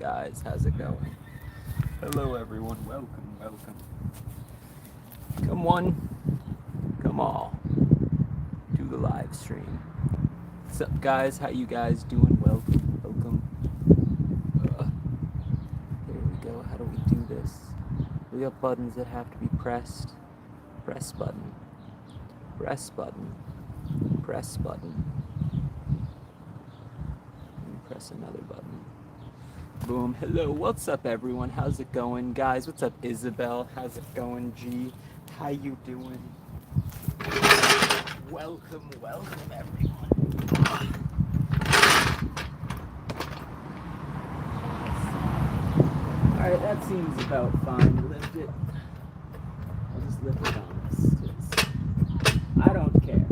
guys? How's it going? Hello everyone, welcome. Come one, come all to the live stream. What's up guys? How you guys doing? Welcome. There we go. How do we do this? We got buttons that have to be pressed. Press button. Press button. Press button. And press another button. Boom. Hello. What's up, everyone? How's it going, guys? What's up, Isabel? How's it going, G? How you doing? Welcome, everyone. Alright, that seems about fine. Lift it. I'll just lift it on this, because I don't care.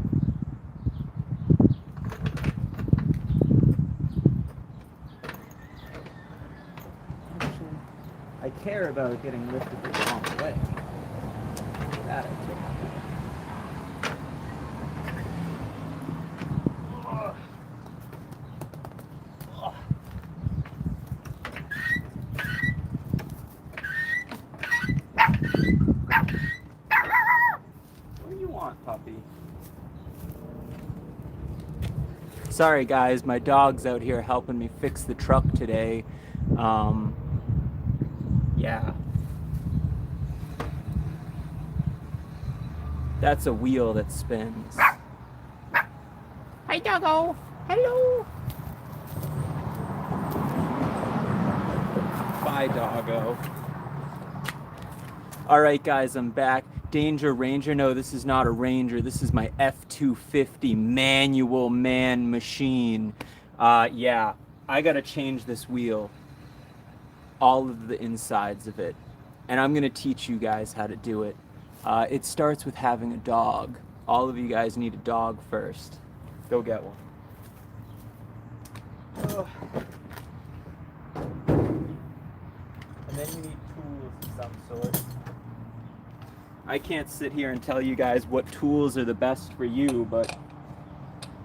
Actually, I care about it getting lifted the wrong way. That I care. Puppy. Sorry guys, my dog's out here helping me fix the truck today. Yeah. That's a wheel that spins. Hi doggo! Hello! Bye doggo. Alright guys, I'm back. Danger Ranger. No, this is not a Ranger. This is my F-250 manual man machine. Yeah, I gotta change this wheel. All of the insides of it. And I'm gonna teach you guys how to do it. It starts with having a dog. All of you guys need a dog first. Go get one. And then you need tools of some sort. I can't sit here and tell you guys what tools are the best for you, but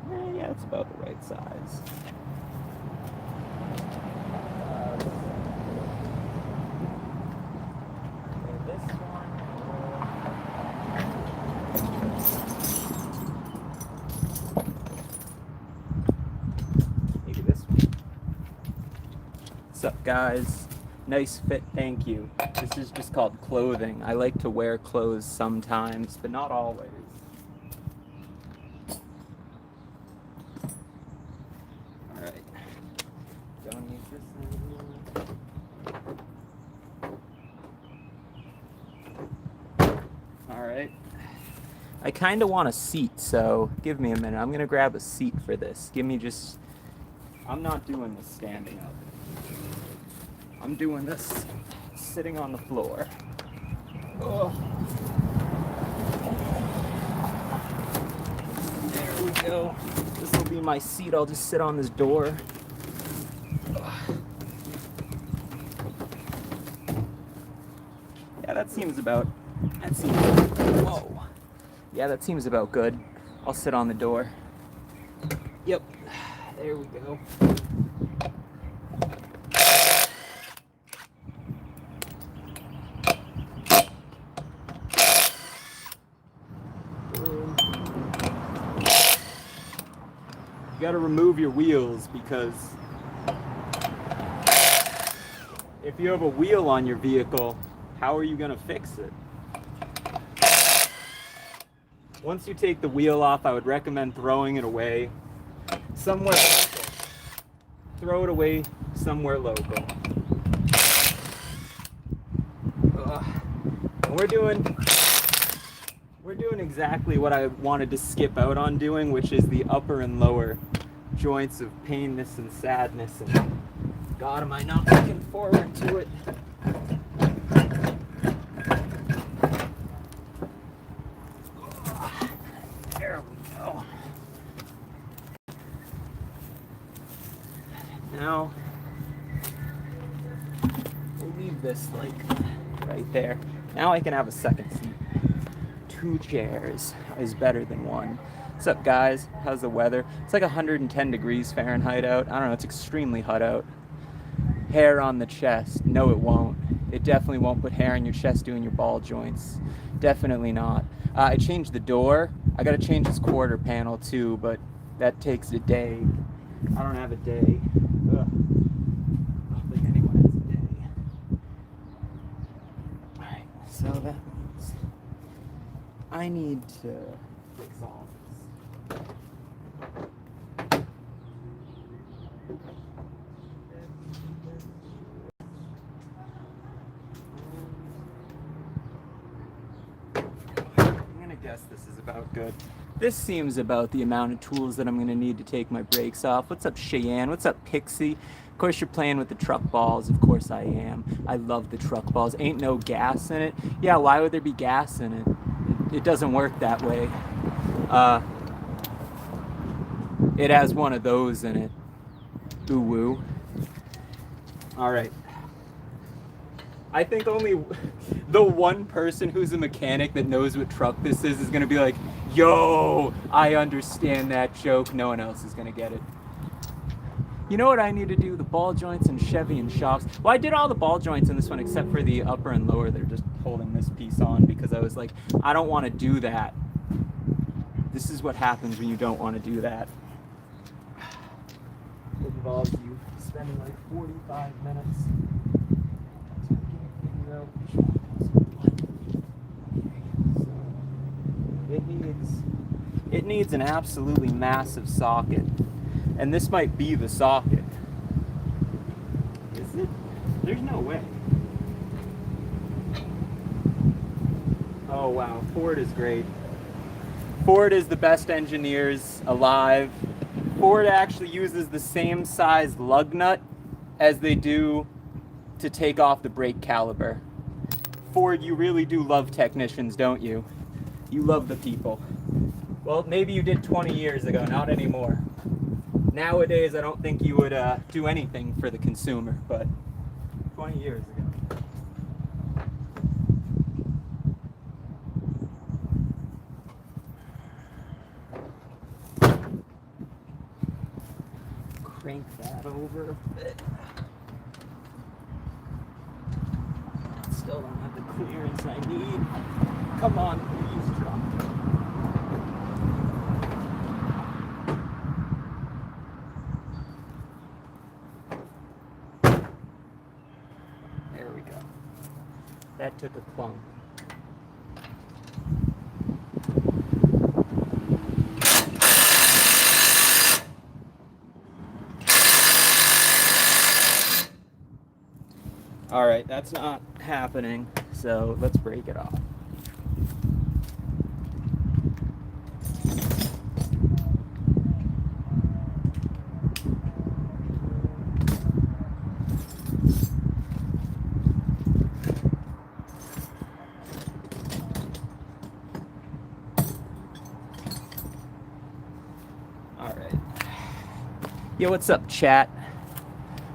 yeah, it's about the right size. This one. Maybe this one. What's up, guys? Nice fit, thank you. This is just called clothing. I like to wear clothes sometimes, but not always. Alright. Don't use this anymore. Alright. I kind of want a seat, so give me a minute. I'm going to grab a seat for this. Give me just... I'm not doing this standing up. I'm doing this sitting on the floor. Oh. There we go. This will be my seat. I'll just sit on this door. Yeah, that seems about whoa. Yeah, that seems about good. I'll sit on the door. Yep. There we go. You gotta remove your wheels, because if you have a wheel on your vehicle, how are you gonna fix it? Once you take the wheel off, I would recommend throwing it away somewhere local. Throw it away somewhere local. And we're doing exactly what I wanted to skip out on doing, which is the upper and lower joints of painness and sadness. And God, am I not looking forward to it? There we go. Now, we'll leave this like right there. Now I can have a second seat. 2 chairs is better than 1. What's up, guys? How's the weather? It's like 110 degrees Fahrenheit out. I don't know, it's extremely hot out. hair on the chest. No, it won't. It definitely won't put hair on your chest doing your ball joints. Definitely not. I changed the door. I gotta change this quarter panel too, but that takes a day. I don't have a day. Ugh. I don't think anyone has a day. Alright, so that means I need to fix all this. Guess this is about good. This seems about the amount of tools that I'm going to need to take my brakes off. What's up, Cheyenne? What's up, Pixie? Of course you're playing with the truck balls. Of course I am. I love the truck balls. Ain't no gas in it. Yeah, why would there be gas in it? It doesn't work that way. It has one of those in it. Ooh woo. All right. I think only the one person who's a mechanic that knows what truck this is going to be like, yo, I understand that joke. No one else is going to get it. You know what I need to do? The ball joints and Chevy and shocks. Well, I did all the ball joints in this one except for the upper and lower. They're just holding this piece on because I was like, I don't want to do that. This is what happens when you don't want to do that. It involves you spending like 45 minutes. It needs an absolutely massive socket, and this might be the socket. Is it? There's no way. Oh wow, Ford is great. Ford is the best engineers alive. Ford actually uses the same size lug nut as they do to take off the brake caliper. Ford, you really do love technicians, don't you? You love the people. Well, maybe you did 20 years ago, not anymore. Nowadays, I don't think you would do anything for the consumer, but 20 years ago. Crank that over a bit. Still don't have the clearance I need. Come on, please, drop. There we go. That took a clunk. All right, that's not happening, so let's break it off. All right. Yo, what's up, chat?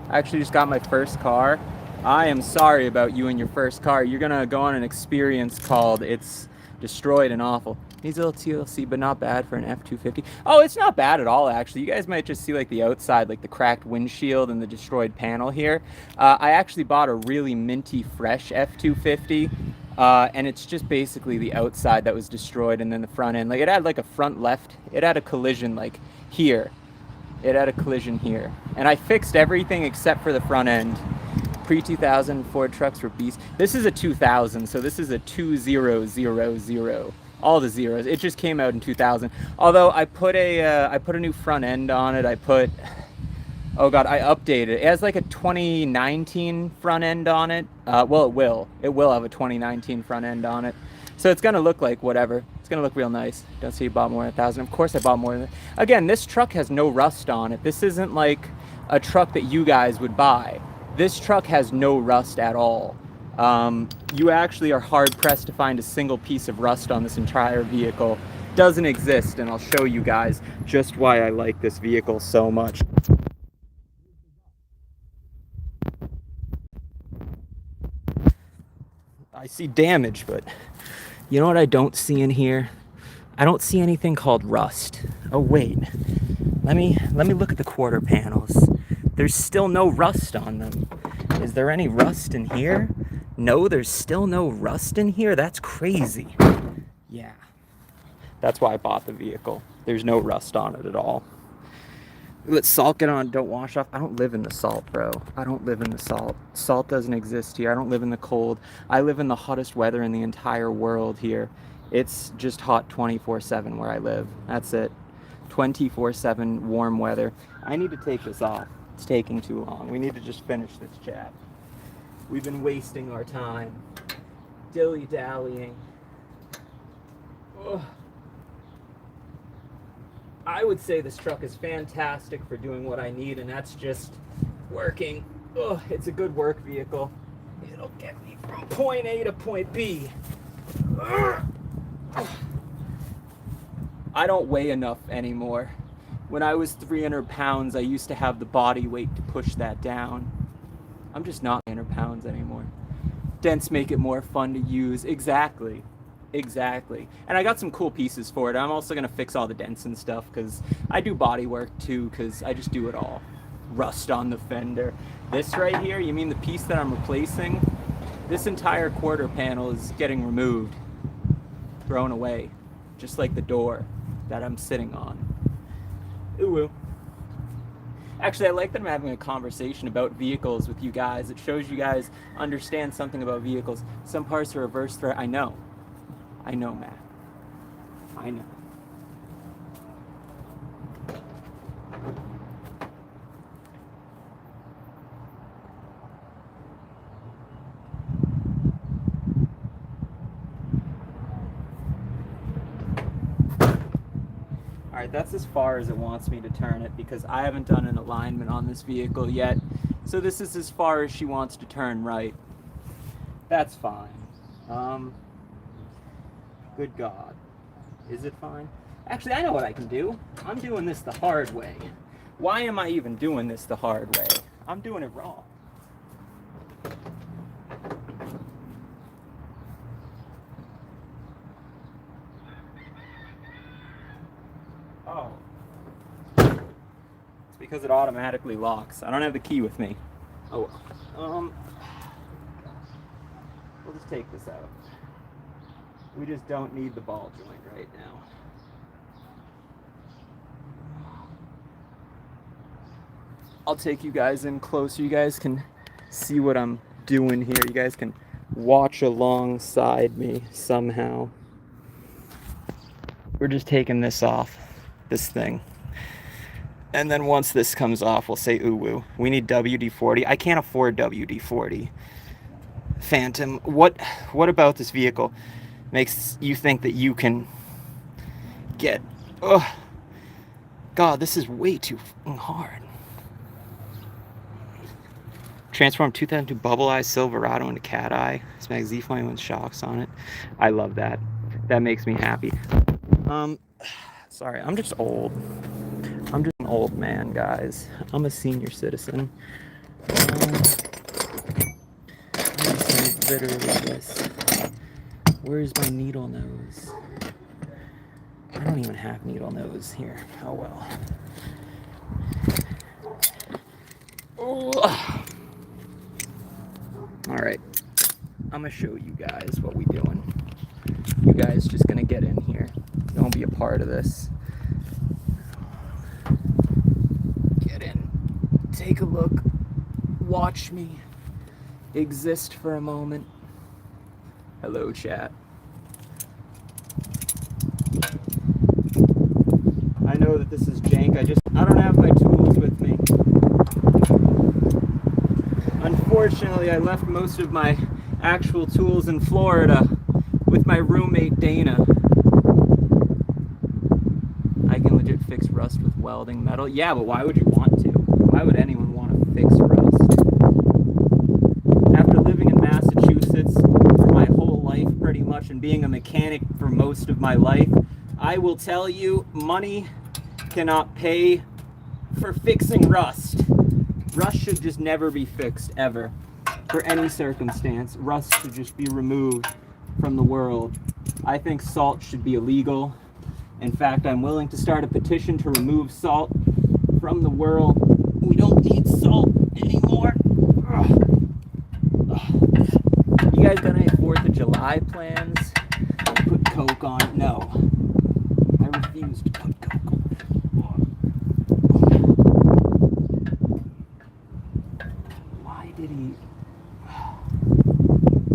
I actually just got my first car. I am sorry about you and your first car. You're gonna go on an experience called It's Destroyed and Awful. Needs a little TLC, but not bad for an F-250. Oh, it's not bad at all, actually. You guys might just see like the outside, like the cracked windshield and the destroyed panel here. I actually bought a really minty fresh F-250. And it's just basically the outside that was destroyed and then the front end. Like it had like a front left, it had a collision like here. It had a collision here. And I fixed everything except for the front end. Pre-2000 Ford trucks were beasts. This is a 2000, so this is a 2000. All the zeros. It just came out in 2000. Although I put a new front end on it. I updated it. It has like a 2019 front end on it. Well, it will have a 2019 front end on it. So it's gonna look like whatever. It's gonna look real nice. Don't see you bought more than 1,000. Of course I bought more than that. Again, this truck has no rust on it. This isn't like a truck that you guys would buy. This truck has no rust at all. You actually are hard pressed to find a single piece of rust on this entire vehicle. Doesn't exist, and I'll show you guys just why I like this vehicle so much. I see damage, but you know what I don't see in here? I don't see anything called rust. Oh wait, let me look at the quarter panels. There's still no rust on them. Is there any rust in here? No, there's still no rust in here? That's crazy. Yeah. That's why I bought the vehicle. There's no rust on it at all. Let salt get on, don't wash off. I don't live in the salt, bro. I don't live in the salt. Salt doesn't exist here. I don't live in the cold. I live in the hottest weather in the entire world here. It's just hot 24/7 where I live. That's it. 24/7 warm weather. I need to take this off. It's taking too long. We need to just finish this chat. We've been wasting our time. Dilly-dallying. Ugh. I would say this truck is fantastic for doing what I need, and that's just working. Ugh, it's a good work vehicle. It'll get me from point A to point B. Ugh. I don't weigh enough anymore. When I was 300 pounds, I used to have the body weight to push that down. I'm just not 300 pounds anymore. Dents make it more fun to use. Exactly. And I got some cool pieces for it. I'm also going to fix all the dents and stuff because I do body work too, because I just do it all. Rust on the fender. This right here, you mean the piece that I'm replacing? This entire quarter panel is getting removed, thrown away, just like the door that I'm sitting on. Ooh. Actually, I like that I'm having a conversation about vehicles with you guys. It shows you guys understand something about vehicles. Some parts are reverse thread. I know, Matt. I know. Alright, that's as far as it wants me to turn it because I haven't done an alignment on this vehicle yet. So this is as far as she wants to turn right. That's fine. Good God. Is it fine? Actually, I know what I can do. I'm doing this the hard way. Why am I even doing this the hard way? I'm doing it wrong. Oh. It's because it automatically locks. I don't have the key with me. Oh well. We'll just take this out. We just don't need the ball joint right now. I'll take you guys in closer. You guys can see what I'm doing here. You guys can watch alongside me somehow. We're just taking this off, this thing. And then once this comes off, we'll say, ooh, woo. We need WD-40. I can't afford WD-40. Phantom, what about this vehicle makes you think that you can get... Ugh. God, this is way too hard. Transform 2002 Bubble Eye Silverado into Cat Eye. Smack Z-Flame with shocks on it. I love that. That makes me happy. Sorry, I'm just old. I'm just an old man, guys. I'm a senior citizen. Literally this. Where's my needle nose? I don't even have needle nose here. Oh well. Alright. I'm gonna show you guys what we doing. You guys just gonna get in here. Don't be a part of this. Get in. Take a look. Watch me exist for a moment. Hello, chat. I know that this is jank. I don't have my tools with me. Unfortunately, I left most of my actual tools in Florida with my roommate Dana. I can legit fix rust with welding metal. Yeah, but why would you want to? Why would anyone want to fix rust? After living in Massachusetts for my whole life pretty much and being a mechanic for most of my life, I will tell you, money cannot pay for fixing rust. Rust should just never be fixed, ever. For any circumstance, rust should just be removed from the world. I think salt should be illegal. In fact, I'm willing to start a petition to remove salt from the world. We don't need salt anymore. Ugh. my plans, put Coke on it. No, I refuse to put Coke on it. Why did he?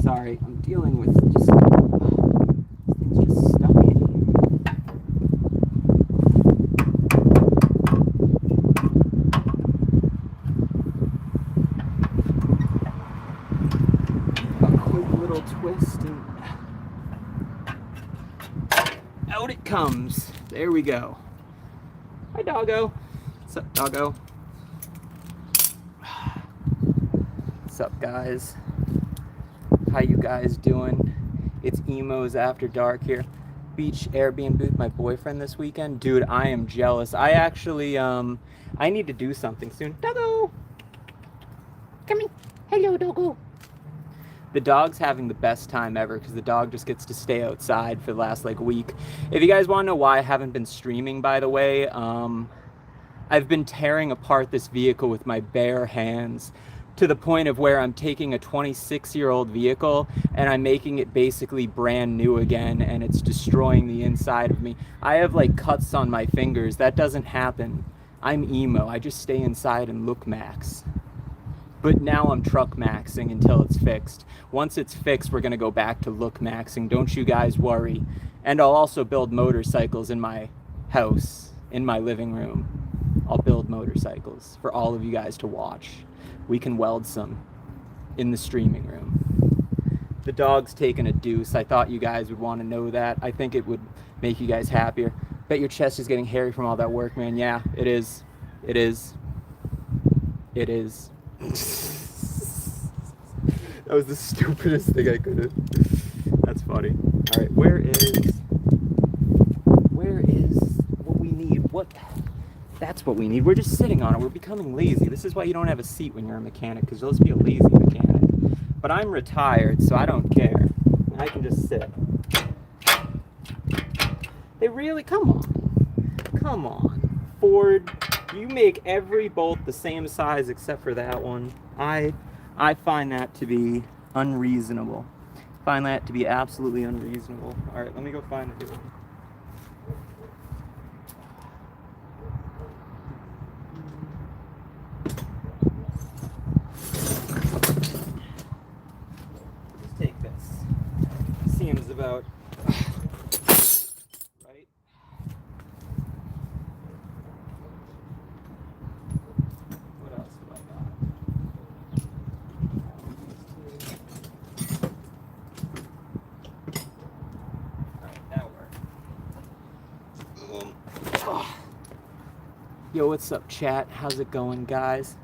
Sorry, I'm dealing with just things just stuck in here. A quick little twist and out it comes. There we go. Hi, doggo. What's up, doggo? What's up, guys? How you guys doing? It's Emos After Dark here. Beach Airbnb with my boyfriend this weekend. Dude, I am jealous. I actually, I need to do something soon. Doggo! Come in. Hello, doggo. The dog's having the best time ever because the dog just gets to stay outside for the last week. If you guys want to know why I haven't been streaming, by the way, I've been tearing apart this vehicle with my bare hands to the point of where I'm taking a 26-year-old vehicle and I'm making it basically brand new again, and it's destroying the inside of me. I have cuts on my fingers. That doesn't happen. I'm emo. I just stay inside and look max. But now I'm truck maxing until it's fixed. Once it's fixed, we're gonna go back to look maxing. Don't you guys worry. And I'll also build motorcycles in my house, in my living room. I'll build motorcycles for all of you guys to watch. We can weld some in the streaming room. The dog's taking a deuce. I thought you guys would want to know that. I think it would make you guys happier. Bet your chest is getting hairy from all that work, man. Yeah, it is. It is. It is. That was the stupidest thing I could have. That's funny. All right, where is what we need? What? That's what we need. We're just sitting on it. We're becoming lazy. This is why you don't have a seat when you're a mechanic, because you'll just be a lazy mechanic. But I'm retired, so I don't care. I can just sit. They really, come on. Ford, you make every bolt the same size except for that one. I find that to be unreasonable. Find that to be absolutely unreasonable. All right, let me go find a new one. About right. What else have I got? All right, that'll work. Yo, what's up, chat? How's it going, guys?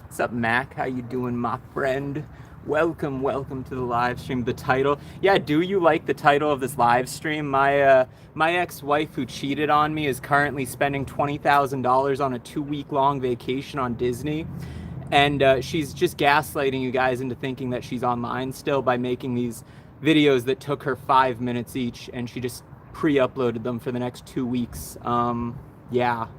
What's up, Mac? How you doing, my friend? Welcome to the live stream. The title, yeah, do you like the title of this live stream? My ex-wife who cheated on me is currently spending $20,000 on a 2-week-long vacation on Disney, and she's just gaslighting you guys into thinking that she's online still by making these videos that took her 5 minutes each, and she just pre-uploaded them for the next 2 weeks. Yeah.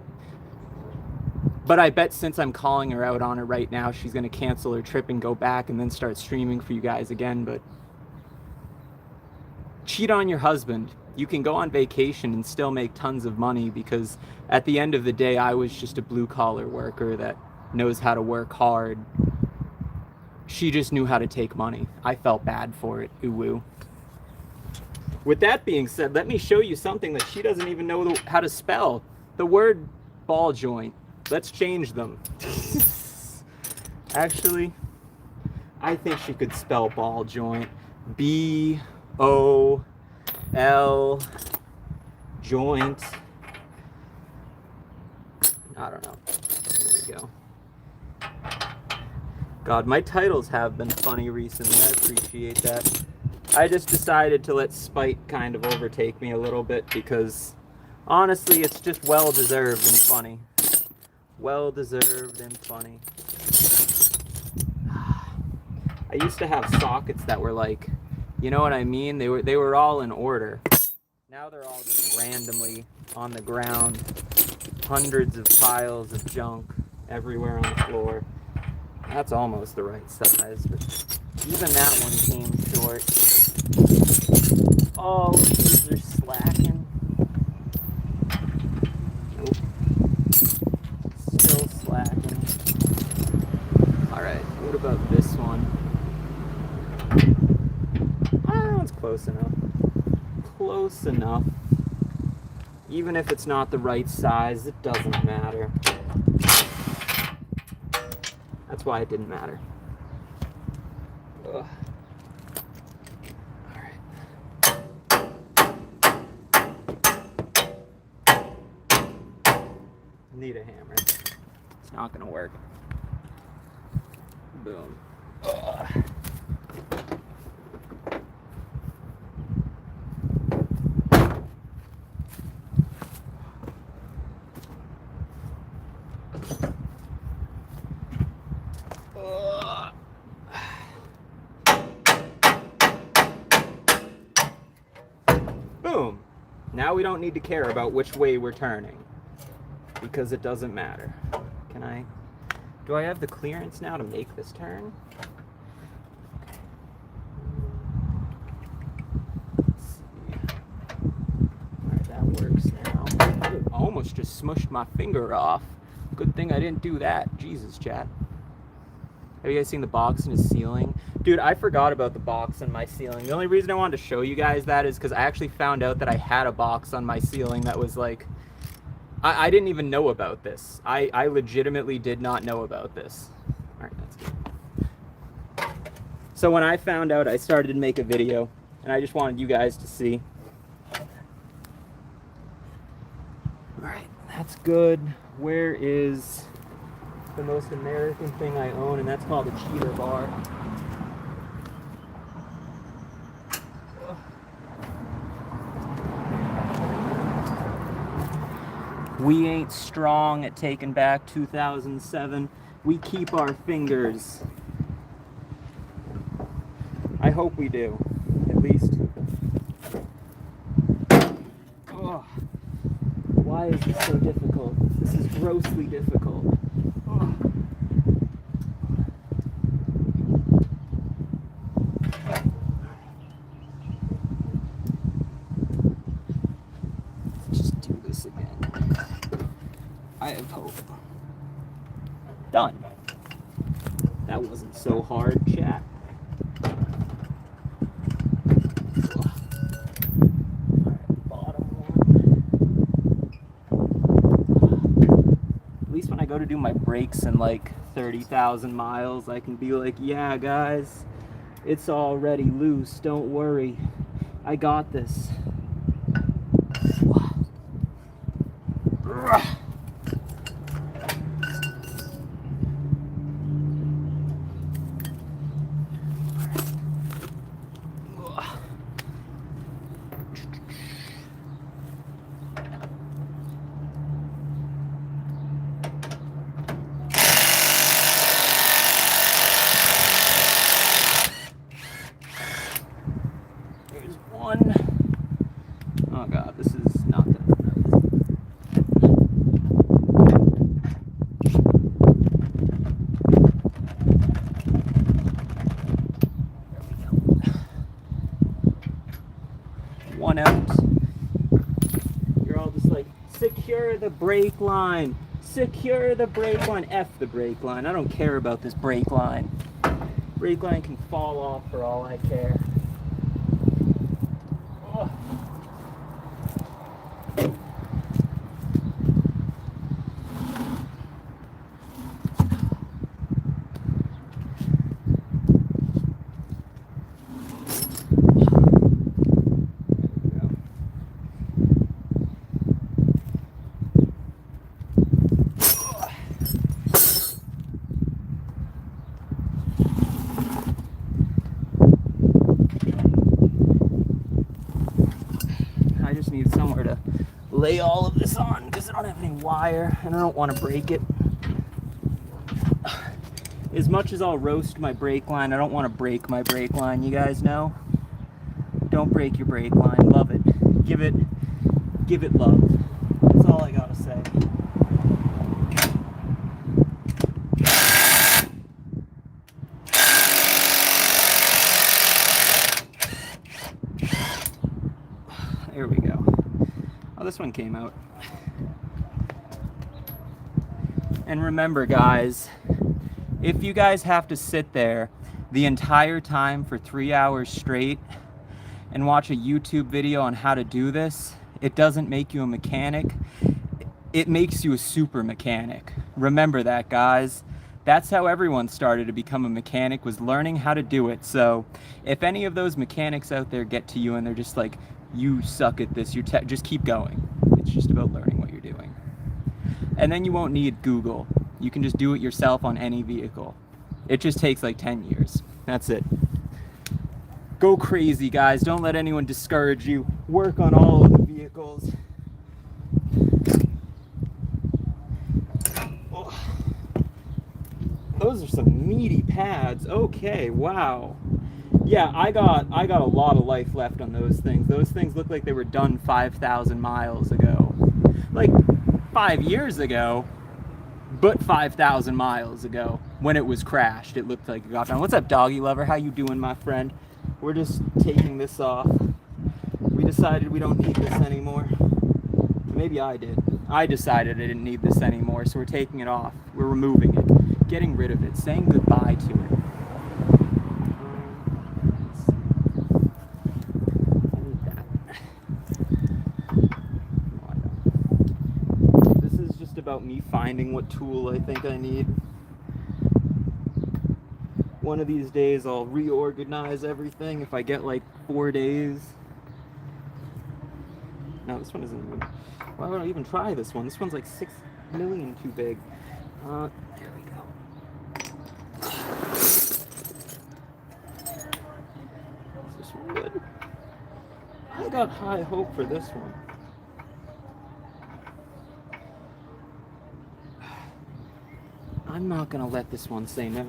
But I bet since I'm calling her out on it right now, she's going to cancel her trip and go back and then start streaming for you guys again. But cheat on your husband. You can go on vacation and still make tons of money, because at the end of the day, I was just a blue-collar worker that knows how to work hard. She just knew how to take money. I felt bad for it. Ooh-woo. With that being said, let me show you something that she doesn't even know how to spell. The word ball joint. Let's change them. Actually, I think she could spell ball joint. B-O-L joint. I don't know. There we go. God, my titles have been funny recently. I appreciate that. I just decided to let spite kind of overtake me a little bit, because honestly, it's just well-deserved and funny. Well-deserved and funny. I used to have sockets that were you know what I mean? They were all in order. Now they're all just randomly on the ground. Hundreds of piles of junk everywhere on the floor. That's almost the right size, but Even that one came short. Oh, these are slacking. Nope. Still slacking. Alright, what about this one? Ah, that one's close enough. Close enough. Even if it's not the right size, it doesn't matter. That's why it didn't matter. Ugh. Need a hammer. It's not gonna work. Boom. Ugh. Boom. Now we don't need to care about which way we're turning, because it doesn't matter. Do I have the clearance now to make this turn? Okay. Let's see. Alright, that works now. Oh, almost just smushed my finger off. Good thing I didn't do that. Jesus, chat. Have you guys seen the box in his ceiling? Dude, I forgot about the box on my ceiling. The only reason I wanted to show you guys that is because I actually found out that I had a box on my ceiling that was like, I didn't even know about this. I legitimately did not know about this. All right, that's good. So when I found out, I started to make a video, and I just wanted you guys to see. All right, that's good. Where is the most American thing I own? And that's called a cheater bar. We ain't strong at taking back 2007. We keep our fingers. I hope we do, at least. Oh, why is this so difficult? This is grossly difficult. Oh. Let's just do this again. I have hope. Done. That wasn't so hard, chat. Alright, bottom one. At least when I go to do my brakes in like 30,000 miles, I can be like, yeah, guys, it's already loose. Don't worry. I got this. Oh god, this is not that nice. There we go. One out. You're all just like, secure the brake line. Secure the brake line. F the brake line. I don't care about this brake line. Brake line can fall off for all I care. Oh. I just need somewhere to lay all of this on because I don't have any wire and I don't want to break it. As much as I'll roast my brake line, I don't want to break my brake line, you guys know? Don't break your brake line. Love it. Give it love. That's all I gotta say. this one came out. And remember, guys, if you guys have to sit there the entire time for 3 hours straight and watch a YouTube video on how to do this, it doesn't make you a mechanic. It makes you a super mechanic. Remember that, guys. That's how everyone started to become a mechanic, was learning how to do it. So if any of those mechanics out there get to you and they're just like, you suck at this, just keep going. It's just about learning what you're doing. And then you won't need Google. You can just do it yourself on any vehicle. It just takes like 10 years. That's it. Go crazy, guys. Don't let anyone discourage you. Work on all of the vehicles. Oh. Those are some meaty pads. Okay, wow. Yeah, I got a lot of life left on those things. Those things look like they were done 5,000 miles ago. Like 5 years ago, but 5,000 miles ago when it was crashed. It looked like it got done. What's up, doggy lover? How you doing, my friend? We're just taking this off. We decided we don't need this anymore. Maybe I did. I decided I didn't need this anymore, so we're taking it off. We're removing it, getting rid of it, saying goodbye to it. I need that. This is just about me finding what tool I think I need. One of these days I'll reorganize everything if I get like 4 days. No, this one isn't even... Why would I even try this one? This one's like 6 million too big. There we go. Is this one good? I got high hope for this one. I'm not gonna let this one say no.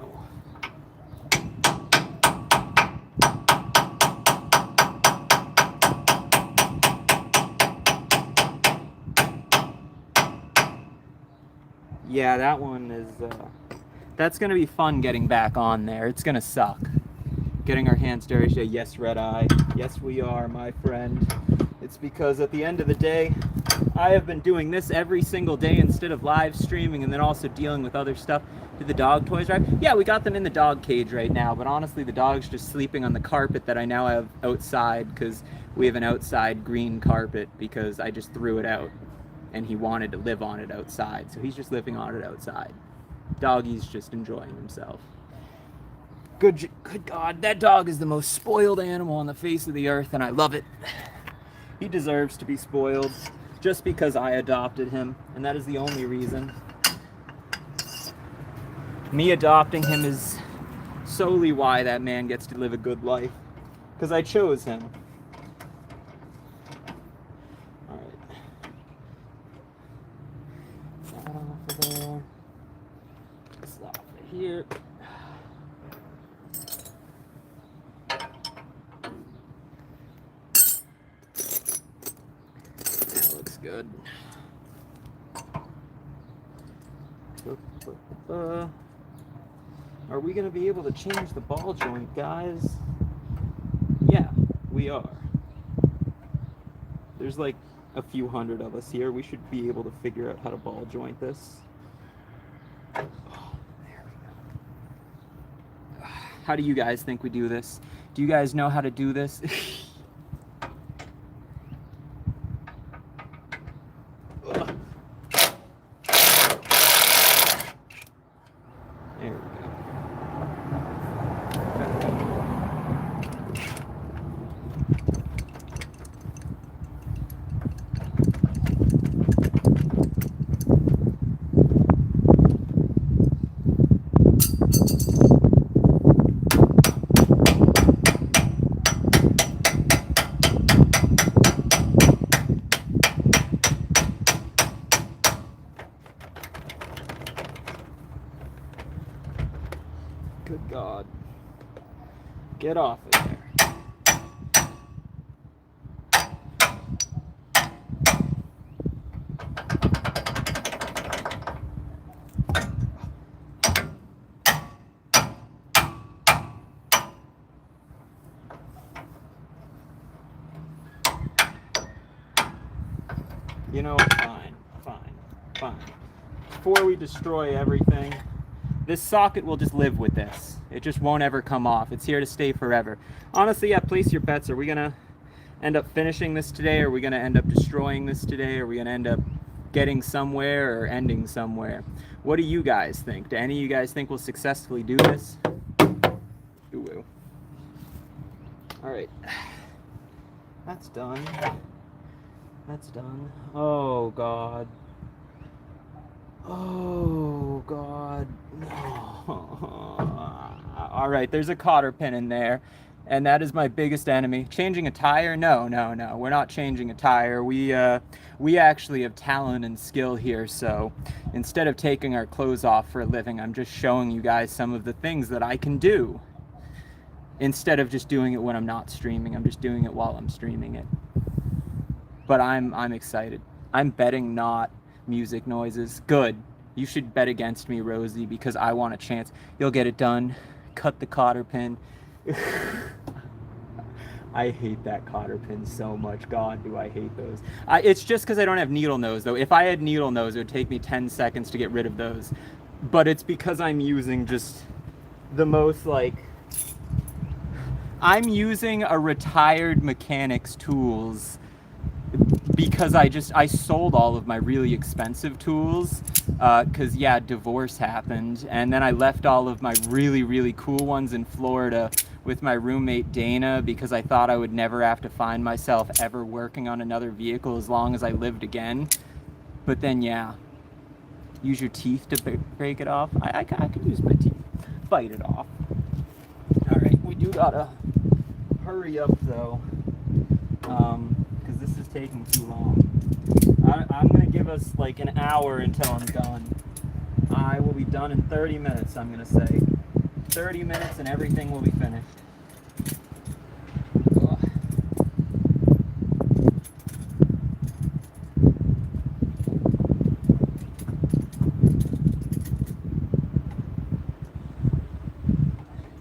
Yeah, that one is, that's going to be fun getting back on there. It's going to suck. Getting our hands dirty. Yes, Red Eye. Yes, we are, my friend. It's because at the end of the day, I have been doing this every single day instead of live streaming and then also dealing with other stuff. Did the dog toys right? Yeah, we got them in the dog cage right now, but honestly, the dog's just sleeping on the carpet that I now have outside because we have an outside green carpet because I just threw it out. And he wanted to live on it outside, so he's just living on it outside. Doggy's just enjoying himself. Good God, that dog is the most spoiled animal on the face of the earth, and I love it. He deserves to be spoiled, just because I adopted him, and that is the only reason. Me adopting him is solely why that man gets to live a good life, because I chose him. Here. That looks good. Are we going to be able to change the ball joint, guys? Yeah, we are. There's like a few hundred of us here. We should be able to figure out how to ball joint this. How do you guys think we do this? Do you guys know how to do this? There we go. Good God. Get off of there. You know, fine. Before we destroy everything, this socket will just live with this. It just won't ever come off. It's here to stay forever. Honestly, yeah, place your bets. Are we gonna end up finishing this today? Are we gonna end up destroying this today? Are we gonna end up getting somewhere or ending somewhere? What do you guys think? Do any of you guys think we'll successfully do this? Ooh. All right. That's done. That's done. Oh, God. Oh, God. No. All right, there's a cotter pin in there, and that is my biggest enemy. Changing a tire? No. We're not changing a tire. We actually have talent and skill here, so instead of taking our clothes off for a living, I'm just showing you guys some of the things that I can do. Instead of just doing it when I'm not streaming, I'm just doing it while I'm streaming it. But I'm excited. I'm betting not music noises. Good. You should bet against me, Rosie, because I want a chance. You'll get it done. Cut the cotter pin. I hate that cotter pin so much. God, do I hate those. It's just because I don't have needle nose, though. If I had needle nose, it would take me 10 seconds to get rid of those. But it's because I'm using just the most, like... I'm using a retired mechanic's tools because I sold all of my really expensive tools because yeah, divorce happened, and then I left all of my really cool ones in Florida with my roommate Dana because I thought I would never have to find myself ever working on another vehicle as long as I lived again. But then yeah, use your teeth to break it off. I could use my teeth, bite it off. All right, we do gotta hurry up though, because this is taking too long. I'm gonna give us like an hour until I'm done. I will be done in 30 minutes, I'm gonna say. 30 minutes and everything will be finished. Ugh.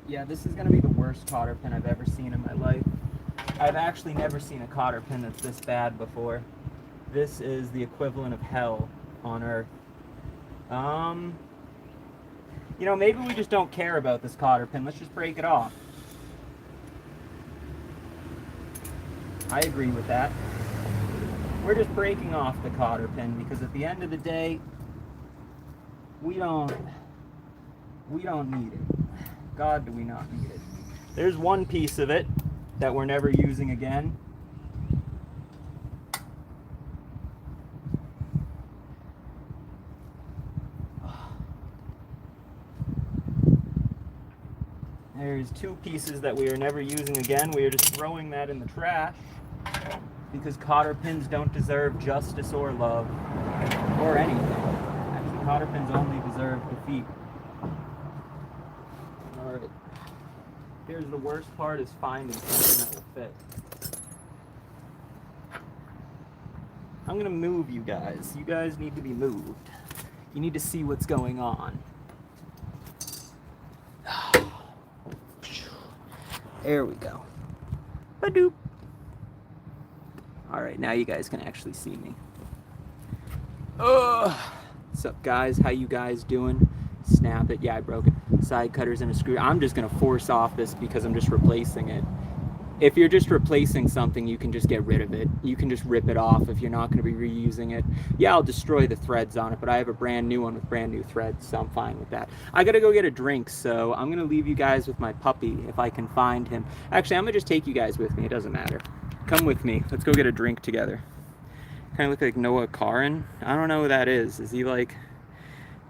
Yeah, this is gonna be the worst cotter pin I've ever seen in my life. I've actually never seen a cotter pin that's this bad before. This is the equivalent of hell on earth. You know, maybe we just don't care about this cotter pin. Let's just break it off. I agree with that. We're just breaking off the cotter pin because at the end of the day, we don't need it. God, do we not need it. There's one piece of it that we're never using again. There's two pieces that we are never using again. We are just throwing that in the trash because cotter pins don't deserve justice or love or anything. Actually, cotter pins only deserve defeat. Alright. Here's the worst part, is finding something that will fit. I'm gonna move you guys. You guys need to be moved. You need to see what's going on. There we go. Ba-doop. Alright, now you guys can actually see me. What's up, guys? How you guys doing? Snap it. Yeah, I broke it. Side cutters and a screw. I'm just going to force off this because I'm just replacing it. If you're just replacing something, you can just get rid of it. You can just rip it off if you're not going to be reusing it. Yeah, I'll destroy the threads on it, but I have a brand new one with brand new threads, so I'm fine with that. I got to go get a drink, so I'm going to leave you guys with my puppy if I can find him. Actually, I'm going to just take you guys with me. It doesn't matter. Come with me. Let's go get a drink together. Kind of look like Noah Karin. I don't know who that is. Is he like...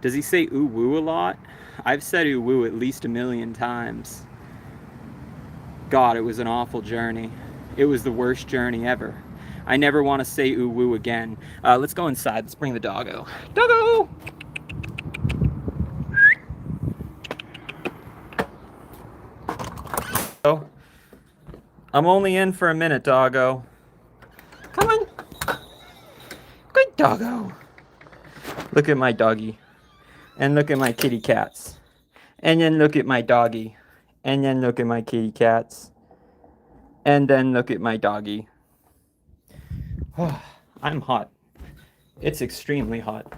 Does he say ooh woo a lot? I've said ooh woo at least 1,000,000 times. God, it was an awful journey. It was the worst journey ever. I never want to say ooh woo again. Let's go inside. Let's bring the doggo. Doggo! Oh, I'm only in for a minute, doggo. Come on. Good doggo. Look at my doggy. And look at my kitty cats. And then look at my doggy. And then look at my kitty cats. And then look at my doggy. I'm hot. It's extremely hot.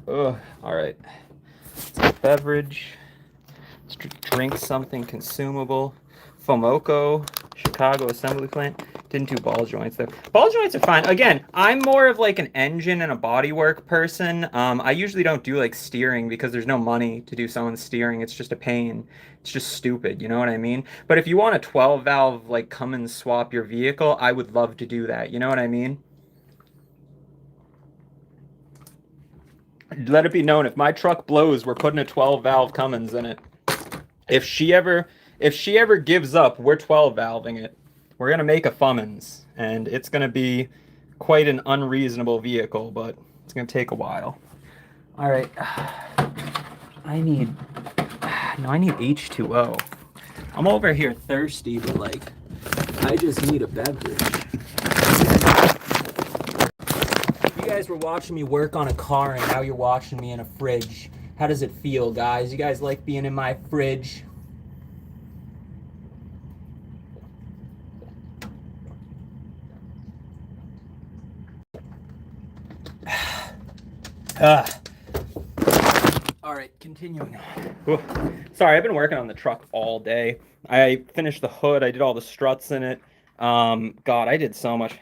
Ugh, all right. Beverage. Let's drink something consumable. Fomoco, Chicago assembly plant. Didn't do ball joints though. Ball joints are fine. Again, I'm more of like an engine and a bodywork person. I usually don't do like steering because there's no money to do someone's steering. It's just a pain. It's just stupid, you know what I mean? But if you want a 12 valve like Cummins swap your vehicle, I would love to do that. You know what I mean? Let it be known, if my truck blows, we're putting a 12 valve Cummins in it. If she ever gives up, we're 12 valving it. We're gonna make a Fummins, and it's gonna be quite an unreasonable vehicle, but it's gonna take a while. All right, I need H2O. I'm over here thirsty, but like, I just need a beverage. You guys were watching me work on a car, and now you're watching me in a fridge. How does it feel, guys? You guys like being in my fridge? All right, continuing on. Sorry, I've been working on the truck all day. I finished the hood. I did all the struts in it. God, I did so much.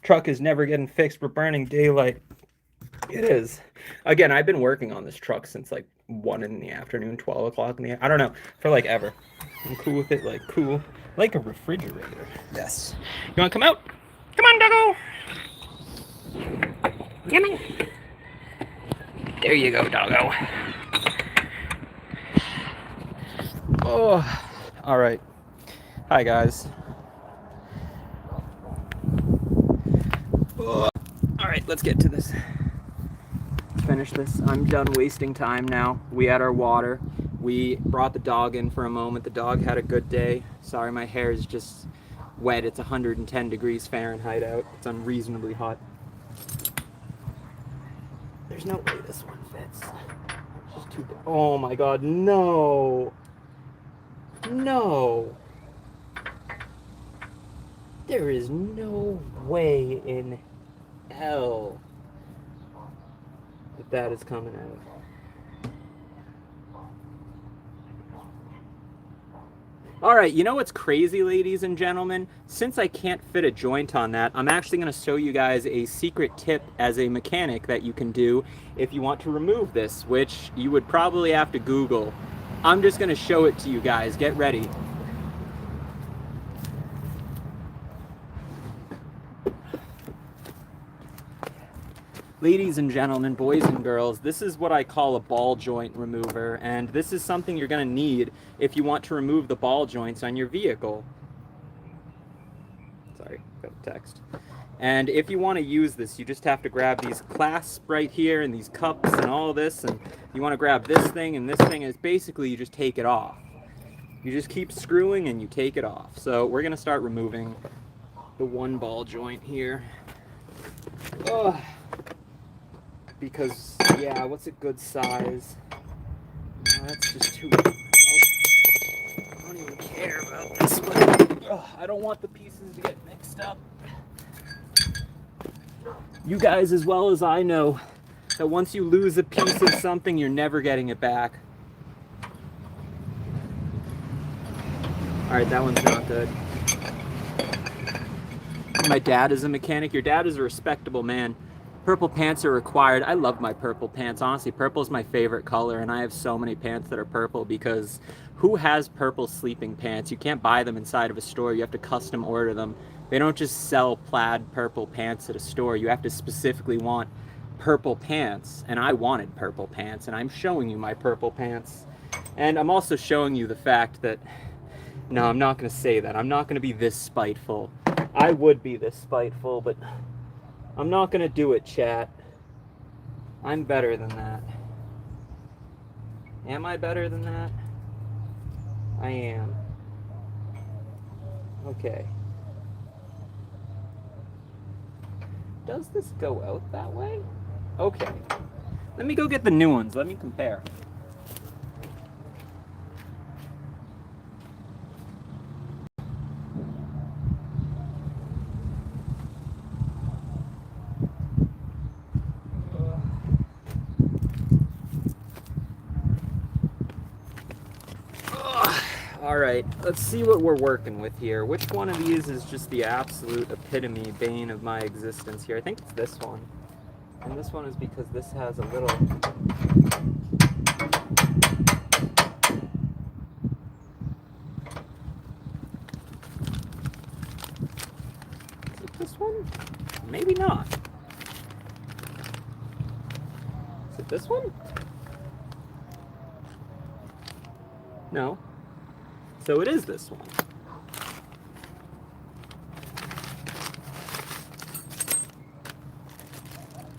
Truck is never getting fixed. We're burning daylight. It is. Again, I've been working on this truck since like 1 in the afternoon, 12 o'clock in the I don't know, for like ever. I'm cool with it, like cool. Like a refrigerator. Yes. You wanna come out? Come on, doggo! Come on. There you go, doggo. Oh, all right. Hi, guys. Oh. All right, let's get to this. Finish this. I'm done wasting time now. We had our water. We brought the dog in for a moment. The dog had a good day. Sorry, my hair is just wet. It's 110 degrees Fahrenheit out. It's unreasonably hot. There's no way this one fits. It's just too big. Oh my god, no. No. There is no way in hell that is coming out. All right, you know what's crazy, ladies and gentlemen? Since I can't fit a joint on that, I'm actually going to show you guys a secret tip as a mechanic that you can do if you want to remove this, which you would probably have to Google. I'm just going to show it to you guys. Get ready. Ladies and gentlemen, boys and girls, this is what I call a ball joint remover, and this is something you're going to need if you want to remove the ball joints on your vehicle. Sorry, got a text. And if you want to use this, you just have to grab these clasps right here and these cups and all this, and you want to grab this thing and this thing, and it's basically you just take it off. You just keep screwing and you take it off. So we're going to start removing the one ball joint here. Ugh. Because, yeah, what's a good size? No, that's just too... Oh, I don't even care about this one. I don't want the pieces to get mixed up. You guys, as well as I know, that once you lose a piece of something, you're never getting it back. Alright, that one's not good. My dad is a mechanic. Your dad is a respectable man. Purple pants are required. I love my purple pants. Honestly, purple is my favorite color, and I have so many pants that are purple because who has purple sleeping pants? You can't buy them inside of a store. You have to custom order them. They don't just sell plaid purple pants at a store. You have to specifically want purple pants, and I wanted purple pants, and I'm showing you my purple pants. And I'm also showing you the fact that, no, I'm not going to say that. I'm not going to be this spiteful. I would be this spiteful, but I'm not gonna do it, chat. I'm better than that. Am I better than that? I am. Okay. Does this go out that way? Okay. Let me go get the new ones. Let me compare. All right, let's see what we're working with here. Which one of these is just the absolute epitome, bane of my existence here? I think it's this one. And this one is because this has a little... Is it this one? Maybe not. Is it this one? No. So it is this one.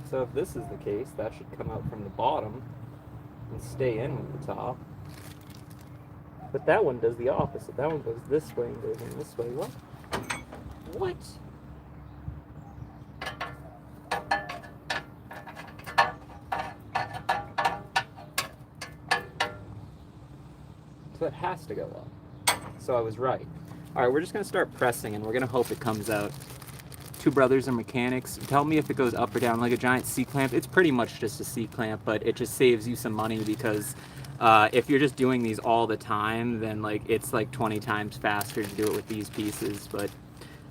So if this is the case, that should come out from the bottom and stay in with the top. But that one does the opposite. That one goes this way and goes in this way. What? What? So it has to go up. So I was right. All right, we're just gonna start pressing and we're gonna hope it comes out. Two brothers are mechanics. Tell me if it goes up or down like a giant C-clamp. It's pretty much just a C-clamp, but it just saves you some money because if you're just doing these all the time, then like it's like 20 times faster to do it with these pieces. But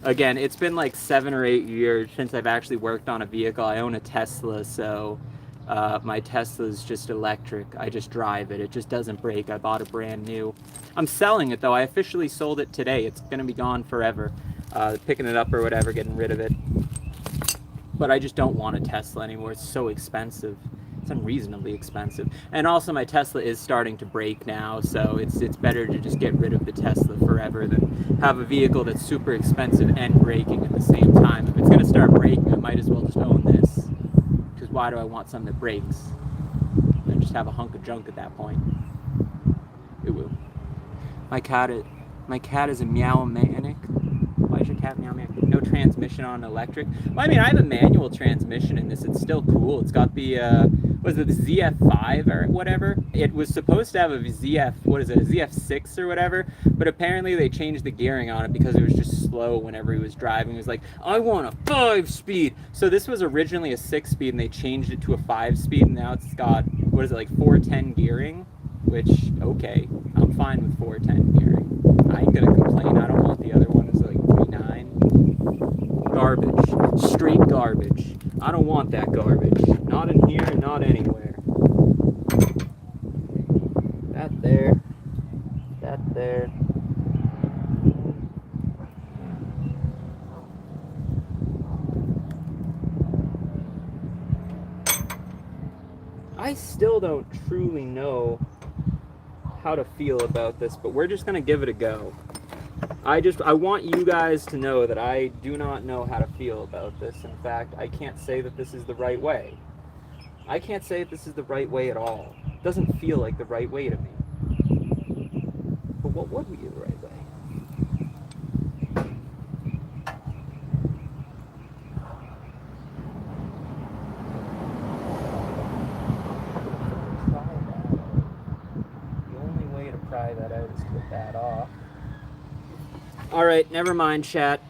again, it's been like 7 or 8 years since I've actually worked on a vehicle. I own a Tesla, so my Tesla is just electric. I just drive it. It just doesn't break. I bought a brand new. I'm selling it though. I officially sold it today. It's gonna be gone forever. Picking it up or whatever, getting rid of it. But I just don't want a Tesla anymore. It's so expensive. It's unreasonably expensive. And also my Tesla is starting to break now, so it's better to just get rid of the Tesla forever than have a vehicle that's super expensive and breaking at the same time. If it's gonna start breaking, I might as well just own this. Because why do I want something that breaks? I just have a hunk of junk at that point. Ooh. My cat is a meow-manic. Why is your cat meow-manic? No transmission on electric. Well, I mean, I have a manual transmission in this. It's still cool. It's got the, was it the ZF5 or whatever? It was supposed to have a ZF, what is it, a ZF6 or whatever, but apparently they changed the gearing on it because it was just slow whenever he was driving. He was like, I want a 5-speed. So this was originally a 6-speed and they changed it to a 5-speed and now it's got, what is it, like 410 gearing? Which, okay, I'm fine with 410 gearing. I ain't gonna complain. I don't want the other one. It's like 3.9. Garbage. Straight garbage. I don't want that garbage. Not in here, not anywhere. That there. That there. I still don't truly know how to feel about this, but we're just gonna give it a go. I want you guys to know that I do not know how to feel about this. In fact, I can't say that this is the right way. I can't say that this is the right way at all. It doesn't feel like the right way to me. But what would be the right way? Pry that out is put that off. All right, never mind, chat.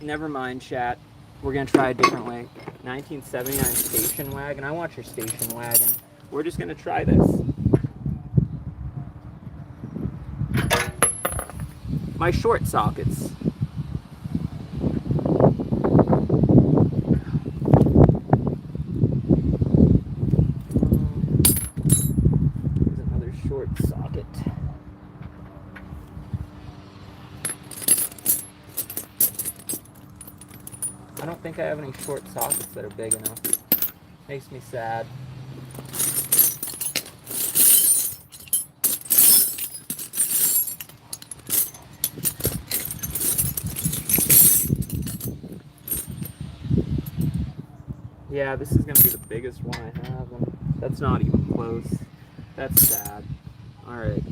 Never mind, chat. We're gonna try a different way. 1979 station wagon. I want your station wagon. We're just gonna try this. My short sockets. Socket. I don't think I have any short sockets that are big enough. Makes me sad. Yeah, this is gonna be the biggest one I have, and that's not even close. That's sad. All right.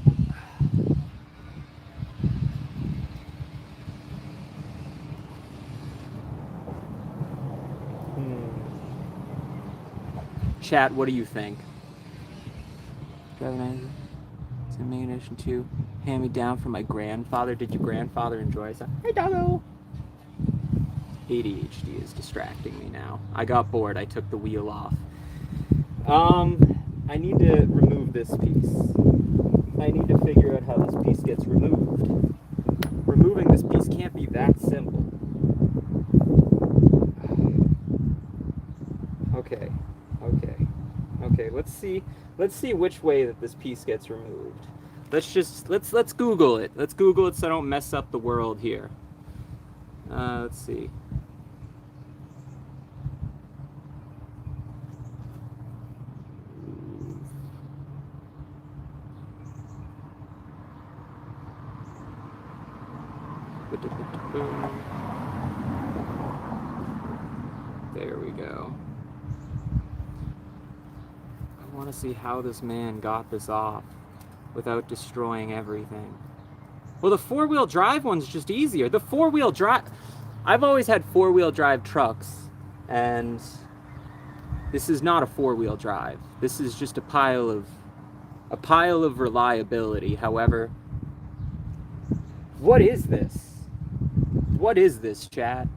Chat, what do you think? Driving it's an Ignition 2. Hand me down from my grandfather. Did your grandfather enjoy it? Hey, doggo. ADHD is distracting me now. I got bored. I took the wheel off. I need to remove this piece. I need to figure out how this piece gets removed. Removing this piece can't be that simple. Okay, okay, let's see which way that this piece gets removed. Let's Google it. Let's Google it so I don't mess up the world here. Let's see. There we go. I want to see how this man got this off without destroying everything. Well, the four-wheel drive one's just easier. The four-wheel drive... I've always had four-wheel drive trucks, and this is not a four-wheel drive. This is just a pile of reliability. However, what is this? What is this, chat?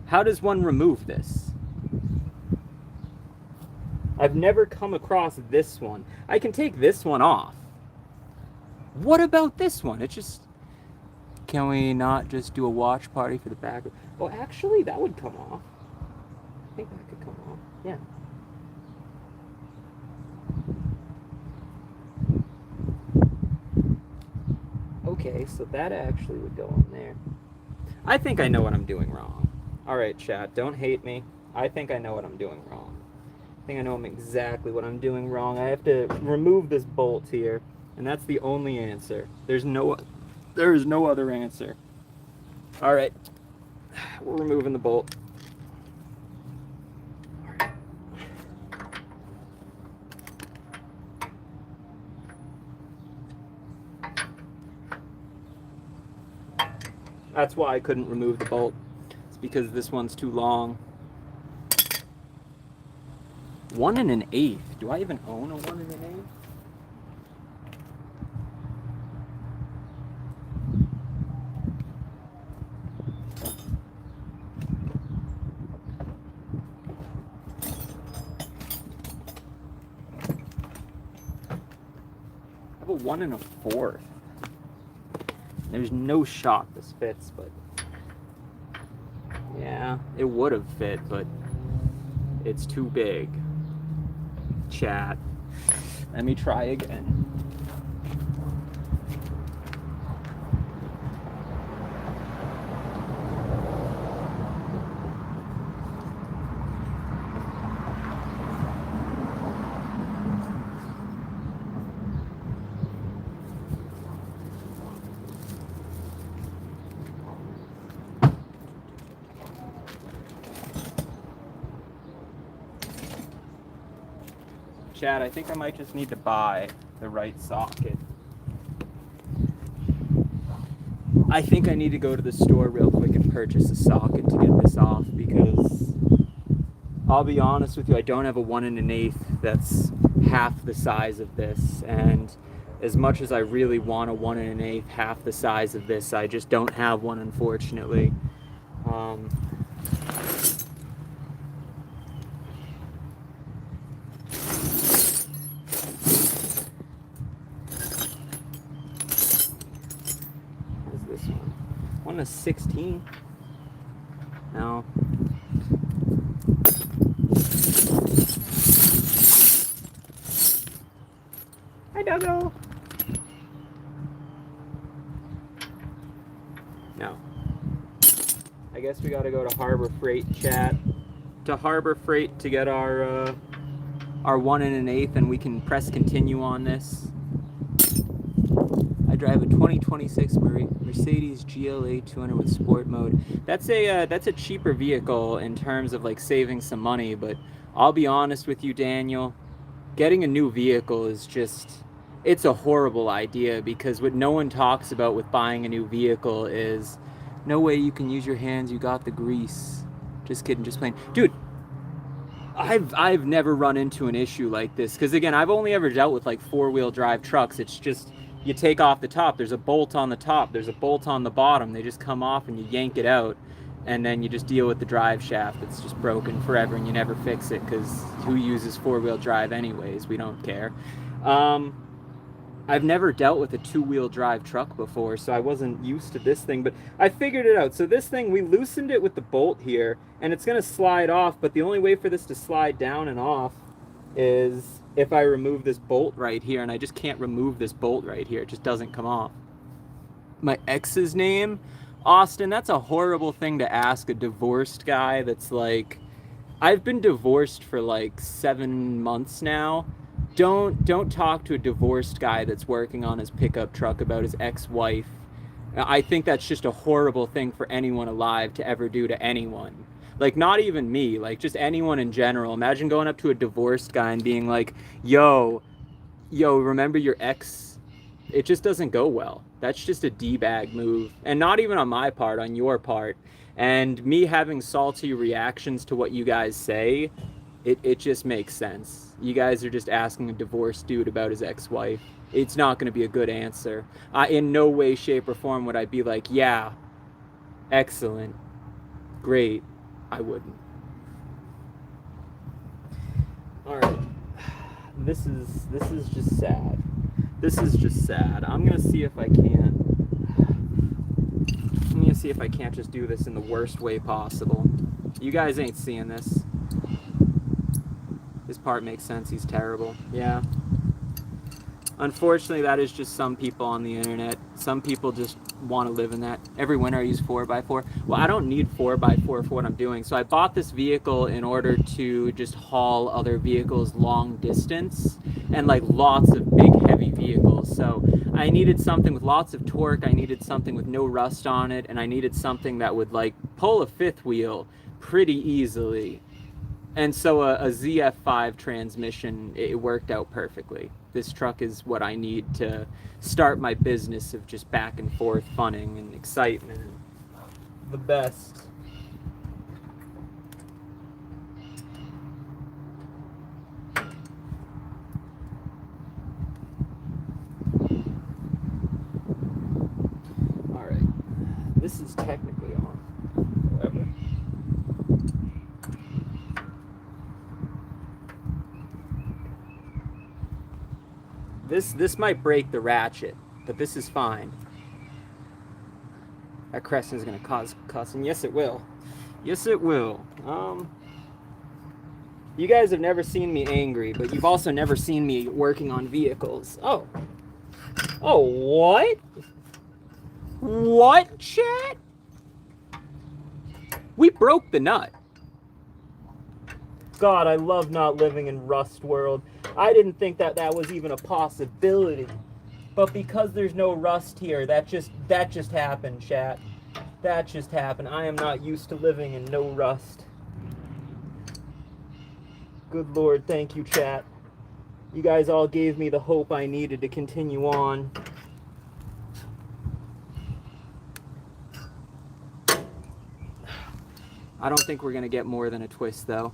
How does one remove this? I've never come across this one. I can take this one off. What about this one? It's just... Can we not just do a watch party for the back? Oh, actually, that would come off. I think that could come off. Yeah. Okay, so that actually would go on there. I think I know what I'm doing wrong. Alright, chat, don't hate me. I think I know what I'm doing wrong. I think I know exactly what I'm doing wrong. I have to remove this bolt here, and that's the only answer. There is no other answer. Alright, we're removing the bolt. That's why I couldn't remove the bolt. It's because this one's too long. 1 1/8. Do I even own a 1 1/8? I have a 1 1/4. There's no shot this fits, but yeah, it would have fit, but it's too big. Chat. Let me try again. Chad, I think I might just need to buy the right socket. I think I need to go to the store real quick and purchase a socket to get this off, because I'll be honest with you, I don't have a 1 1/8 that's half the size of this, and as much as I really want a 1 1/8 half the size of this, I just don't have one, unfortunately. One is 16. No. Hi, doggo. No. I guess we gotta go to Harbor Freight, chat. To Harbor Freight to get our 1 1/8, and we can press continue on this. I drive a 2026 Mercedes GLA 200 with sport mode. That's a cheaper vehicle in terms of like saving some money, but I'll be honest with you, Daniel, getting a new vehicle is just, it's a horrible idea, because what no one talks about with buying a new vehicle is no way you can use your hands, you got the grease. Just kidding, just playing. Dude, I've never run into an issue like this, because again, I've only ever dealt with like 4-wheel drive trucks. It's just, you take off the top, there's a bolt on the top, there's a bolt on the bottom, they just come off and you yank it out, and then you just deal with the drive shaft that's just broken forever, and you never fix it, because who uses 4-wheel drive anyways? We don't care. I've never dealt with a two-wheel drive truck before, so I wasn't used to this thing, but I figured it out. So this thing, we loosened it with the bolt here, and it's going to slide off, but the only way for this to slide down and off is if I remove this bolt right here, and I just can't remove this bolt right here. It just doesn't come off. My ex's name? Austin, that's a horrible thing to ask a divorced guy that's like, I've been divorced for like 7 months now. Don't talk to a divorced guy that's working on his pickup truck about his ex-wife. I think that's just a horrible thing for anyone alive to ever do to anyone. Like, not even me, like just anyone in general. Imagine going up to a divorced guy and being like, yo, remember your ex? It just doesn't go well. That's just a D-bag move. And not even on my part, on your part. And me having salty reactions to what you guys say, it just makes sense. You guys are just asking a divorced dude about his ex-wife. It's not going to be a good answer. In no way, shape, or form would I be like, yeah, excellent, great. I wouldn't. All right. This is just sad. This is just sad. I'm going to see if I can't. I'm going to see if I can't just do this in the worst way possible. You guys ain't seeing this. This part makes sense. He's terrible. Yeah. Unfortunately, that is just some people on the internet. Some people just want to live in that. Every winter I use 4x4. Well, I don't need 4x4 for what I'm doing. So I bought this vehicle in order to just haul other vehicles long distance and like lots of big heavy vehicles. So I needed something with lots of torque. I needed something with no rust on it. And I needed something that would like pull a fifth wheel pretty easily. And so a ZF5 transmission, it worked out perfectly. This truck is what I need to start my business of just back and forth funning and excitement. The best. All right. This is technically on. However. This might break the ratchet, but this is fine. That Crescent is going to cause cussing. Yes, it will. Yes, it will. You guys have never seen me angry, but you've also never seen me working on vehicles. Oh. Oh, what? What, chat? We broke the nut. God, I love not living in Rust World. I didn't think that was even a possibility. But because there's no rust here, that just happened, chat. That just happened. I am not used to living in no rust. Good Lord, thank you, chat. You guys all gave me the hope I needed to continue on. I don't think we're going to get more than a twist, though.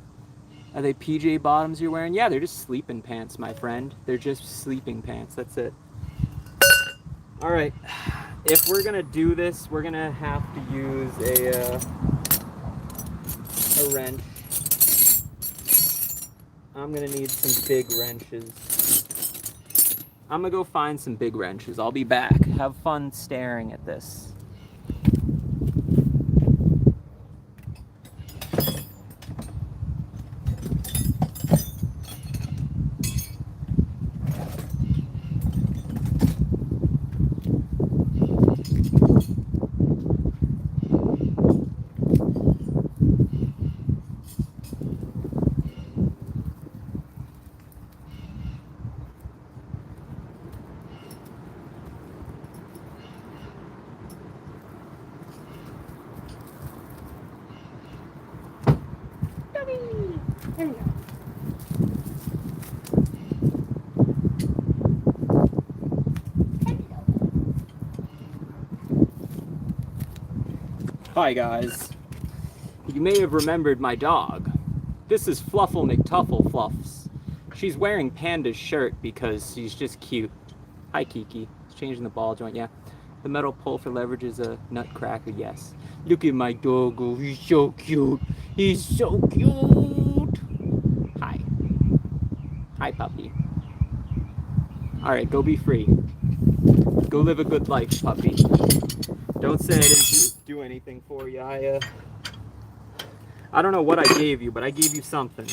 Are they PJ bottoms you're wearing? Yeah, they're just sleeping pants, my friend. They're just sleeping pants. That's it. All right. If we're going to do this, we're going to have to use a wrench. I'm going to need some big wrenches. I'm going to go find some big wrenches. I'll be back. Have fun staring at this. Hi guys. You may have remembered my dog. This is Fluffle McTuffle Fluffs. She's wearing Panda's shirt because she's just cute. Hi Kiki. It's changing the ball joint, yeah. The metal pull for leverage is a nutcracker, yes. Look at my doggo, he's so cute. He's so cute. Hi. Hi puppy. Alright, go be free. Go live a good life, puppy. Don't say I didn't do anything for you. I don't know what I gave you, but I gave you something.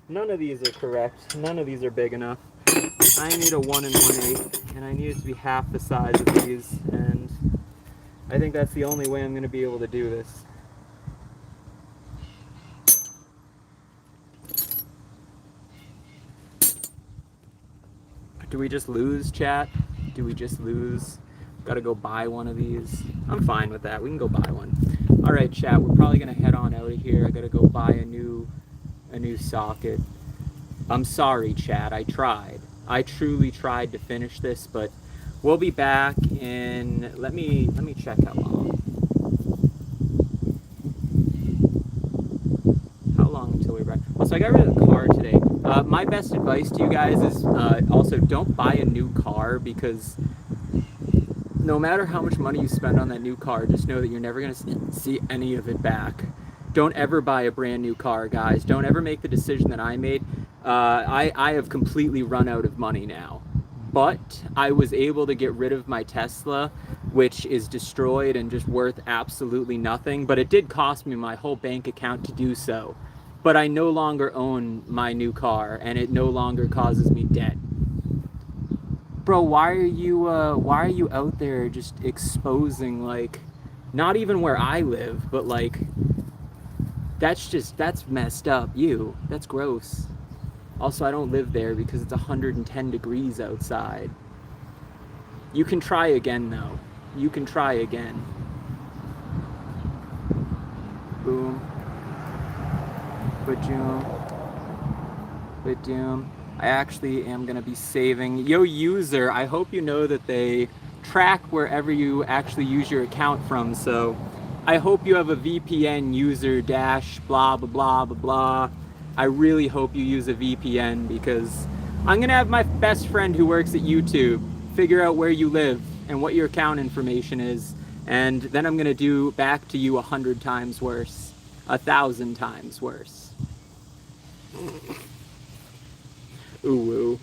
None of these are correct. None of these are big enough. I need a 1 1/8, and I need it to be half the size of these, and I think that's the only way I'm going to be able to do this. Do we just lose, chat? Do we just lose? Gotta go buy one of these. I'm fine with that. We can go buy one. All right, chat. We're probably gonna head on out of here. I gotta go buy a new socket. I'm sorry, chat. I tried. I truly tried to finish this, but we'll be back in. Let me check how long. How long until we're back? Also, I got rid of the car today. My best advice to you guys is also don't buy a new car, because no matter how much money you spend on that new car, just know that you're never going to see any of it back. Don't ever buy a brand new car, guys. Don't ever make the decision that I made. I have completely run out of money now. But I was able to get rid of my Tesla, which is destroyed and just worth absolutely nothing. But it did cost me my whole bank account to do so. But I no longer own my new car, and it no longer causes me debt. Bro, why are you out there just exposing, like, not even where I live, but like, that's messed up. That's gross. Also, I don't live there because it's 110 degrees outside. You can try again, though. You can try again. Boom. Badoom. I actually am going to be saving. Yo, user, I hope you know that they track wherever you actually use your account from. So I hope you have a VPN user dash blah, blah, blah, blah, blah. I really hope you use a VPN, because I'm going to have my best friend who works at YouTube figure out where you live and what your account information is. And then I'm going to do back to you 100 times worse, 1,000 times worse. Ooh.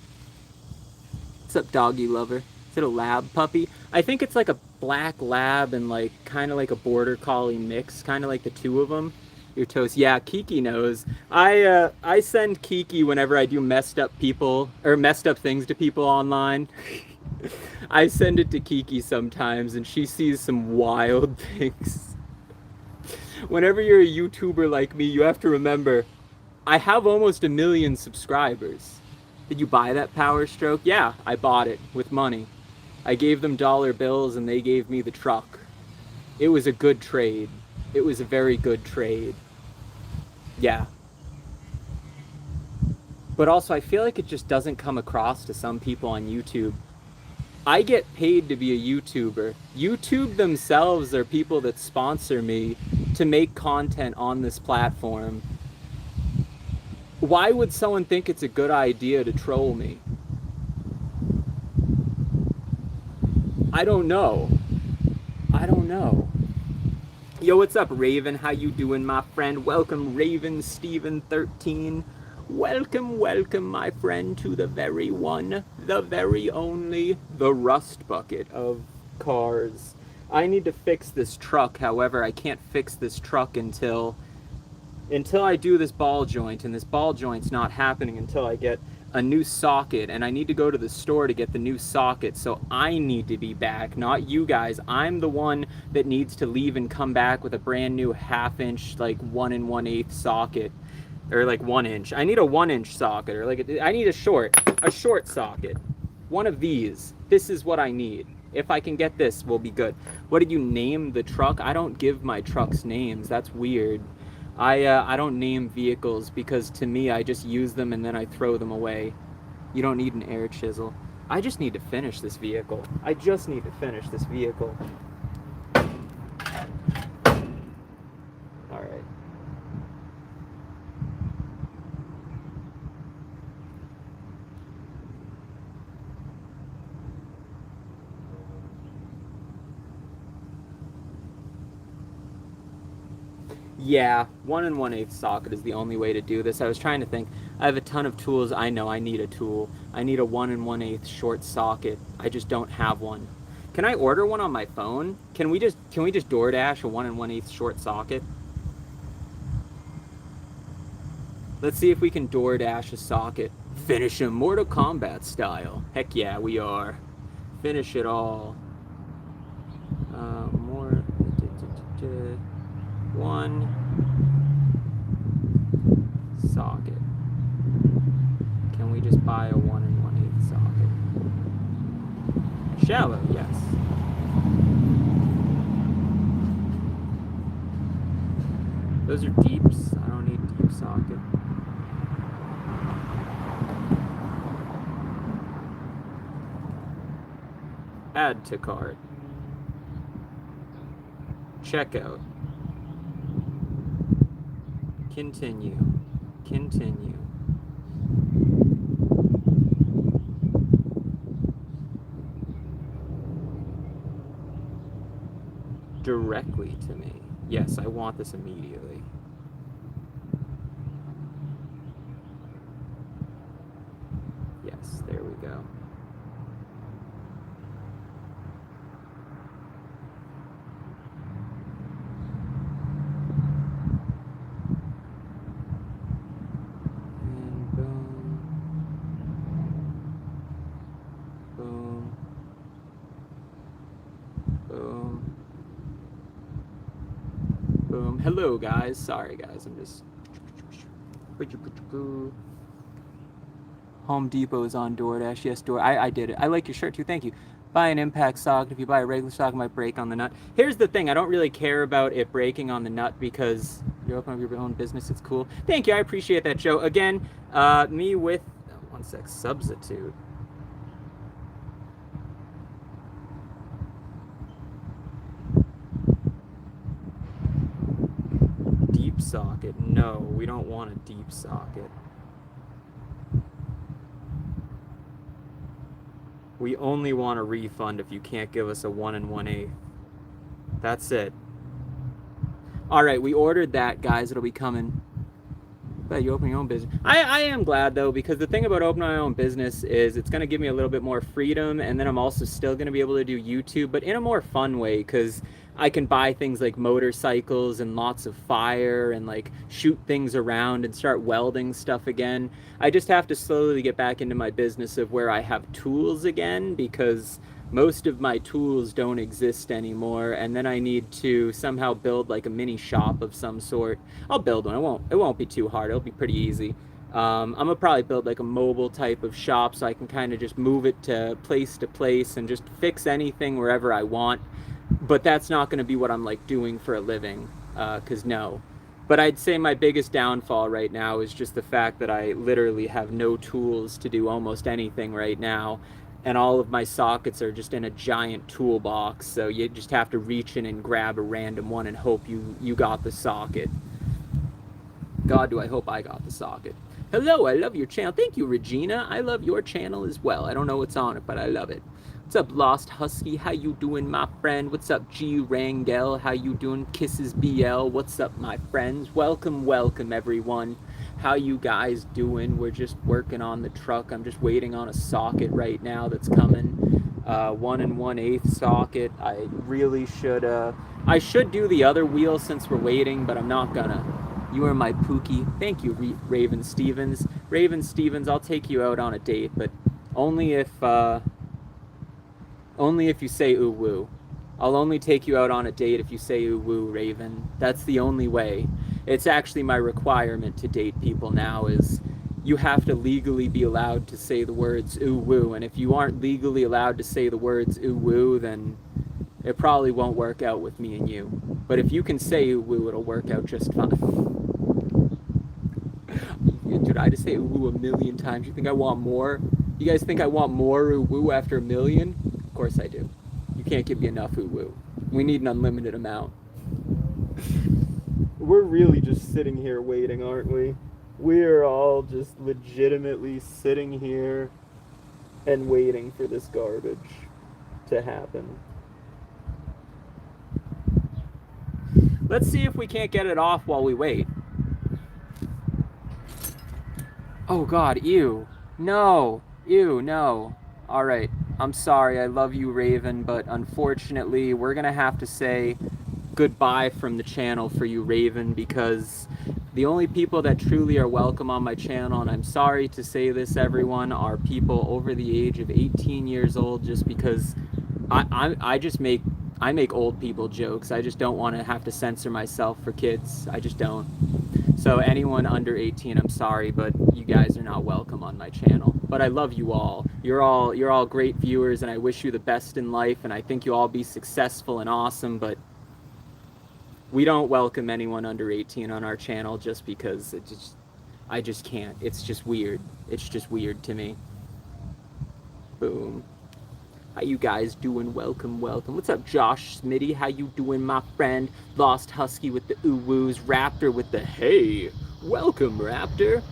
What's up, doggy lover? Is it a lab puppy? I think it's like a black lab and like kind of like a border collie mix, kind of like the two of them. Your toast. Yeah, Kiki knows. I send Kiki whenever I do messed up people or messed up things to people online. I send it to Kiki sometimes, and she sees some wild things. Whenever you're a YouTuber like me, you have to remember, I have almost 1 million subscribers. Did you buy that Power Stroke? Yeah, I bought it with money. I gave them dollar bills and they gave me the truck. It was a good trade. It was a very good trade. Yeah. But also, I feel like it just doesn't come across to some people on YouTube. I get paid to be a YouTuber. YouTube themselves are people that sponsor me to make content on this platform. Why would someone think it's a good idea to troll me? I don't know. I don't know. Yo, what's up, Raven? How you doing, my friend? Welcome, Raven Steven 13. Welcome, welcome, my friend, to the very one, the very only, the Rust Bucket of cars. I need to fix this truck. However, I can't fix this truck until I do this ball joint, and this ball joint's not happening until I get a new socket, and I need to go to the store to get the new socket, so I need to be back, not you guys. I'm the one that needs to leave and come back with a brand new 1/2 inch, like 1 1/8 socket, or like 1 inch. I need a 1 inch socket, or like I need a short socket. One of these. This is what I need. If I can get this, we'll be good. What did you name the truck? I don't give my trucks names. That's weird. I don't name vehicles, because to me, I just use them and then I throw them away. You don't need an air chisel. I just need to finish this vehicle. I just need to finish this vehicle. All right. Yeah, 1 1/8 socket is the only way to do this. I was trying to think. I have a ton of tools. I know I need a tool. I need a 1 1/8 short socket. I just don't have one. Can I order one on my phone? Can we just DoorDash a 1 1/8 short socket? Let's see if we can DoorDash a socket. Finish him Mortal Kombat style. Heck yeah, we are. Finish it all. More. One socket. Can we just buy a 1 1/8 socket? Shallow, yes. Those are deeps. I don't need deep socket. Add to cart. Checkout. Continue. Continue. Directly to me. Yes, I want this immediately. Yes, there we go. And boom. Boom. Boom. Boom. Hello, guys. Sorry, guys. I'm just... Home Depot is on DoorDash. Yes, I did it. I like your shirt, too. Thank you. Buy an impact socket. If you buy a regular socket, it might break on the nut. Here's the thing. I don't really care about it breaking on the nut because you open up your own business. It's cool. Thank you. I appreciate that, Joe. Again, me with... One sec. Substitute. Deep socket. No, we don't want a deep socket. We only want a refund if you can't give us a 1 1/8. That's it. All right, we ordered that, guys. It'll be coming. But you open your own business. I am glad, though, because the thing about opening my own business is it's going to give me a little bit more freedom, and then I'm also still going to be able to do YouTube, but in a more fun way, because I can buy things like motorcycles and lots of fire and like shoot things around and start welding stuff again. I just have to slowly get back into my business of where I have tools again, because most of my tools don't exist anymore, and then I need to somehow build like a mini shop of some sort. I'll build one. It won't be too hard. It'll be pretty easy. I'm gonna probably build like a mobile type of shop so I can kind of just move it to place and just fix anything wherever I want. But that's not going to be what I'm like doing for a living, because no. But I'd say my biggest downfall right now is just the fact that I literally have no tools to do almost anything right now, and all of my sockets are just in a giant toolbox, so you just have to reach in and grab a random one and hope you got the socket. God, do I hope I got the socket. Hello, I love your channel. Thank you, Regina. I love your channel as well. I don't know what's on it, but I love it. What's up, Lost Husky? How you doing, my friend? What's up, G Rangel? How you doing? Kisses BL. What's up, my friends? Welcome, welcome, everyone. How you guys doing? We're just working on the truck. I'm just waiting on a socket right now that's coming. 1 1/8 socket. I really should. I should do the other wheel since we're waiting, but I'm not gonna. You are my Pookie. Thank you, Raven Stevens. Raven Stevens, I'll take you out on a date, but only if you say ooh woo. I'll only take you out on a date if you say ooh woo, Raven. That's the only way. It's actually my requirement to date people now is you have to legally be allowed to say the words ooh woo, and if you aren't legally allowed to say the words ooh woo, then it probably won't work out with me and you. But if you can say ooh woo, it'll work out just fine. Dude, I just say ooh woo a million times. You think I want more? You guys think I want more ooh woo after a million? Of course I do. You can't give me enough ooh woo. We need an unlimited amount. We're really just sitting here waiting, aren't we? We're all just legitimately sitting here and waiting for this garbage to happen. Let's see if we can't get it off while we wait. Oh God, ew. No. Ew, no. All right. I'm sorry. I love you, Raven, but unfortunately, we're going to have to say goodbye from the channel for you, Raven, because the only people that truly are welcome on my channel, and I'm sorry to say this, everyone, are people over the age of 18 years old, just because I just make old people jokes. I just don't want to have to censor myself for kids. I just don't. So anyone under 18, I'm sorry, but you guys are not welcome on my channel. But I love you all. You're all great viewers, and I wish you the best in life, and I think you all be successful and awesome, but we don't welcome anyone under 18 on our channel just because I just can't. It's just weird. It's just weird to me. Boom. How you guys doing? Welcome, welcome. What's up, Josh Smitty? How you doing, my friend? Lost Husky with the ooh-woos. Raptor with the hey. Welcome, Raptor.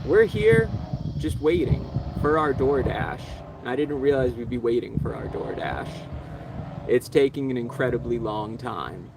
We're here just waiting for our DoorDash. I didn't realize we'd be waiting for our DoorDash. It's taking an incredibly long time.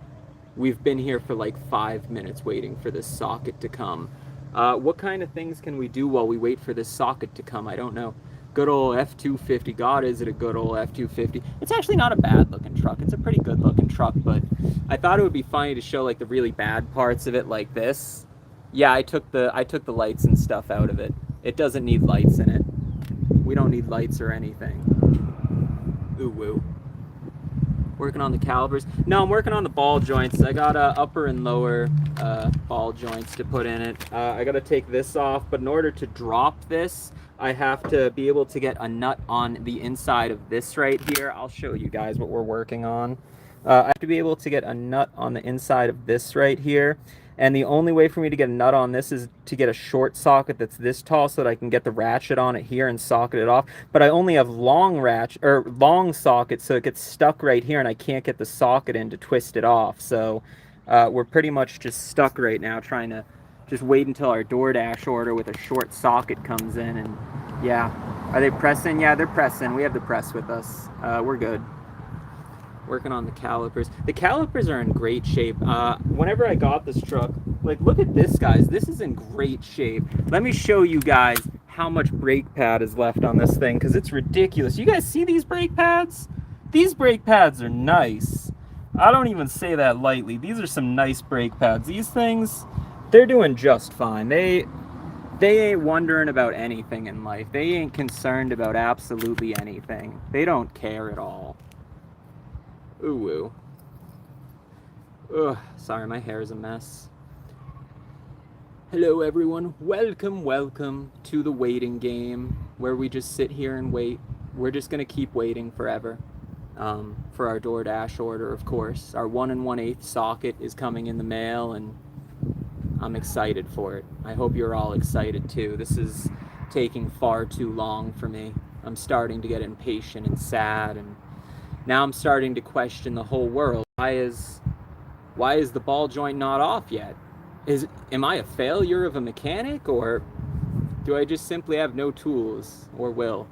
We've been here for like 5 minutes waiting for this socket to come. What kind of things can we do while we wait for this socket to come? I don't know. Good old F-250. God, is it a good old F-250? It's actually not a bad looking truck. It's a pretty good looking truck, but I thought it would be funny to show like the really bad parts of it like this. Yeah, I took the lights and stuff out of it. It doesn't need lights in it. We don't need lights or anything. Ooh woo. Working on the calipers. No, I'm working on the ball joints. I got upper and lower ball joints to put in it. I got to take this off, but in order to drop this, I have to be able to get a nut on the inside of this right here. I'll show you guys what we're working on. I have to be able to get a nut on the inside of this right here. And the only way for me to get a nut on this is to get a short socket that's this tall so that I can get the ratchet on it here and socket it off. But I only have long sockets, so it gets stuck right here and I can't get the socket in to twist it off. So we're pretty much just stuck right now trying to just wait until our DoorDash order with a short socket comes in. And yeah, are they pressing? Yeah, they're pressing. We have the press with us. We're good. Working on the calipers. The calipers are in great shape. Whenever I got this truck, like, look at this, guys. This is in great shape. Let me show you guys how much brake pad is left on this thing, because it's ridiculous. You guys see these brake pads? These brake pads are nice. I don't even say that lightly. These are some nice brake pads. These things, they're doing just fine. They ain't wondering about anything in life. They ain't concerned about absolutely anything. They don't care at all. Ooh woo. Ugh, sorry, my hair is a mess. Hello everyone, welcome to the waiting game, where we just sit here and wait. We're just gonna keep waiting forever. For our DoorDash order, of course. Our 1 1/8 socket is coming in the mail, and I'm excited for it. I hope you're all excited too. This is taking far too long for me. I'm starting to get impatient and sad, and now I'm starting to question the whole world. Why is the ball joint not off yet? Am I a failure of a mechanic, or do I just simply have no tools or will?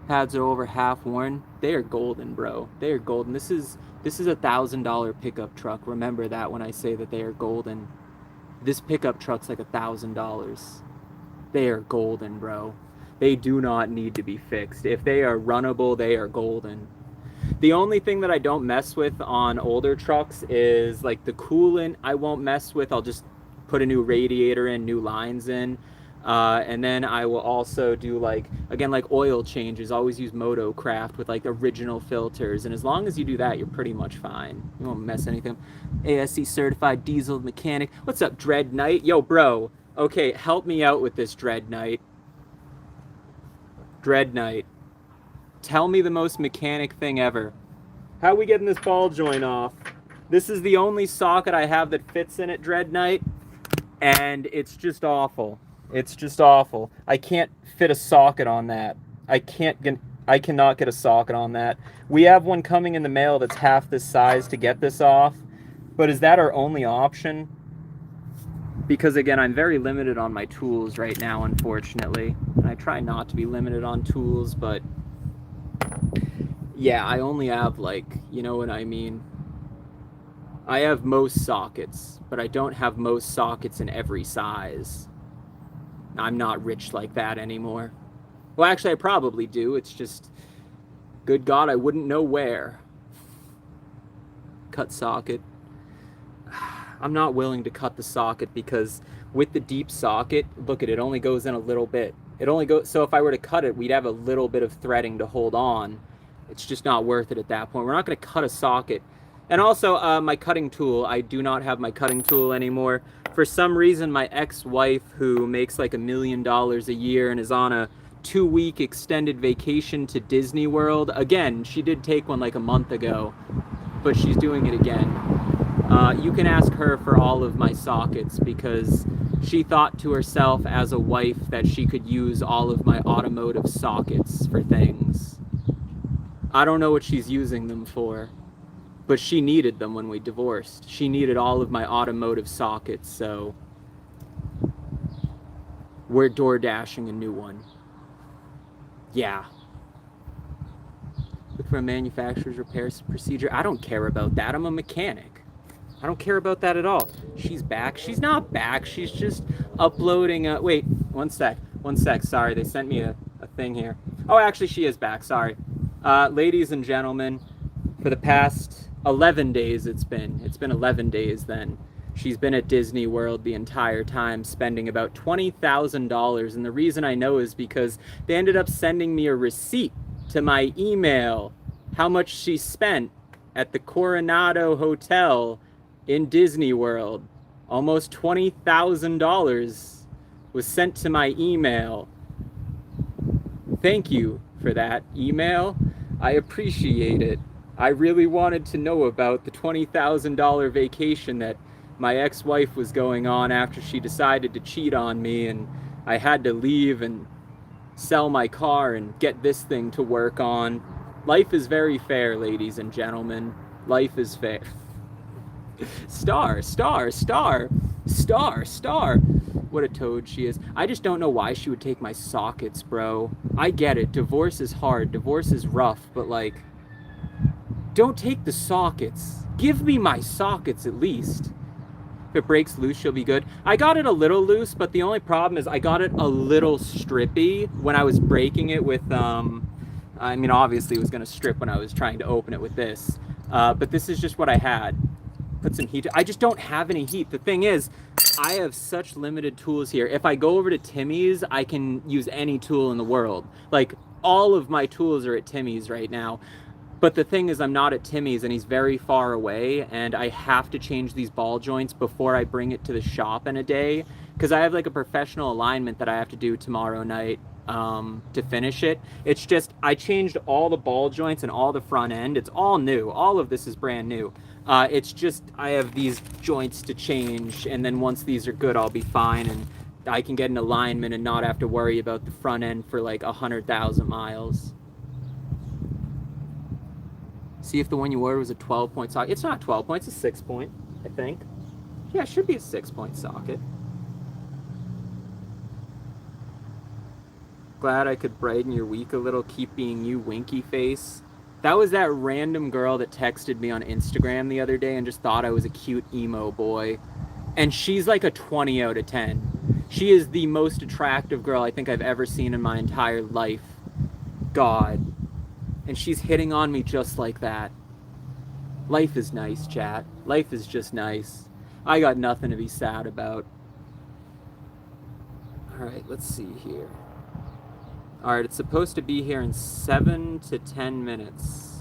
Pads are over half worn. They are golden, bro. They are golden. This is $1,000 pickup truck. Remember that when I say that they are golden. This pickup truck's like $1,000. They are golden, bro. They do not need to be fixed. If they are runnable, they are golden. The only thing that I don't mess with on older trucks is like the coolant. I won't mess with. I'll just put a new radiator in, new lines in. And then I will also do like oil changes. Always use Motocraft with like original filters. And as long as you do that, you're pretty much fine. You won't mess anything. ASC certified diesel mechanic. What's up, Dread Knight? Yo, bro. Okay, help me out with this, Dread Knight. Dread Knight. Tell me the most mechanic thing ever. How are we getting this ball joint off? This is the only socket I have that fits in it, Dread Knight, and it's just awful. It's just awful. I can't fit a socket on that. I cannot get a socket on that. We have one coming in the mail that's half this size to get this off, but is that our only option? Because again, I'm very limited on my tools right now, unfortunately. And I try not to be limited on tools, but yeah, I only have like, you know what I mean? I have most sockets, but I don't have most sockets in every size. I'm not rich like that anymore. Well, actually, I probably do. It's just, good God, I wouldn't know where. Cut socket. I'm not willing to cut the socket because with the deep socket, look at it, only goes in a little bit. It only goes, so if I were to cut it, we'd have a little bit of threading to hold on. It's just not worth it at that point. We're not going to cut a socket. And also, my cutting tool, I do not have my cutting tool anymore. For some reason, my ex-wife, who makes like $1 million a year and is on a 2-week extended vacation to Disney World, again, she did take one like a month ago, but she's doing it again. You can ask her for all of my sockets because she thought to herself as a wife that she could use all of my automotive sockets for things. I don't know what she's using them for, but she needed them when we divorced. She needed all of my automotive sockets, so we're door dashing a new one. Yeah. Look for a manufacturer's repair procedure. I don't care about that. I'm a mechanic. I don't care about that at all. She's back. She's not back. She's just uploading. Wait, one sec. Sorry, they sent me a thing here. Oh, actually, she is back. Sorry. Ladies and gentlemen, for the past 11 days it's been 11 days then. She's been at Disney World the entire time, spending about $20,000. And the reason I know is because they ended up sending me a receipt to my email how much she spent at the Coronado Hotel in Disney World. Almost $20,000 was sent to my email. Thank you for that email. I appreciate it. I really wanted to know about the $20,000 vacation that my ex-wife was going on after she decided to cheat on me, and I had to leave and sell my car and get this thing to work on. Life is very fair, ladies and gentlemen. Life is fair. Star. What a toad she is. I just don't know why she would take my sockets, bro. I get it. Divorce is hard. Divorce is rough. But, like, don't take the sockets. Give me my sockets at least. If it breaks loose, she'll be good. I got it a little loose, but the only problem is I got it a little strippy when I was breaking it with, I mean, obviously it was going to strip when I was trying to open it with this. But this is just what I had. Put some heat. I just don't have any heat. The thing is, I have such limited tools here. If I go over to Timmy's, I can use any tool in the world. Like, all of my tools are at Timmy's right now. But the thing is, I'm not at Timmy's and he's very far away, and I have to change these ball joints before I bring it to the shop in a day, because I have like a professional alignment that I have to do tomorrow night to finish it. It's just, I changed all the ball joints and all the front end. It's all new. All of this is brand new. It's just, I have these joints to change, and then once these are good, I'll be fine, and I can get an alignment and not have to worry about the front end for like 100,000 miles. See if the one you ordered was a 12-point socket. It's not 12 points, it's a 6-point, I think. Yeah, it should be a 6-point socket. Glad I could brighten your week a little, keep being you, winky face. That was that random girl that texted me on Instagram the other day and just thought I was a cute emo boy. And she's like a 20 out of 10. She is the most attractive girl I think I've ever seen in my entire life. God. And she's hitting on me just like that. Life is nice, chat. Life is just nice. I got nothing to be sad about. Alright, let's see here. Alright, it's supposed to be here in 7 to 10 minutes.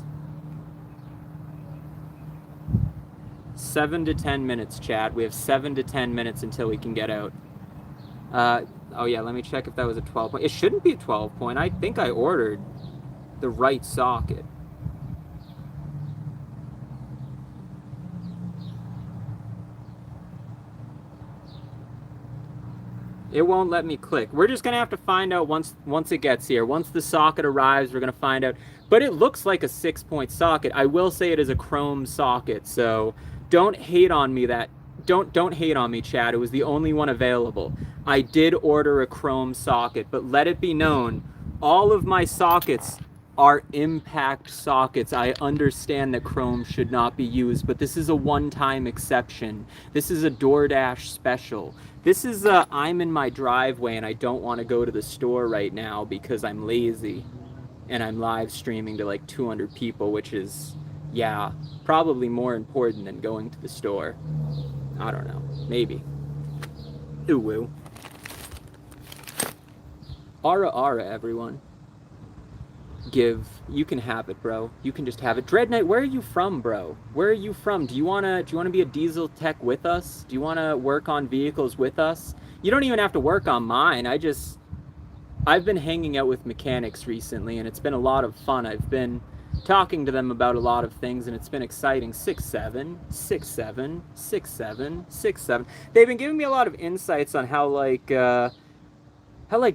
7 to 10 minutes, chat. We have 7 to 10 minutes until we can get out. Oh yeah, let me check if that was a 12-point. It shouldn't be a 12-point. I think I ordered the right socket. It won't let me click. We're just gonna have to find out once it gets here. Once the socket arrives, we're gonna find out. But it looks like a 6-point socket. I will say it is a chrome socket, so don't hate on me that. Don't hate on me, Chad. It was the only one available. I did order a chrome socket, but let it be known, all of my sockets are impact sockets. I understand that chrome should not be used, but this is a one-time exception. This is a DoorDash special. This is I'm in my driveway and I don't want to go to the store right now because I'm lazy and I'm live streaming to like 200 people, which is, yeah, probably more important than going to the store. I don't know, maybe. Ooh woo. Ara ara, everyone. Give, you can have it, bro. You can just have it. Dread Knight, where are you from, bro? Where are you from? Do you wanna be a diesel tech with us? Do you wanna work on vehicles with us? You don't even have to work on mine. I've been hanging out with mechanics recently and it's been a lot of fun. I've been talking to them about a lot of things and it's been exciting. 6-7, 6-7, 6-7, 6-7. They've been giving me a lot of insights on how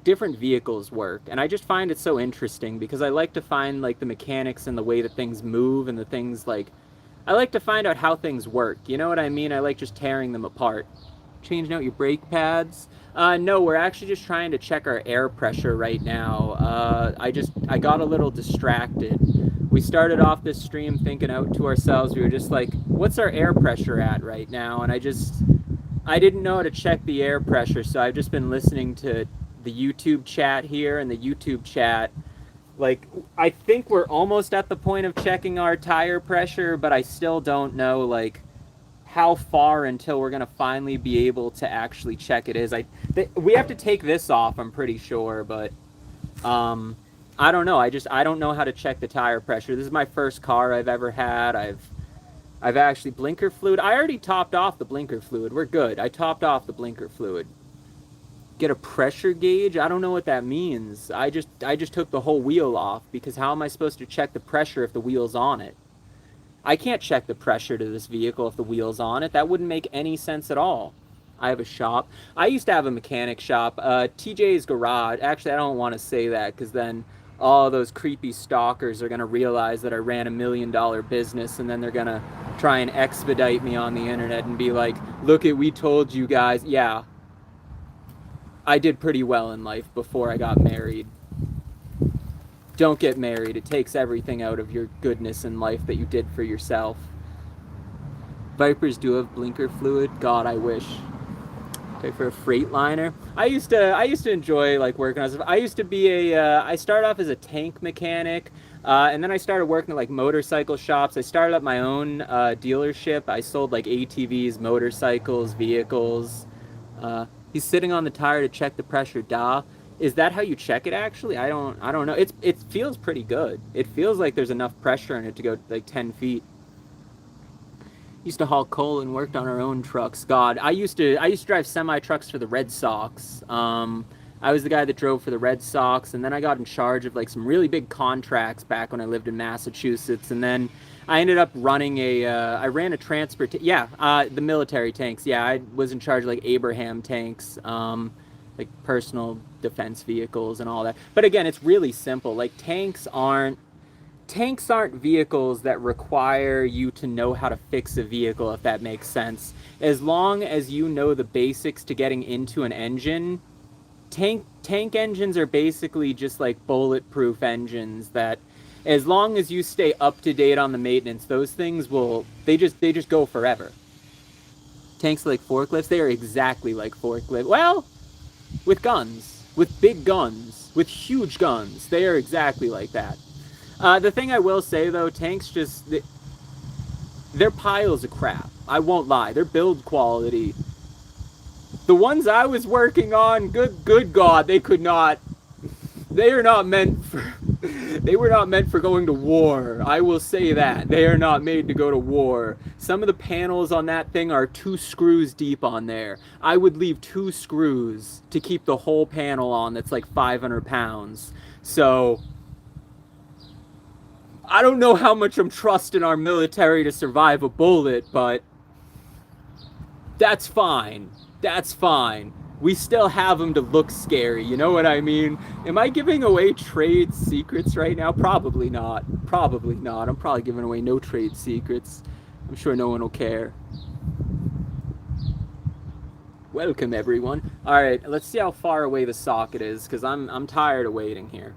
different vehicles work, and I just find it so interesting because I like to find like the mechanics and the way that things move and the things like I like to find out how things work. You know what I mean? I like just tearing them apart. Changing out your brake pads? No, we're actually just trying to check our air pressure right now. I got a little distracted. We started off this stream thinking out to ourselves. We were just like, what's our air pressure at right now? And I didn't know how to check the air pressure, so I've just been listening to the YouTube chat here, and the YouTube chat, like, I think we're almost at the point of checking our tire pressure, but I still don't know, like, how far until we're gonna finally be able to actually check it is. We have to take this off, I'm pretty sure, but I don't know. I don't know how to check the tire pressure. This is my first car I've ever had. I've actually blinker fluid. I already topped off the blinker fluid. We're good. I topped off the blinker fluid. Get a pressure gauge? I don't know what that means. I just took the whole wheel off because how am I supposed to check the pressure if the wheel's on it? I can't check the pressure to this vehicle if the wheel's on it. That wouldn't make any sense at all. I have a shop. I used to have a mechanic shop. TJ's Garage. Actually, I don't want to say that because then all those creepy stalkers are going to realize that I ran $1 million business and then they're going to try and expedite me on the internet and be like, look we told you guys. Yeah. I did pretty well in life before I got married. Don't get married. It takes everything out of your goodness in life that you did for yourself. Vipers do have blinker fluid. God, I wish. Okay, for a Freightliner. I used to enjoy like working on stuff. I used to be I started off as a tank mechanic, and then I started working at like motorcycle shops. I started up my own dealership. I sold like ATVs, motorcycles, vehicles. He's sitting on the tire to check the pressure. Da. Is that how you check it actually? I don't know. It feels pretty good. It feels like there's enough pressure in it to go like 10 feet. Used to haul coal and worked on our own trucks. God, I used to drive semi trucks for the Red Sox. I was the guy that drove for the Red Sox, and then I got in charge of like some really big contracts back when I lived in Massachusetts, and then I ended up running I ran a the military tanks. Yeah, I was in charge of like Abraham tanks, like personal defense vehicles and all that. But again, it's really simple. Like tanks aren't vehicles that require you to know how to fix a vehicle, if that makes sense. As long as you know the basics to getting into an engine, tank engines are basically just like bulletproof engines that as long as you stay up to date on the maintenance, those things they just go forever. Tanks like forklifts, they are exactly like forklifts. Well, with guns, with big guns, with huge guns, they are exactly like that. The thing I will say though, tanks they're piles of crap. I won't lie, their build quality. The ones I was working on, good God, they were not meant for going to war. I will say that. They are not made to go to war. Some of the panels on that thing are 2 screws deep on there. I would leave 2 screws to keep the whole panel on that's like 500 pounds. So I don't know how much I'm trusting our military to survive a bullet, but that's fine. That's fine. We still have them to look scary, you know what I mean? Am I giving away trade secrets right now? Probably not. Probably not. I'm probably giving away no trade secrets. I'm sure no one will care. Welcome, everyone. All right, let's see how far away the socket is, because I'm tired of waiting here.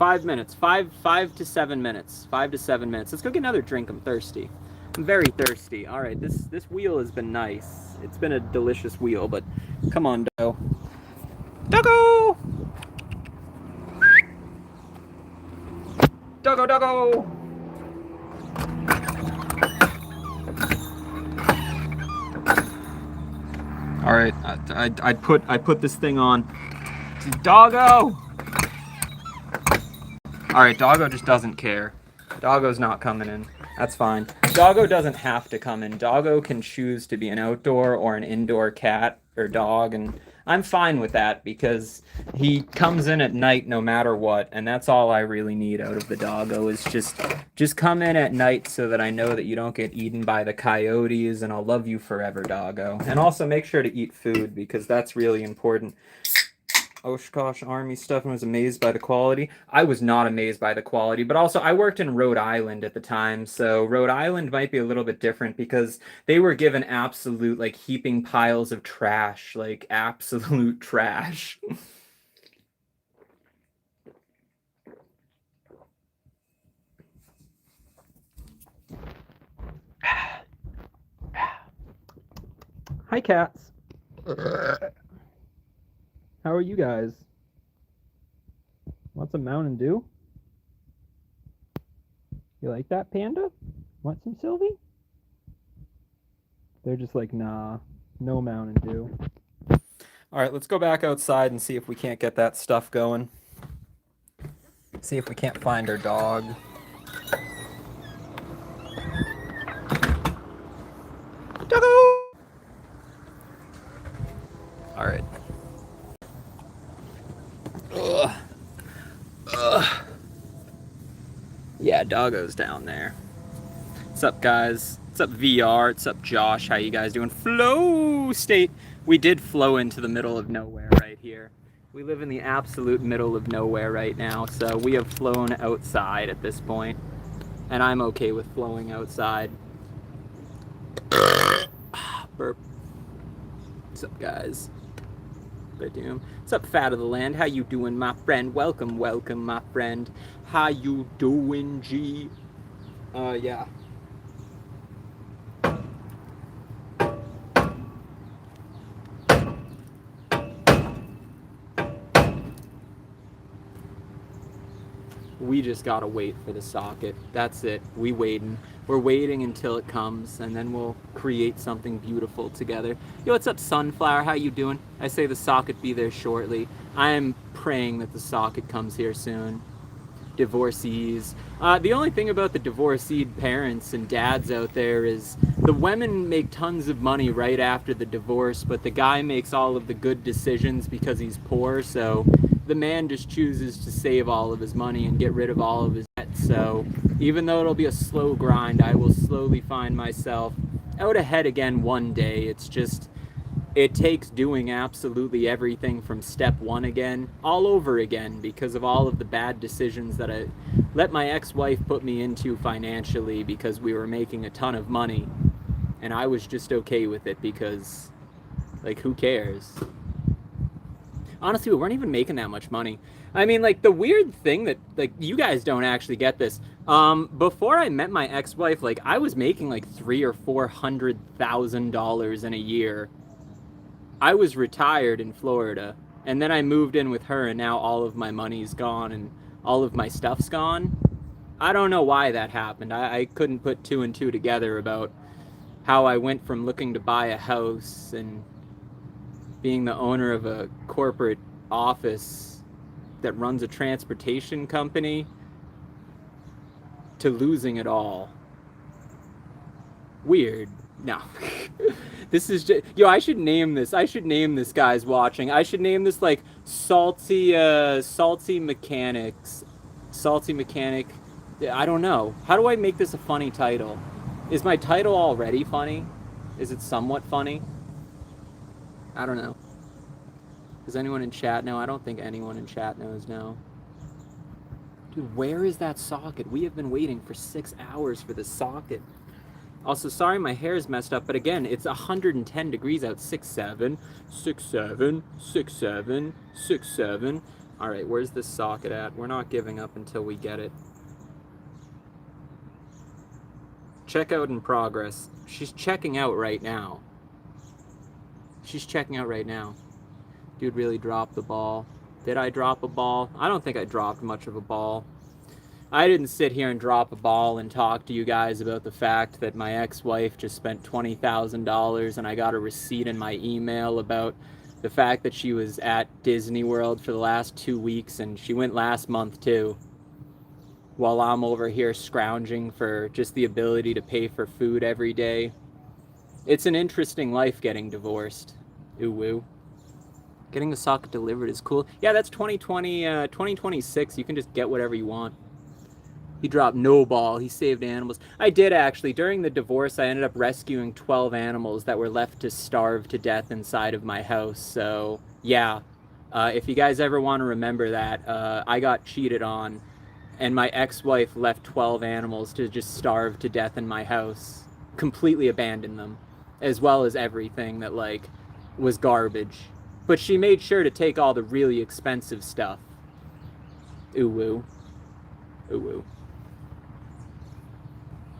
5 minutes. 5 to 7 minutes. 5 to 7 minutes. Let's go get another drink. I'm thirsty. I'm very thirsty. All right, this wheel has been nice. It's been a delicious wheel, but come on, Doggo. Doggo! Doggo, Doggo! All right, I put this thing on. Doggo! All right, Doggo just doesn't care. Doggo's not coming in. That's fine. Doggo doesn't have to come in. Doggo can choose to be an outdoor or an indoor cat or dog, and I'm fine with that because he comes in at night no matter what, and that's all I really need out of the Doggo is just come in at night so that I know that you don't get eaten by the coyotes, and I'll love you forever, Doggo. And also make sure to eat food because that's really important. Oshkosh Army stuff and was amazed by the quality. I was not amazed by the quality, but also I worked in Rhode Island at the time, so Rhode Island might be a little bit different because they were given absolute, like, heaping piles of trash, like, absolute trash. Hi, cats. How are you guys? Want some Mountain Dew? You like that, Panda? Want some, Sylvie? They're just like, nah, no Mountain Dew. All right, let's go back outside and see if we can't get that stuff going. See if we can't find our dog. Doggo! All right. Yeah, Doggo's down there. What's up, guys? What's up, VR? What's up, Josh? How you guys doing? Flow state. We did flow into the middle of nowhere right here. We live in the absolute middle of nowhere right now, so we have flown outside at this point, and I'm okay with flowing outside. Burp. What's up, guys? What's up, Fat of the Land? How you doing, my friend? Welcome, welcome, my friend. How you doing, G? Yeah. We just gotta wait for the socket. That's it. We're waiting until it comes, and then we'll create something beautiful together. Yo, what's up, Sunflower? How you doing? I say the socket be there shortly. I am praying that the socket comes here soon. Divorcees. The only thing about the divorceed parents and dads out there is the women make tons of money right after the divorce, but the guy makes all of the good decisions because he's poor, so the man just chooses to save all of his money and get rid of all of his debt. So even though it'll be a slow grind, I will slowly find myself out ahead again one day. It's just, it takes doing absolutely everything from step one again, all over again, because of all of the bad decisions that I let my ex-wife put me into financially because we were making a ton of money. And I was just okay with it because, like, who cares? Honestly, we weren't even making that much money. I mean, like, the weird thing that, like, you guys don't actually get this. Before I met my ex-wife, like, I was making like $300,000 or $400,000 in a year. I was retired in Florida, and then I moved in with her, and now all of my money's gone and all of my stuff's gone. I don't know why that happened. I couldn't put two and two together about how I went from looking to buy a house and being the owner of a corporate office that runs a transportation company to losing it all. Weird. No. This is just, yo, I should name this, guys watching. I should name this like salty mechanics. Salty mechanic. I don't know. How do I make this a funny title? Is my title already funny? Is it somewhat funny? I don't know. Does anyone in chat know? I don't think anyone in chat knows now. Dude, where is that socket? We have been waiting for 6 hours for the socket. Also, sorry my hair is messed up, but again, it's 110 degrees out. 6'7", 6'7", 6'7", 6'7". All right, where's this socket at? We're not giving up until we get it. Checkout in progress. She's checking out right now. She's checking out right now. Dude really dropped the ball. Did I drop a ball? I don't think I dropped much of a ball. I didn't sit here and drop a ball and talk to you guys about the fact that my ex-wife just spent $20,000 and I got a receipt in my email about the fact that she was at Disney World for the last 2 weeks, and she went last month too, while I'm over here scrounging for just the ability to pay for food every day. It's an interesting life getting divorced. Ooh woo. Getting the socket delivered is cool. Yeah, that's 2026. You can just get whatever you want. He dropped no ball. He saved animals. I did actually. During the divorce, I ended up rescuing 12 animals that were left to starve to death inside of my house. So, yeah. If you guys ever want to remember that, I got cheated on, and my ex-wife left 12 animals to just starve to death in my house. Completely abandoned them, as well as everything that, like, was garbage. But she made sure to take all the really expensive stuff. Ooh woo. Ooh woo.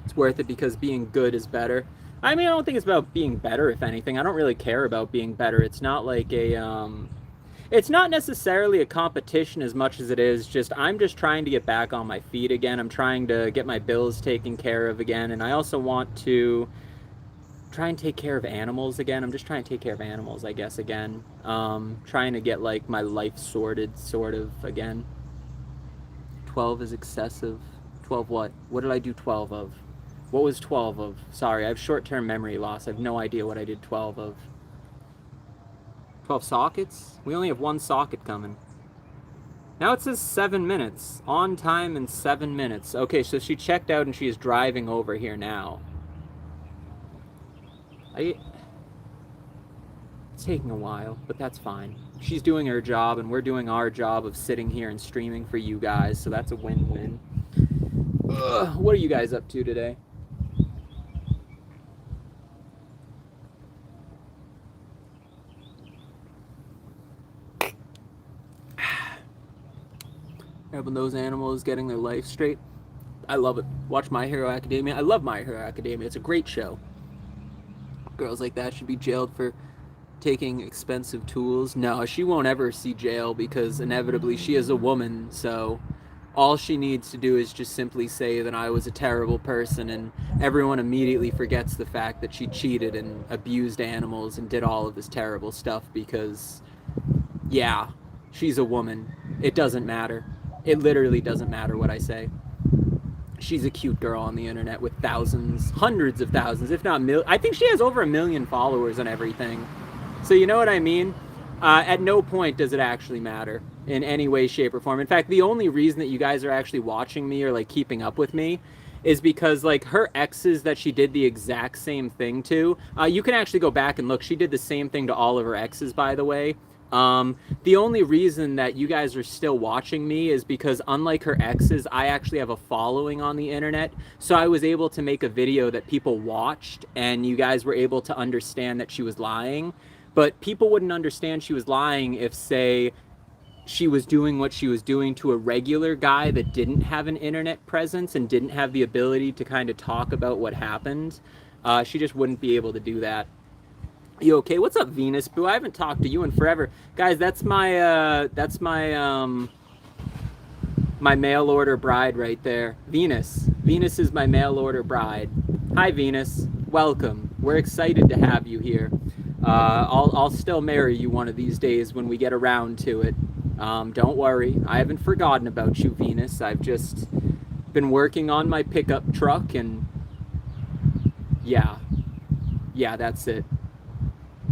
It's worth it because being good is better. I mean, I don't think it's about being better, if anything. I don't really care about being better. It's not like it's not necessarily a competition as much as it is just, I'm just trying to get back on my feet again. I'm trying to get my bills taken care of again. And I also want to try and take care of animals again. I'm just trying to take care of animals, I guess, again. Trying to get, like, my life sorted, sort of, again. 12 is excessive. 12 what? What did I do 12 of? What was 12 of? Sorry, I have short-term memory loss. I have no idea what I did 12 of. 12 sockets? We only have one socket coming. Now it says 7 minutes. On time in 7 minutes. Okay, so she checked out and she is driving over here now. It's taking a while, but that's fine. She's doing her job and we're doing our job of sitting here and streaming for you guys, so that's a win-win. What are you guys up to today? Helping those animals getting their life straight. I love it. Watch My Hero Academia. I love My Hero Academia. It's a great show. Girls like that should be jailed for taking expensive tools. No, she won't ever see jail because inevitably she is a woman, so all she needs to do is just simply say that I was a terrible person, and everyone immediately forgets the fact that she cheated and abused animals and did all of this terrible stuff because, yeah, she's a woman. It doesn't matter. It literally doesn't matter what I say. She's a cute girl on the internet with thousands, hundreds of thousands, if not I think she has over 1 million followers and everything. So you know what I mean? At no point does it actually matter in any way, shape, or form. In fact, the only reason that you guys are actually watching me or, like, keeping up with me is because, like, her exes that she did the exact same thing to, you can actually go back and look. She did the same thing to all of her exes, by the way. The only reason that you guys are still watching me is because, unlike her exes, I actually have a following on the internet. So I was able to make a video that people watched and you guys were able to understand that she was lying. But people wouldn't understand she was lying if, say, she was doing what she was doing to a regular guy that didn't have an internet presence and didn't have the ability to kind of talk about what happened. She just wouldn't be able to do that. You okay? What's up, Venus Boo? I haven't talked to you in forever. Guys, that's my my mail order bride right there. Venus. Venus is my mail order bride. Hi, Venus. Welcome. We're excited to have you here. I'll still marry you one of these days when we get around to it. Don't worry. I haven't forgotten about you, Venus. I've just been working on my pickup truck and yeah, that's it.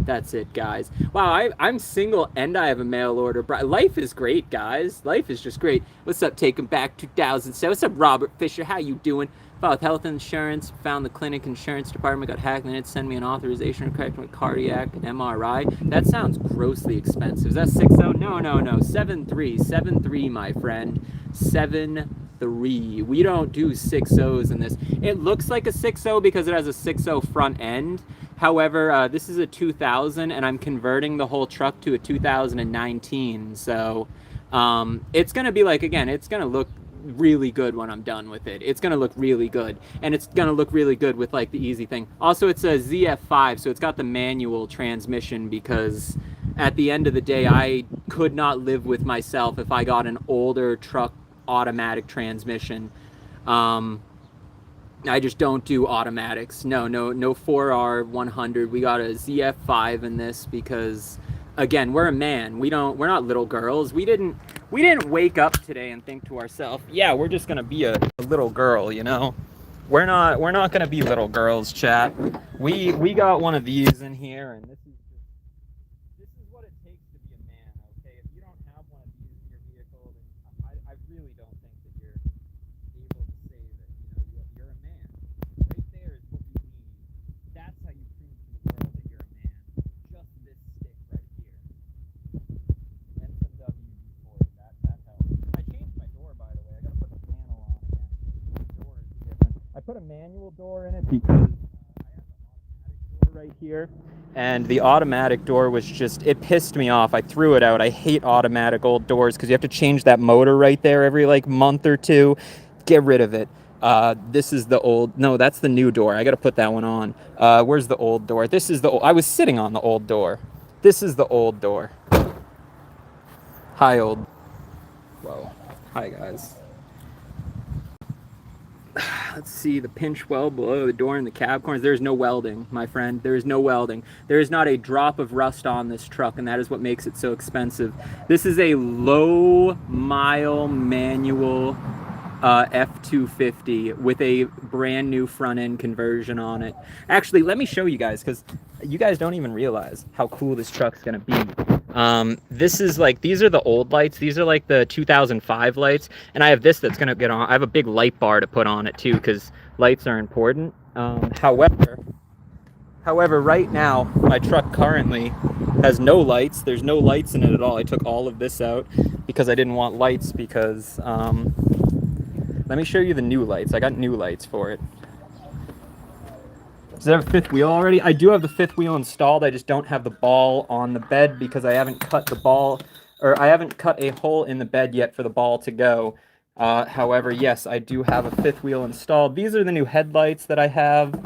That's it, guys. Wow, I'm single and I have a mail order bride. Life is great, guys. Life is just great. What's up, Taking Back 2007? What's up, Robert Fisher? How you doing? Filed health insurance, found the clinic insurance department, got hacked, and it sent me an authorization correct with cardiac and MRI. That sounds grossly expensive. Is that 6-0? No. 7-3, my friend. 7-3. We don't do 6-0s in this. It looks like a 6-0 because it has a 6-0 front end. However, this is a 2000 and I'm converting the whole truck to a 2019. So It's gonna be like, again, it's gonna look really good when I'm done with it. It's gonna look really good, and it's gonna look really good with like the easy thing. Also, it's a ZF5, so it's got the manual transmission, because at the end of the day, I could not live with myself if I got an older truck automatic transmission. I just don't do automatics. No 4R100. We got a ZF5 in this because, again, we're a man. We're not little girls. We didn't wake up today and think to ourselves, yeah, we're just gonna be a little girl, you know? We're not gonna be little girls, chat. We got one of these in here, and this is what it takes to be a man, okay? If you don't have one of these in your vehicle, then I really don't think that you're able to say that, you know, you're a man. Right there is what you need. That's how you prove to the world that you're a man. Just this stick right here. And some WD-40. That helps. I changed my door, by the way. I gotta put the panel on again. The door is different. I put a manual door in it because I have an automatic door right here. And the automatic door was just, it pissed me off. I threw it out. I hate automatic old doors because you have to change that motor right there every like month or two. Get rid of it. This is the old, no, that's the new door. I got to put that one on. Where's the old door? This is the old, I was sitting on the old door. This is the old door. Hi, old. Whoa. Hi, guys. Let's see, the pinch weld below the door in the cab corners. There's no welding, my friend. There is no welding. There is not a drop of rust on this truck, and that is what makes it so expensive. This is a low mile manual F250 with a brand new front end conversion on it. Actually, let me show you guys, because you guys don't even realize how cool this truck's gonna be. This is like, these are the old lights. These are like the 2005 lights, and I have this that's gonna get on. I have a big light bar to put on it too, because lights are important. However, right now my truck currently has no lights. There's no lights in it at all. I took all of this out because I didn't want lights, because let me show you the new lights. I got new lights for it. Does it have a fifth wheel already? I do have the fifth wheel installed. I just don't have the ball on the bed because I haven't cut the ball, or I haven't cut a hole in the bed yet for the ball to go. However, yes, I do have a fifth wheel installed. These are the new headlights that I have.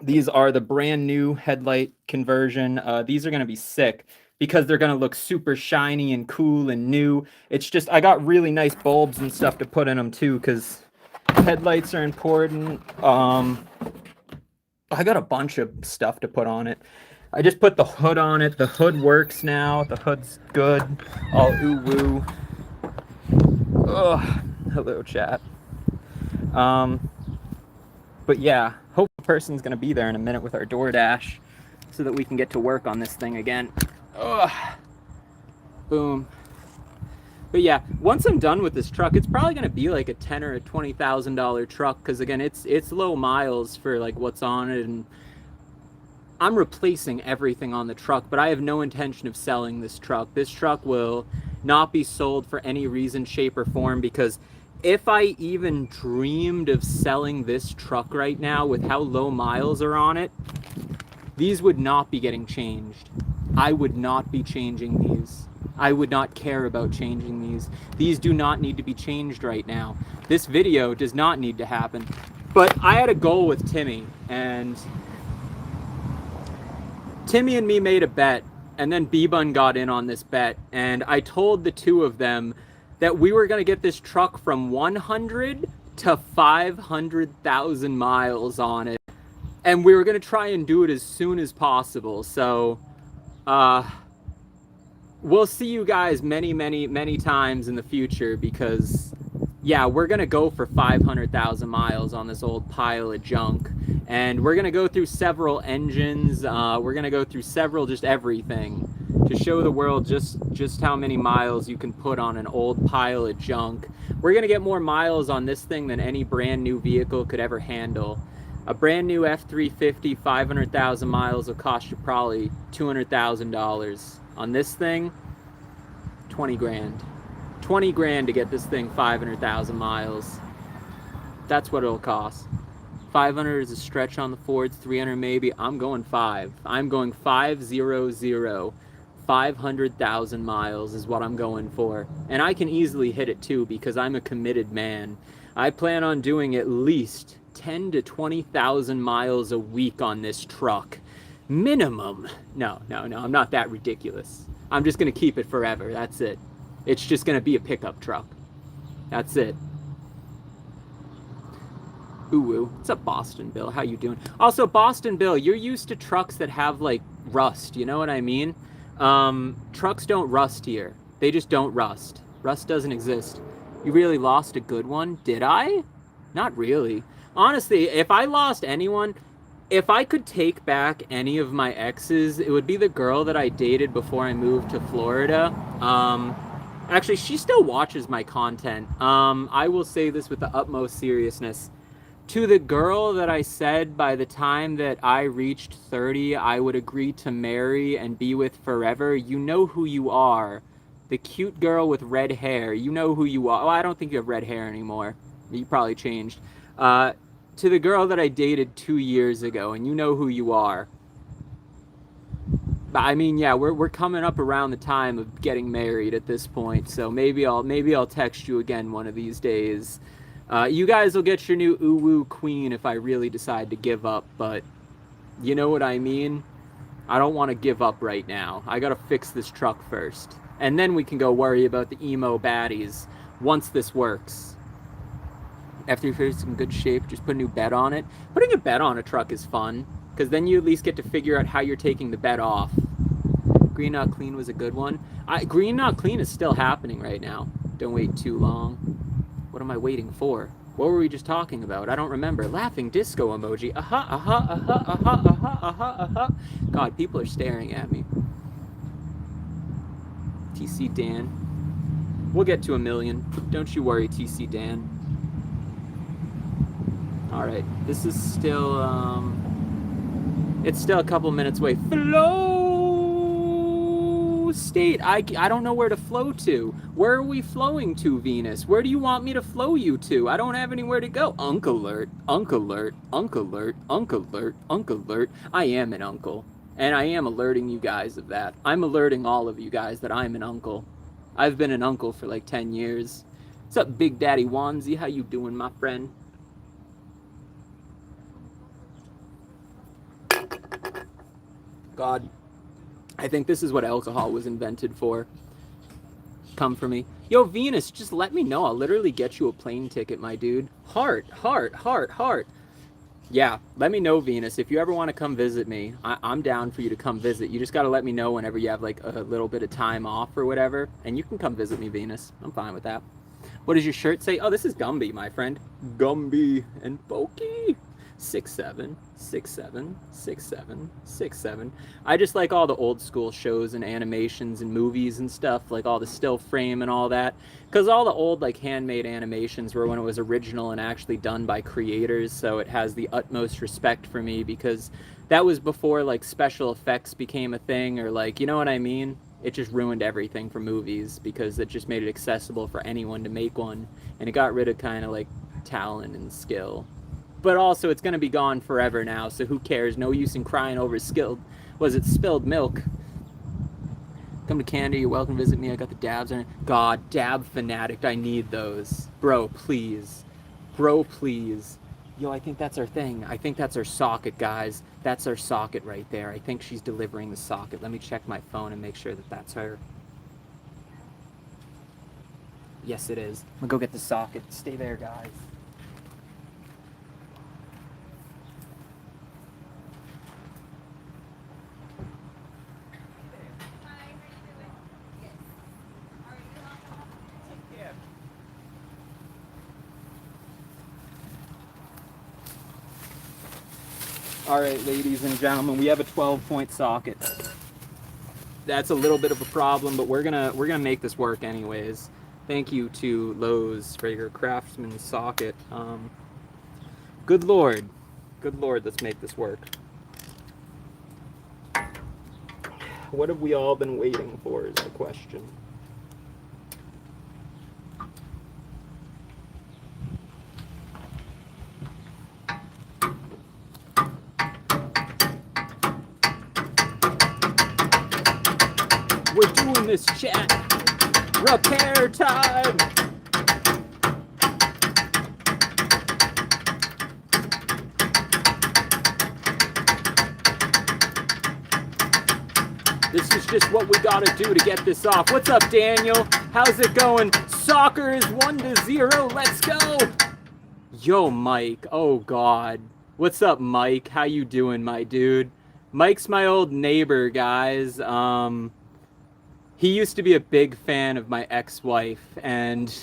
These are the brand new headlight conversion. These are going to be sick, because they're going to look super shiny and cool and new. It's just, I got really nice bulbs and stuff to put in them too, because headlights are important. I got a bunch of stuff to put on it. I just put the hood on it. The hood works now. The hood's good. All ooh-woo. Ugh. Hello, chat. But yeah, hope the person's going to be there in a minute with our DoorDash so that we can get to work on this thing again. Ugh. Boom. But yeah, once I'm done with this truck, it's probably going to be like a $10,000 or a $20,000 truck, because again, it's low miles for like what's on it, and I'm replacing everything on the truck, but I have no intention of selling this truck. This truck will not be sold for any reason, shape, or form, because if I even dreamed of selling this truck right now with how low miles are on it, these would not be getting changed. I would not be changing these. I would not care about changing these. These do not need to be changed right now. This video does not need to happen. But I had a goal with Timmy, and Timmy and me made a bet, and then B-Bun got in on this bet, and I told the two of them that we were going to get this truck from 100 to 500,000 miles on it, and we were going to try and do it as soon as possible. So we'll see you guys many times in the future, because yeah, we're gonna go for 500,000 miles on this old pile of junk, and we're gonna go through several engines. We're gonna go through several, just everything, to show the world just how many miles you can put on an old pile of junk. We're gonna get more miles on this thing than any brand new vehicle could ever handle. A brand new F350, 500,000 miles will cost you probably $200,000. On this thing, 20 grand. 20 grand to get this thing 500,000 miles. That's what it'll cost. 500 is a stretch on the Fords, 300 maybe. I'm going 5. I'm going 500. 500,000 miles is what I'm going for. And I can easily hit it too because I'm a committed man. I plan on doing at least 10 to 20,000 miles a week on this truck. Minimum. No, I'm not that ridiculous. I'm just going to keep it forever. That's it. It's just going to be a pickup truck. That's it. Ooh, what's up, Boston Bill? How you doing? Also, Boston Bill, you're used to trucks that have, like, rust. You know what I mean? Trucks don't rust here. They just don't rust. Rust doesn't exist. You really lost a good one? Did I? Not really. Honestly, if I lost anyone, if I could take back any of my exes, it would be the girl that I dated before I moved to Florida. Actually, she still watches my content. I will say this with the utmost seriousness. To the girl that I said by the time that I reached 30, I would agree to marry and be with forever, you know who you are. The cute girl with red hair, you know who you are. Oh, I don't think you have red hair anymore. You probably changed. To the girl that I dated 2 years ago, and you know who you are. But I mean, yeah, we're coming up around the time of getting married at this point, so maybe I'll text you again one of these days. You guys will get your new uwu queen if I really decide to give up, but you know what I mean? I don't want to give up right now. I gotta fix this truck first. And then we can go worry about the emo baddies once this works. After you finish in good shape, just put a new bed on it. Putting a bed on a truck is fun, because then you at least get to figure out how you're taking the bed off. Green Not Clean was a good one. Green Not Clean is still happening right now. Don't wait too long. What am I waiting for? What were we just talking about? I don't remember. Laughing disco emoji. God, people are staring at me. TC Dan. We'll get to 1 million. Don't you worry, TC Dan. Alright, this is still, it's still a couple minutes away. Flow state. I don't know where to flow to. Where are we flowing to, Venus? Where do you want me to flow you to? I don't have anywhere to go. Uncle alert, uncle alert, uncle alert, uncle alert, uncle alert. I am an uncle. And I am alerting you guys of that. I'm alerting all of you guys that I'm an uncle. I've been an uncle for like 10 years. What's up, Big Daddy Wanzi? How you doing, my friend? God, I think this is what alcohol was invented for. Come for me. Yo, Venus, just let me know. I'll literally get you a plane ticket, my dude. Heart. Yeah, let me know, Venus. If you ever want to come visit me, I'm down for you to come visit. You just got to let me know whenever you have like a little bit of time off or whatever, and you can come visit me, Venus. I'm fine with that. What does your shirt say? Oh, this is Gumby, my friend. Gumby and Pokey. 6'7", 6'7", 6'7", 6'7". I just like all the old school shows and animations and movies and stuff, like all the still frame and all that. Because all the old like handmade animations were when it was original and actually done by creators, so it has the utmost respect for me because that was before like special effects became a thing, or like, you know what I mean? It just ruined everything for movies because it just made it accessible for anyone to make one, and it got rid of kind of like talent and skill. But also, it's going to be gone forever now, so who cares? No use in crying over spilled milk. Come to Canada, you're welcome to visit me. I got the dabs on it. God, dab fanatic, I need those. Bro, please. Bro, please. Yo, I think that's our thing. I think that's our socket, guys. That's our socket right there. I think she's delivering the socket. Let me check my phone and make sure that that's her. Yes, it is. I'm gonna go get the socket. Stay there, guys. All right, ladies and gentlemen, we have a 12-point socket. That's a little bit of a problem, but we're gonna make this work anyways. Thank you to Lowe's for your Craftsman socket. Good Lord, let's make this work. What have we all been waiting for is the question. doing this, chat. Repair time. This is just what we gotta do to get this off. What's up, Daniel? How's it going? Soccer is 1-0. Let's go. Yo, Mike. Oh, God. What's up, Mike? How you doing, my dude? Mike's my old neighbor, guys. He used to be a big fan of my ex-wife. And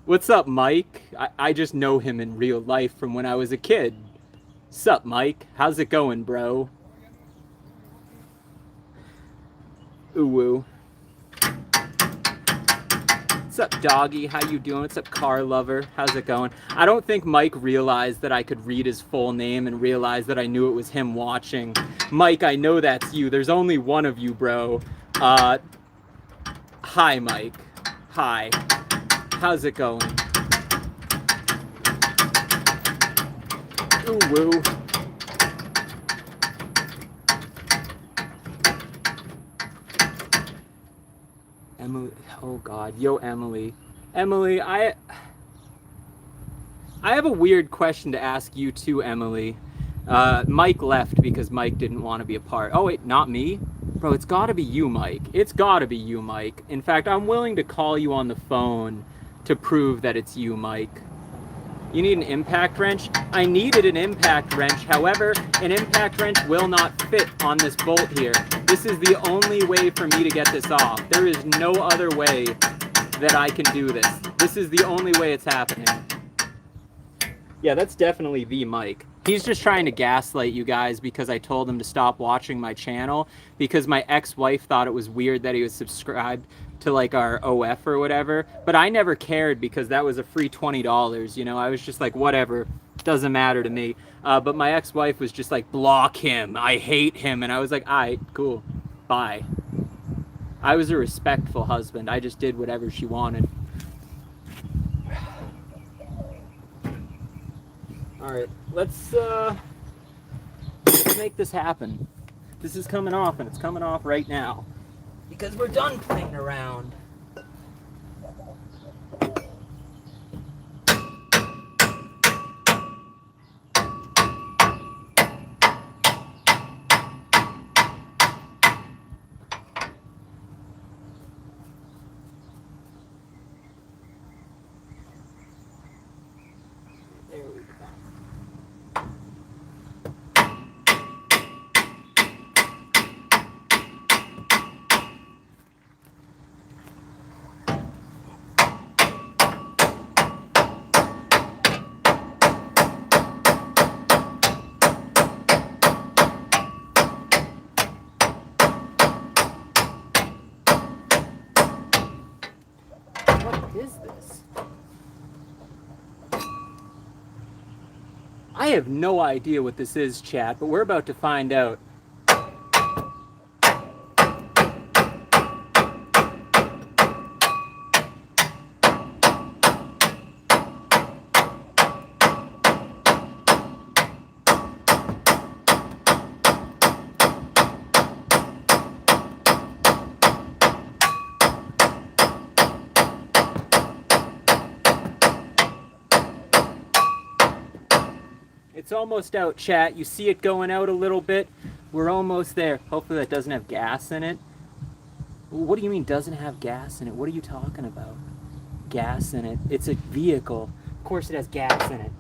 what's up, Mike? I just know him in real life from when I was a kid. Sup, Mike? How's it going, bro? Ooh woo. What's up, doggy? How you doing? What's up, car lover? How's it going? I don't think Mike realized that I could read his full name and realize that I knew it was him watching. Mike, I know that's you. There's only one of you, bro. Hi, Mike. Hi. How's it going? Ooh woo. Emily, oh God, yo Emily. Emily, I have a weird question to ask you too, Emily. Mike left because Mike didn't want to be a part. Oh wait, not me? Bro, it's gotta be you, Mike. It's gotta be you, Mike. In fact, I'm willing to call you on the phone to prove that it's you, Mike. You need an impact wrench? I needed an impact wrench. However, an impact wrench will not fit on this bolt here. This is the only way for me to get this off. There is no other way that I can do this. This is the only way it's happening. Yeah, that's definitely the Mike. He's just trying to gaslight you guys because I told him to stop watching my channel because my ex-wife thought it was weird that he was subscribed to like our OF or whatever, but I never cared because that was a free $20, you know. I was just like, whatever, doesn't matter to me. But my ex-wife was just like, block him, I hate him, and I was like, alright, cool, bye. I was a respectful husband. I just did whatever she wanted. Alright, let's make this happen. This is coming off, and it's coming off right now. Because we're done playing around. There we go. What is this? I have no idea what this is, chat, but we're about to find out. It's almost out, chat. You see it going out a little bit? We're almost there. Hopefully that doesn't have gas in it. What do you mean doesn't have gas in it? What are you talking about? Gas in it. It's a vehicle. Of course it has gas in it.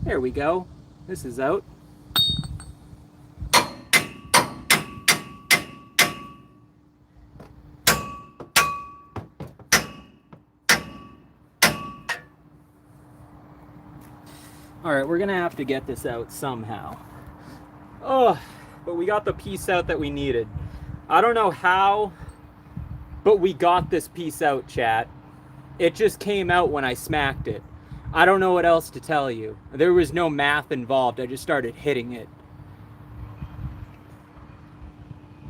There we go. This is out. All right, we're gonna have to get this out somehow. Oh, but we got the piece out that we needed. I don't know how, but we got this piece out, chat. It just came out when I smacked it. I don't know what else to tell you. There was no math involved. I just started hitting it.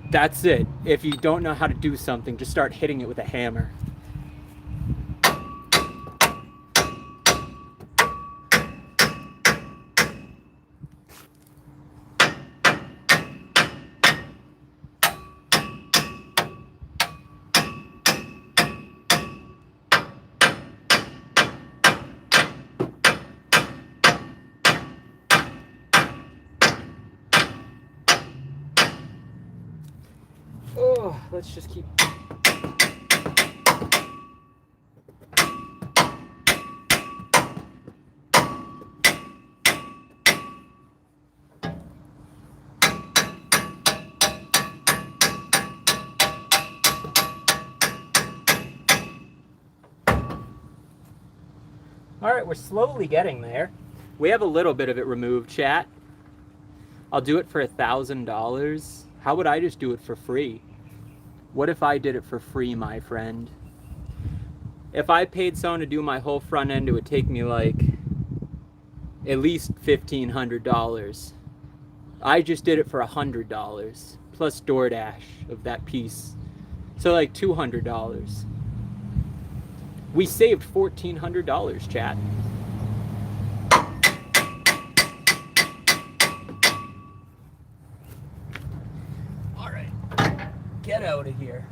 That's it. If you don't know how to do something, just start hitting it with a hammer. Oh, let's just keep... All right, we're slowly getting there. We have a little bit of it removed, chat. I'll do it for $1,000. How would I just do it for free? What if I did it for free, my friend? If I paid someone to do my whole front end, it would take me like at least $1,500. I just did it for $100 plus DoorDash of that piece. So like $200. We saved $1,400, chat. All right, get out of here.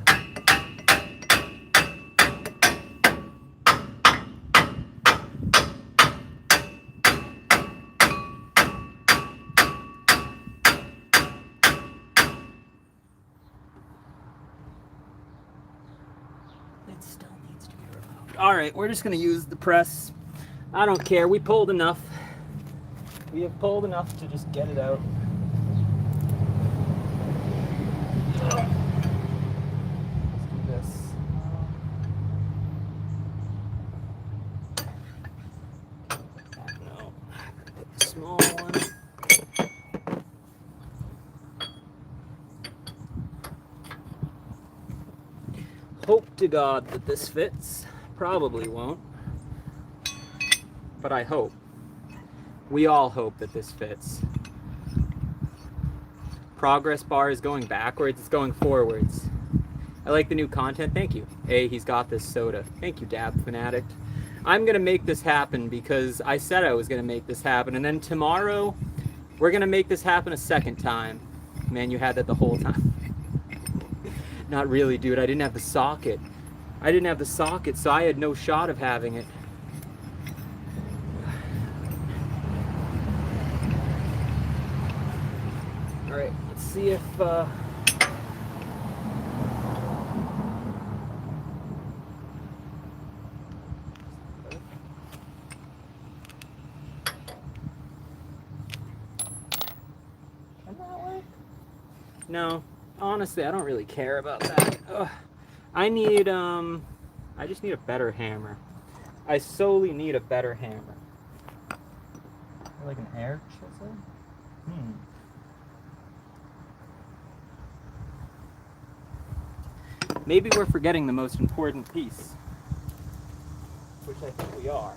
It still needs to be removed. All right, we're just gonna use the press. I don't care, we pulled enough. We have pulled enough to just get it out. Let's do this. No, put the small one. Hope to God that this fits. Probably won't, but I hope. We all hope that this fits. Progress bar is going backwards, it's going forwards. I like the new content, thank you. Hey, he's got this soda. Thank you, Dab Fanatic. I'm gonna make this happen because I said I was gonna make this happen, and then tomorrow, we're gonna make this happen a second time. Man, you had that the whole time. Not really, dude, I didn't have the socket. I didn't have the socket, so I had no shot of having it. All right, let's see if can that work? No, honestly, I don't really care about that. Ugh. I just need a better hammer. I solely need a better hammer. Like an air chisel? Maybe we're forgetting the most important piece, which I think we are.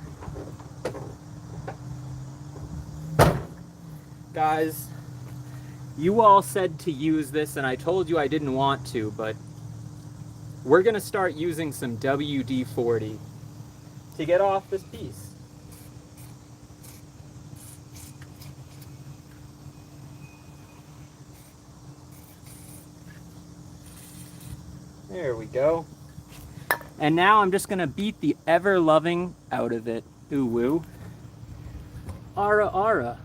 Guys, you all said to use this, and I told you I didn't want to, but we're gonna start using some WD-40 to get off this piece. There we go. And now I'm just gonna beat the ever-loving out of it. Ooh woo. Ara ara.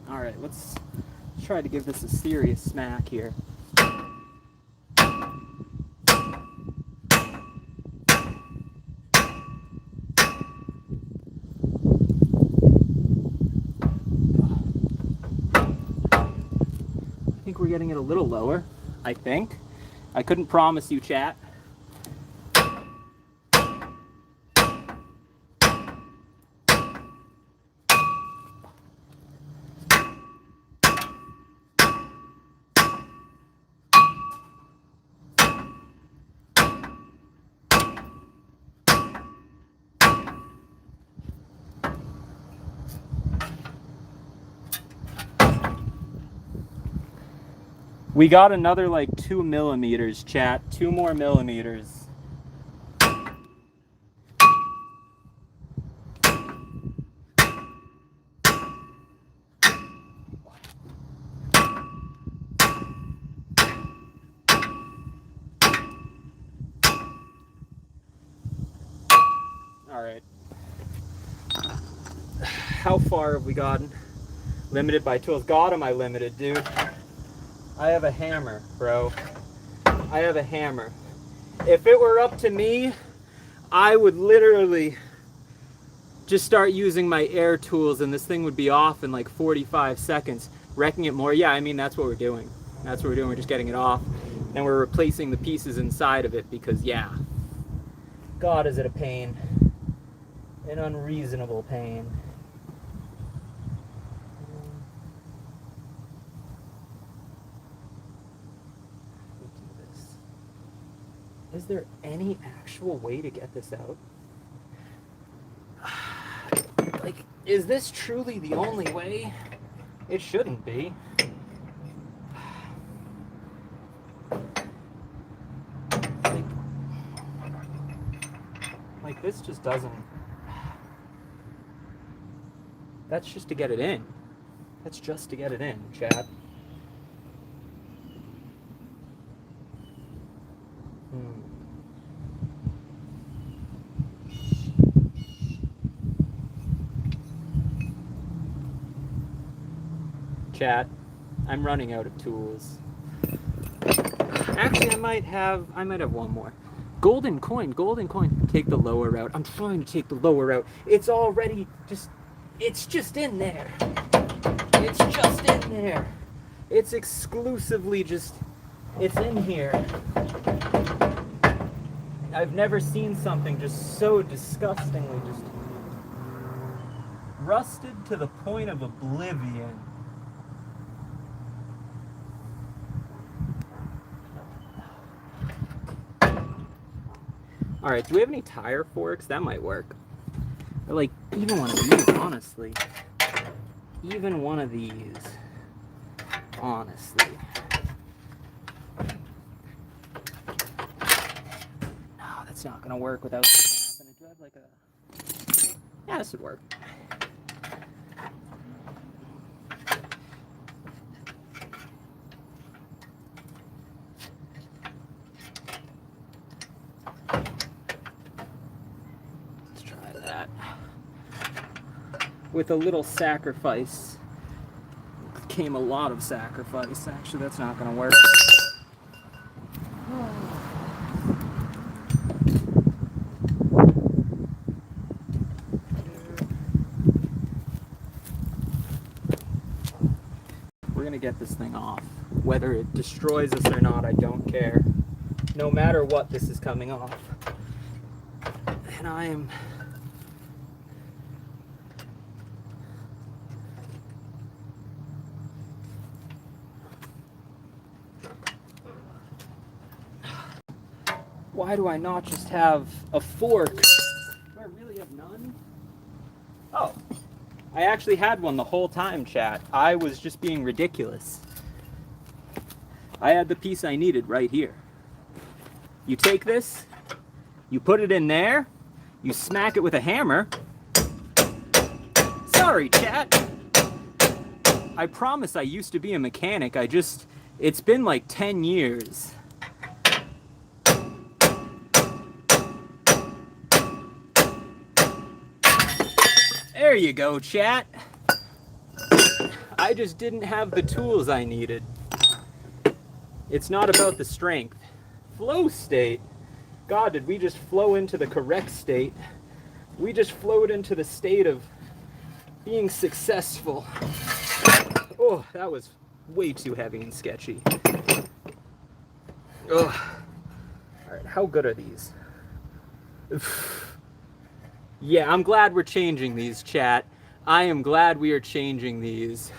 Alright, let's try to give this a serious smack here. think we're getting it a little lower. I think. I couldn't promise you, chat. We got another like 2 millimeters, chat. 2 more millimeters. All right. How far have we gotten? Limited by tools. God, am I limited, dude. I have a hammer, bro. I have a hammer. If it were up to me, I would literally just start using my air tools and this thing would be off in like 45 seconds. Wrecking it more, yeah, I mean, that's what we're doing. That's what we're doing, we're just getting it off. And we're replacing the pieces inside of it because, yeah. God, is it a pain. An unreasonable pain. Is there any actual way to get this out? Like, is this truly the only way? It shouldn't be. Like this just doesn't... That's just to get it in. That's just to get it in, Chad. Chat, I'm running out of tools. Actually, I might have one more. Golden coin, take the lower route. I'm trying to take the lower route. It's already it's just in there. It's just in there. It's exclusively it's in here. I've never seen something just so disgustingly just rusted to the point of oblivion. All right, do we have any tire forks? That might work. Or like, even one of these, honestly. Even one of these, honestly. No, that's not gonna work without this happening. Do I have like a... Yeah, this would work. With a little sacrifice came a lot of sacrifice. Actually, that's not going to work. We're going to get this thing off. Whether it destroys us or not, I don't care. No matter what, this is coming off. And I am... Why do I not just have a fork? Do I really have none? Oh, I actually had one the whole time, chat. I was just being ridiculous. I had the piece I needed right here. You take this, you put it in there, you smack it with a hammer. Sorry, chat. I promise I used to be a mechanic. It's been like 10 years. There you go, chat. I just didn't have the tools I needed. It's not about the strength. Flow state. God, did we just flow into the correct state? We just flowed into the state of being successful. Oh, that was way too heavy and sketchy. Ugh. Alright, how good are these? Yeah, I'm glad we're changing these, chat. I am glad we are changing these.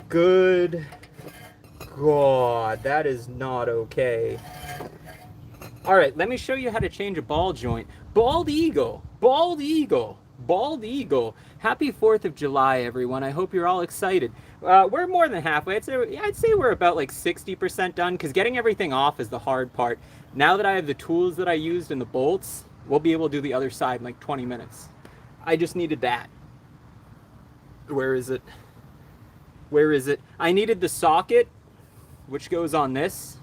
Good God, that is not okay. Alright, let me show you how to change a ball joint. Bald eagle, bald eagle, bald eagle. Happy 4th of July, everyone. I hope you're all excited. We're more than halfway. I'd say we're about like 60% done, because getting everything off is the hard part. Now that I have the tools that I used and the bolts, we'll be able to do the other side in like 20 minutes. I just needed that. Where is it? Where is it? I needed the socket, which goes on this.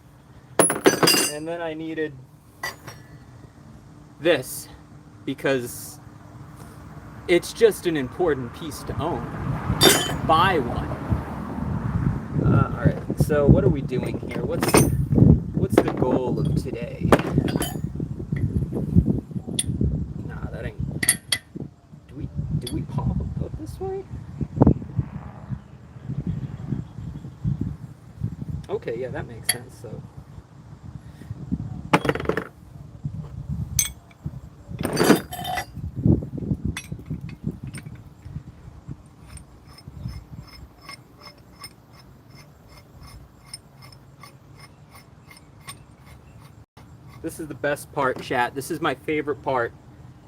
And then I needed this, because it's just an important piece to own. Buy one. Alright, so what are we doing here? What's the goal of today? Nah, that ain't... Do we pop out this way? Okay, yeah, that makes sense, so... This is the best part, chat. This is my favorite part.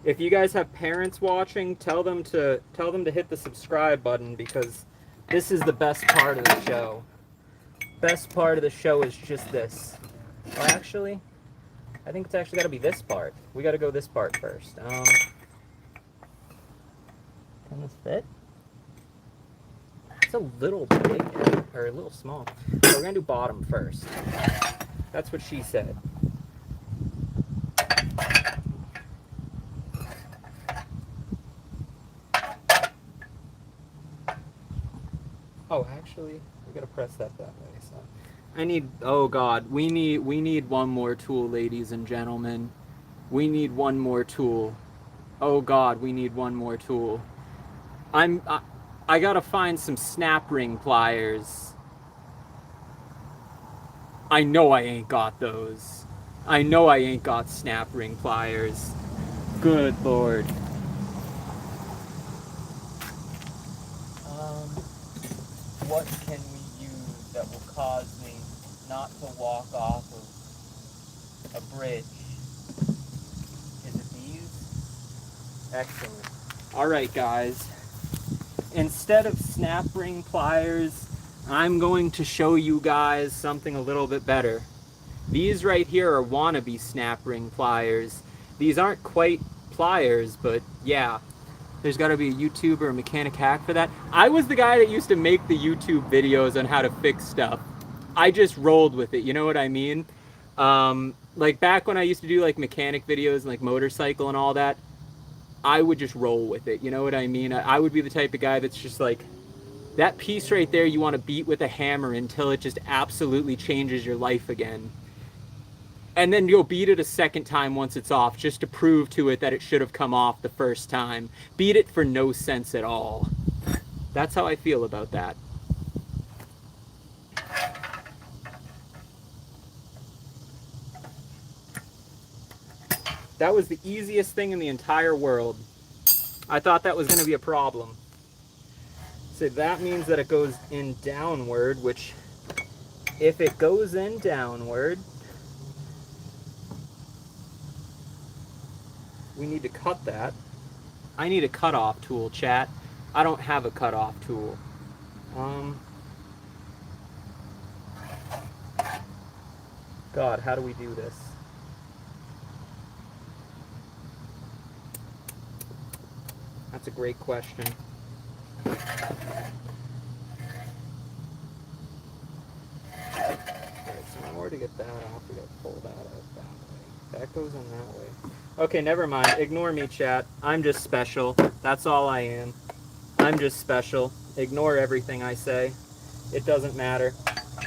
If you guys have parents watching, tell them to hit the subscribe button, because this is the best part of the show. Best part of the show is just this. Well, actually, I think it's actually got to be this part. We got to go this part first. Can this fit? It's a little big, or a little small. So we're gonna do bottom first. That's what she said. Oh, actually, we gotta press that way. So, I need. Oh God, we need one more tool, ladies and gentlemen. We need one more tool. Oh God, we need one more tool. I gotta find some snap ring pliers. I know I ain't got those. I know I ain't got snap ring pliers. Good Lord. What can we use that will cause me not to walk off of a bridge? Is it these? Excellent. Alright, guys. Instead of snap ring pliers, I'm going to show you guys something a little bit better. These right here are wannabe snap ring pliers. These aren't quite pliers, but yeah. There's got to be a YouTuber or mechanic hack for that. I was the guy that used to make the YouTube videos on how to fix stuff. I just rolled with it, you know what I mean? Like back when I used to do like mechanic videos and like motorcycle and all that, I would just roll with it, you know what I mean? I would be the type of guy that's just like, that piece right there you want to beat with a hammer until it just absolutely changes your life again. And then you'll beat it a second time once it's off, just to prove to it that it should have come off the first time. Beat it for no sense at all. That's how I feel about that. That was the easiest thing in the entire world. I thought that was going to be a problem. So that means that it goes in downward, which if it goes in downward, we need to cut that. I need a cutoff tool, chat. I don't have a cutoff tool. God, how do we do this? That's a great question. Alright, so in order to get that off, we gotta pull that out that way. That goes in that way. Okay, never mind. Ignore me, chat. I'm just special. That's all I am. I'm just special. Ignore everything I say. It doesn't matter.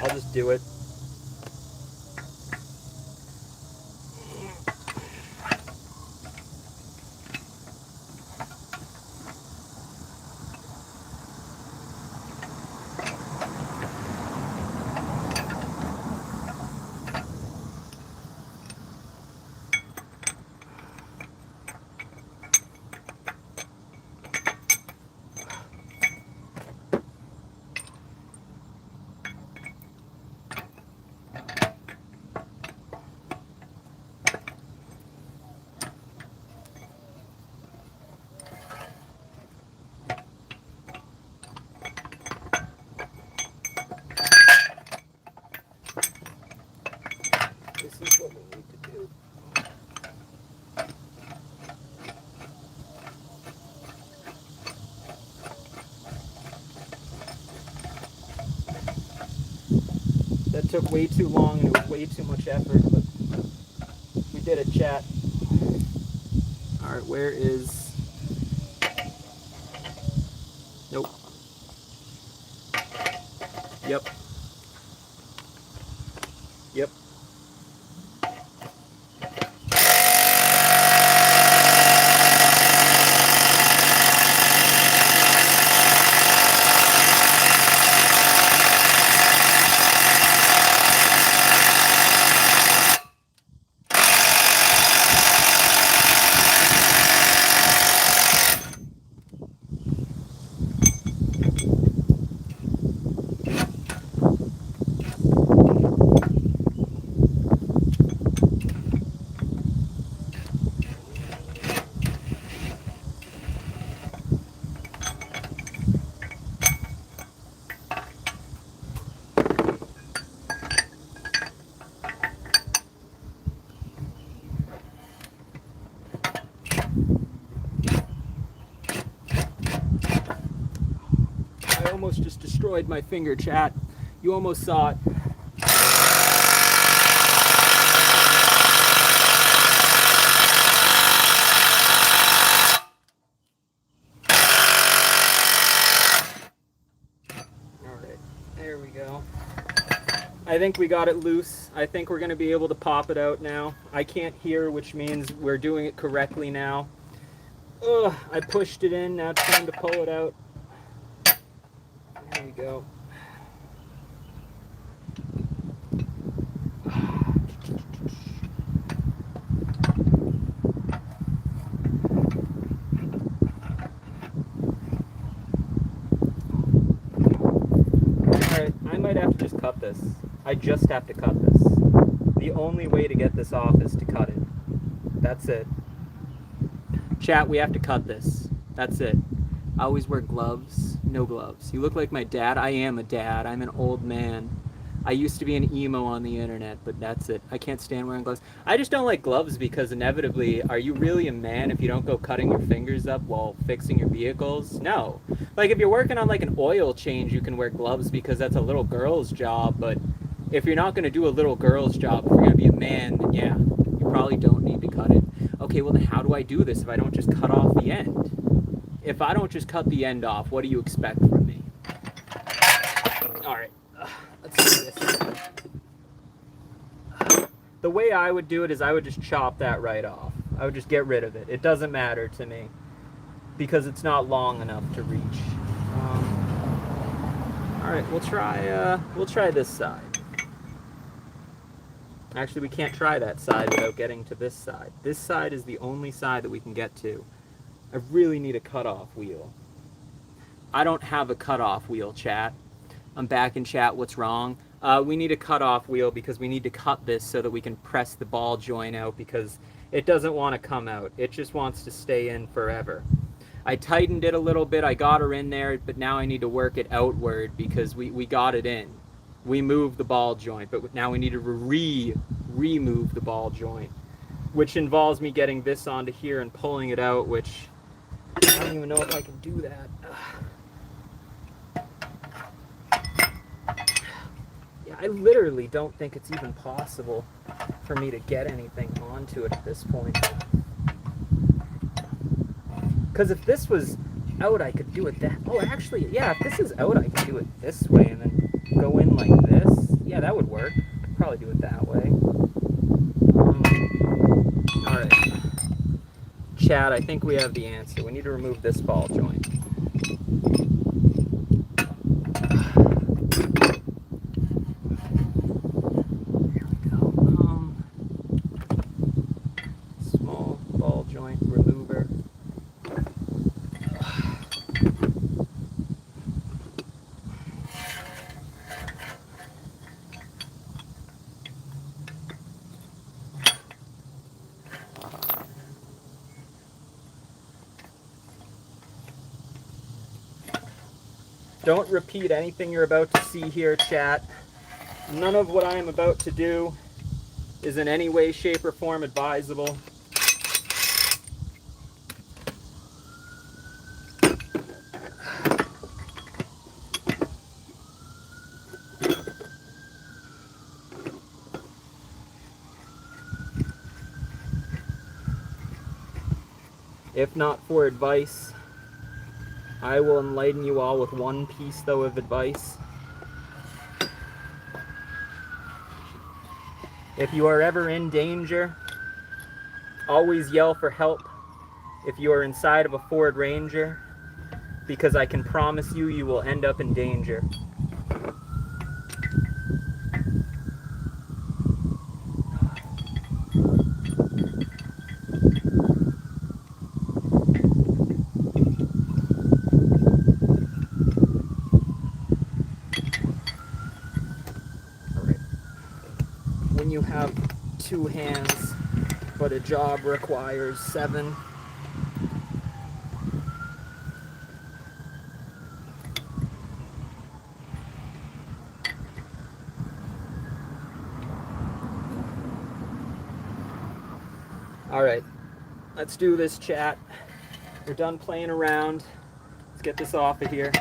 I'll just do it. This is what we need to do. That took way too long and it was way too much effort, but we did it, chat. All right, where is... Nope. Yep. Yep. I almost just destroyed my finger, chat. You almost saw it. Alright, there we go. I think we got it loose. I think we're going to be able to pop it out now. I can't hear, which means we're doing it correctly now. Ugh, I pushed it in, now it's time to pull it out. There we go. Alright, I might have to just cut this. I just have to cut this. The only way to get this off is to cut it. That's it. Chat, we have to cut this. That's it. I always wear gloves. No gloves. You look like my dad. I am a dad. I'm an old man. I used to be an emo on the internet, but that's it. I can't stand wearing gloves. I just don't like gloves because inevitably, are you really a man if you don't go cutting your fingers up while fixing your vehicles? No. Like if you're working on like an oil change, you can wear gloves because that's a little girl's job, but if you're not going to do a little girl's job, if you're going to be a man, then yeah, you probably don't need to cut it. Okay, well then how do I do this if I don't just cut off the end? If I don't just cut the end off, what do you expect from me? Alright, let's do this. The way I would do it is I would just chop that right off. I would just get rid of it. It doesn't matter to me because it's not long enough to reach. Alright, we'll try this side. Actually, we can't try that side without getting to this side. This side is the only side that we can get to. I really need a cutoff wheel. I don't have a cutoff wheel, chat. I'm back in chat. What's wrong? We need a cutoff wheel because we need to cut this so that we can press the ball joint out because it doesn't want to come out. It just wants to stay in forever. I tightened it a little bit. I got her in there, but now I need to work it outward because we got it in. We moved the ball joint, but now we need to remove the ball joint, which involves me getting this onto here and pulling it out, which I don't even know if I can do that. Yeah, I literally don't think it's even possible for me to get anything onto it at this point. Because if this was out, I could do it that... Oh, actually, yeah, if this is out, I can do it this way and then go in like this. Yeah, that would work. I'd probably do it that way. Alright. Chad, I think we have the answer. We need to remove this ball joint. There we go. Small ball joint remover. Don't repeat anything you're about to see here, chat. None of what I am about to do is in any way, shape, or form advisable. If not for advice, I will enlighten you all with one piece, though, of advice. If you are ever in danger, always yell for help if you are inside of a Ford Ranger, because I can promise you, you will end up in danger. When you have 2 hands, but a job requires 7. All right, let's do this, chat. We're done playing around. Let's get this off of here.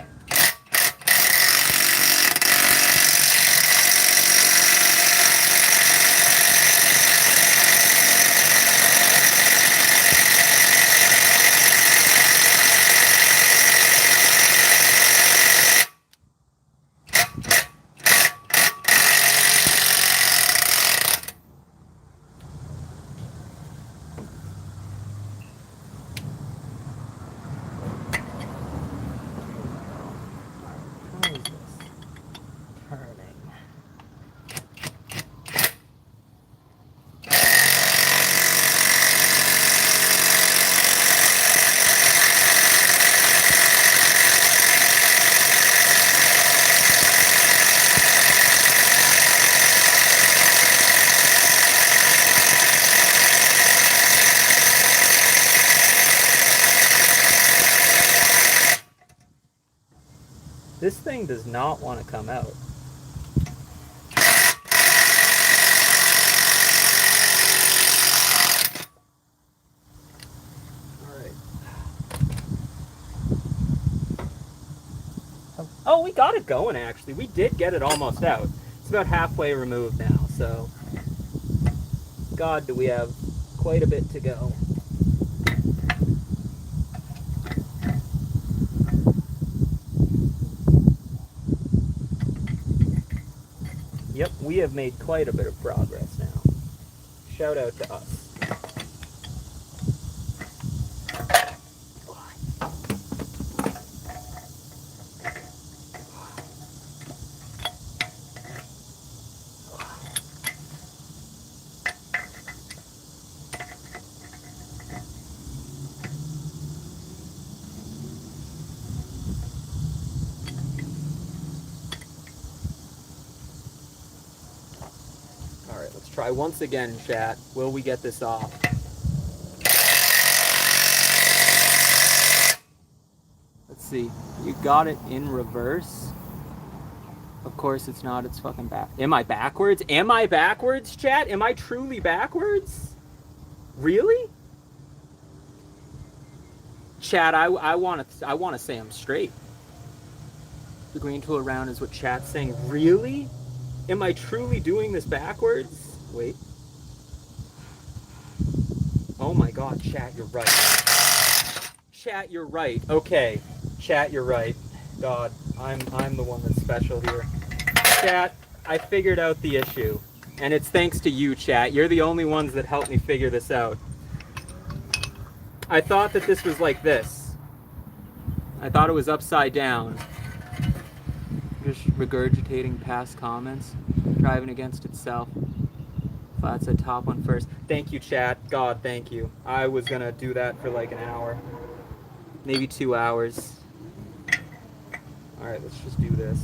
This thing does not want to come out. Oh, we got it going, actually. We did get it almost out. It's about halfway removed now, so... God, do we have quite a bit to go. Yep, we have made quite a bit of progress now. Shout out to us. Try once again, chat. Will we get this off? Let's see. You got it in reverse? Of course it's not. It's fucking back. Am I backwards? Am I backwards, chat? Am I truly backwards? Really? Chat, I want to say I'm straight. The green tool around is what chat's saying. Really? Am I truly doing this backwards? Wait. Oh my god, chat, you're right. Chat, you're right. Okay. Chat, you're right. God, I'm the one that's special here. Chat, I figured out the issue. And it's thanks to you, chat. You're the only ones that helped me figure this out. I thought that this was like this. I thought it was upside down. Just regurgitating past comments. Driving against itself. Flat said top one first. Thank you, chat. God, thank you. I was gonna do that for like an hour. Maybe 2 hours. Alright, let's just do this.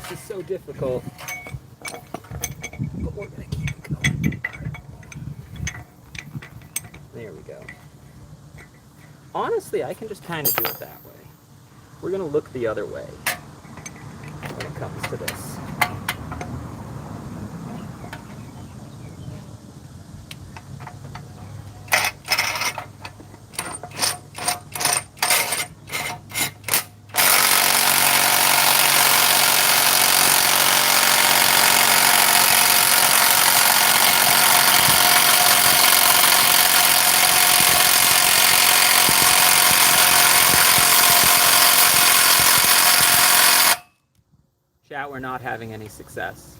this is so difficult. But we're gonna keep it going. There we go. Honestly, I can just kind of do it that way. We're gonna look the other way when it comes to this. Chat, we're not having any success.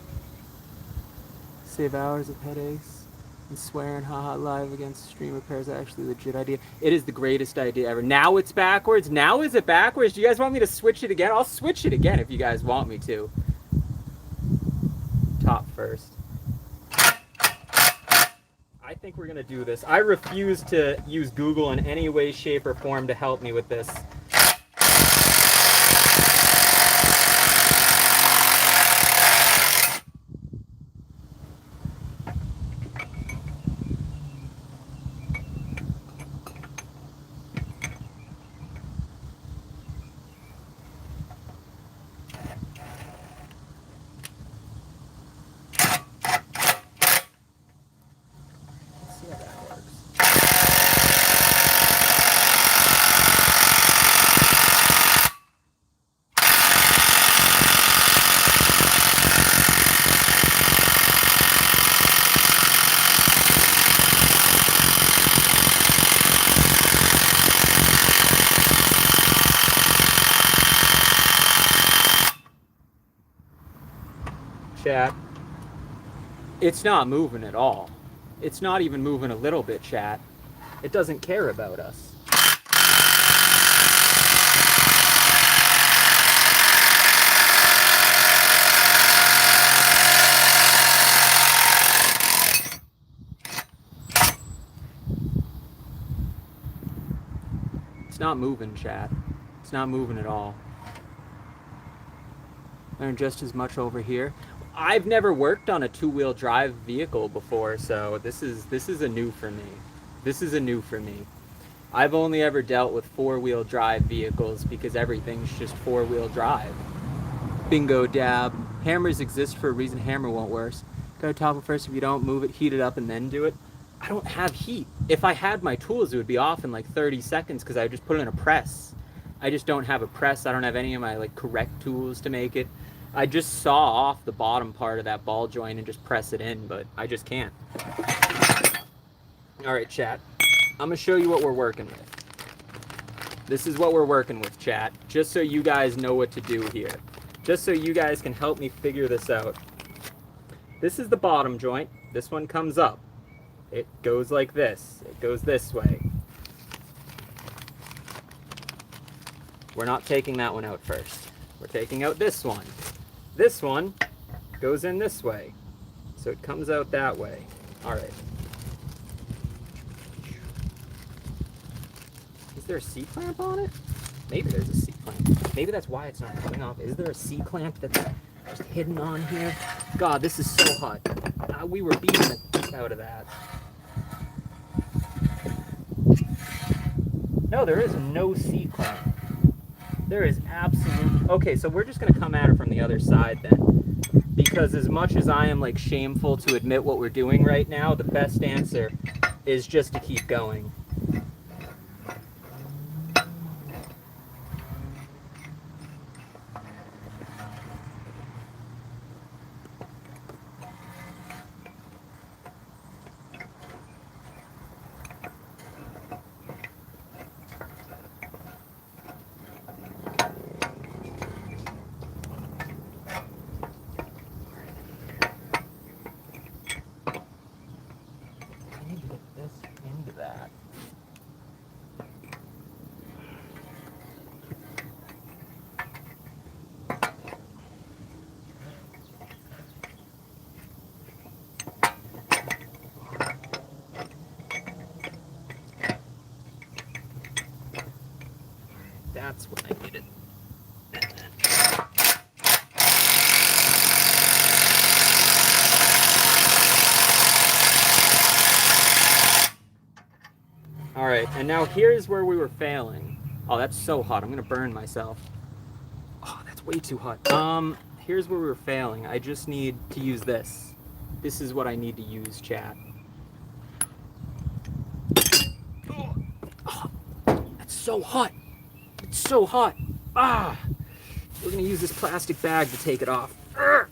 Save hours of headaches and swearing haha live against stream repair is actually a legit idea. It is the greatest idea ever. Now it's backwards. Now is it backwards? Do you guys want me to switch it again? I'll switch it again if you guys want me to. Top first. I think we're gonna do this. I refuse to use Google in any way, shape, or form to help me with this. Chat, it's not moving at all. It's not even moving a little bit, chat. It doesn't care about us. It's not moving, chat. It's not moving at all. And just as much over here. I've never worked on a two-wheel drive vehicle before, so this is a new for me. This is a new for me. I've only ever dealt with four-wheel drive vehicles because everything's just four-wheel drive. Bingo dab. Hammers exist for a reason. Hammer won't work. Gotta top it first. If you don't move it, heat it up and then do it. I don't have heat. If I had my tools, it would be off in like 30 seconds because I would just put it in a press. I just don't have a press. I don't have any of my like correct tools to make it. I just saw off the bottom part of that ball joint and just press it in, but I just can't. All right, chat. I'm gonna show you what we're working with. This is what we're working with, chat. Just so you guys know what to do here. Just so you guys can help me figure this out. This is the bottom joint. This one comes up. It goes like this. It goes this way. We're not taking that one out first. We're taking out this one. This one goes in this way. So it comes out that way. All right. Is there a C-clamp on it? Maybe there's a C-clamp. Maybe that's why it's not coming off. Is there a C-clamp that's just hidden on here? God, this is so hot. We were beating the heck out of that. No, there is no C-clamp. There is absolute... Okay, so we're just going to come at it from the other side then. Because as much as I am like shameful to admit what we're doing right now, the best answer is just to keep going. That's what I needed. All right, and now here's where we were failing. Oh, that's so hot. I'm gonna burn myself. Oh, that's way too hot. Here's where we were failing. I just need to use this. This is what I need to use, chat. Oh, that's so hot. It's so hot. Ah, we're gonna use this plastic bag to take it off. Urgh.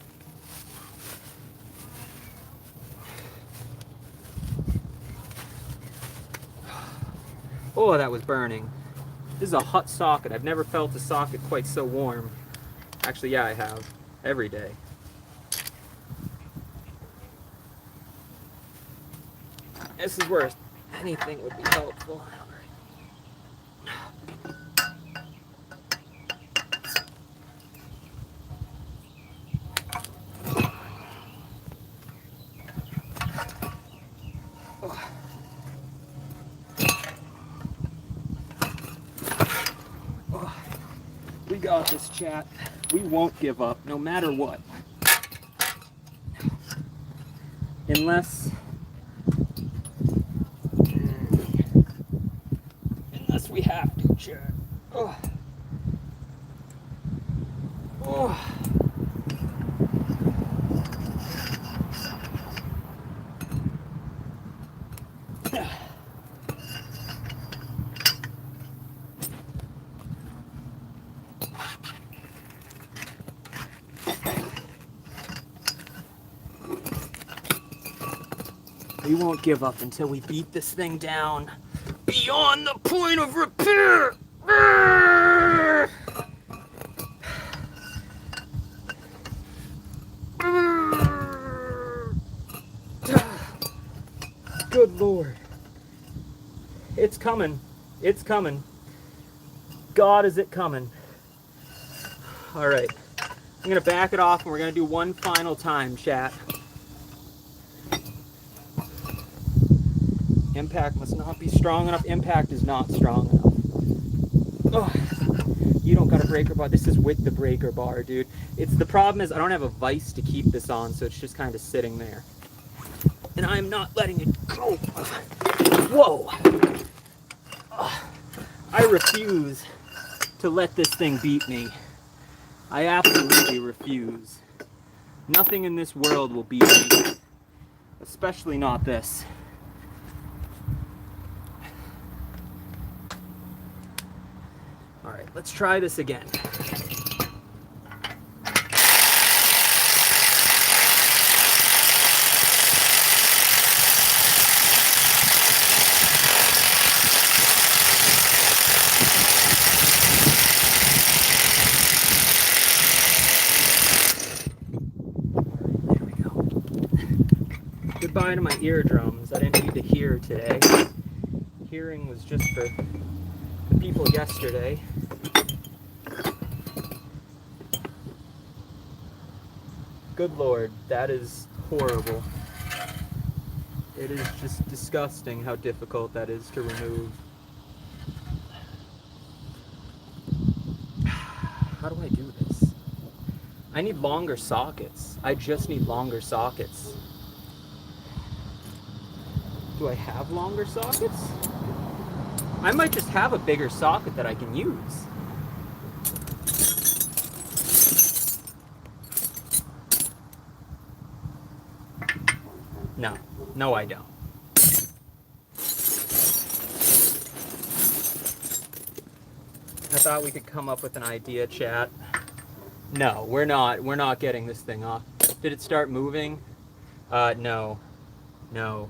Oh, that was burning. This is a hot socket. I've never felt a socket quite so warm. Actually, yeah, I have. Every day. This is where anything would be helpful. We got this, chat. We won't give up, no matter what. Unless we have to, chat. Oh. Oh. We won't give up until we beat this thing down beyond the point of repair. Good Lord. It's coming. It's coming. God, is it coming? All right. I'm going to back it off and we're going to do one final time, chat. Impact must not be strong enough. Impact is not strong enough. Oh, you don't got a breaker bar. This is with the breaker bar, dude. The problem is I don't have a vise to keep this on, so it's just kind of sitting there. And I'm not letting it go. Whoa. I refuse to let this thing beat me. I absolutely refuse. Nothing in this world will beat me. Especially not this. Alright, let's try this again. There we go. Goodbye to my eardrums. I didn't need to hear today. Hearing was just for the people yesterday. Good Lord, that is horrible. It is just disgusting how difficult that is to remove. How do I do this? I need longer sockets. I just need longer sockets. Do I have longer sockets? I might just have a bigger socket that I can use. No. No, I don't. I thought we could come up with an idea, chat. No, we're not. We're not getting this thing off. Did it start moving? No. No.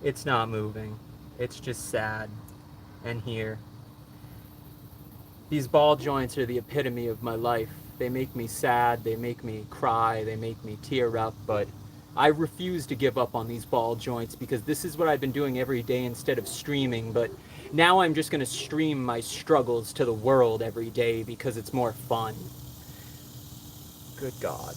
It's not moving. It's just sad. And here. These ball joints are the epitome of my life. They make me sad, they make me cry, they make me tear up, but I refuse to give up on these ball joints because this is what I've been doing every day instead of streaming, but now I'm just going to stream my struggles to the world every day because it's more fun. Good God.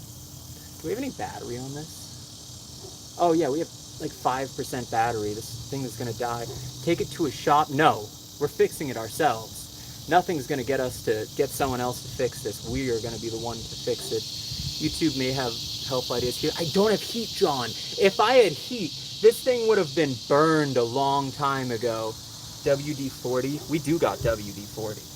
Do we have any battery on this? Oh yeah, we have like 5% battery. This thing is going to die. Take it to a shop? No, we're fixing it ourselves. Nothing's going to get us to get someone else to fix this. We are going to be the one to fix it. YouTube may have help ideas here. I don't have heat, John. If I had heat, this thing would have been burned a long time ago. WD-40. We do got WD-40.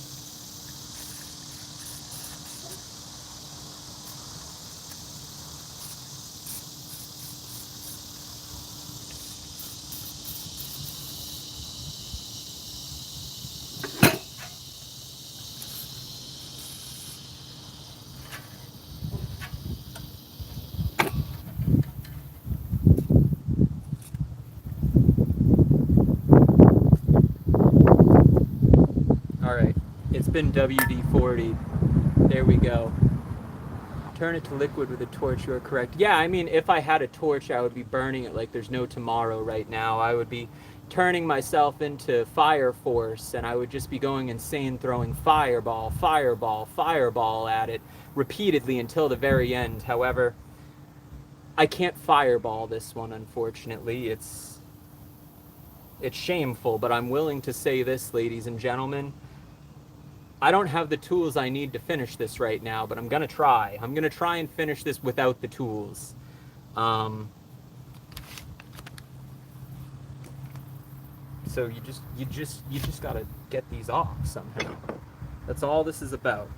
All right, it's been WD-40. There we go. Turn it to liquid with a torch, you are correct. Yeah, I mean, if I had a torch, I would be burning it like there's no tomorrow right now. I would be turning myself into Fire Force, and I would just be going insane throwing fireball, fireball, fireball at it repeatedly until the very end. However, I can't fireball this one, unfortunately. It's shameful, but I'm willing to say this, ladies and gentlemen. I don't have the tools I need to finish this right now, but I'm gonna try. I'm gonna try and finish this without the tools. So you just gotta get these off somehow. That's all this is about.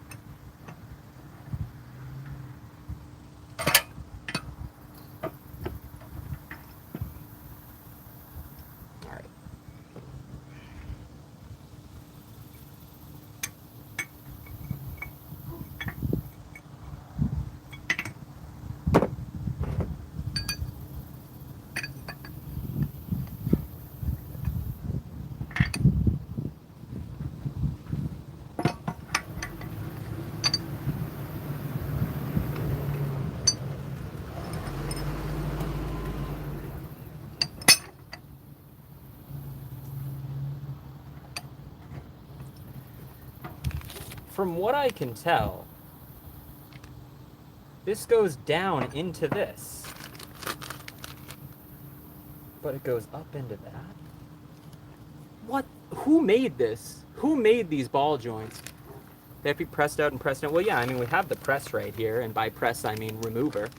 From what I can tell, this goes down into this, but it goes up into that. What? Who made this? Who made these ball joints? They have to be pressed out and pressed out. Well, yeah, I mean, we have the press right here, and by press, I mean remover.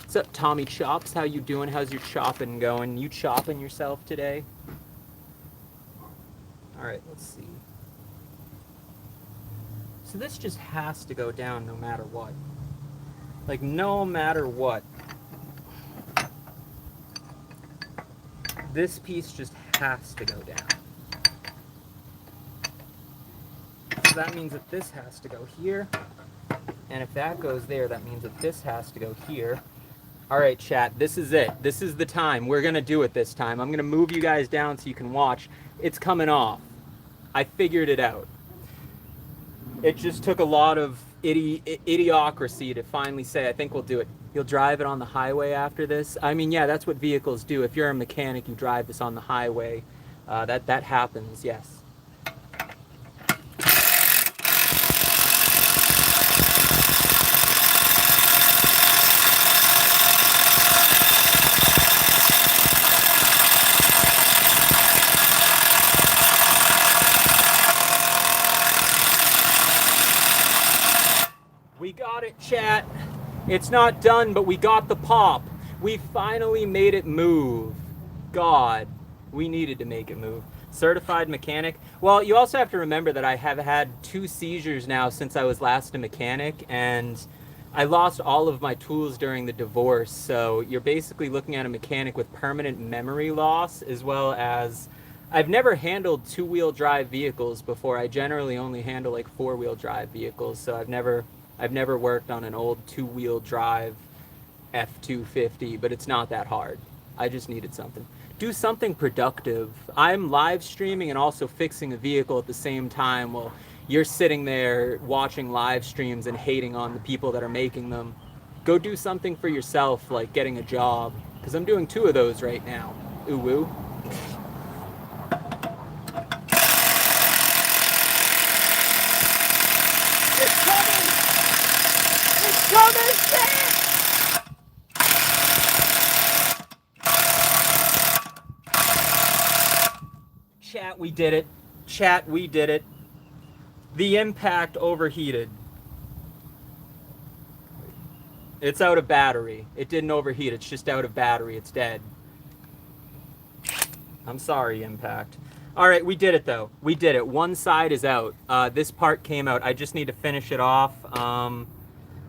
What's up, Tommy Chops? How you doing? How's your chopping going? You chopping yourself today? All right, let's see. So this just has to go down no matter what. Like, no matter what. This piece just has to go down. So that means that this has to go here. And if that goes there, that means that this has to go here. All right, chat, this is it. This is the time. We're going to do it this time. I'm going to move you guys down so you can watch. It's coming off. I figured it out. It just took a lot of idiocracy to finally say, I think we'll do it. You'll drive it on the highway after this? I mean, yeah, that's what vehicles do. If you're a mechanic, you drive this on the highway. That happens, yes. We got it, chat. It's not done, but we got the pop. We finally made it move. God, we needed to make it move. Certified mechanic. Well, you also have to remember that I have had 2 seizures now since I was last a mechanic, and I lost all of my tools during the divorce. So you're basically looking at a mechanic with permanent memory loss, as well as I've never handled 2-wheel drive vehicles before. I generally only handle like 4-wheel drive vehicles, so I've never worked on an old 2-wheel drive F250, but it's not that hard. I just needed something. Do something productive. I'm live streaming and also fixing a vehicle at the same time while you're sitting there watching live streams and hating on the people that are making them. Go do something for yourself, like getting a job, because I'm doing 2 of those right now. Ooh woo. It's coming! It's coming! Chat, we did it. Chat, we did it. The impact overheated. It's out of battery. It didn't overheat. It's just out of battery. It's dead. I'm sorry, Impact. All right, we did it though. We did it. One side is out. This part came out. I just need to finish it off.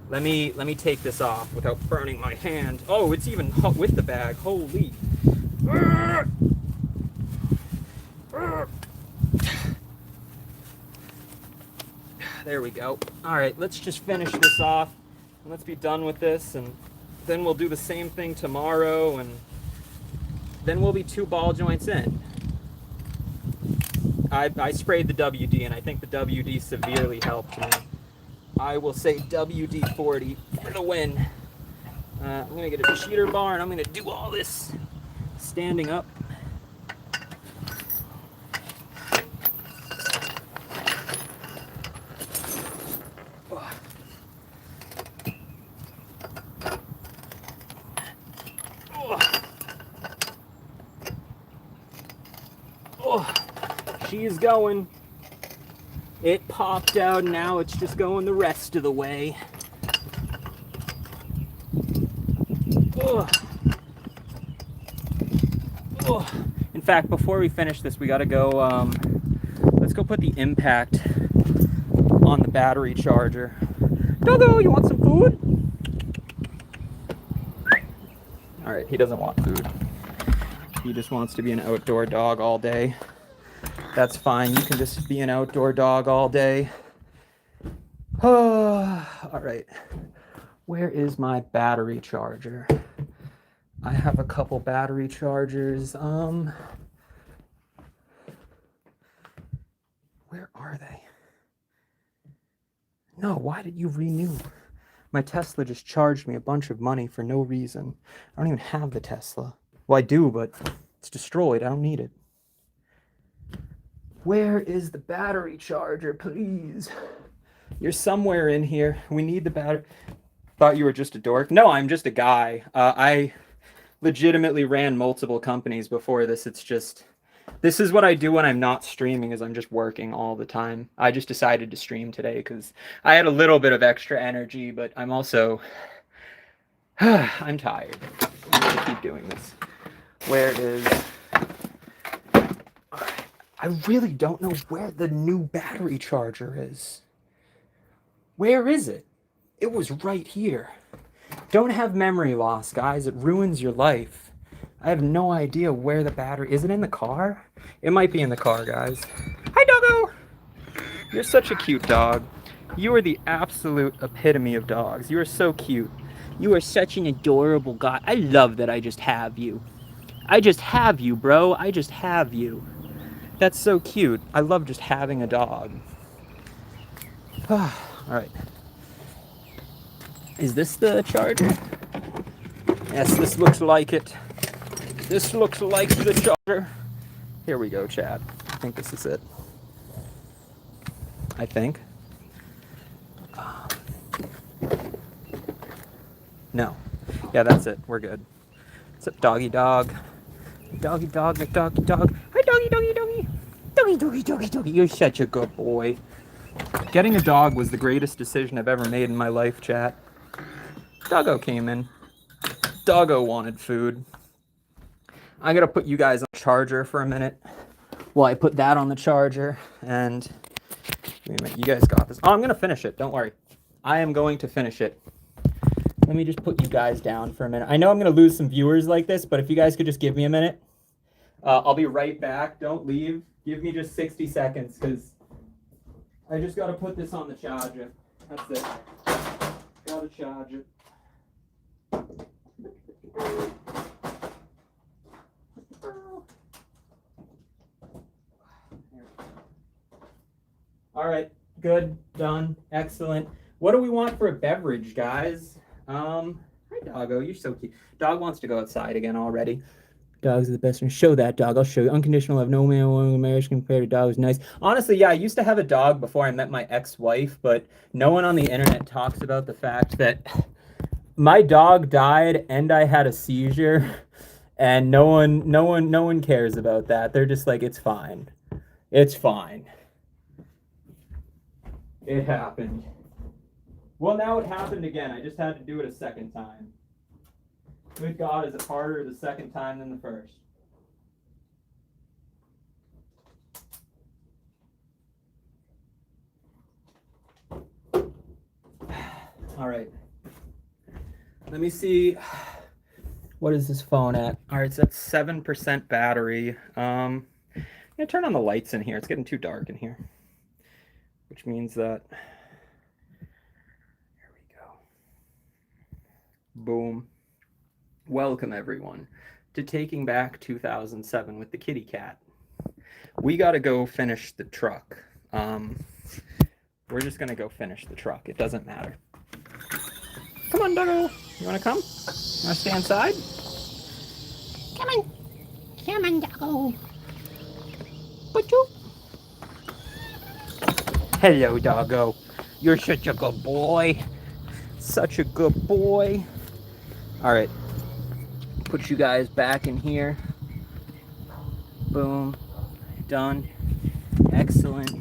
Let me take this off without burning my hand. Oh, it's even hot with the bag. Holy. There we go. All right, let's just finish this off. And let's be done with this, and then we'll do the same thing tomorrow, and then we'll be 2 ball joints in. I sprayed the WD, and I think the WD severely helped me. I will say WD-40 for the win. I'm gonna get a cheater bar, and I'm gonna do all this standing up. Oh, she's going. It popped out, and now it's just going the rest of the way. Oh. Oh. In fact, before we finish this, we gotta go, let's go put the impact on the battery charger. Doggo, you want some food? All right, he doesn't want food. He just wants to be an outdoor dog all day. That's fine. You can just be an outdoor dog all day. Oh, all right. Where is my battery charger? I have a couple battery chargers. Where are they? No, why did you renew? My Tesla just charged me a bunch of money for no reason. I don't even have the Tesla. Well, I do, but it's destroyed. I don't need it. Where is the battery charger, please? You're somewhere in here. We need the battery. Thought you were just a dork. No, I'm just a guy. I legitimately ran multiple companies before this. It's just, this is what I do when I'm not streaming, is I'm just working all the time. I just decided to stream today because I had a little bit of extra energy, but I'm also, I'm tired. I'm gonna keep doing this. Where is, I really don't know where the new battery charger is. Where is it? It was right here. Don't have memory loss, guys. It ruins your life. I have no idea where the battery... Is it in the car? It might be in the car, guys. Hi, doggo! You're such a cute dog. You are the absolute epitome of dogs. You are so cute. You are such an adorable guy. I love that I just have you. I just have you, bro. I just have you. That's so cute. I love just having a dog. All right. Is this the charger? Yes, this looks like it. This looks like the charger. Here we go, Chad. I think this is it. I think. No. Yeah, that's it. We're good. What's up, doggy dog? Doggy dog, doggy dog. Hi, doggy, doggy, doggy. Doggy, doggy, doggy, doggy. You're such a good boy. Getting a dog was the greatest decision I've ever made in my life, chat. Doggo came in. Doggo wanted food. I'm gonna put you guys on the charger for a minute while I put that on the charger. And wait a minute, you guys got this. Oh, I'm gonna finish it. Don't worry. I am going to finish it. Let me just put you guys down for a minute. I know I'm gonna lose some viewers like this, but if you guys could just give me a minute, I'll be right back. Don't leave. Give me just 60 seconds, because I just gotta put this on the charger. That's it. Gotta charge it. All right, good, done, excellent. What do we want for a beverage, guys? Hi, doggo, you're so cute. Dog wants to go outside again already. Dogs are the best. Show that dog. I'll show you. Unconditional love. No man, woman, marriage compared to dogs. Nice. Honestly, yeah, I used to have a dog before I met my ex-wife, but no one on the internet talks about the fact that my dog died and I had a seizure, and no one cares about that. They're just like, it's fine. It's fine. It happened. Well, now it happened again. I just had to do it a second time. Good God, is it harder the second time than the first? All right. Let me see. What is this phone at? All right, it's at 7% battery. I'm gonna turn on the lights in here. It's getting too dark in here, which means that. Here we go. Boom. Welcome everyone to Taking Back 2007 with the kitty cat. We got to go finish the truck. We're just gonna go finish the truck. It doesn't matter. Come on, Doggo. You wanna come? You wanna stay inside? Come on. Come on, Doggo. But you. Hello, Doggo. You're such a good boy. Such a good boy. All right. Put you guys back in here. Boom. Done. Excellent.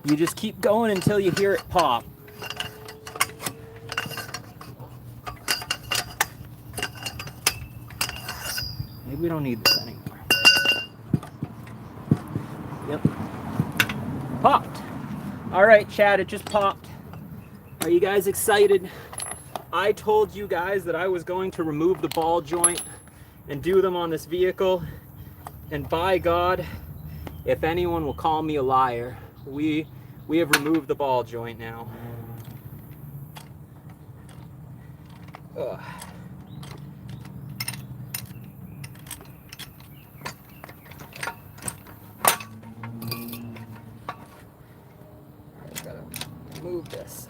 You just keep going until you hear it pop. Maybe we don't need this anymore. Yep. Popped. All right, Chad, it just popped. Are you guys excited? I told you guys that I was going to remove the ball joint and do them on this vehicle. And by God, if anyone will call me a liar, we have removed the ball joint now. Ugh. I gotta move this.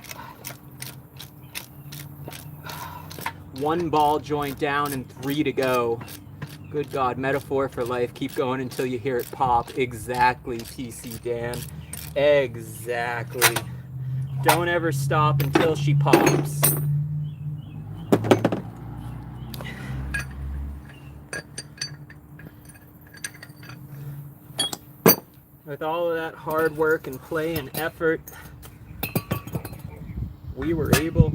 One ball joint down and 3 to go. Good God, metaphor for life. Keep going until you hear it pop. Exactly, TC Dan. Exactly. Don't ever stop until she pops. With all of that hard work and play and effort, we were able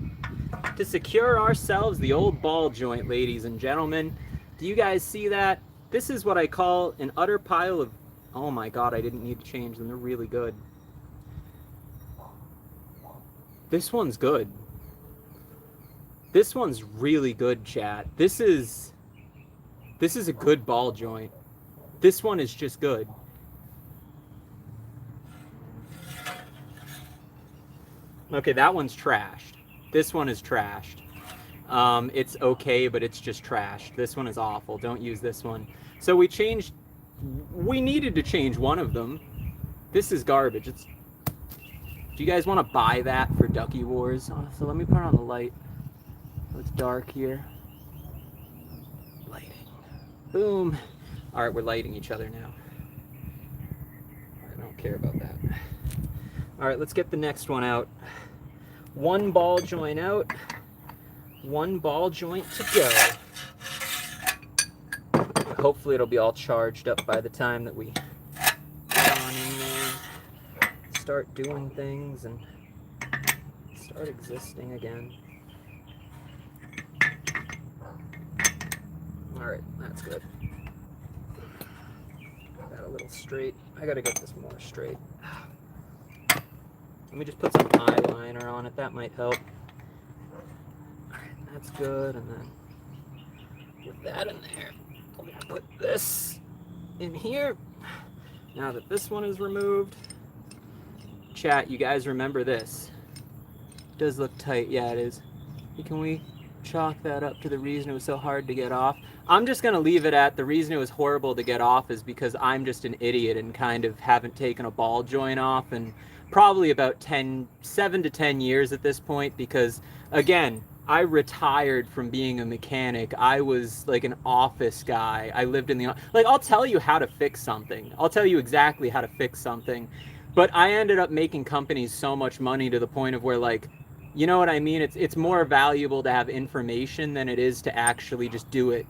to secure ourselves the old ball joint, ladies and gentlemen. Do you guys see that? This is what I call an utter pile of... Oh my God, I didn't need to change them. They're really good. This one's good. This one's really good, chat. This is a good ball joint. This one is just good. Okay, that one's trashed. This one is trashed. It's okay, but it's just trashed. This one is awful. Don't use this one. So we needed to change one of them. This is garbage. Do you guys want to buy that for Ducky Wars? So let me put on the light. So it's dark here. Lighting. Boom. All right, we're lighting each other now. I don't care about that. All right, let's get the next one out. One ball joint out. One ball joint to go. Hopefully it'll be all charged up by the time that we get on in there, start doing things and start existing again. All right, that's good. Got a little straight. I gotta get this more straight. Let me just put some eyeliner on it. That might help. All right, that's good. And then with that in there, I'm gonna put this in here. Now that this one is removed, chat, you guys remember this? It does look tight. Yeah, it is. Can we chalk that up to the reason it was so hard to get off? I'm just gonna leave it at the reason it was horrible to get off is because I'm just an idiot and kind of haven't taken a ball joint off in probably about 7 to 10 years at this point, because again, I retired from being a mechanic. I was like an office guy. I lived in the, like, I'll tell you how to fix something. I'll tell you exactly how to fix something. But I ended up making companies so much money to the point of where, like, You know what I mean? It's more valuable to have information than it is to actually just do it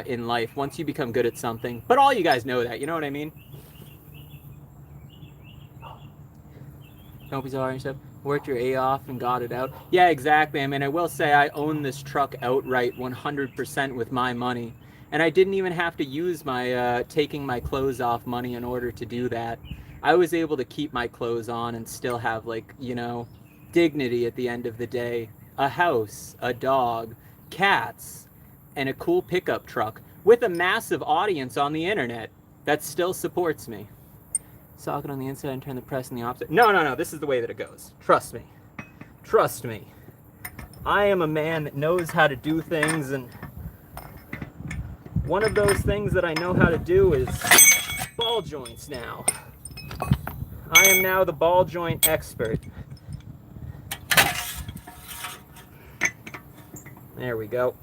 in life once you become good at something. But all you guys know that, you know what I mean? Don't be sorry and stuff. Worked your A off and got it out. Yeah, exactly. I mean, I will say I own this truck outright 100% with my money. And I didn't even have to use my taking my clothes off money in order to do that. I was able to keep my clothes on and still have, like, you know, dignity at the end of the day. A house, a dog, cats, and a cool pickup truck with a massive audience on the internet that still supports me. Socket on the inside and turn the press in the opposite. No. This is the way that it goes. Trust me. Trust me. I am a man that knows how to do things, and one of those things that I know how to do is ball joints now. I am now the ball joint expert. There we go.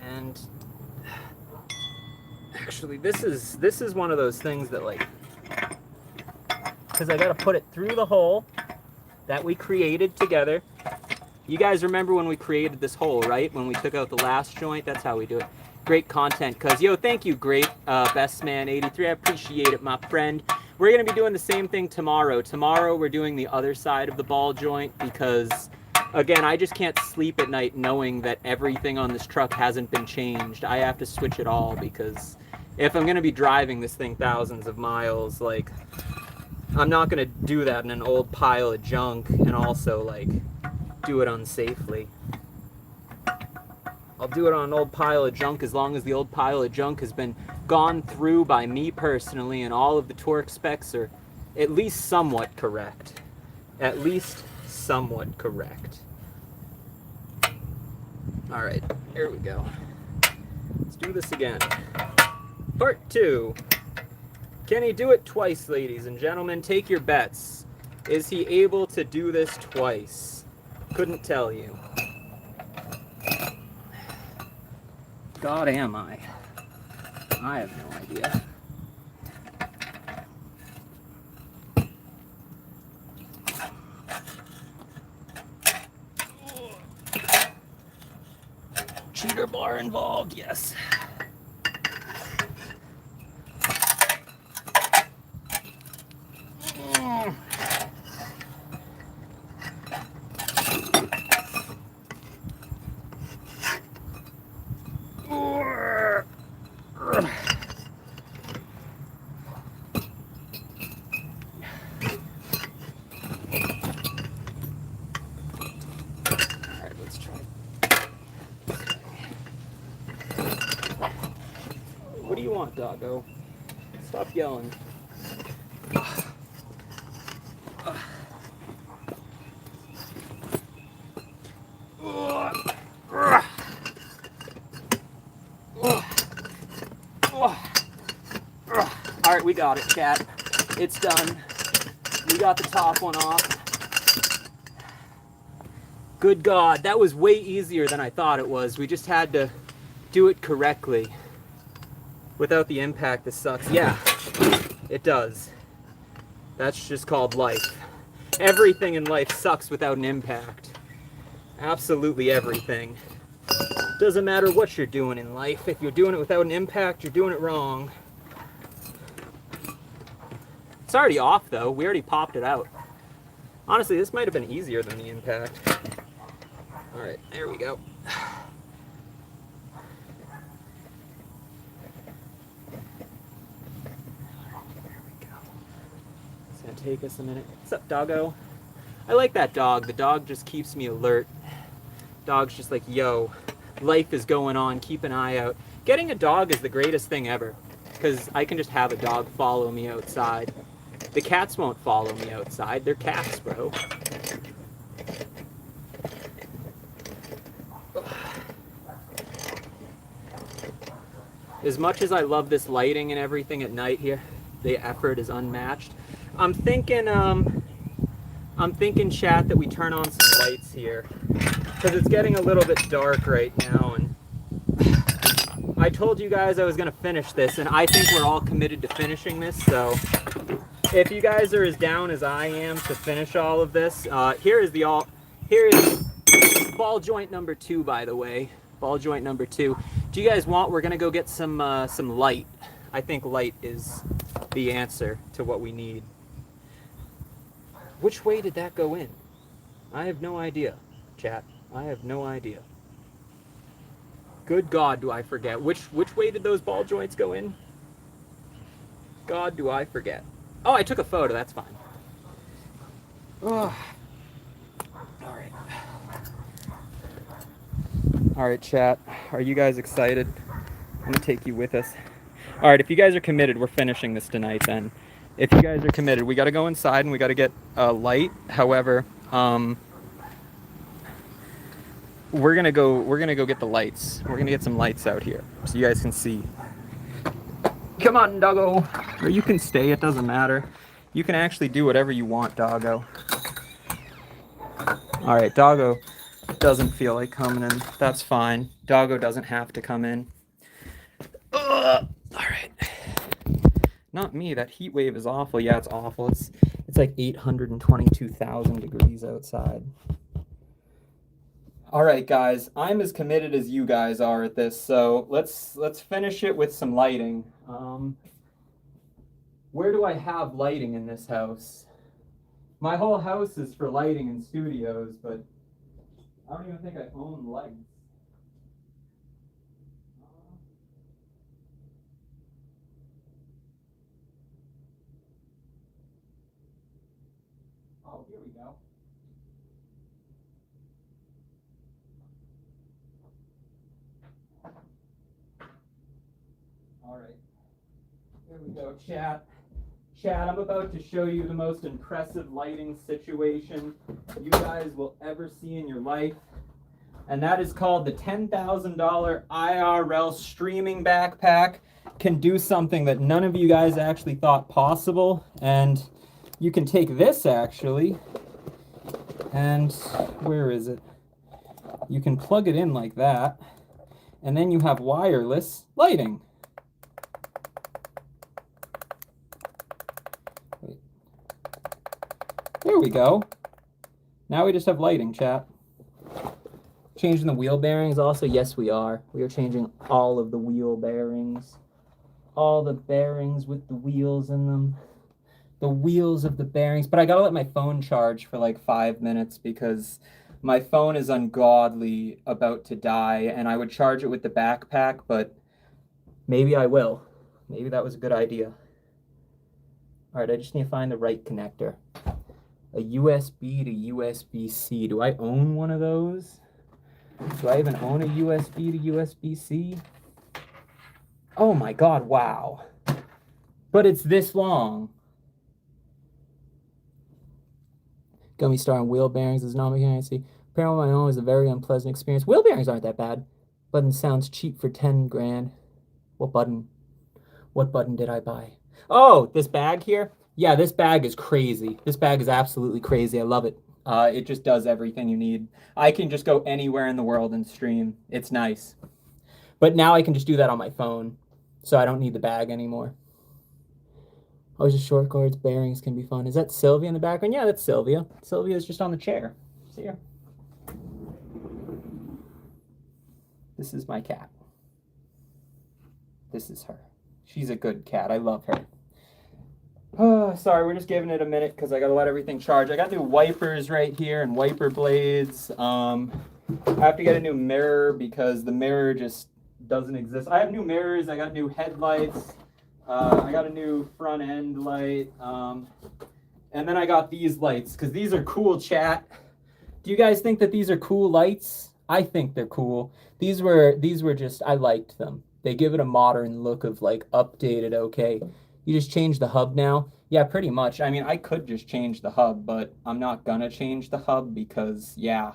And actually, this is one of those things that, like, because I gotta put it through the hole that we created together. You guys remember when we created this hole, right? When we took out the last joint, that's how we do it. Great content, cuz yo, thank you, great best man 83. I appreciate it, my friend. We're gonna be doing the same thing tomorrow. Tomorrow we're doing the other side of the ball joint because, again, I just can't sleep at night knowing that everything on this truck hasn't been changed. I have to switch it all because if I'm gonna be driving this thing thousands of miles, like, I'm not gonna do that in an old pile of junk and also, like, do it unsafely. I'll do it on an old pile of junk as long as the old pile of junk has been gone through by me personally and all of the torque specs are at least somewhat correct. At least somewhat correct. All right, here we go. Let's do this again. Part 2. Can he do it twice, ladies and gentlemen? Take your bets. Is he able to do this twice? Couldn't tell you. God am I? I have no idea. Cheater bar involved, yes. What do you want, doggo? Stop yelling. Alright, we got it, chat. It's done. We got the top one off. Good God, that was way easier than I thought it was. We just had to do it correctly. Without the impact, this sucks. Yeah, it does. That's just called life. Everything in life sucks without an impact. Absolutely everything. Doesn't matter what you're doing in life. If you're doing it without an impact, you're doing it wrong. It's already off, though. We already popped it out. Honestly, this might have been easier than the impact. All right, there we go. It's gonna take us a minute. What's up, doggo? I like that dog. The dog just keeps me alert. Dog's just like, yo, life is going on, keep an eye out. Getting a dog is the greatest thing ever, because I can just have a dog follow me outside. The cats won't follow me outside. They're cats, bro. As much as I love this lighting and everything at night here, the effort is unmatched. I'm thinking, chat, that we turn on some lights here, because it's getting a little bit dark right now, and I told you guys I was gonna finish this, and I think we're all committed to finishing this. So if you guys are as down as I am to finish all of this, here is ball joint number 2, by the way. Ball joint number 2. Do you guys want? We're gonna go get some light. I think light is the answer to what we need. Which way did that go in? I have no idea, chat. I have no idea. Good God, do I forget. Which way did those ball joints go in? God, do I forget. Oh, I took a photo. That's fine. Oh. All right. All right, chat. Are you guys excited? I'm gonna take you with us. All right, if you guys are committed, we're finishing this tonight then. If you guys are committed, we gotta go inside and we gotta get a light. However, we're gonna go get the lights. We're gonna get some lights out here so you guys can see. Come on, doggo. Or you can stay, it doesn't matter. You can actually do whatever you want, doggo. All right, doggo doesn't feel like coming in. That's fine. Doggo doesn't have to come in. All right. Not me. That heat wave is awful. Yeah, it's awful. It's like 822,000 degrees outside. All right, guys. I'm as committed as you guys are at this, so let's finish it with some lighting. Where do I have lighting in this house? My whole house is for lighting in studios, but I don't even think I own lights. Oh, here we go. All right. Here we go, chat. Chat, I'm about to show you the most impressive lighting situation you guys will ever see in your life. And that is called the $10,000 IRL streaming backpack. Can do something that none of you guys actually thought possible. And you can take this actually, and where is it? You can plug it in like that, and then you have wireless lighting. There we go. Now we just have lighting, chat. Changing the wheel bearings also? Yes, we are. We are changing all of the wheel bearings. All the bearings with the wheels in them. The wheels of the bearings. But I gotta let my phone charge for like 5 minutes because my phone is ungodly about to die, and I would charge it with the backpack, but maybe I will. Maybe that was a good idea. All right, I just need to find the right connector. A USB to USB-C. Do I own one of those? Do I even own a USB to USB-C? Oh my God, wow. But it's this long. Got me starting wheel bearings is not mechanical. Apparently my own is a very unpleasant experience. Wheel bearings aren't that bad. Button sounds cheap for 10 grand. What button? What button did I buy? Oh, this bag here? Yeah, this bag is crazy. This bag is absolutely crazy. I love it. It just does everything you need. I can just go anywhere in the world and stream. It's nice. But now I can just do that on my phone, so I don't need the bag anymore. Oh, just short cords, bearings can be fun. Is that Sylvia in the background? Yeah, that's Sylvia. Sylvia's just on the chair. See her? This is my cat. This is her. She's a good cat. I love her. Oh, sorry, we're just giving it a minute because I gotta let everything charge. I got new wipers right here and wiper blades. I have to get a new mirror because the mirror just doesn't exist. I have new mirrors. I got new headlights. I got a new front end light. And then I got these lights because these are cool, chat. Do you guys think that these are cool lights? I think they're cool. These were just, I liked them. They give it a modern look of like updated, okay. You just change the hub now? Yeah, pretty much. I mean, I could just change the hub, but I'm not gonna change the hub because, yeah,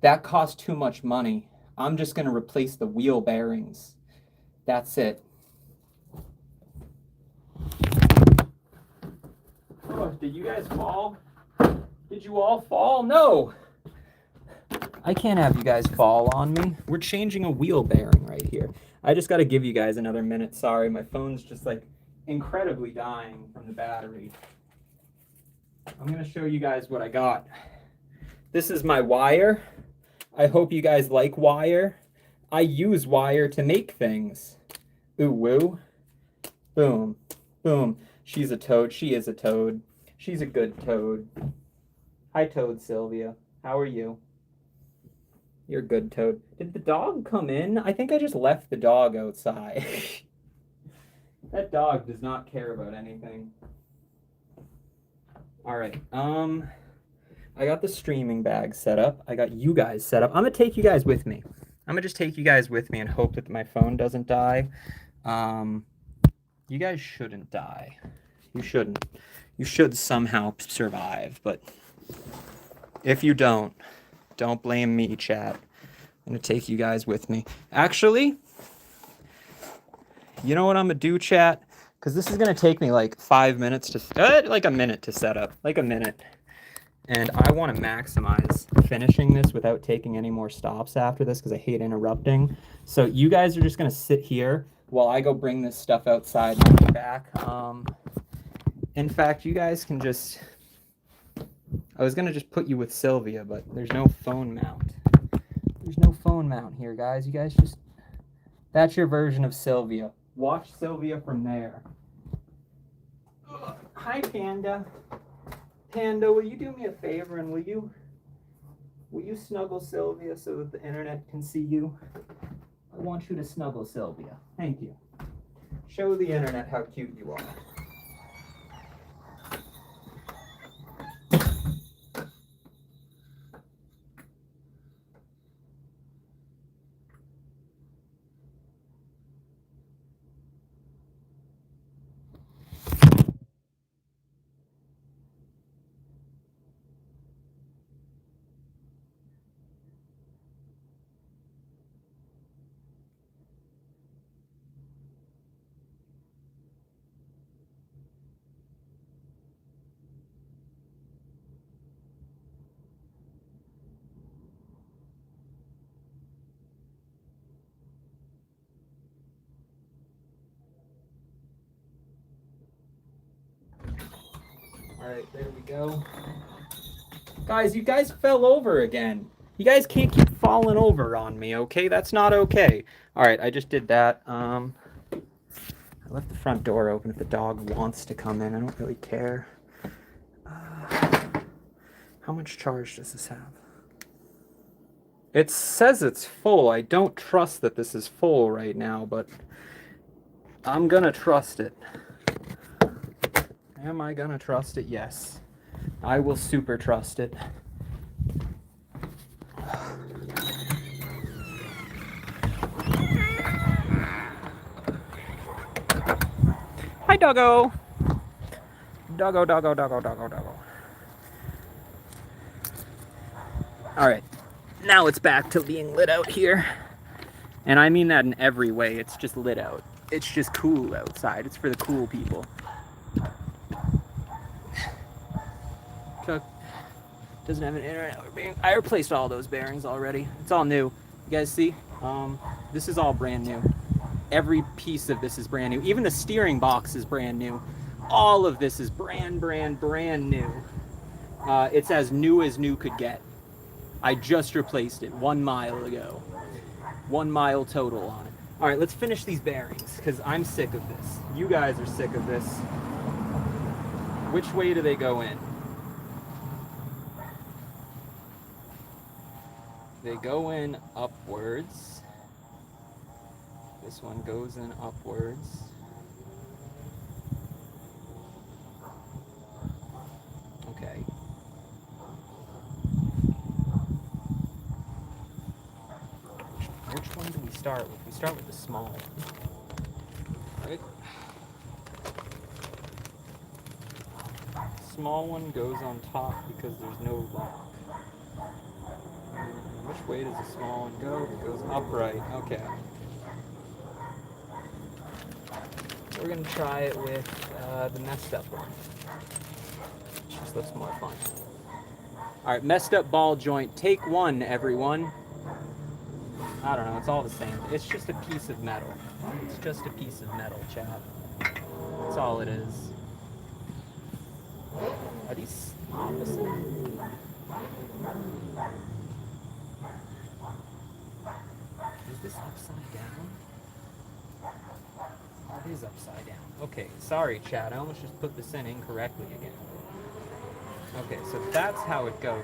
that costs too much money. I'm just gonna replace the wheel bearings. That's it. Oh, did you guys fall? Did you all fall? No! I can't have you guys fall on me. We're changing a wheel bearing right here. I just gotta give you guys another minute. Sorry, my phone's just like incredibly dying from the battery. I'm gonna show you guys what I got. This is my wire. I hope you guys like wire. I use wire to make things. Ooh, woo. Boom. Boom. She's a toad. She is a toad. She's a good toad. Hi, Toad Sylvia. How are you? You're a good toad. Did the dog come in? I think I just left the dog outside. That dog does not care about anything. All right. I got the streaming bag set up. I got you guys set up. I'm gonna take you guys with me. I'm gonna just take you guys with me and hope that my phone doesn't die. You guys shouldn't die. You shouldn't. You should somehow survive, but if you don't blame me, chat. I'm gonna take you guys with me. Actually, you know what I'm gonna do, chat? Because this is gonna take me like 5 minutes to, like a minute to set up, like a minute. And I want to maximize finishing this without taking any more stops after this because I hate interrupting. So you guys are just gonna sit here while I go bring this stuff outside and I'll be back. In fact, you guys can just. I was gonna just put you with Sylvia, but there's no phone mount. There's no phone mount here, guys. You guys just. That's your version of Sylvia. Watch Sylvia from there. Ugh. Hi, Panda. Panda, will you do me a favor and will you snuggle Sylvia so that the internet can see you? I want you to snuggle Sylvia. Thank you. Show the internet how cute you are. All right, there we go. Guys, you guys fell over again. You guys can't keep falling over on me, okay? That's not okay. All right, I just did that. I left the front door open if the dog wants to come in. I don't really care. How much charge does this have? It says it's full. I don't trust that this is full right now, but I'm gonna trust it. Am I gonna trust it? Yes. I will super trust it. Hi, doggo. Doggo, doggo, doggo, doggo, doggo. All right. Now it's back to being lit out here. And I mean that in every way. It's just lit out. It's just cool outside. It's for the cool people. Chuck doesn't have an internet bearing. I replaced all those bearings already. It's all new. You guys see? This is all brand new. Every piece of this is brand new. Even the steering box is brand new. All of this is brand new. It's as new could get. I just replaced it 1 mile ago. 1 mile total on it. All right, let's finish these bearings because I'm sick of this. You guys are sick of this. Which way do they go in? They go in upwards. This one goes in upwards. Okay. Which one do we start with? We start with the small one. Right? Small one goes on top because there's no lock. Which way does the small one go? It goes upright. Okay. We're gonna try it with the messed up one. It just looks more fun. All right, messed up ball joint. Take one, everyone. I don't know. It's all the same. It's just a piece of metal. It's just a piece of metal, chat. That's all it is. Are these opposite? this upside down? It is upside down. Okay, sorry, Chad. I almost just put this in incorrectly again. Okay, so that's how it goes.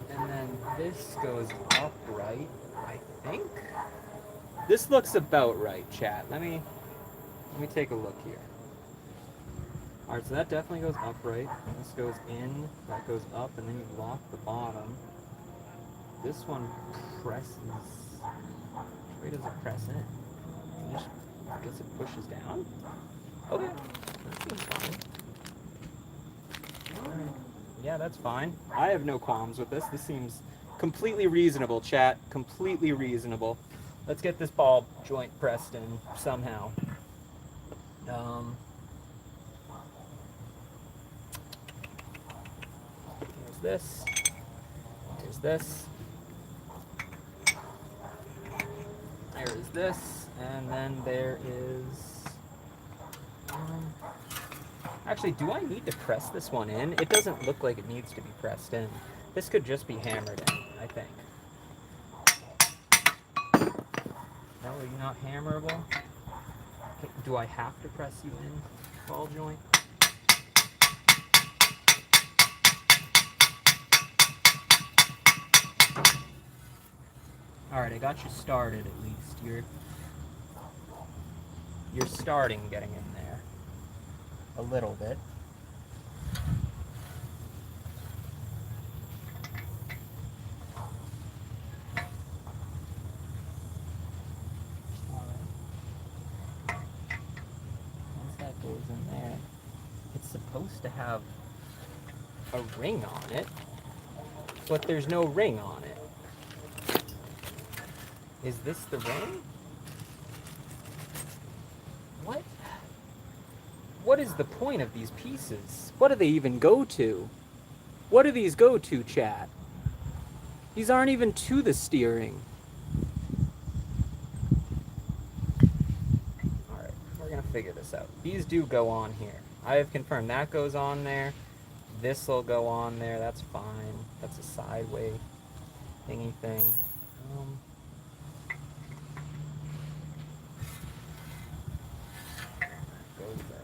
And then this goes upright, I think. This looks about right, chat. Let me take a look here. Alright, so that definitely goes upright. This goes in, that goes up, and then you lock the bottom. This one presses. Which way does it press in? I guess it pushes down? Okay, that seems fine. Alright. Yeah, that's fine. I have no qualms with this. This seems completely reasonable, chat. Completely reasonable. Let's get this ball joint pressed in somehow. Here's this. Here's this. There is this. And then there is... actually, do I need to press this one in? It doesn't look like it needs to be pressed in. This could just be hammered in, I think. No, are you not hammerable? Okay, do I have to press you in, ball joint? Alright, I got you started at least. You're starting getting in there. A little bit. Once that goes in there, it's supposed to have a ring on it, but there's no ring on it. Is this the ring? What? What is the point of these pieces? What do they even go to? What do these go to, chat? These aren't even to the steering. Alright, we're gonna figure this out. These do go on here. I have confirmed that goes on there. This will go on there, that's fine. That's a sideway thingy thing. Goes there.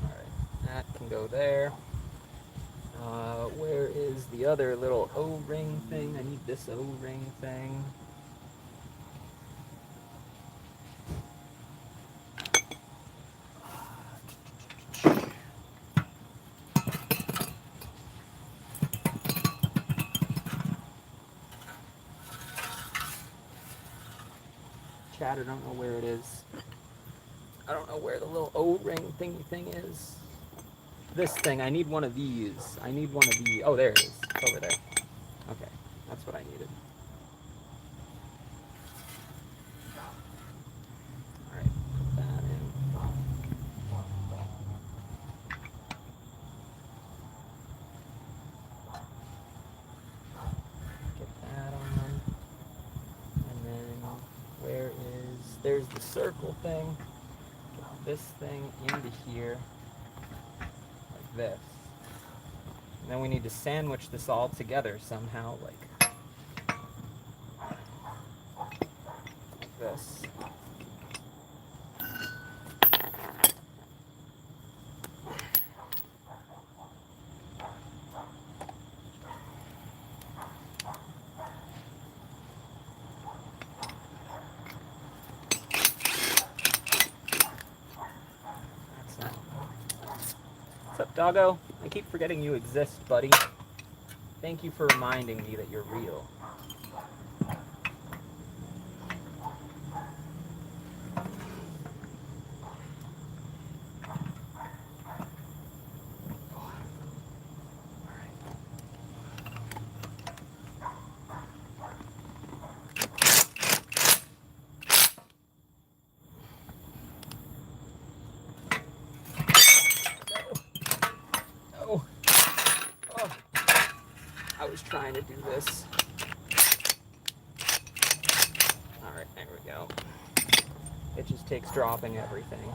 Alright, that can go there. Where is the other little O-ring thing? I need this O-ring thing. Chat, I don't know where it is. I don't know where the little O-ring thingy thing is. This thing, I need one of these. I need one of these. Oh, there it is. It's over there. Okay, that's what I needed. Alright, put that in. Get that on. And then, where is... there's the circle thing. Get this thing into here. This. And then we need to sandwich this all together somehow, like this. What's up, doggo? I keep forgetting you exist, buddy. Thank you for reminding me that you're real. I was trying to do this. Alright, there we go. It just takes dropping everything.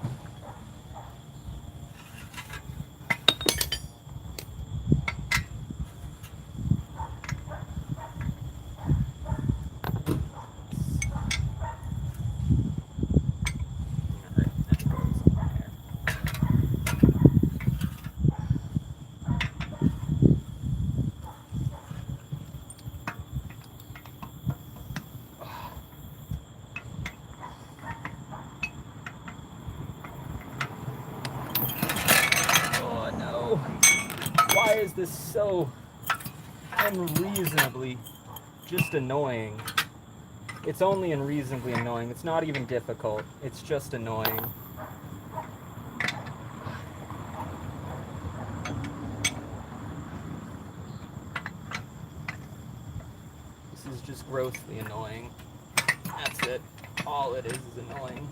is this so unreasonably just annoying? It's only unreasonably annoying. It's not even difficult. It's just annoying. This is just grossly annoying. That's it. All it is annoying.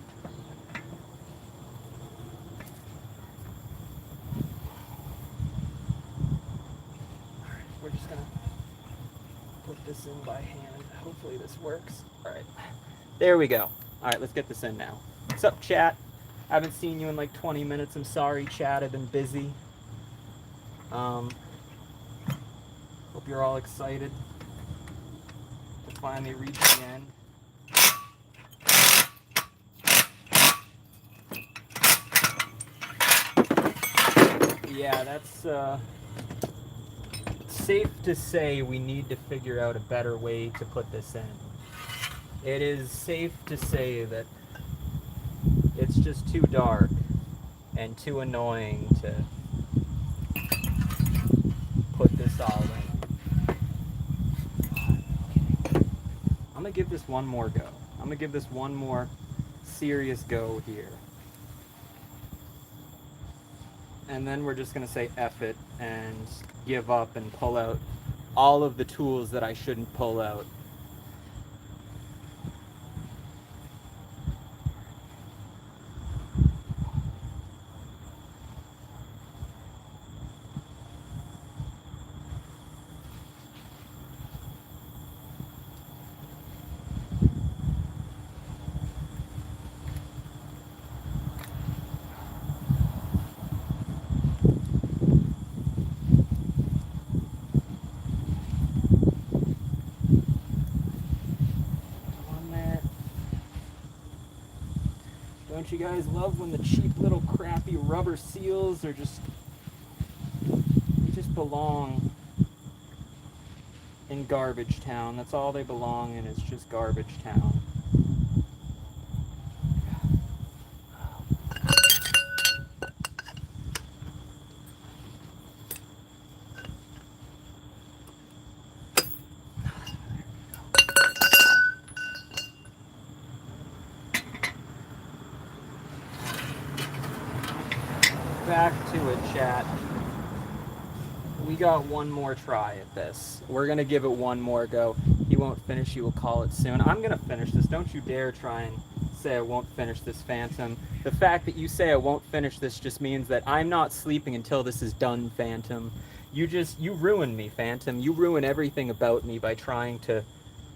We're just gonna put this in by hand. Hopefully this works. All right, there we go. All right, let's get this in now. What's up, chat? I haven't seen you in like 20 minutes. I'm sorry, chat. I've been busy. Hope you're all excited to finally reach the end. Yeah, that's safe to say we need to figure out a better way to put this in. It is safe to say that it's just too dark and too annoying to put this all in. I'm gonna give this one more go. I'm gonna give this one more serious go here. And then we're just gonna say F it and give up and pull out all of the tools that I shouldn't pull out. Don't you guys love when the cheap little crappy rubber seals are just belong in garbage town? That's all they belong in, is just garbage town. Back to it, chat. We got one more try at this. We're gonna give it one more go. You won't finish, you will call it soon. I'm gonna finish this. Don't you dare try and say I won't finish this, Phantom. The fact that you say I won't finish this just means that I'm not sleeping until this is done, Phantom. You ruin me, Phantom. You ruin everything about me by trying to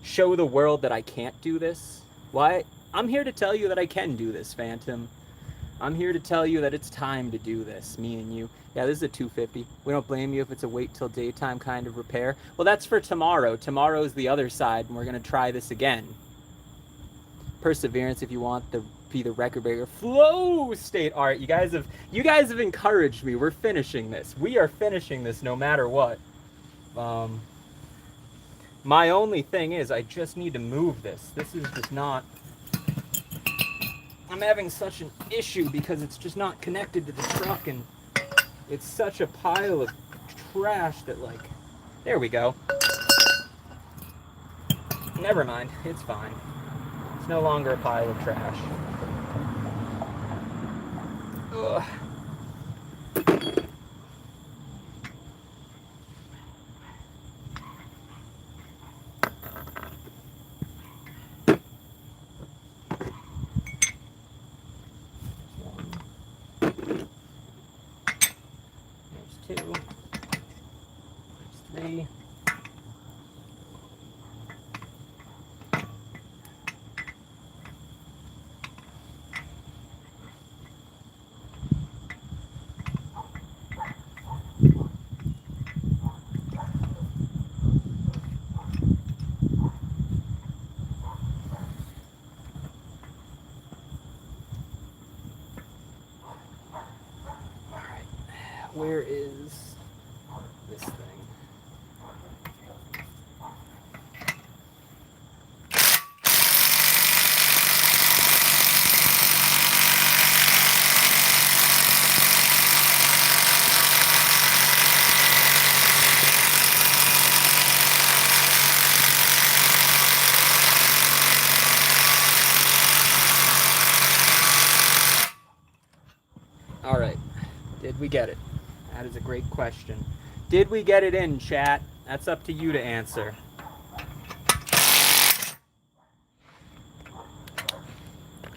show the world that I can't do this. Why? I'm here to tell you that I can do this, Phantom. I'm here to tell you that it's time to do this, me and you. Yeah, this is a 250. We don't blame you if it's a wait till daytime kind of repair. Well, that's for tomorrow. Tomorrow's the other side, and we're going to try this again. Perseverance if you want to be the record breaker. Flow state art. You guys have encouraged me. We're finishing this. We are finishing this no matter what. My only thing is I just need to move this. This is just not... I'm having such an issue because it's just not connected to the truck, and it's such a pile of trash that, like, there we go. Never mind, it's fine. It's no longer a pile of trash. Ugh. Where is this thing? we get it? That is a great question. Did we get it in, chat? That's up to you to answer.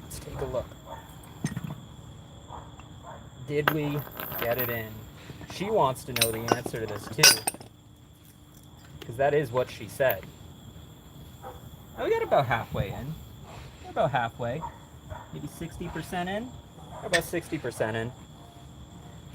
Let's take a look. Did we get it in? She wants to know the answer to this too, because that is what she said. Oh, we got about halfway in. We're about halfway. Maybe 60% in? We're about 60% in.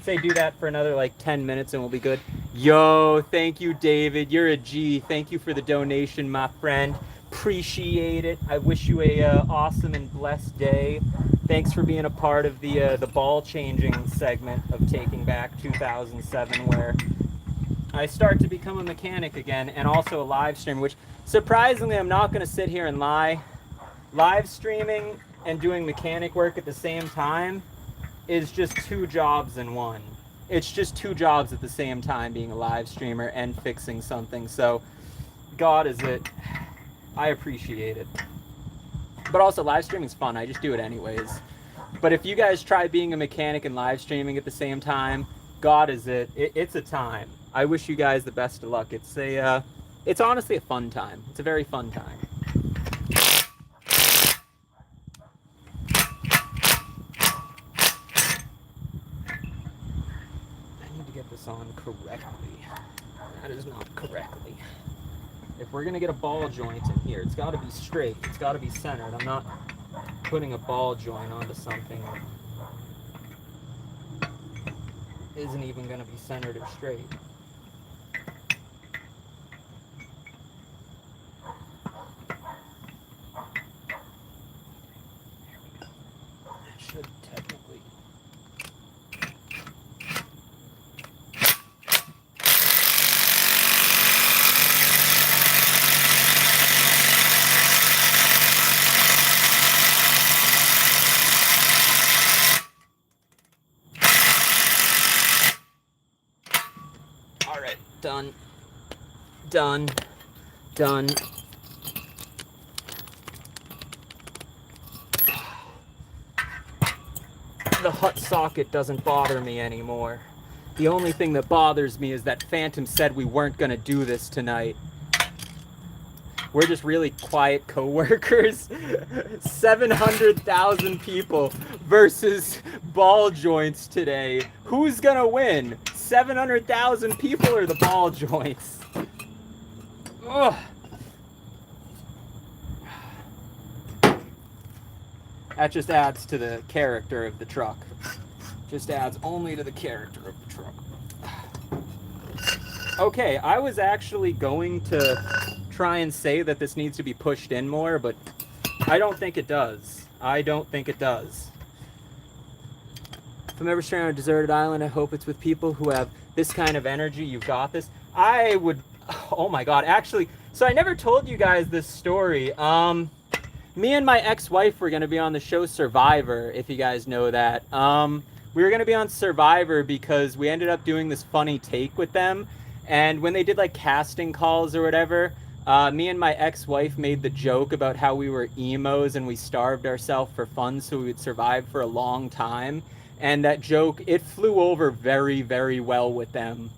Say do that for another like 10 minutes and we'll be good. Yo, thank you, David. You're a G. Thank you for the donation, my friend. Appreciate it. I wish you a awesome and blessed day. Thanks for being a part of the ball changing segment of Taking Back 2007, where I start to become a mechanic again, and also a live stream, which surprisingly I'm not going to sit here and lie. Live streaming and doing mechanic work at the same time is just 2 jobs in one. It's just 2 jobs at the same time, being a live streamer and fixing something. So God is it. I appreciate it. But also live streaming is fun. I just do it anyways. But if you guys try being a mechanic and live streaming at the same time, God is it. It's a time. I wish you guys the best of luck. It's honestly a fun time. It's a very fun time. This on correctly. That is not correctly. If we're gonna get a ball joint in here, it's got to be straight. It's got to be centered. I'm not putting a ball joint onto something that isn't even gonna be centered or straight. That should technically. Done. Done. Done. The hut socket doesn't bother me anymore. The only thing that bothers me is that Phantom said we weren't gonna do this tonight. We're just really quiet co-workers. 700,000 people versus ball joints today. Who's gonna win? 700,000 people or the ball joints? Ugh. That just adds to the character of the truck. Just adds only to the character of the truck. Okay, I was actually going to try and say that this needs to be pushed in more, but I don't think it does. I don't think it does. If I'm ever stranded on a deserted island, I hope it's with people who have this kind of energy. You've got this. I would, oh my God, actually, so I never told you guys this story. Me and my ex-wife were gonna be on the show Survivor, if you guys know that. We were gonna be on Survivor because we ended up doing this funny take with them. And when they did like casting calls or whatever, me and my ex-wife made the joke about how we were emos and we starved ourselves for fun so we would survive for a long time. And that joke, it flew over very, very well with them,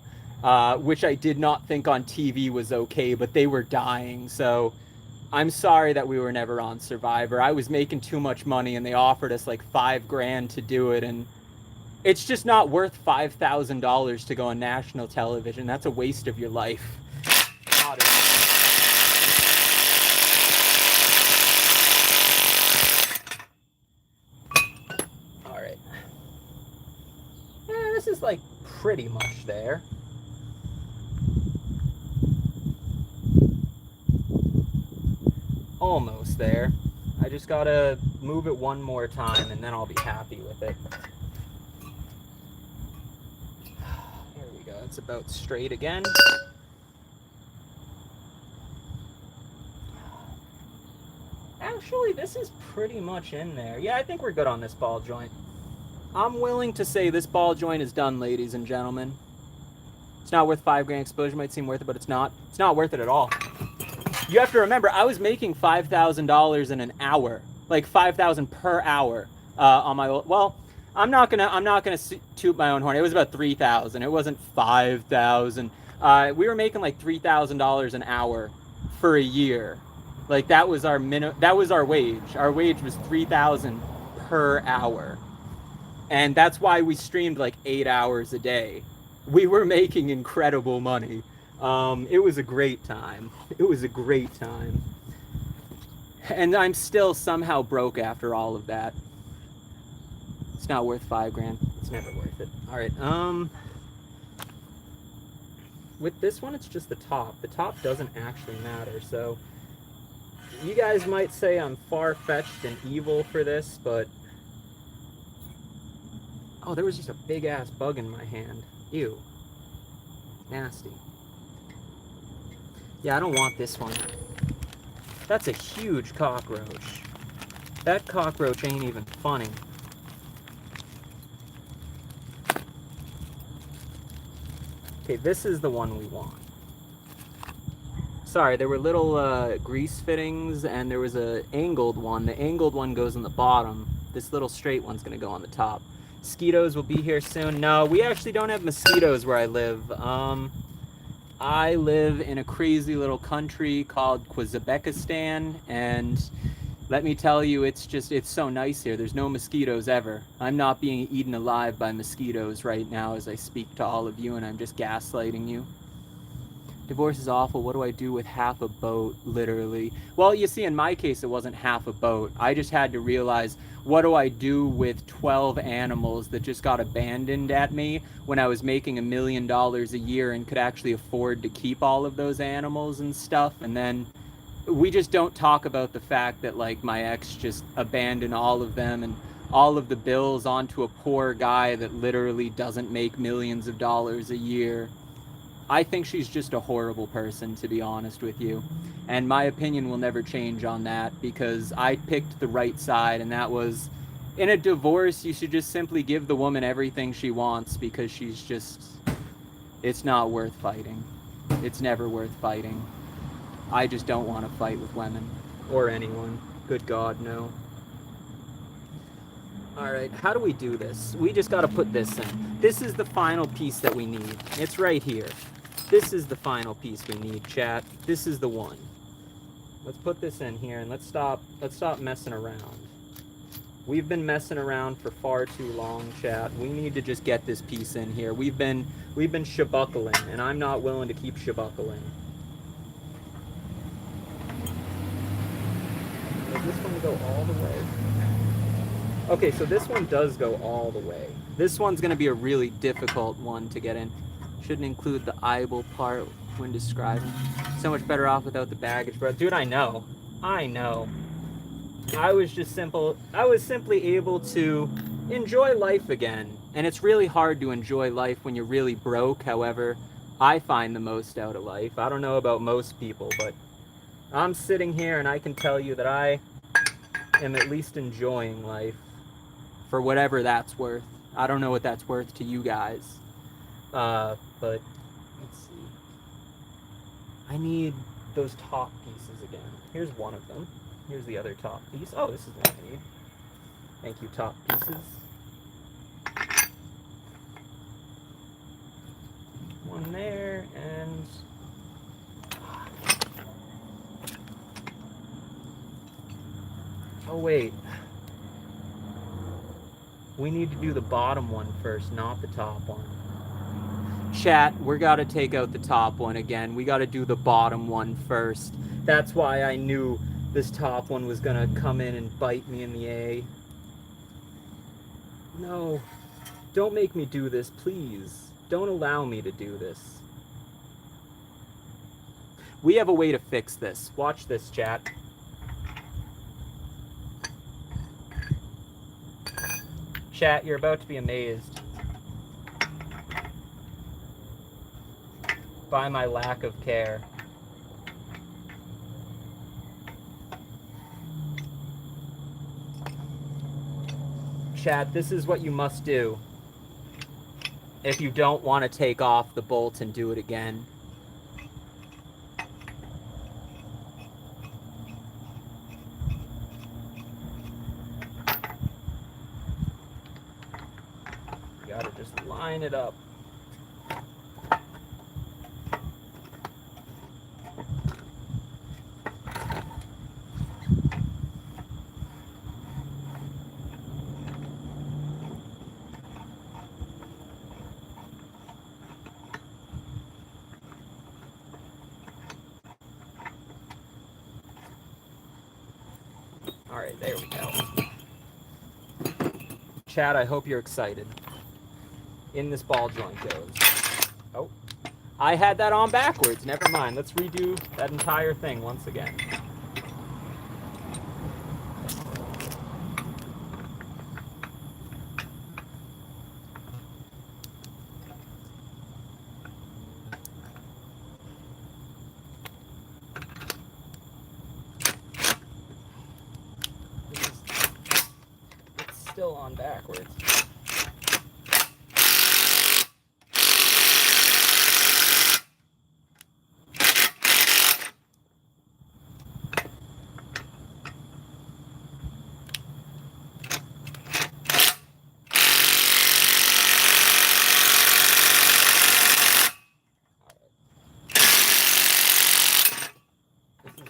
which I did not think on TV was okay, but they were dying. So I'm sorry that we were never on Survivor. I was making too much money and they offered us like $5,000 to do it. And it's just not worth $5,000 to go on national television. That's a waste of your life. God, this is like pretty much there. Almost there. I just gotta move it one more time and then I'll be happy with it. There we go. It's about straight again. Actually, this is pretty much in there. Yeah, I think we're good on this ball joint. I'm willing to say this ball joint is done, ladies and gentlemen. It's not worth $5,000 exposure. Might seem worth it, but it's not. It's not worth it at all. You have to remember, I was making $5,000 in an hour, like $5,000 per hour on my. Well, I'm not gonna toot my own horn. It was about 3,000. It wasn't 5,000. We were making like $3,000 an hour for a year. Like that was our That was our wage. Our wage was 3,000 per hour, and that's why we streamed like 8 hours a day. We were making incredible money. It was a great time. It was a great time. And I'm still somehow broke after all of that. It's not worth $5,000. It's never worth it. All right. With this one, it's just the top. The top doesn't actually matter. So you guys might say I'm far-fetched and evil for this, but oh, there was just a big ass bug in my hand. Ew. Nasty. Yeah, I don't want this one. That's a huge cockroach. That cockroach ain't even funny. Okay, this is the one we want. Sorry, there were little grease fittings, and there was a angled one. The angled one goes on the bottom. This little straight one's gonna go on the top. Mosquitoes will be here soon. No, we actually don't have mosquitoes where I live. I live in a crazy little country called Uzbekistan, and let me tell you, it's so nice here. There's no mosquitoes ever. I'm not being eaten alive by mosquitoes right now as I speak to all of you, and I'm just gaslighting you. Divorce is awful. What do I do with half a boat, literally? Well, you see, in my case, it wasn't half a boat. I just had to realize, what do I do with 12 animals that just got abandoned at me when I was making $1 million a year and could actually afford to keep all of those animals and stuff? And then we just don't talk about the fact that, like, my ex just abandoned all of them and all of the bills onto a poor guy that literally doesn't make millions of dollars a year. I think she's just a horrible person, to be honest with you. And my opinion will never change on that, because I picked the right side, and that was, in a divorce, you should just simply give the woman everything she wants, because she's just, it's not worth fighting. It's never worth fighting. I just don't want to fight with women. Or anyone. Good God, no. Alright, how do we do this? We just gotta put this in. This is the final piece that we need. It's right here. This is the final piece we need, chat. This is the one. Let's put this in here, and let's stop messing around. We've been messing around for far too long, chat. We need to just get this piece in here. We've been shabuckling, and I'm not willing to keep shabuckling. Does this one go all the way? Okay, so this one does go all the way. This one's going to be a really difficult one to get in. Shouldn't include the eyeball part when describing. So much better off without the baggage, bro. Dude, I know. I know. I was simply able to enjoy life again. And it's really hard to enjoy life when you're really broke. However, I find the most out of life. I don't know about most people, but I'm sitting here and I can tell you that I am at least enjoying life. For whatever that's worth. I don't know what that's worth to you guys. But let's see. I need those top pieces again. Here's one of them. Here's the other top piece. Oh, this is what I need. Thank you, top pieces. One there, and oh wait. We need to do the bottom one first, not the top one. Chat, we gotta take out the top one again. We gotta do the bottom one first. That's why I knew this top one was gonna come in and bite me in the A. No. Don't make me do this, please. Don't allow me to do this. We have a way to fix this. Watch this, chat. Chat, you're about to be amazed by my lack of care. Chat, this is what you must do if you don't want to take off the bolt and do it again. line it up. All right, there we go. Chad, I hope you're excited. In this ball joint goes. Oh, I had that on backwards. Never mind. Let's redo that entire thing once again. It's still on backwards.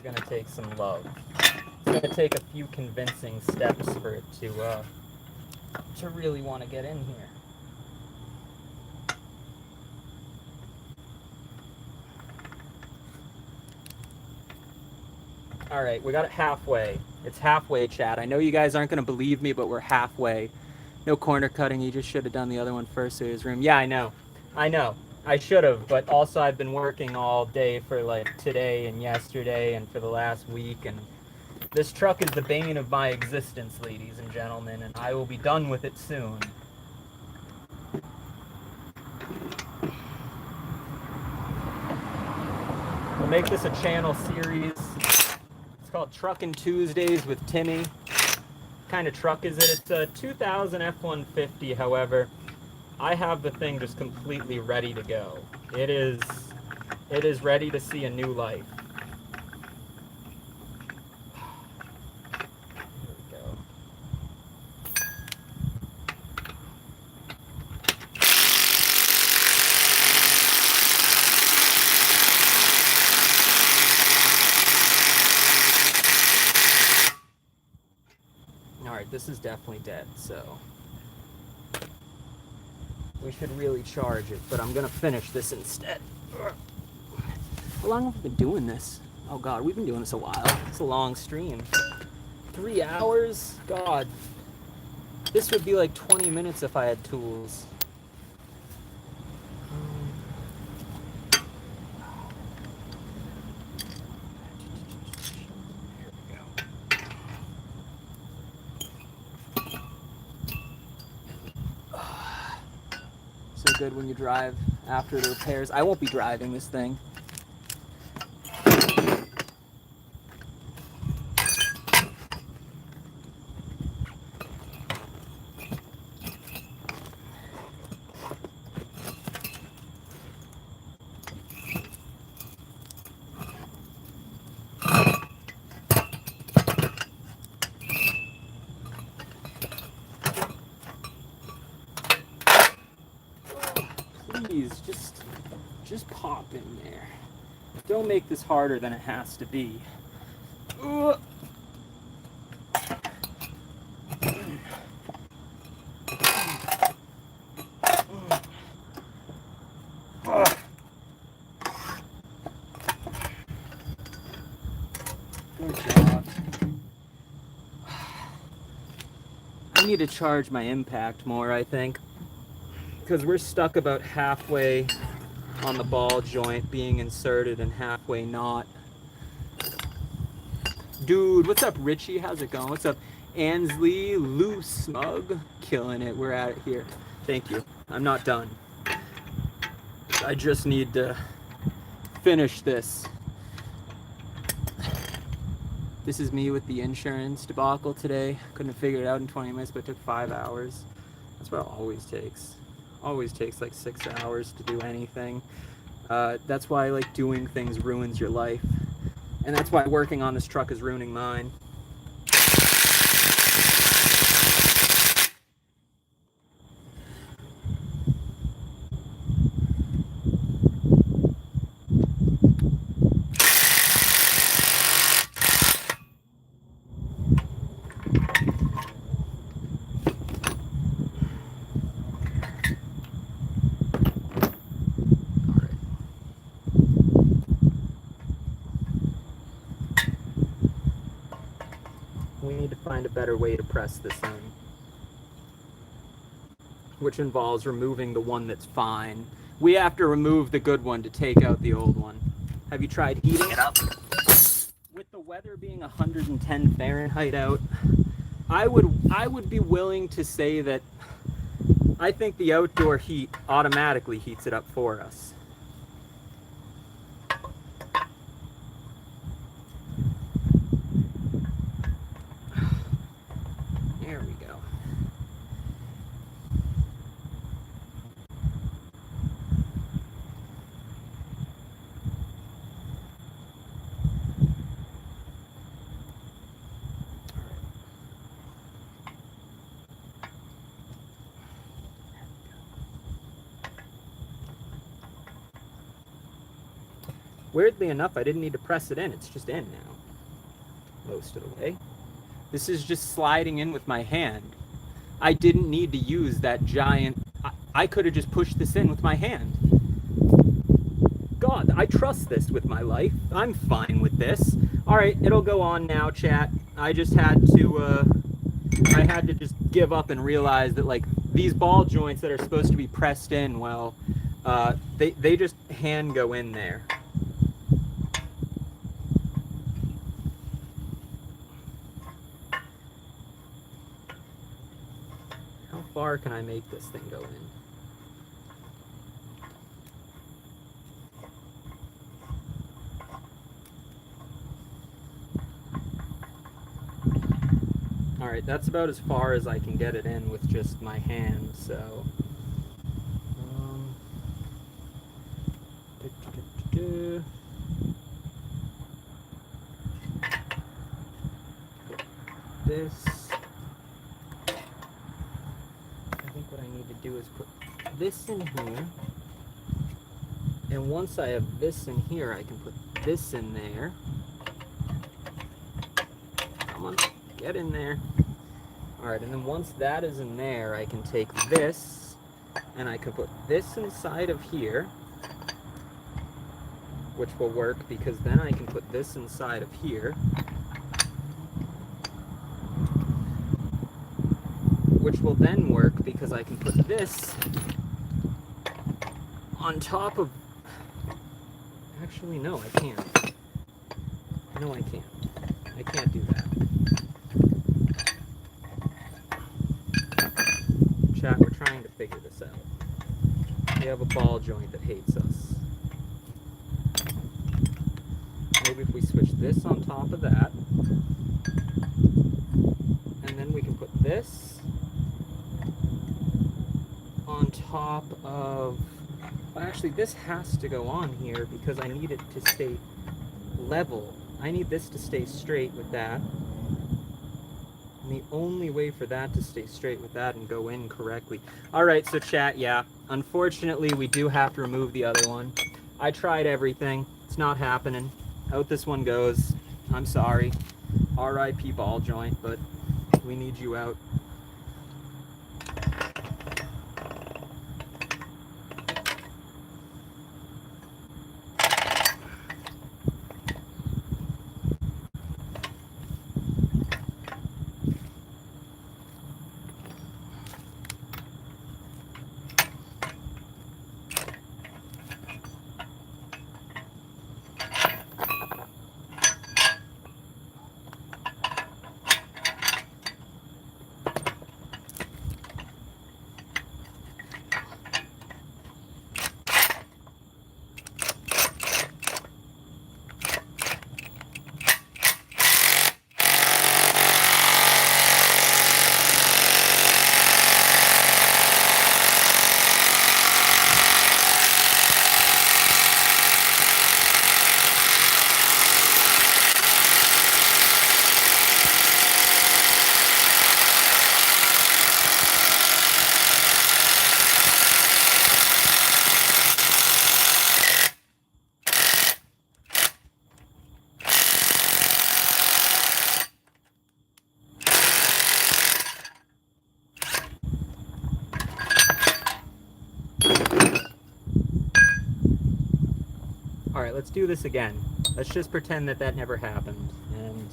Going to take some love. It's going to take a few convincing steps for it to really want to get in here. All right, we got it halfway. It's halfway, Chad. I know you guys aren't going to believe me, but we're halfway. No corner cutting. You just should have done the other one first so his room. Yeah, I know. I should have, but also I've been working all day for like today and yesterday and for the last week, and this truck is the bane of my existence, ladies and gentlemen, and I will be done with it soon. We'll make this a channel series. It's called Truckin' Tuesdays with Timmy. What kind of truck is it? It's a 2000 F-150, however. I have the thing just completely ready to go. It is ready to see a new life. Here we go. All right, this is definitely dead, so we should really charge it, but I'm gonna finish this instead. How long have we been doing this? Oh God, we've been doing this a while. It's a long stream. 3 hours? God. This would be like 20 minutes if I had tools. So good when you drive after the repairs. I won't be driving this thing. Please, just pop in there. Don't make this harder than it has to be. Good job. I need to charge my impact more, I think, because we're stuck about halfway on the ball joint being inserted and halfway not. Dude, what's up, Richie? How's it going? What's up, Ansley? Loose Smug? Killing it. We're at it here. Thank you. I'm not done. I just need to finish this. This is me with the insurance debacle today. Couldn't figure it out in 20 minutes, but it took 5 hours. That's what it always takes. Always takes like 6 hours to do anything. That's why like doing things ruins your life. And that's why working on this truck is ruining mine. We need to find a better way to press this in, which involves removing the one that's fine. We have to remove the good one to take out the old one. Have you tried heating it up? With the weather being 110 Fahrenheit out, I would be willing to say that I think the outdoor heat automatically heats it up for us. There we go. Weirdly enough, I didn't need to press it in. It's just in now, most of the way. This is just sliding in with my hand. I didn't need to use that giant... I could have just pushed this in with my hand. God, I trust this with my life. I'm fine with this. All right, it'll go on now, chat. I just had to... I had to just give up and realize that, like, these ball joints that are supposed to be pressed in, well, they just hand go in there. How far can I make this thing go in? Alright, that's about as far as I can get it in with just my hand, so... This... I think what I need to do is put this in here, and once I have this in here, I can put this in there. Come on, get in there. Alright, and then once that is in there, I can take this, and I can put this inside of here, which will work because then I can put this inside of here, which will then work because I can put this on top of... Actually, no, I can't. No, I can't. I can't do that. Chat, we're trying to figure this out. We have a ball joint that hates us. Maybe if we switch this on top of that, and then we can put this on top of... Well, actually, this has to go on here because I need it to stay level. I need this to stay straight with that. And the only way for that to stay straight with that and go in correctly... Alright, so chat, yeah. Unfortunately, we do have to remove the other one. I tried everything. It's not happening. Out this one goes. I'm sorry. R.I.P. ball joint, but we need you out. Alright, let's do this again. Let's just pretend that that never happened. And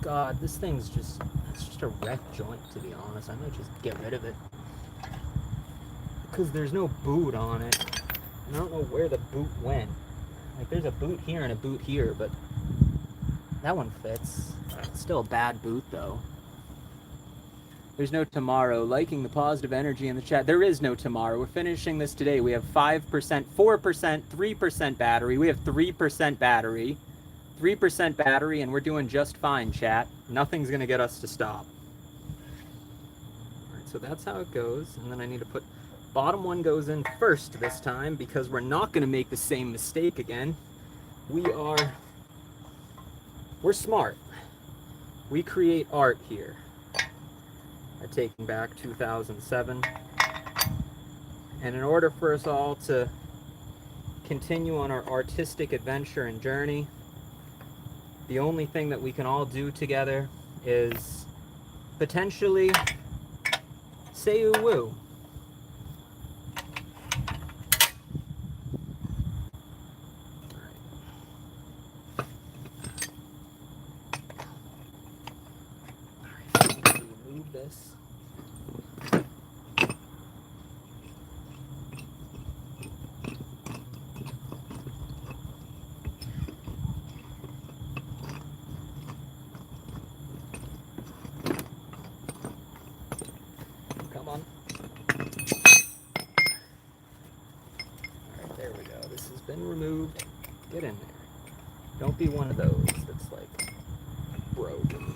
God, this thing's just, it's just a wrecked joint, to be honest. I might just get rid of it. Because there's no boot on it. And I don't know where the boot went. Like, there's a boot here and a boot here, but that one fits. It's still a bad boot, though. There's no tomorrow. Liking the positive energy in the chat. There is no tomorrow. We're finishing this today. We have 5%, 4%, 3% battery. We have 3% battery. 3% battery, and we're doing just fine, chat. Nothing's going to get us to stop. All right, so that's how it goes. And then I need to put... Bottom one goes in first this time because we're not going to make the same mistake again. We're smart. We create art here. By taking back 2007. And in order for us all to continue on our artistic adventure and journey, the only thing that we can all do together is potentially say woo. Remove this. Come on. Alright, there we go. This has been removed. Get in there. Don't be one of those that's like broken.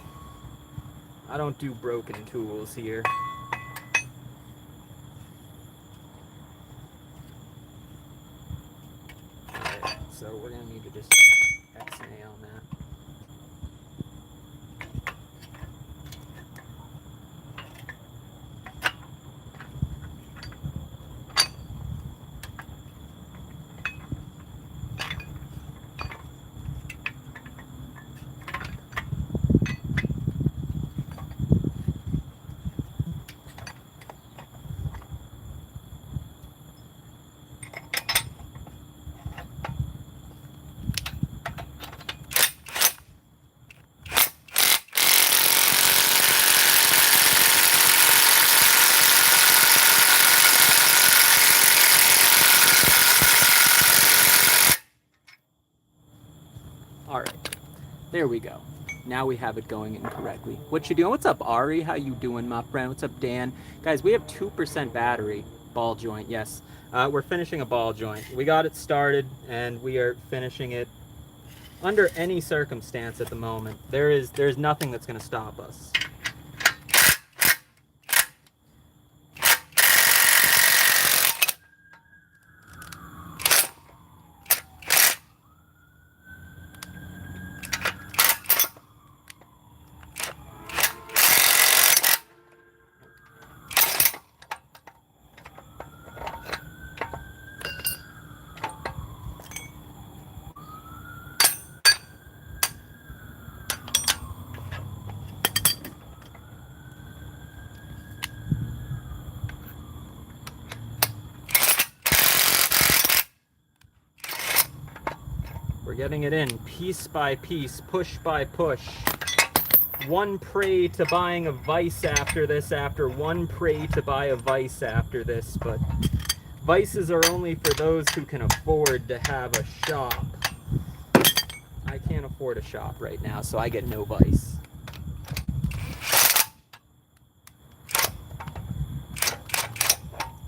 I don't do broken tools here. Alright, so we're gonna need to just X-nay on that. There we go. Now we have it going in correctly. What you doing? What's up, Ari? How you doing, my friend? What's up, Dan? Guys, we have 2% battery. Ball joint, yes. We're finishing a ball joint. We got it started, and we are finishing it under any circumstance at the moment. There's nothing that's going to stop us. We're getting it in piece by piece, push by push. One prey to buying a Vice after this, one prey to buy a Vice after this, but Vices are only for those who can afford to have a shop. I can't afford a shop right now, so I get no Vice.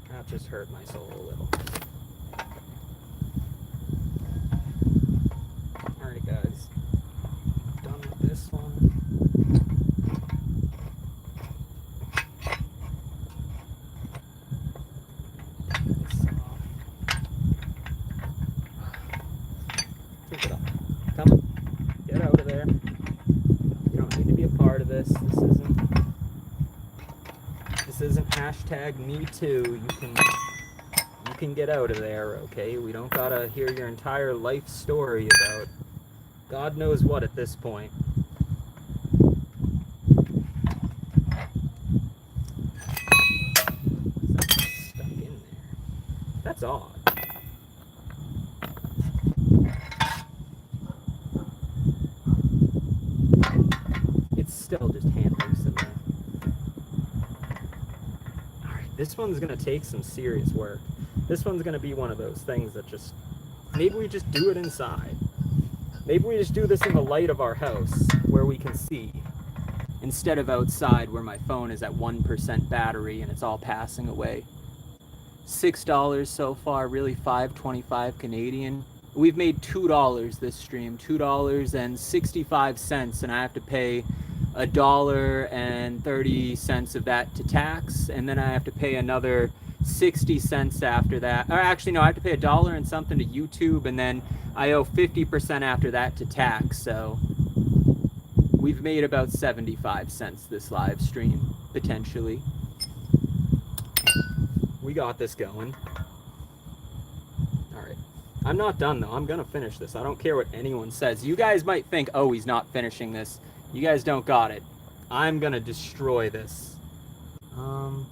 That just hurt my soul a little. Alright guys, done with this one. Take it off. Come on. Get out of there. You don't need to be a part of this. This isn't hashtag me too. You can get out of there, okay? We don't gotta hear your entire life story about God knows what at this point. That's stuck in there. That's odd. still just hand loosen there. Alright, this one's gonna take some serious work. This one's gonna be one of those things that just, maybe we just do it inside. Maybe we just do this in the light of our house where we can see, instead of outside where my phone is at 1% battery and it's all passing away. $6 so far, really $5.25 Canadian. We've made $2 this stream, $2.65, and I have to pay $1.30 of that to tax, and then I have to pay another 60 cents after that. Or actually, no, I have to pay $1 and something to YouTube, and then I owe 50% after that to tax. So we've made about 75 cents this live stream, potentially. We got this going. All right. I'm not done though. I'm gonna finish this. I don't care what anyone says. You guys might think, oh, he's not finishing this. You guys don't got it. I'm gonna destroy this. Okay.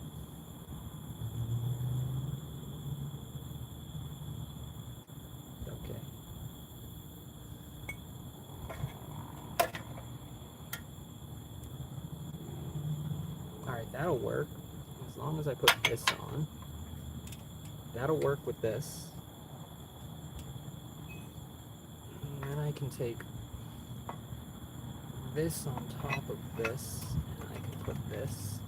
All right, that'll work. As long as I put this on. That'll work with this. And then I can take this on top of this, and I can put this.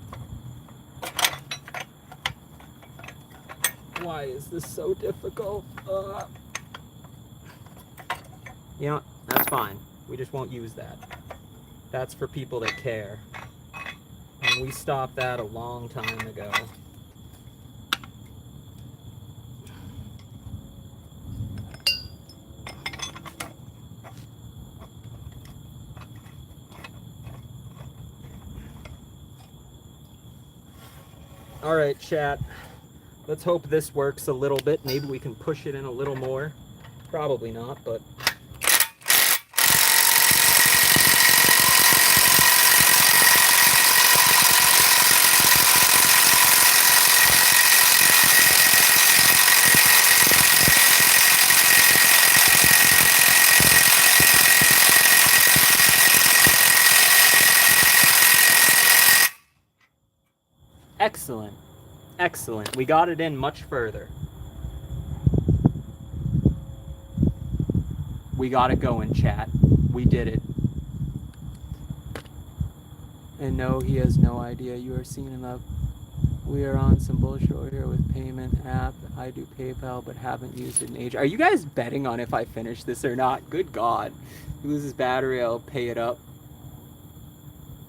Why is this so difficult? You know, that's fine. We just won't use that. That's for people that care. And we stopped that a long time ago. All right, chat. Let's hope this works a little bit. Maybe we can push it in a little more. Probably not, but... Excellent. Excellent. We got it in much further. We got it going, chat. We did it. And no, he has no idea you are seen in love. We are on some bullshit over here with payment app. I do PayPal, but haven't used it in age. Are you guys betting on if I finish this or not? Good God. He loses battery, I'll pay it up.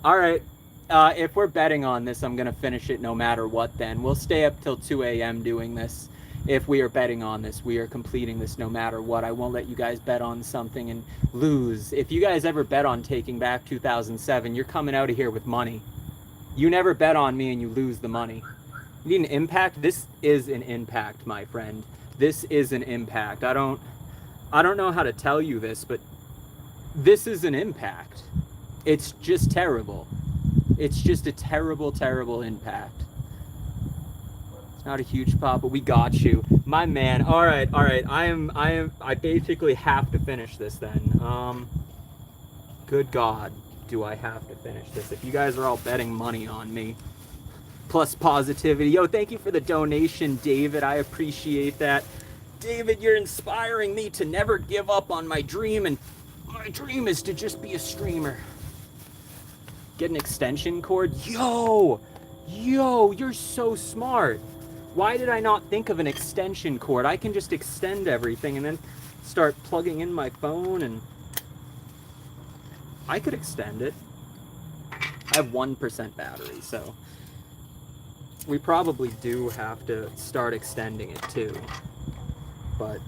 All right. If we're betting on this, I'm going to finish it no matter what then. We'll stay up till 2 a.m. doing this. If we are betting on this, we are completing this no matter what. I won't let you guys bet on something and lose. If you guys ever bet on taking back 2007, you're coming out of here with money. You never bet on me and you lose the money. You need an impact? This is an impact, my friend. This is an impact. I don't know how to tell you this, but this is an impact. It's just terrible. It's just a terrible, terrible impact. It's not a huge pop, but we got you. My man. All right. I basically have to finish this then. Good God, do I have to finish this? If you guys are all betting money on me. Plus positivity. Yo, thank you for the donation, David. I appreciate that. David, you're inspiring me to never give up on my dream, and my dream is to just be a streamer. Get an extension cord? Yo, you're so smart. Why did I not think of an extension cord? I can just extend everything and then start plugging in my phone, and I could extend it. I have 1% battery, so we probably do have to start extending it too. But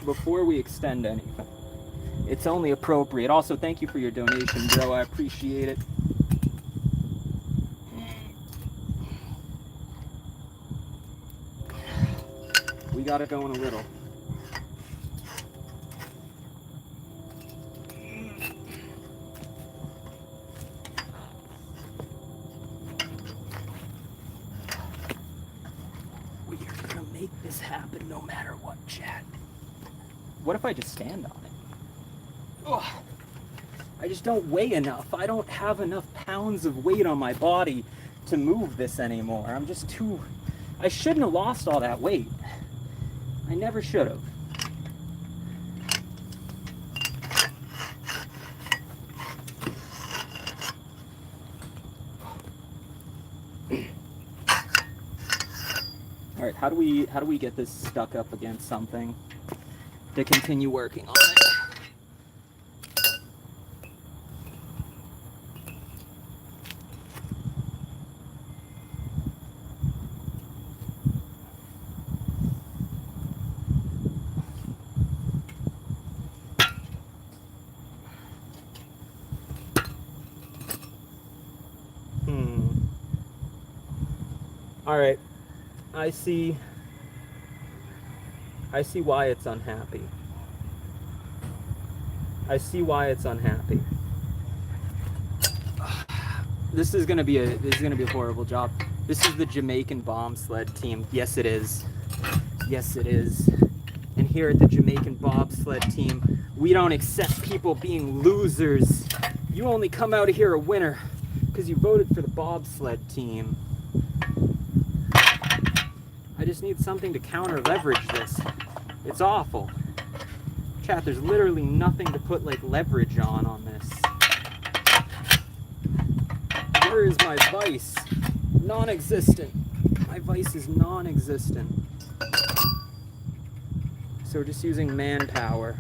before we extend anything, it's only appropriate. Also, thank you for your donation, bro. I appreciate it. We got it going a little. We are gonna make this happen no matter what, chat. What if I just stand on it? Ugh. I just don't weigh enough. I don't have enough pounds of weight on my body to move this anymore. I'm just too... I shouldn't have lost all that weight. I never should have. All right, how do we get this stuck up against something to continue working on it? All right, I see why it's unhappy. I see why it's unhappy. This is gonna be a horrible job. This is the Jamaican bobsled team. Yes, it is. Yes, it is. And here at the Jamaican bobsled team, we don't accept people being losers. You only come out of here a winner because you voted for the bobsled team. I just need something to counter leverage this. It's awful. Chat, there's literally nothing to put like leverage on this. Where is my vice? Non-existent. My vice is non-existent. So we're just using manpower.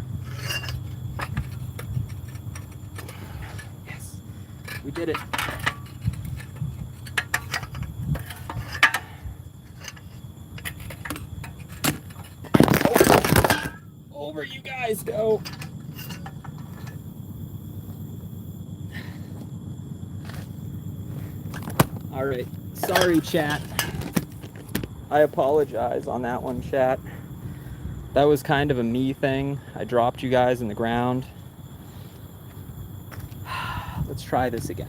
Yes, we did it. Over you guys go. All right, sorry chat. I apologize on that one, chat. That was kind of a me thing. I dropped you guys in the ground. Let's try this again.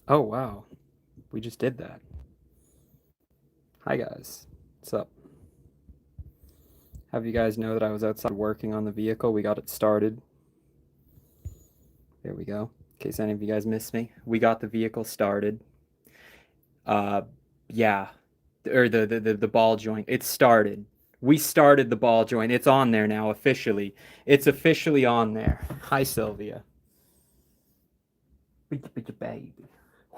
Oh, wow. We just did that. Hi, guys. What's up? Have you guys know that I was outside working on the vehicle? We got it started. There we go. In case any of you guys missed me. We got the vehicle started. Yeah. Or the ball joint. It started. We started the ball joint. It's on there now, officially. It's officially on there. Hi, Sylvia. Baby.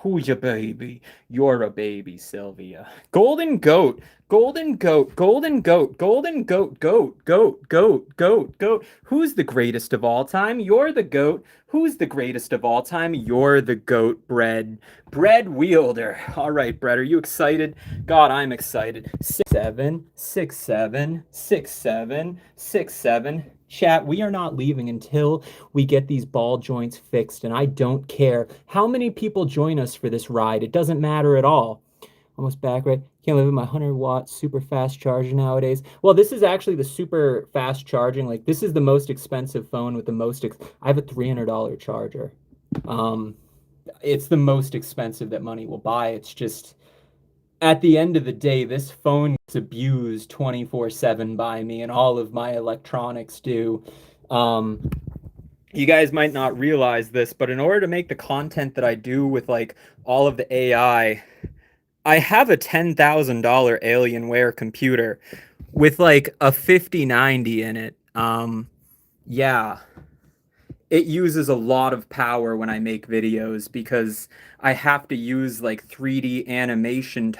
Who's your baby? You're a baby, Sylvia. Golden goat, golden goat, golden goat, golden goat, goat, goat, goat, goat, goat. Who's the greatest of all time? You're the goat. Who's the greatest of all time? You're the goat, Bread. Bread wielder. All right, Bread, are you excited? God, I'm excited. 6, 7, 6, 7, 6, 7, 6, 7. Chat, we are not leaving until we get these ball joints fixed, and I don't care how many people join us for this ride. It doesn't matter at all. Almost back, right? Can't live with my 100-watt super fast charger nowadays. Well, this is actually the super fast charging. Like, this is the most expensive phone with the most... I have a $300 charger. It's the most expensive that money will buy. It's just... At the end of the day, this phone gets abused 24/7 by me, and all of my electronics do. You guys might not realize this, but in order to make the content that I do with like all of the AI, I have a $10,000 Alienware computer with like a 5090 in it. Yeah. It uses a lot of power when I make videos because I have to use like 3D animation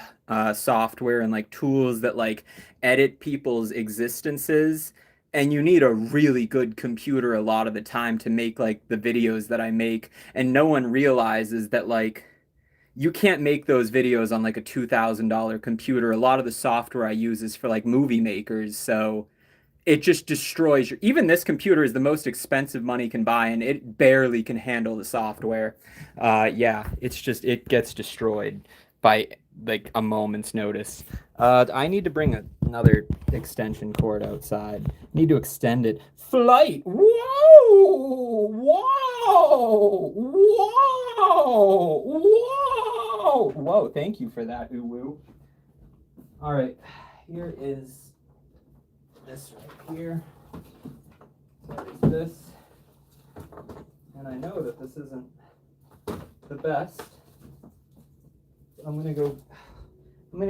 software and like tools that like edit people's existences. And you need a really good computer a lot of the time to make like the videos that I make. And no one realizes that like you can't make those videos on like a $2,000 computer. A lot of the software I use is for like movie makers. So it just destroys your... Even this computer is the most expensive money can buy, and it barely can handle the software. Yeah, it's just... It gets destroyed by like a moment's notice. I need to bring another extension cord outside. Need to extend it. Flight. Whoa! Whoa! Whoa! Whoa! Whoa! Thank you for that, Uwu. All right, here is this right here. There's this, and I know that this isn't the best. I'm gonna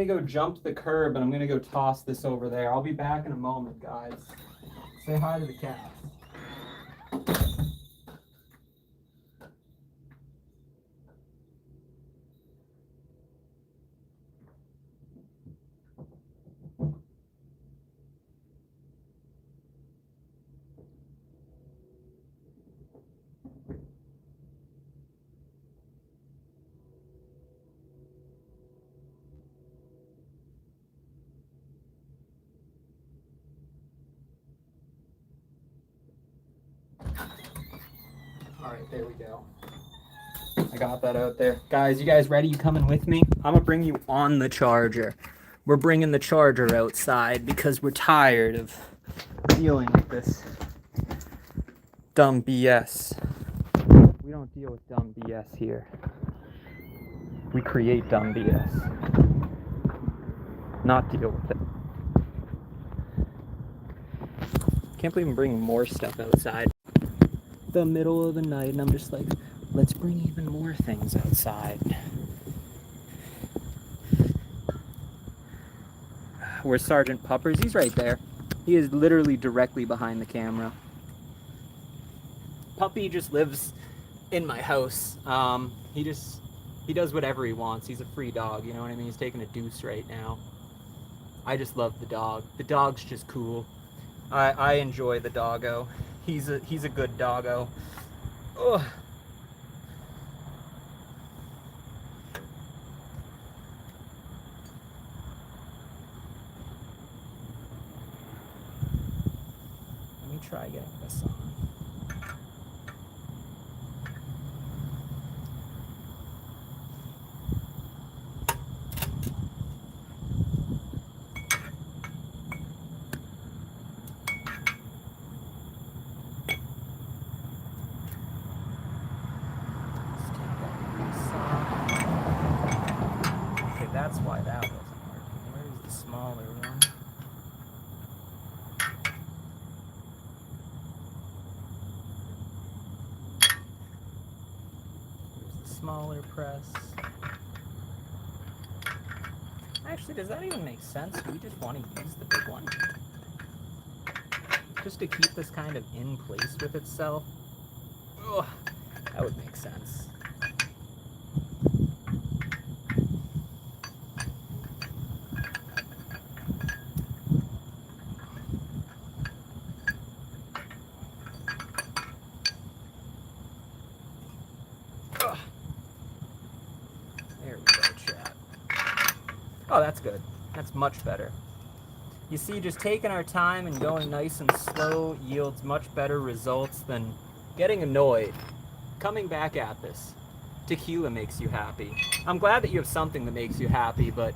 go jump the curb, and I'm gonna go toss this over there. I'll be back in a moment, guys. Say hi to the cats. All right, there we go. I got that out there. Guys, you guys ready? You coming with me? I'm gonna bring you on the charger. We're bringing the charger outside because we're tired of dealing with this dumb BS. We don't deal with dumb BS here. We create dumb BS. Not deal with it. Can't believe I'm bringing more stuff outside. The middle of the night, and I'm just like, let's bring even more things outside. Where's Sergeant Puppers? He's right there. He is literally directly behind the camera. Puppy just lives in my house. He does whatever he wants. He's a free dog, you know what I mean? He's taking a deuce right now. I just love the dog. The dog's just cool. I enjoy the doggo. He's a good doggo. Ugh. Let me try getting this on. That's why that wasn't working. Where's the smaller one? Here's the smaller press. Actually, does that even make sense? Do we just want to use the big one? Just to keep this kind of in place with itself? Ugh, that would make sense. Oh, that's good. That's much better. You see, just taking our time and going nice and slow yields much better results than getting annoyed. Coming back at this. Tequila makes you happy. I'm glad that you have something that makes you happy, but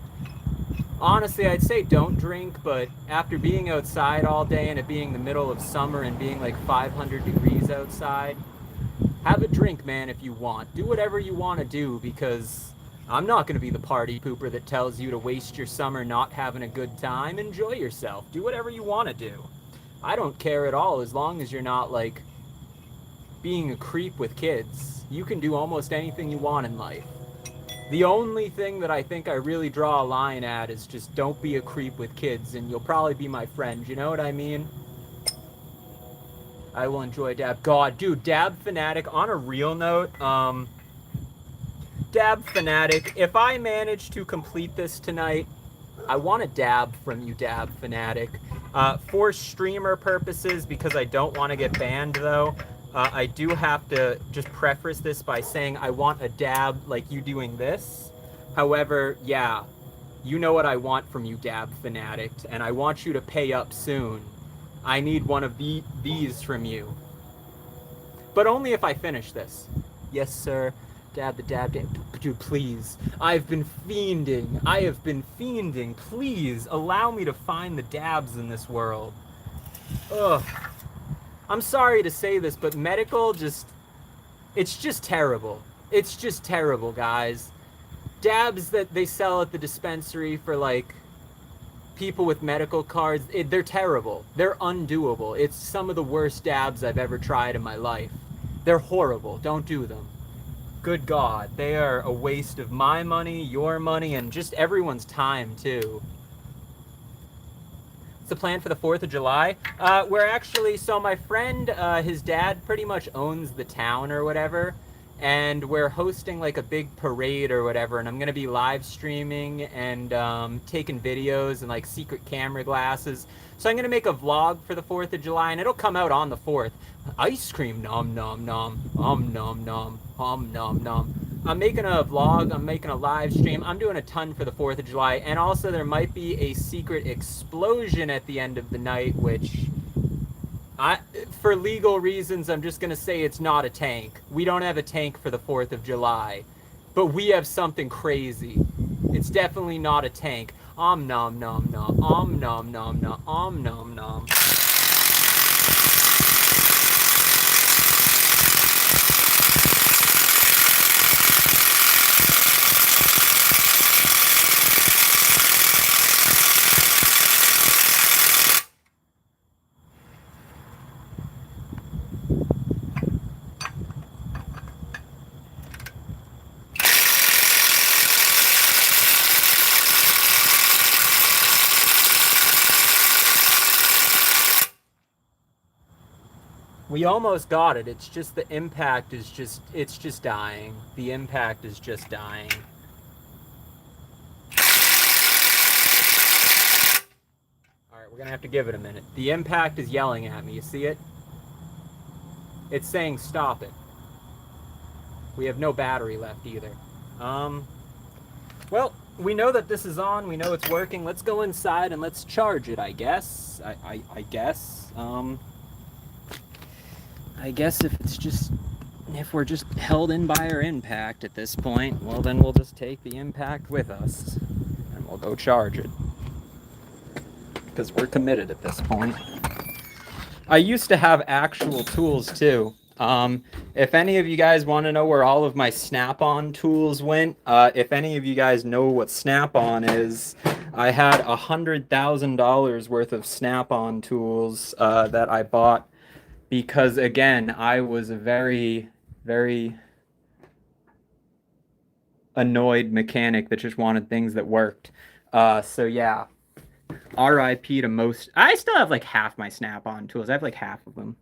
honestly, I'd say don't drink, but after being outside all day and it being the middle of summer and being like 500 degrees outside, have a drink, man, if you want. Do whatever you want to do, because I'm not going to be the party pooper that tells you to waste your summer not having a good time. Enjoy yourself. Do whatever you want to do. I don't care at all as long as you're not, like, being a creep with kids. You can do almost anything you want in life. The only thing that I think I really draw a line at is just don't be a creep with kids, and you'll probably be my friend. You know what I mean? I will enjoy Dab. God, dude, Dab Fanatic, on a real note, Dab Fanatic, if I manage to complete this tonight, I want a dab from you, Dab Fanatic. For streamer purposes, because I don't want to get banned, though, I do have to just preface this by saying I want a dab like you doing this. However, yeah, you know what I want from you, Dab Fanatic, and I want you to pay up soon. I need one of these from you. But only if I finish this. Yes, sir. Dab the dab. Dude, please. I've been fiending. I have been fiending. Please allow me to find the dabs in this world. Ugh. I'm sorry to say this, but medical just... It's just terrible. It's just terrible, guys. Dabs that they sell at the dispensary for, like, people with medical cards, they're terrible. They're undoable. It's some of the worst dabs I've ever tried in my life. They're horrible. Don't do them. Good God. They are a waste of my money, your money, and just everyone's time, too. What's the plan for the 4th of July? We're actually, so my friend, his dad pretty much owns the town or whatever, and we're hosting like a big parade or whatever, and I'm gonna be live streaming and taking videos and like secret camera glasses. So I'm gonna make a vlog for the 4th of July, and it'll come out on the 4th. Ice cream, nom nom nom, nom nom, nom nom. I'm making a vlog, I'm making a live stream, I'm doing a ton for the 4th of July, and also there might be a secret explosion at the end of the night, which, for legal reasons, I'm just gonna say it's not a tank. We don't have a tank for the 4th of July, but we have something crazy. It's definitely not a tank. Om nom nom nom, om nom nom nom, om nom nom. We almost got it. It's just the impact is just, it's just dying. The impact is just dying. Alright, we're gonna have to give it a minute. The impact is yelling at me. You see it? It's saying stop it. We have no battery left either. Well, we know that this is on. We know it's working. Let's go inside and let's charge it, I guess. I guess. I guess if we're just held in by our impact at this point, well then we'll just take the impact with us and we'll go charge it. Because we're committed at this point. I used to have actual tools too. If any of you guys want to know where all of my Snap-on tools went, if any of you guys know what Snap-on is, I had $100,000 worth of Snap-on tools that I bought because, again, I was a very, very annoyed mechanic that just wanted things that worked. So yeah, RIP to most. I still have like half my Snap-on tools. I have like half of them.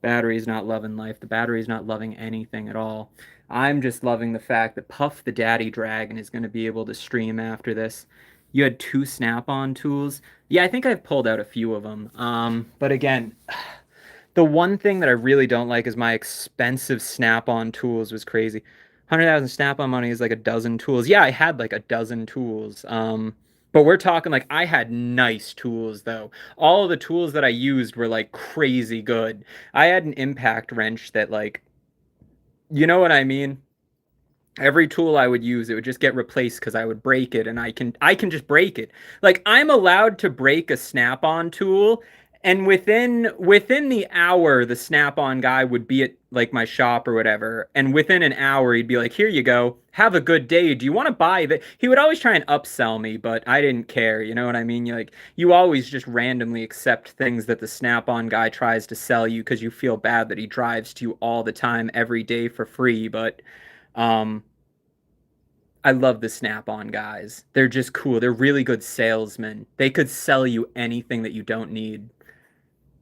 Battery's not loving life. The battery's not loving anything at all. I'm just loving the fact that Puff the Daddy Dragon is going to be able to stream after this. You had 2 Snap-on tools. Yeah, I think I've pulled out a few of them. But again, the one thing that I really don't like is my expensive Snap-on tools was crazy. 100,000 Snap-on money is like a dozen tools. Yeah, I had like a dozen tools. But we're talking like I had nice tools though. All of the tools that I used were like crazy good. I had an impact wrench that like, you know what I mean? Every tool I would use, it would just get replaced because I would break it, and I can just break it. Like I'm allowed to break a Snap-on tool, and within the hour, the Snap-on guy would be at like my shop or whatever, and within an hour he'd be like, "Here you go, have a good day. Do you want to buy that?" He would always try and upsell me, but I didn't care. You know what I mean? You always just randomly accept things that the Snap-on guy tries to sell you because you feel bad that he drives to you all the time, every day for free, but. I love the Snap-on guys. They're just cool. They're really good salesmen. They could sell you anything that you don't need.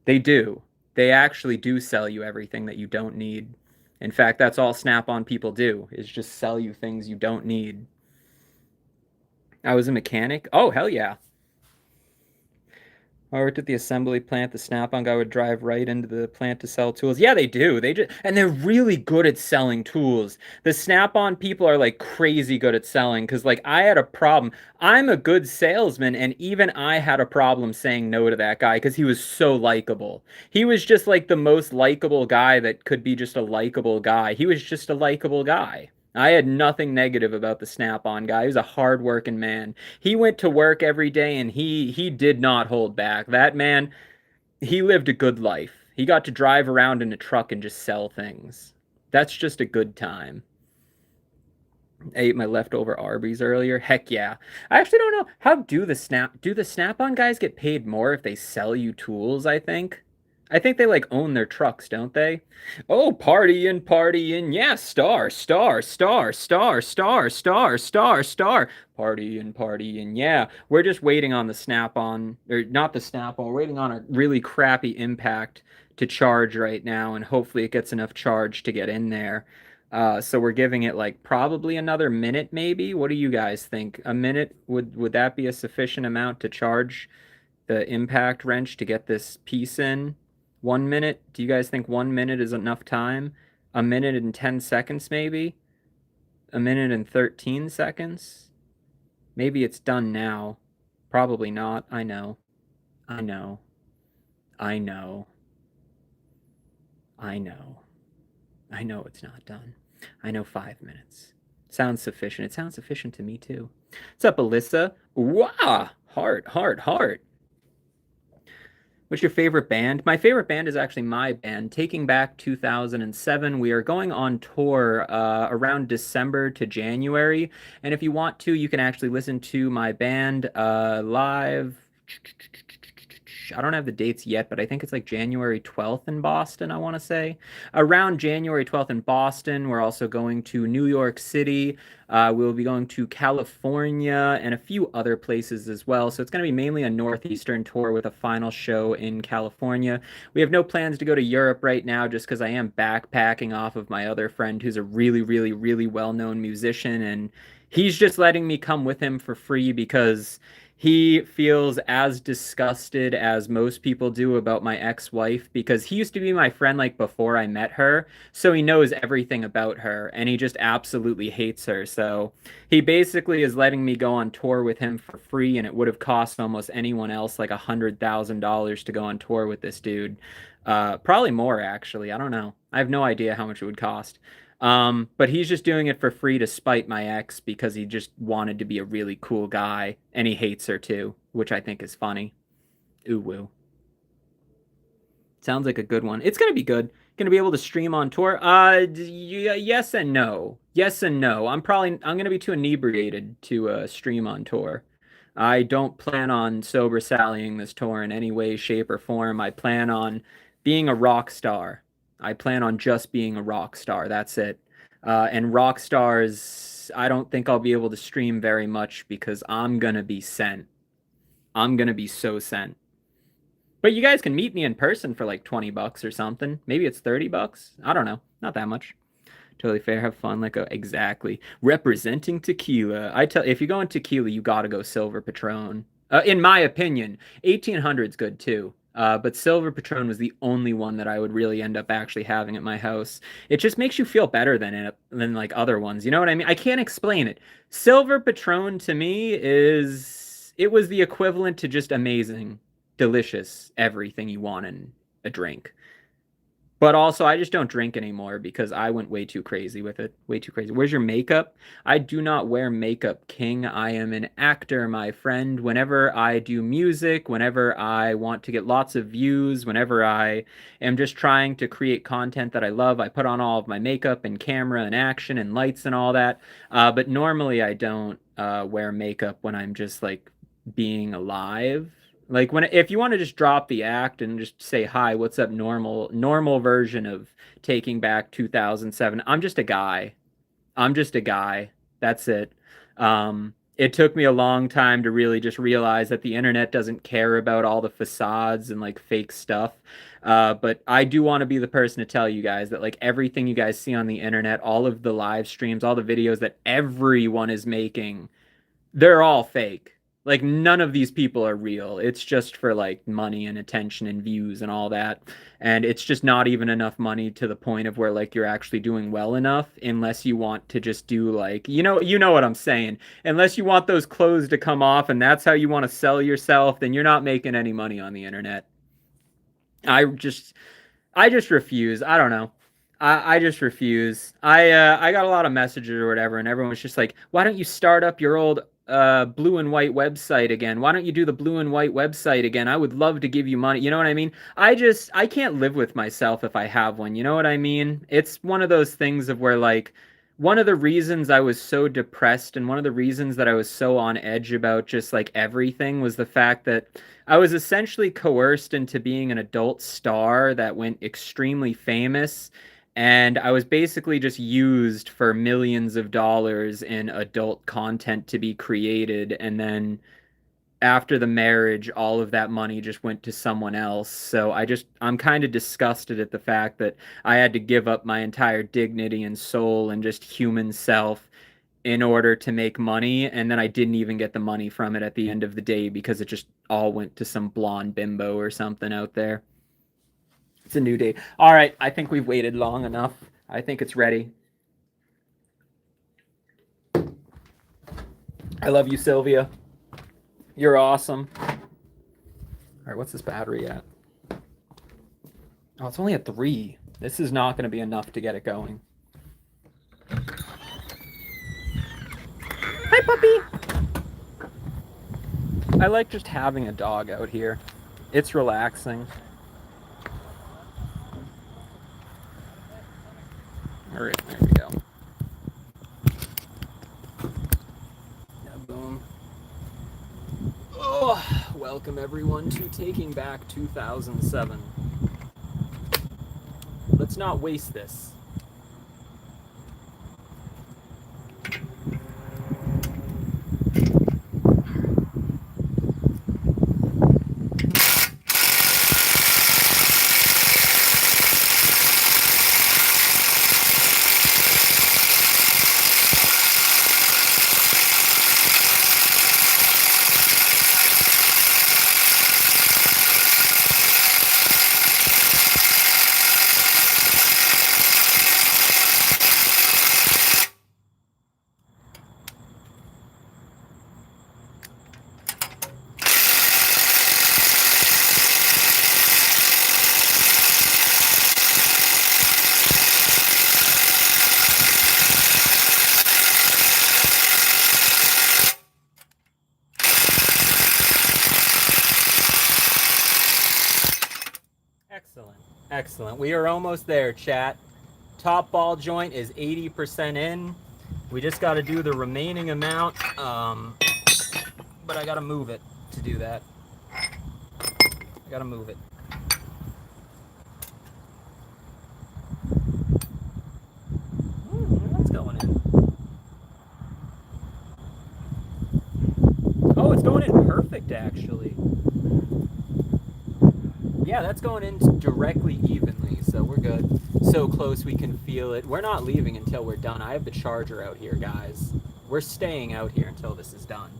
They do. They actually do sell you everything that you don't need. In fact, that's all Snap-on people do, is just sell you things you don't need. I was a mechanic? Oh, hell yeah. I worked at the assembly plant. The Snap-on guy would drive right into the plant to sell tools. Yeah, they do. And they're really good at selling tools. The Snap-on people are like crazy good at selling because like I had a problem. I'm a good salesman, and even I had a problem saying no to that guy because he was so likable. He was just like the most likable guy that could be just a likable guy. He was just a likable guy. I had nothing negative about the Snap-on guy. He was a hard-working man. He went to work every day and he did not hold back. That man, he lived a good life. He got to drive around in a truck and just sell things. That's just a good time. I ate my leftover Arby's earlier. Heck yeah. I actually don't know how do the Snap-on guys get paid more if they sell you tools, I think. I think they like own their trucks, don't they? Oh, partying, partying. Yeah, star, star, star, star, star, star, star, star. Partying, partying. Yeah. We're just waiting on the Snap-on, or not the Snap-on. We're waiting on a really crappy Impact to charge right now, and hopefully it gets enough charge to get in there. So we're giving it like probably another minute, maybe. What do you guys think? A minute, would that be a sufficient amount to charge the impact wrench to get this piece in? 1 minute? Do you guys think 1 minute is enough time? A minute and 10 seconds, maybe? A minute and 13 seconds? Maybe it's done now. Probably not. I know. I know. I know. I know. I know it's not done. I know 5 minutes. Sounds sufficient. It sounds sufficient to me too. What's up, Alyssa? Wow! Heart, heart, heart. What's your favorite band? My favorite band is actually my band, Taking Back 2007. We are going on tour around December to January. And if you want to, you can actually listen to my band live. I don't have the dates yet, but I think it's like January 12th in Boston, I want to say. Around January 12th in Boston. We're also going to New York City. We'll be going to California and a few other places as well. So it's going to be mainly a Northeastern tour with a final show in California. We have no plans to go to Europe right now just because I am backpacking off of my other friend who's a really, really, really well-known musician. And he's just letting me come with him for free because he feels as disgusted as most people do about my ex-wife because he used to be my friend like before I met her, so he knows everything about her and he just absolutely hates her. So he basically is letting me go on tour with him for free, and it would have cost almost anyone else like $100,000 to go on tour with this dude. Probably more actually. I don't know. I have no idea how much it would cost. But he's just doing it for free to spite my ex because he just wanted to be a really cool guy and he hates her too, which I think is funny. Ooh woo. Sounds like a good one. It's gonna be good. Gonna be able to stream on tour. Yes and no. Yes and no. I'm gonna be too inebriated to stream on tour. I don't plan on sober sallying this tour in any way, shape, or form. I plan on being a rock star. I plan on just being a rock star. That's it. And rock stars, I don't think I'll be able to stream very much because I'm gonna be sent. I'm gonna be so sent. But you guys can meet me in person for like 20 bucks or something. Maybe it's 30 bucks. I don't know. Not that much. Totally fair. Have fun. Exactly. Representing tequila. I tell if you go in tequila, you gotta go Silver Patron. In my opinion, 1800's good too. But Silver Patron was the only one that I would really end up actually having at my house. It just makes you feel better than like other ones. You know what I mean? I can't explain it. Silver Patron to me is it was the equivalent to just amazing, delicious, everything you want in a drink. But also, I just don't drink anymore because I went way too crazy with it. Way too crazy. Where's your makeup? I do not wear makeup, King. I am an actor, my friend. Whenever I do music, whenever I want to get lots of views, whenever I am just trying to create content that I love, I put on all of my makeup and camera and action and lights and all that. But normally, I don't wear makeup when I'm just like being alive. Like when if you want to just drop the act and just say hi, what's up, normal version of Taking Back 2007. I'm just a guy. I'm just a guy. That's it. It took me a long time to really just realize that the internet doesn't care about all the facades and like fake stuff. But I do want to be the person to tell you guys that like everything you guys see on the internet, all of the live streams, all the videos that everyone is making, they're all fake. Like none of these people are real. It's just for like money and attention and views and all that. And it's just not even enough money to the point of where like you're actually doing well enough unless you want to just do like, you know what I'm saying. Unless you want those clothes to come off and that's how you want to sell yourself, then you're not making any money on the internet. I just I just refuse. I don't know. I just refuse. I got a lot of messages or whatever, and everyone was just like, "Why don't you start up your old blue and white website again? Why don't you do the blue and white website again? I would love to give you money." You know what I mean? I can't live with myself if I have one. You know what I mean? It's one of those things of where like one of the reasons I was so depressed and one of the reasons that I was so on edge about just like everything was the fact that I was essentially coerced into being an adult star that went extremely famous. And I was basically just used for millions of dollars in adult content to be created. And then after the marriage, all of that money just went to someone else. So I'm kind of disgusted at the fact that I had to give up my entire dignity and soul and just human self in order to make money, and then I didn't even get the money from it at the end of the day because it just all went to some blonde bimbo or something out there. It's a new day. All right, I think we've waited long enough. I think it's ready. I love you, Sylvia. You're awesome. All right, what's this battery at? Oh, it's only at 3. This is not going to be enough to get it going. Hi, puppy. I like just having a dog out here. It's relaxing. All right, there we go. Yeah, boom. Oh, welcome everyone to Taking Back 2007. Let's not waste this. Excellent. Excellent. We are almost there, chat. Top ball joint is 80% in. We just got to do the remaining amount, but I got to move it to do that. I got to move it. That's going in. Oh, it's going in perfect, actually. Yeah, that's going in directly evenly, so we're good. So close we can feel it. We're not leaving until we're done. I have the charger out here, guys. We're staying out here until this is done.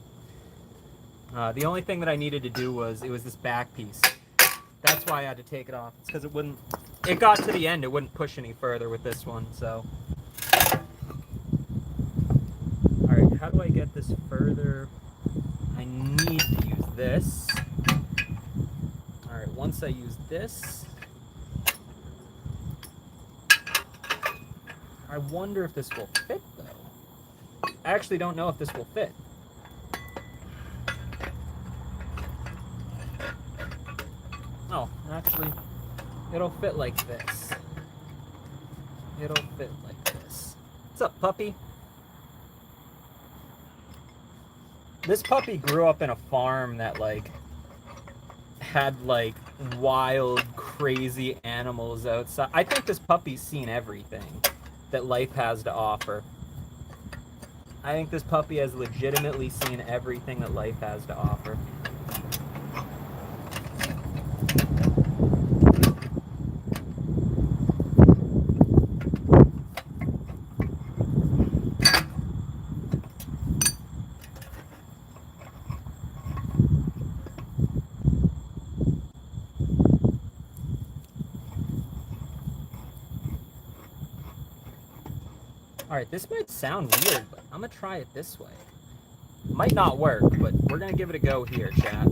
The only thing that I needed to do was, it was this back piece. That's why I had to take it off. It's because it got to the end, it wouldn't push any further with this one, so. Alright, how do I get this further? I need to use this. Alright, once I use this, I wonder if this will fit, though. I actually don't know if this will fit. Oh, actually, it'll fit like this. It'll fit like this. What's up, puppy? This puppy grew up in a farm that, like, had, like, wild, crazy animals outside. I think this puppy's seen everything that life has to offer. I think this puppy has legitimately seen everything that life has to offer. All right, this might sound weird, but I'm gonna try it this way. Might not work, but we're gonna give it a go here, chat.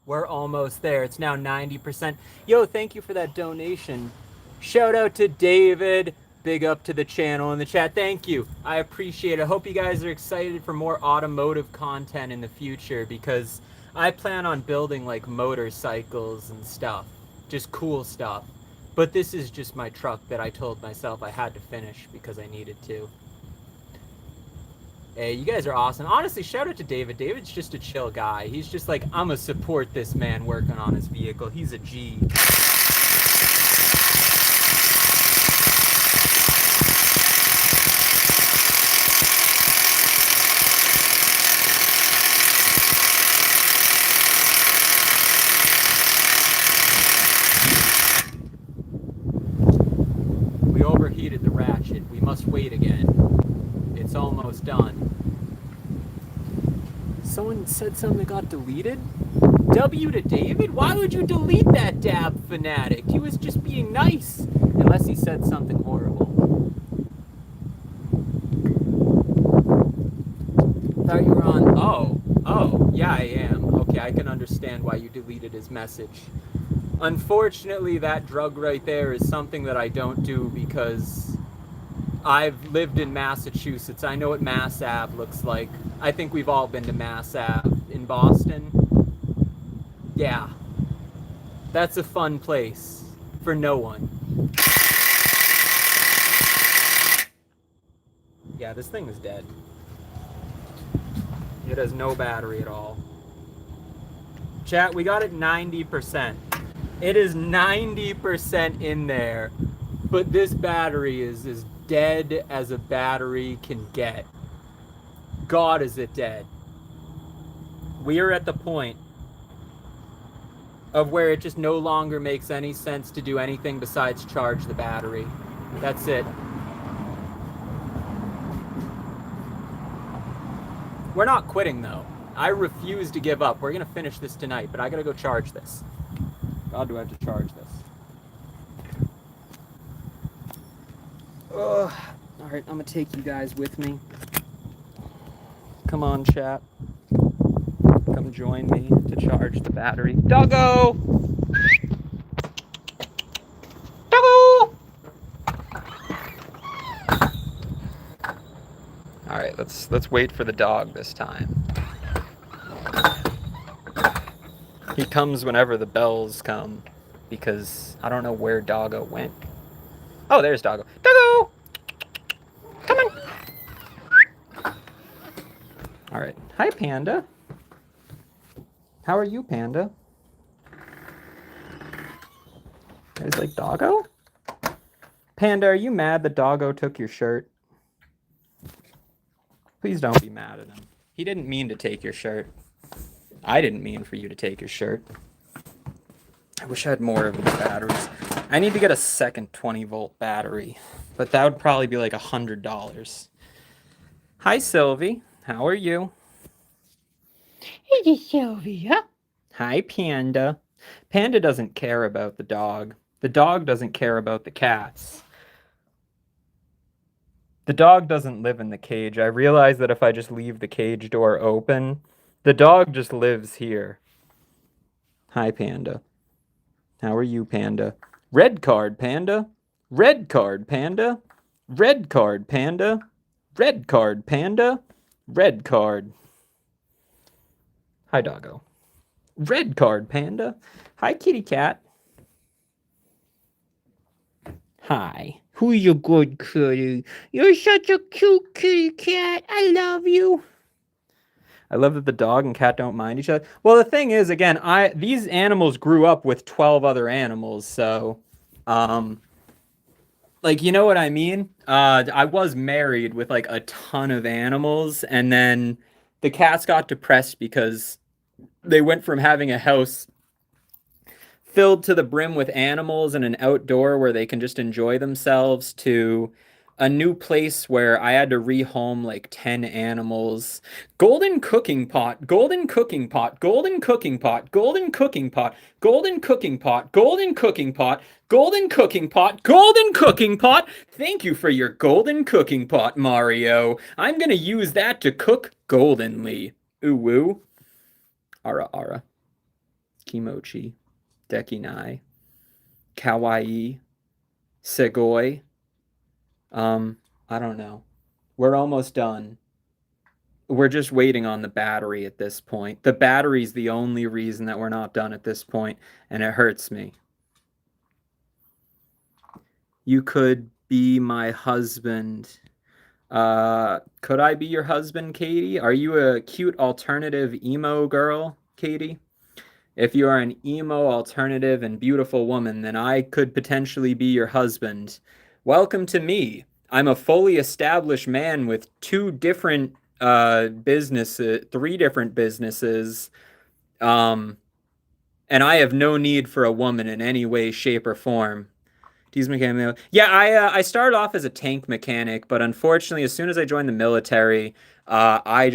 We're almost there. It's now 90%. Yo, thank you for that donation. Shout out to David. Big up to the channel in the chat. Thank you. I appreciate it. I hope you guys are excited for more automotive content in the future because I plan on building like motorcycles and stuff. Just cool stuff. But this is just my truck that I told myself I had to finish because I needed to. Hey, you guys are awesome. Honestly, shout out to David. David's just a chill guy. He's just like, I'm gonna support this man working on his vehicle. He's a G. We overheated the ratchet. We must wait again. It's almost done. Someone said something that got deleted? W to David? Why would you delete that dab fanatic? He was just being nice. Unless he said something horrible. Thought you were on. Oh, yeah, I am. Okay, I can understand why you deleted his message. Unfortunately, that drug right there is something that I don't do because I've lived in Massachusetts. I know what Mass Ave looks like. I think we've all been to Mass Ave in Boston. Yeah. That's a fun place for no one. Yeah, this thing is dead. It has no battery at all. Chat, we got it 90%. It is 90% in there, but this battery is as dead as a battery can get. God, is it dead. We are at the point of where it just no longer makes any sense to do anything besides charge the battery. That's it. We're not quitting though. I refuse to give up. We're gonna finish this tonight, but I gotta go charge this. God, do I have to charge this? Ugh. All right, I'm gonna take you guys with me. Come on, chat. Come join me to charge the battery. Doggo! Doggo! All right, let's wait for the dog this time. He comes whenever the bells come, because I don't know where Doggo went. Oh, there's Doggo. Doggo! Come on! All right. Hi, Panda. How are you, Panda? You guys like Doggo? Panda, are you mad that Doggo took your shirt? Please don't be mad at him. He didn't mean to take your shirt. I didn't mean for you to take your shirt. I wish I had more of these batteries. I need to get a second 20-volt battery, but that would probably be like $100. Hi, Sylvie. How are you? It is Sylvia. Hi, Panda. Panda doesn't care about the dog. The dog doesn't care about the cats. The dog doesn't live in the cage. I realize that if I just leave the cage door open, the dog just lives here. Hi, Panda. How are you, Panda? Red card, Panda. Red card, Panda. Red card, Panda. Red card, Panda. Red card. Hi, Doggo. Red card, Panda. Hi, kitty cat. Hi. Who's your good kitty? You're such a cute kitty cat. I love you. I love that the dog and cat don't mind each other. Well, the thing is, again, these animals grew up with 12 other animals, so um like you know what I mean? I was married with like a ton of animals, and then the cats got depressed because they went from having a house filled to the brim with animals and an outdoor where they can just enjoy themselves to a new place where I had to rehome like 10 animals. Golden cooking pot, golden cooking pot, golden cooking pot, golden cooking pot, golden cooking pot, golden cooking pot, golden cooking pot, golden cooking pot. Thank you for your golden cooking pot, Mario. I'm gonna use that to cook goldenly. Ooh woo. Ara ara. Kimochi. Dekinai, Kawaii, Segoi. I don't know. We're almost done. We're just waiting on the battery at this point. The battery's the only reason that we're not done at this point, and it hurts me. You could be my husband. Could I be your husband, Katie? Are you a cute alternative emo girl, Katie? If you are an emo, alternative, and beautiful woman, then I could potentially be your husband. Welcome to me. I'm a fully established man with two different businesses, three different businesses, um, and I have no need for a woman in any way, shape, or form. These mechanic. Yeah, I started off as a tank mechanic, but unfortunately, as soon as I joined the military, I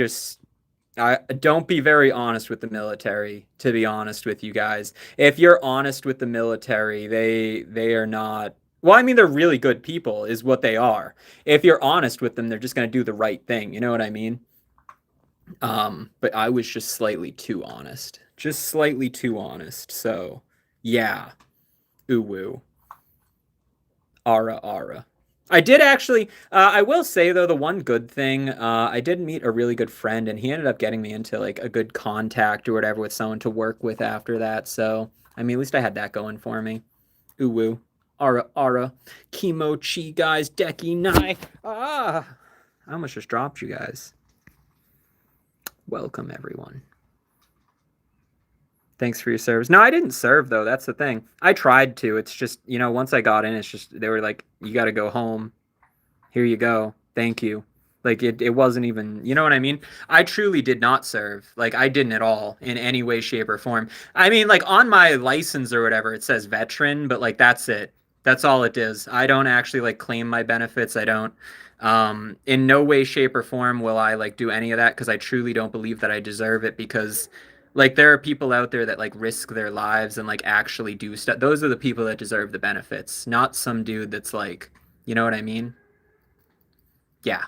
don't be very honest with the military, to be honest with you guys. If you're honest with the military, they are not, well, I mean they're really good people is what they are. If you're honest with them, they're just going to do the right thing, you know what I mean? But I was just slightly too honest. Just slightly too honest. So, yeah. Ooh woo. Ara ara. I did actually. I will say though, the one good thing, I did meet a really good friend, and he ended up getting me into like a good contact or whatever with someone to work with after that. So I mean, at least I had that going for me. Ooh woo, ara ara, kimochi guys, deki nai. Ah, I almost just dropped you guys. Welcome everyone. Thanks for your service. No, I didn't serve though. That's the thing. I tried to. It's just, once I got in, it's just they were like, you got to go home. Here you go. Thank you. Like it wasn't even, you know what I mean? I truly did not serve. Like I didn't at all in any way, shape, or form. I mean, like on my license or whatever, it says veteran, but like that's it. That's all it is. I don't actually like claim my benefits. I don't. In no way, shape, or form will I like do any of that because I truly don't believe that I deserve it because like there are people out there that like risk their lives and like actually do stuff. Those are the people that deserve the benefits, not some dude that's like, you know what I mean? Yeah.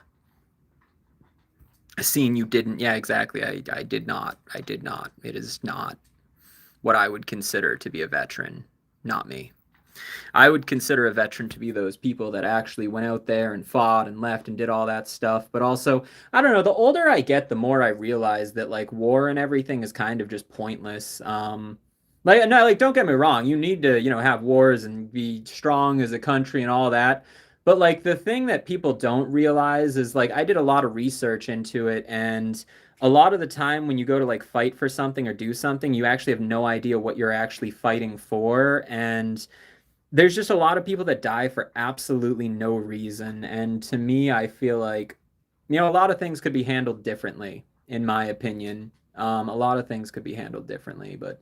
Seeing you didn't. Yeah, exactly. I did not. I did not. It is not what I would consider to be a veteran. Not me. I would consider a veteran to be those people that actually went out there and fought and left and did all that stuff. But also, I don't know, the older I get, the more I realize that like war and everything is kind of just pointless. Like no, like don't get me wrong, you need to, have wars and be strong as a country and all that. But like the thing that people don't realize is like I did a lot of research into it, and a lot of the time when you go to like fight for something or do something, you actually have no idea what you're actually fighting for. And there's just a lot of people that die for absolutely no reason. And to me, I feel like, a lot of things could be handled differently, in my opinion. A lot of things could be handled differently, but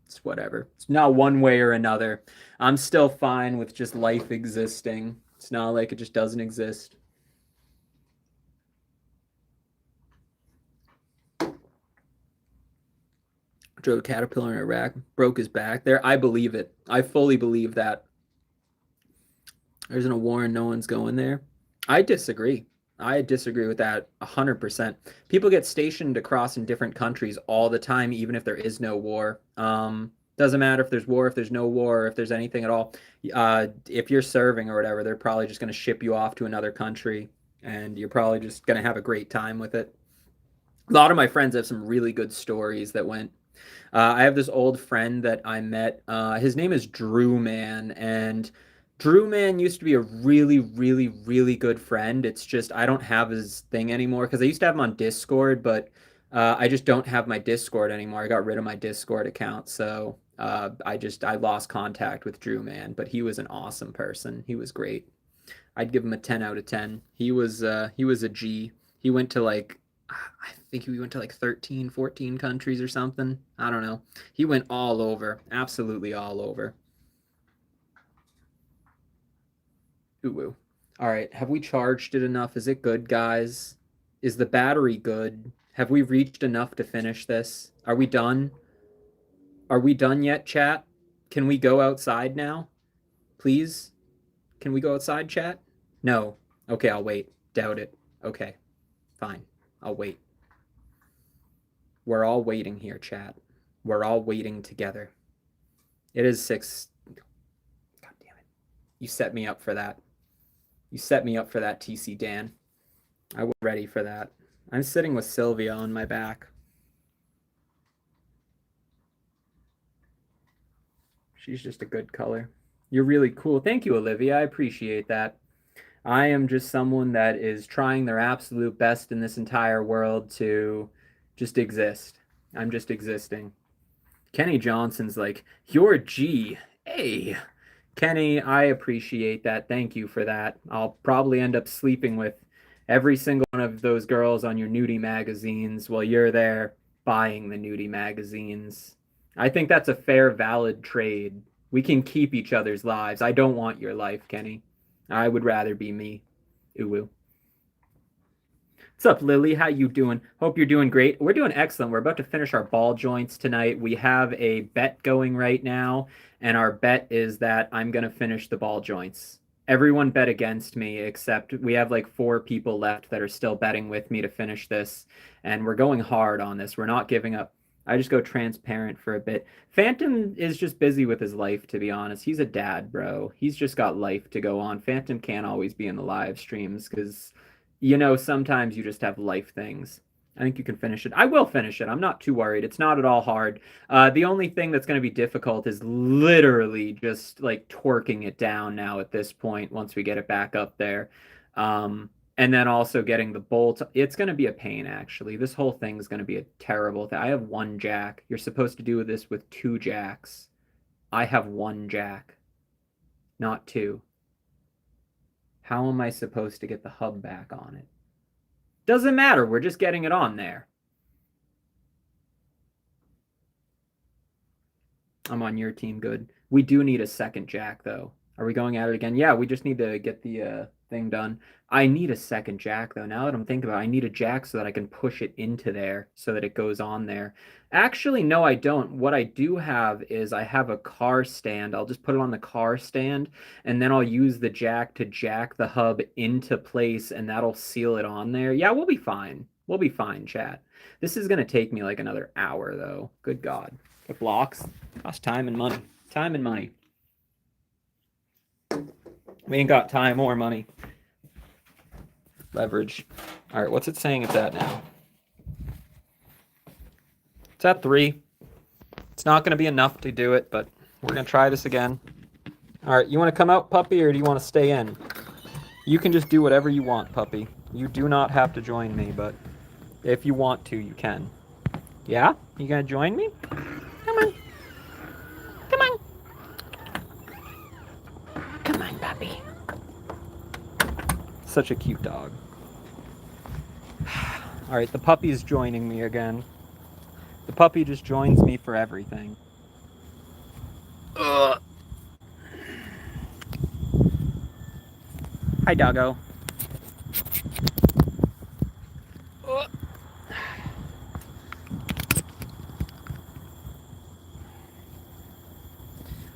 it's whatever. It's not one way or another. I'm still fine with just life existing. It's not like it just doesn't exist. Drove a caterpillar in Iraq, broke his back there. I believe it. I fully believe that. There isn't a war and no one's going there. I disagree. I disagree with that 100%. People get stationed across in different countries all the time, even if there is no war. Doesn't matter if there's war, if there's no war, if there's anything at all. If you're serving or whatever, they're probably just going to ship you off to another country, and you're probably just going to have a great time with it. A lot of my friends have some really good stories that went. I have this old friend that I met. His name is Drew Man, and Drew Man used to be a really, really, really good friend. It's just I don't have his thing anymore because I used to have him on Discord, but I just don't have my Discord anymore. I got rid of my Discord account, so I lost contact with Drew, man. But he was an awesome person. He was great. I'd give him a 10 out of 10. He was a G. He went to like I think he went to like 13, 14 countries or something. I don't know. He went all over, absolutely all over. Ooh. All right, have we charged it enough? Is it good, guys? Is the battery good? Have we reached enough to finish this? Are we done? Are we done yet, chat? Can we go outside now? Please? Can we go outside, chat? No. Okay, I'll wait. Doubt it. Okay, fine. I'll wait. We're all waiting here, chat. We're all waiting together. It is 6. God damn it. You set me up for that. You set me up for that, TC Dan. I was ready for that. I'm sitting with Sylvia on my back. She's just a good color. You're really cool. Thank you, Olivia. I appreciate that. I am just someone that is trying their absolute best in this entire world to just exist. I'm just existing. Kenny Johnson's like, you're G. Hey. Kenny, I appreciate that. Thank you for that. I'll probably end up sleeping with every single one of those girls on your nudie magazines while you're there buying the nudie magazines. I think that's a fair, valid trade. We can keep each other's lives. I don't want your life, Kenny. I would rather be me. Uwu. What's up, Lily? How you doing? Hope you're doing great. We're doing excellent. We're about to finish our ball joints tonight. We have a bet going right now, and our bet is that I'm going to finish the ball joints. Everyone bet against me, except we have like 4 people left that are still betting with me to finish this, and we're going hard on this. We're not giving up. I just go transparent for a bit. Phantom is just busy with his life, to be honest. He's a dad, bro. He's just got life to go on. Phantom can't always be in the live streams because sometimes you just have life things. I think you can finish it. I will finish it. I'm not too worried. It's not at all hard. The only thing that's going to be difficult is literally just like torquing it down now at this point once we get it back up there. And then also getting the bolt. It's going to be a pain, actually. This whole thing is going to be a terrible thing. I have 1 jack. You're supposed to do this with 2 jacks. I have 1 jack, not 2. How am I supposed to get the hub back on it? Doesn't matter. We're just getting it on there. I'm on your team. Good. We do need a second jack, though. Are we going at it again? Yeah, we just need to get the thing done. I need a second jack, though. Now that I'm thinking about it, I need a jack so that I can push it into there so that it goes on there. Actually, no, I don't. What I do have is I have a car stand. I'll just put it on the car stand, and then I'll use the jack to jack the hub into place, and that'll seal it on there. Yeah, we'll be fine. We'll be fine, chat. This is going to take me like another hour, though. Good God. It blocks. Costs time and money. Time and money. We ain't got time or money. Leverage. All right, what's it saying it's at now? It's at 3. It's not going to be enough to do it, but we're going to try this again. All right, you want to come out, puppy, or do you want to stay in? You can just do whatever you want, puppy. You do not have to join me, but if you want to, you can. Yeah? You going to join me? Come on. Come on. Come on, puppy. Such a cute dog. All right, the puppy's joining me again. The puppy just joins me for everything. Ugh. Hi, doggo. Ugh.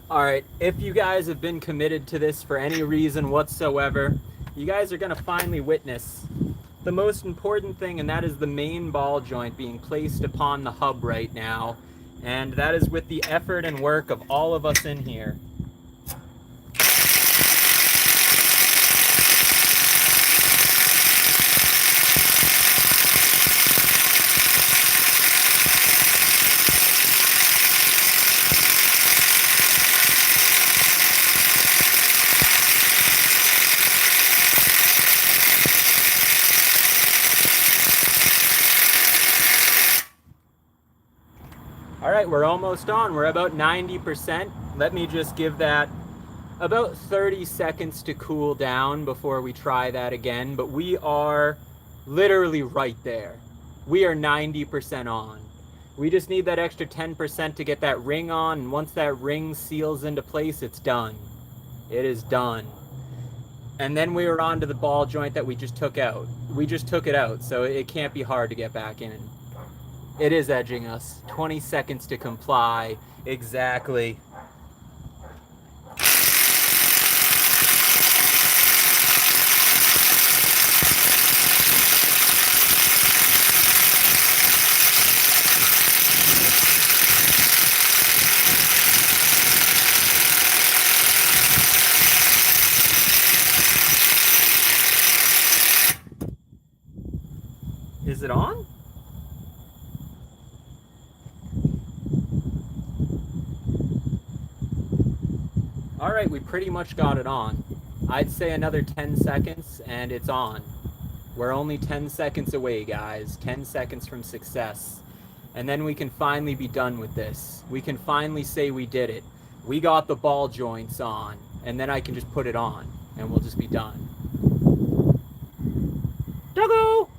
All right, if you guys have been committed to this for any reason whatsoever, you guys are going to finally witness the most important thing, and that is the main ball joint being placed upon the hub right now. And that is with the effort and work of all of us in here. All right, we're almost on. We're about 90%. Let me just give that about 30 seconds to cool down before we try that again. But we are literally right there. We are 90% on. We just need that extra 10% to get that ring on. And once that ring seals into place, it's done. It is done. And then we were on to the ball joint that we just took out. We just took it out, so it can't be hard to get back in. It is edging us. 20 seconds to comply. Exactly. Is it on? All right, we pretty much got it on. I'd say another 10 seconds and it's on. We're only 10 seconds away, guys. 10 seconds from success. And then we can finally be done with this. We can finally say we did it. We got the ball joints on. And then I can just put it on. And we'll just be done. Doggo!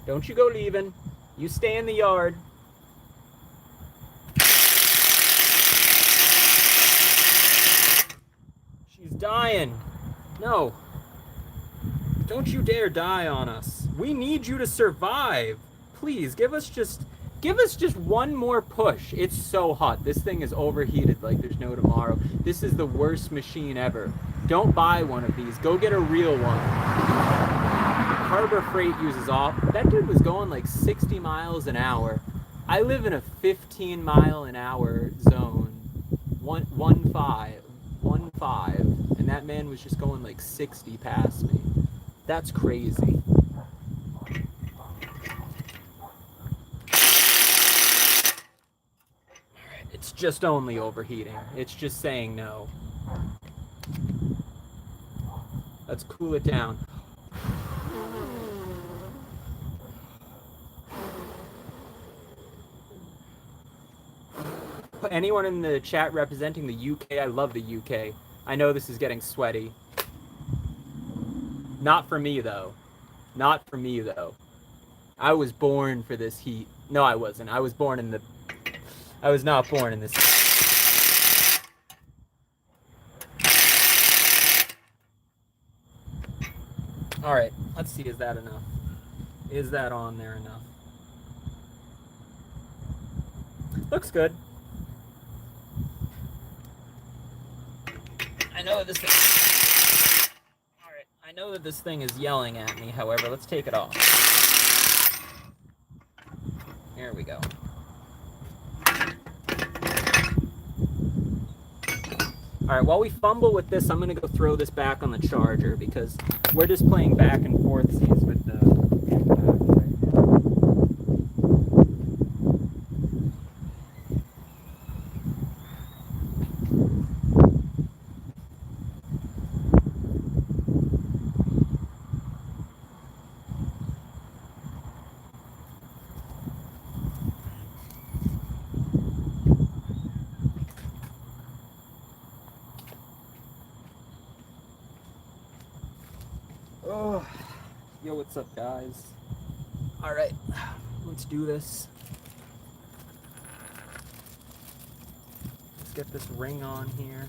Don't you go leaving. You stay in the yard. She's dying. No. Don't you dare die on us. We need you to survive. Please, give us just one more push. It's so hot. This thing is overheated like there's no tomorrow. This is the worst machine ever. Don't buy one of these. Go get a real one. Harbor Freight uses off. That dude was going like 60 miles an hour. I live in a 15 mile an hour zone. One five. And that man was just going like 60 past me. That's crazy. It's just only overheating. It's just saying no. Let's cool it down. Anyone in the chat representing the UK? I love the UK. I know this is getting sweaty. Not for me, though. Not for me, though. I was born for this heat. No, I wasn't. I was not born in this. All right, let's see. Is that enough? Is that on there enough? Looks good. I know this thing. All right, I know that this thing is yelling at me. However, let's take it off. There we go. All right, while we fumble with this, I'm gonna go throw this back on the charger because we're just playing back and forth with the. Oh, yo, what's up, guys? All right, let's do this. Let's get this ring on here.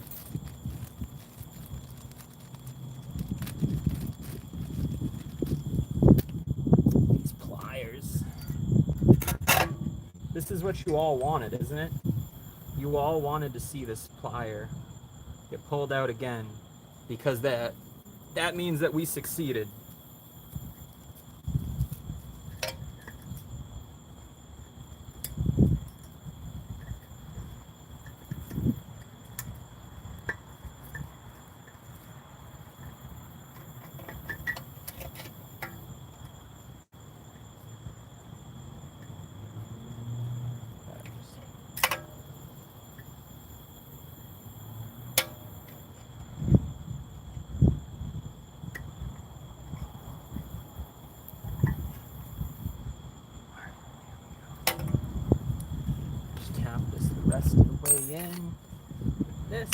These pliers. This is what you all wanted, isn't it? You all wanted to see this plier get pulled out again because that means that we succeeded. rest of the way in with this.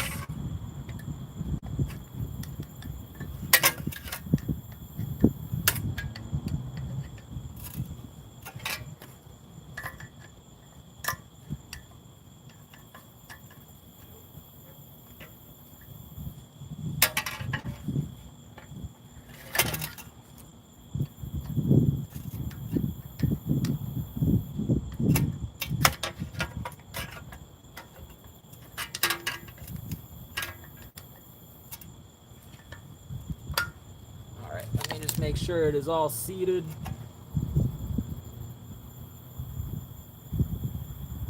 Let me just make sure it is all seated.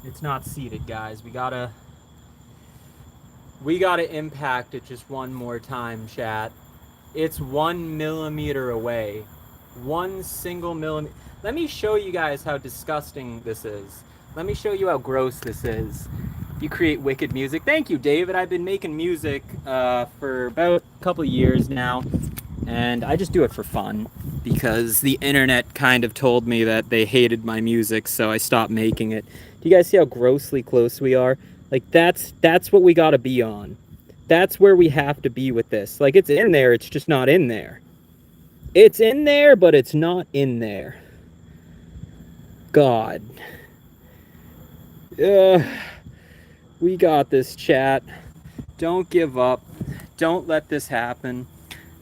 It's not seated, guys. We gotta impact it just one more time, chat. It's 1 millimeter away. 1 single millimeter. Let me show you guys how disgusting this is. Let me show you how gross this is. You create wicked music. Thank you, David. I've been making music for about a couple of years now. And I just do it for fun because the internet kind of told me that they hated my music, so I stopped making it. Do you guys see how grossly close we are? Like, that's what we gotta be on. That's where we have to be with this. Like, it's in there, it's just not in there. It's in there, but it's not in there. God. We got this, chat. Don't give up. Don't let this happen.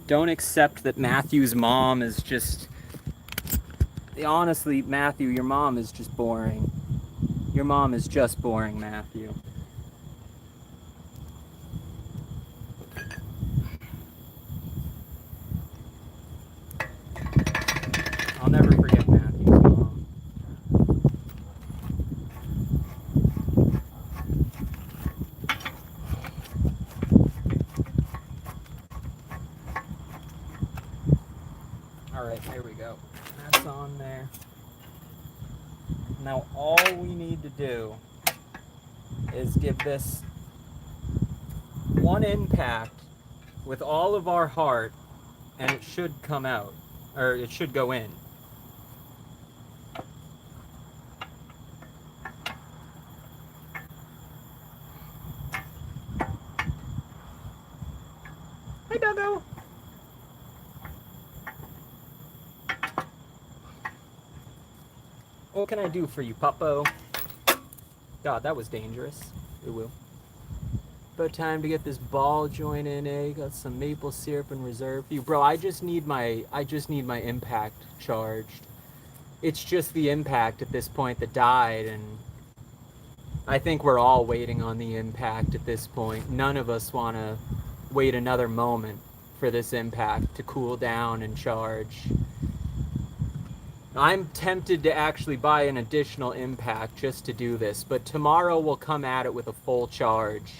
Don't accept that Matthew's mom is just... Honestly, Matthew, your mom is just boring. Your mom is just boring, Matthew. I'll never forget Matthew's mom. Alright, here we go. That's on there. Now all we need to do is give this one impact with all of our heart, and it should come out, or it should go in. Hi, Doggo. What can I do for you, Puppo? God, that was dangerous. It will. About time to get this ball joint in, eh? Got some maple syrup in reserve for you. Bro, I just need my impact charged. It's just the impact at this point that died, and I think we're all waiting on the impact at this point. None of us want to wait another moment for this impact to cool down and charge. I'm tempted to actually buy an additional impact just to do this, but tomorrow we'll come at it with a full charge.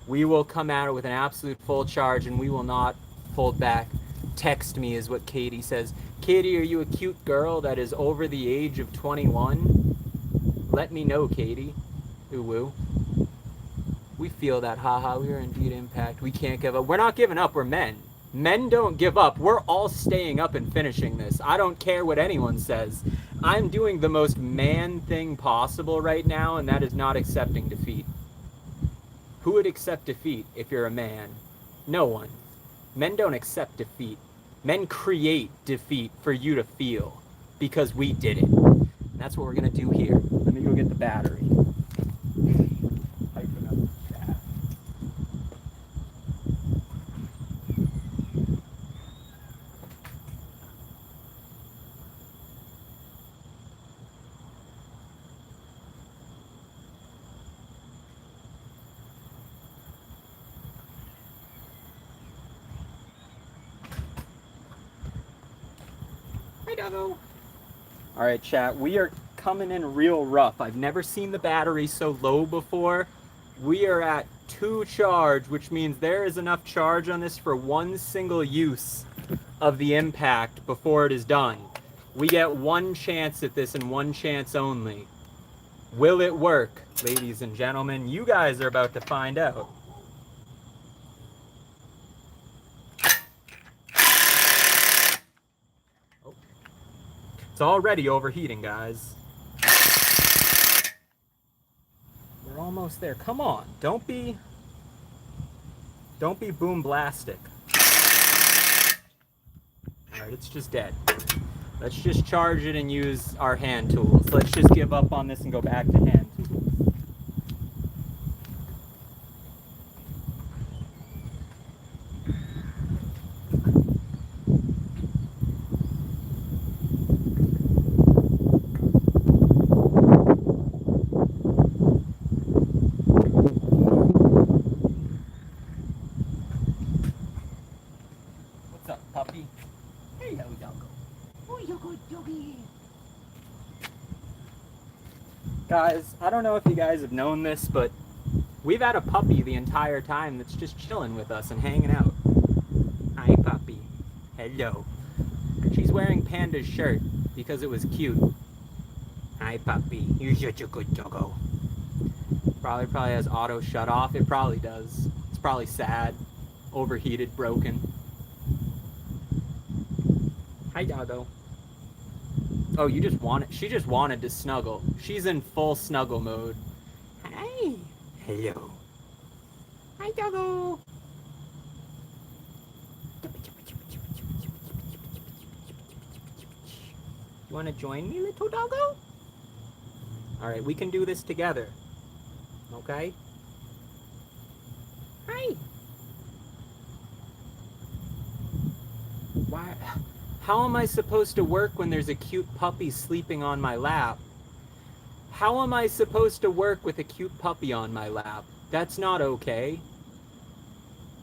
We will come at it with an absolute full charge, and we will not hold back. Text me is what Katie says. Katie, are you a cute girl that is over the age of 21? Let me know, Katie. Ooh woo. We feel that, haha. We are indeed impact. We can't give up. We're not giving up. We're men. Men don't give up. We're all staying up and finishing this. I don't care what anyone says. I'm doing the most man thing possible right now, and that is not accepting defeat. Who would accept defeat if you're a man? No one. Men don't accept defeat. Men create defeat for you to feel because we did it. And that's what we're going to do here. Let me go get the battery. Hyping up the chat. All right, chat, we are coming in real rough. I've never seen the battery so low before. We are at 2 charge, which means there is enough charge on this for one single use of the impact before it is done. We get one chance at this and one chance only. Will it work, ladies and gentlemen? You guys are about to find out. It's already overheating, guys. We're almost there. Come on. Don't be boom blastic. Alright, it's just dead. Let's just charge it and use our hand tools. Let's just give up on this and go back to hand tools. What's up, puppy? Hello, doggo. Oh, you good doggy. Guys, I don't know if you guys have known this, but we've had a puppy the entire time that's just chilling with us and hanging out. Hi, puppy. Hello. She's wearing Panda's shirt because it was cute. Hi, puppy. You're such a good doggo. Probably has auto shut off. It probably does. It's probably sad, overheated, broken. Hi, doggo. Oh, you just wanted. She just wanted to snuggle. She's in full snuggle mode. Hi. Hello. Hi, doggo. You want to join me, little doggo? All right, we can do this together. Okay? Hi. Why? How am I supposed to work when there's a cute puppy sleeping on my lap? How am I supposed to work with a cute puppy on my lap? That's not okay.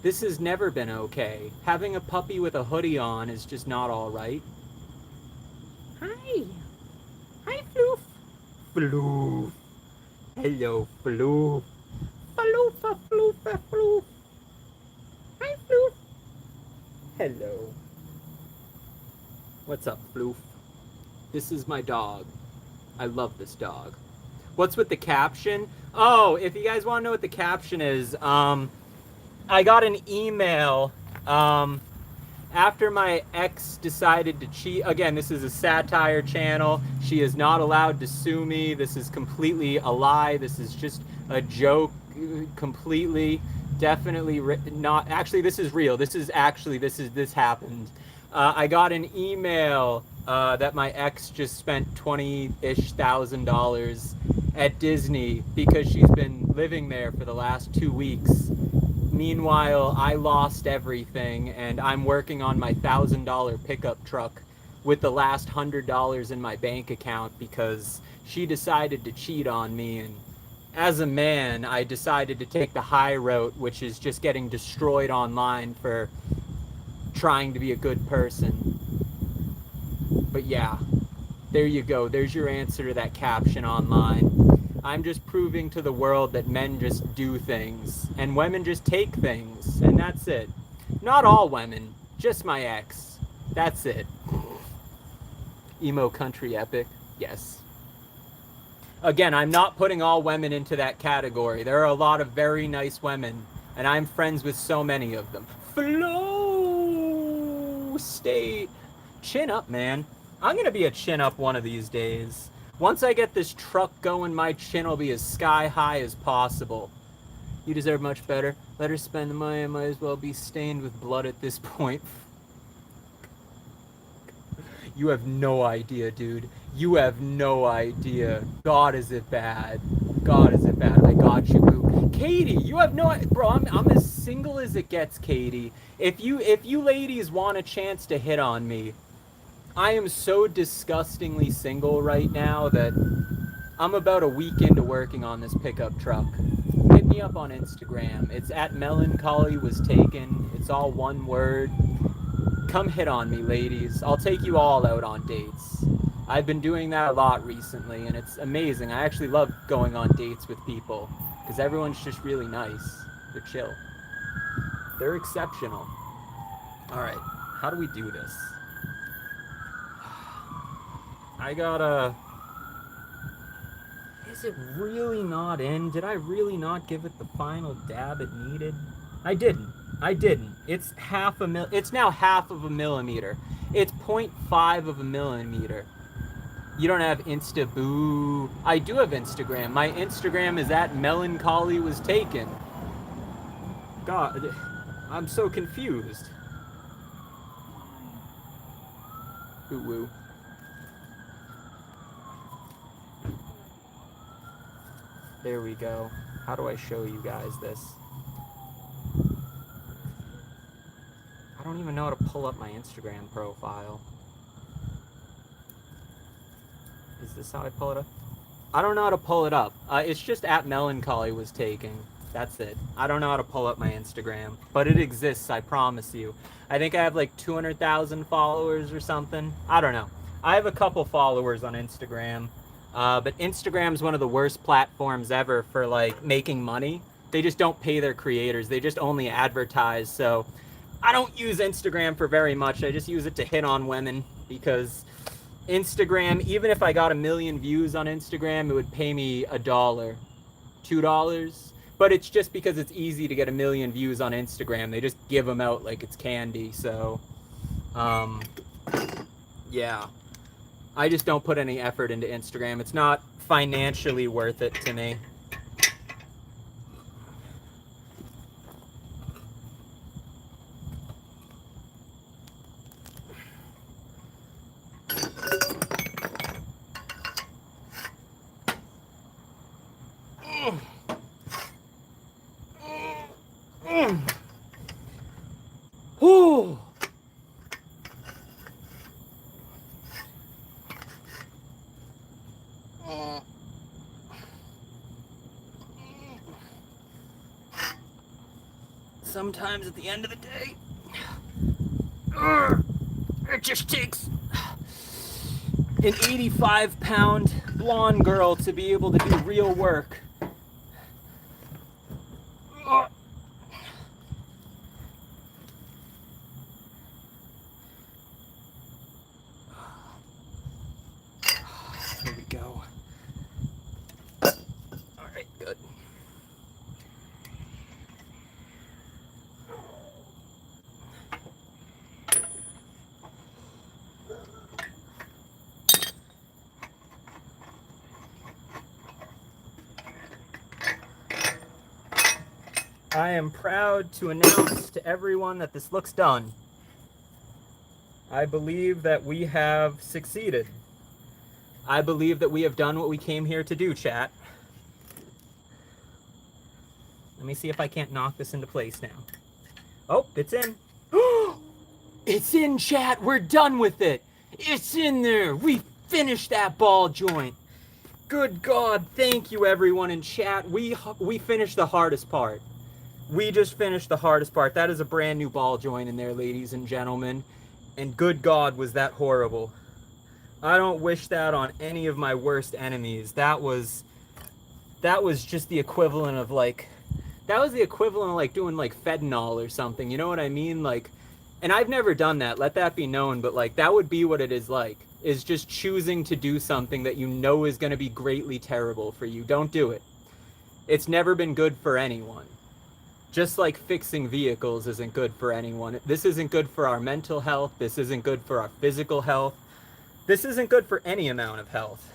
This has never been okay. Having a puppy with a hoodie on is just not all right. Hi. Hi, Floof. Floof. Hello, Floof. Floofa, floofa, floof. Hi, Floof. Hello. What's up, Floof? This is my dog. I love this dog. What's with the caption? Oh, if you guys want to know what the caption is, I got an email after my ex decided to cheat. Again, this is a satire channel. She is not allowed to sue me. This is completely a lie. This is just a joke. Completely, definitely not. Actually, this is real. This happened. I got an email that my ex just spent $20,000-ish at Disney because she's been living there for the last 2 weeks. Meanwhile, I lost everything and I'm working on my $1,000 pickup truck with the last $100 in my bank account because she decided to cheat on me. And as a man, I decided to take the high road, which is just getting destroyed online for trying to be a good person. But yeah, there you go. There's your answer to that caption online. I'm just proving to the world that men just do things and women just take things, and that's it. Not all women, just my ex. That's it. Emo country epic, yes. Again, I'm not putting all women into that category. There are a lot of very nice women, and I'm friends with so many of them. Flow State. Chin up, man. I'm gonna be a chin up one of these days. Once I get this truck going, my chin will be as sky high as possible. You deserve much better. Let her spend the money. I might as well be stained with blood at this point. You have no idea, dude. You have no idea. God, is it bad. God, is it bad. I got you, boo. Katie, you have no... Bro, I'm as single as it gets, Katie. If you ladies want a chance to hit on me, I am so disgustingly single right now that I'm about a week into working on this pickup truck. Hit me up on Instagram. It's at melancholy was taken. It's all one word. Come hit on me, ladies. I'll take you all out on dates. I've been doing that a lot recently, and it's amazing. I actually love going on dates with people because everyone's just really nice. They're chill. They're exceptional. All right, how do we do this? I gotta... Is it really not in? Did I really not give it the final dab it needed? I didn't. It's it's now half of a millimeter. It's 0.5 of a millimeter. You don't have Insta Boo. I do have Instagram. My Instagram is at Melancholy Was Taken. God, I'm so confused. Ooh woo. There we go. How do I show you guys this? I don't even know how to pull up my Instagram profile. Is this how I pull it up? I don't know how to pull it up. It's just at Melancholy Was Taken. That's it. I don't know how to pull up my Instagram, but it exists, I promise you. I think I have like 200,000 followers or something. I don't know. I have a couple followers on Instagram, but Instagram's one of the worst platforms ever for like making money. They just don't pay their creators. They just only advertise. So I don't use Instagram for very much. I just use it to hit on women because Instagram, even if I got 1 million views on Instagram, it would pay me $1, $2. But it's just because it's easy to get 1 million views on Instagram. They just give them out like it's candy. So, yeah. I just don't put any effort into Instagram. It's not financially worth it to me. Whew. Sometimes at the end of the day, it just takes an 85-pound blonde girl to be able to do real work. Here we go. All right, good. I am proud to announce to everyone that this looks done. I believe that we have succeeded. I believe that we have done what we came here to do, chat. Let me see if I can't knock this into place now. Oh, it's in. It's in, chat. We're done with it. It's in there. We finished that ball joint. Good God, thank you everyone in chat. We finished the hardest part. We just finished the hardest part. That is a brand new ball joint in there, ladies and gentlemen. And good God, was that horrible. I don't wish that on any of my worst enemies. That was just the equivalent of like, that was the equivalent of like doing like fentanyl or something. You know what I mean? Like, and I've never done that. Let that be known. But like, that would be what it is like, is just choosing to do something that you know is going to be greatly terrible for you. Don't do it. It's never been good for anyone. Just like fixing vehicles isn't good for anyone. This isn't good for our mental health. This isn't good for our physical health. This isn't good for any amount of health.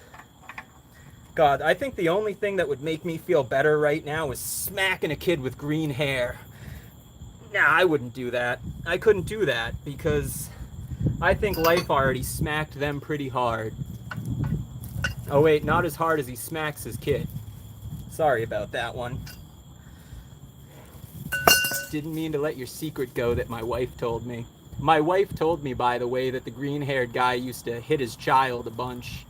God, I think the only thing that would make me feel better right now is smacking a kid with green hair. Nah, I wouldn't do that. I couldn't do that because I think life already smacked them pretty hard. Oh wait, not as hard as he smacks his kid. Sorry about that one. Didn't mean to let your secret go that my wife told me. My wife told me, by the way, that the green-haired guy used to hit his child a bunch.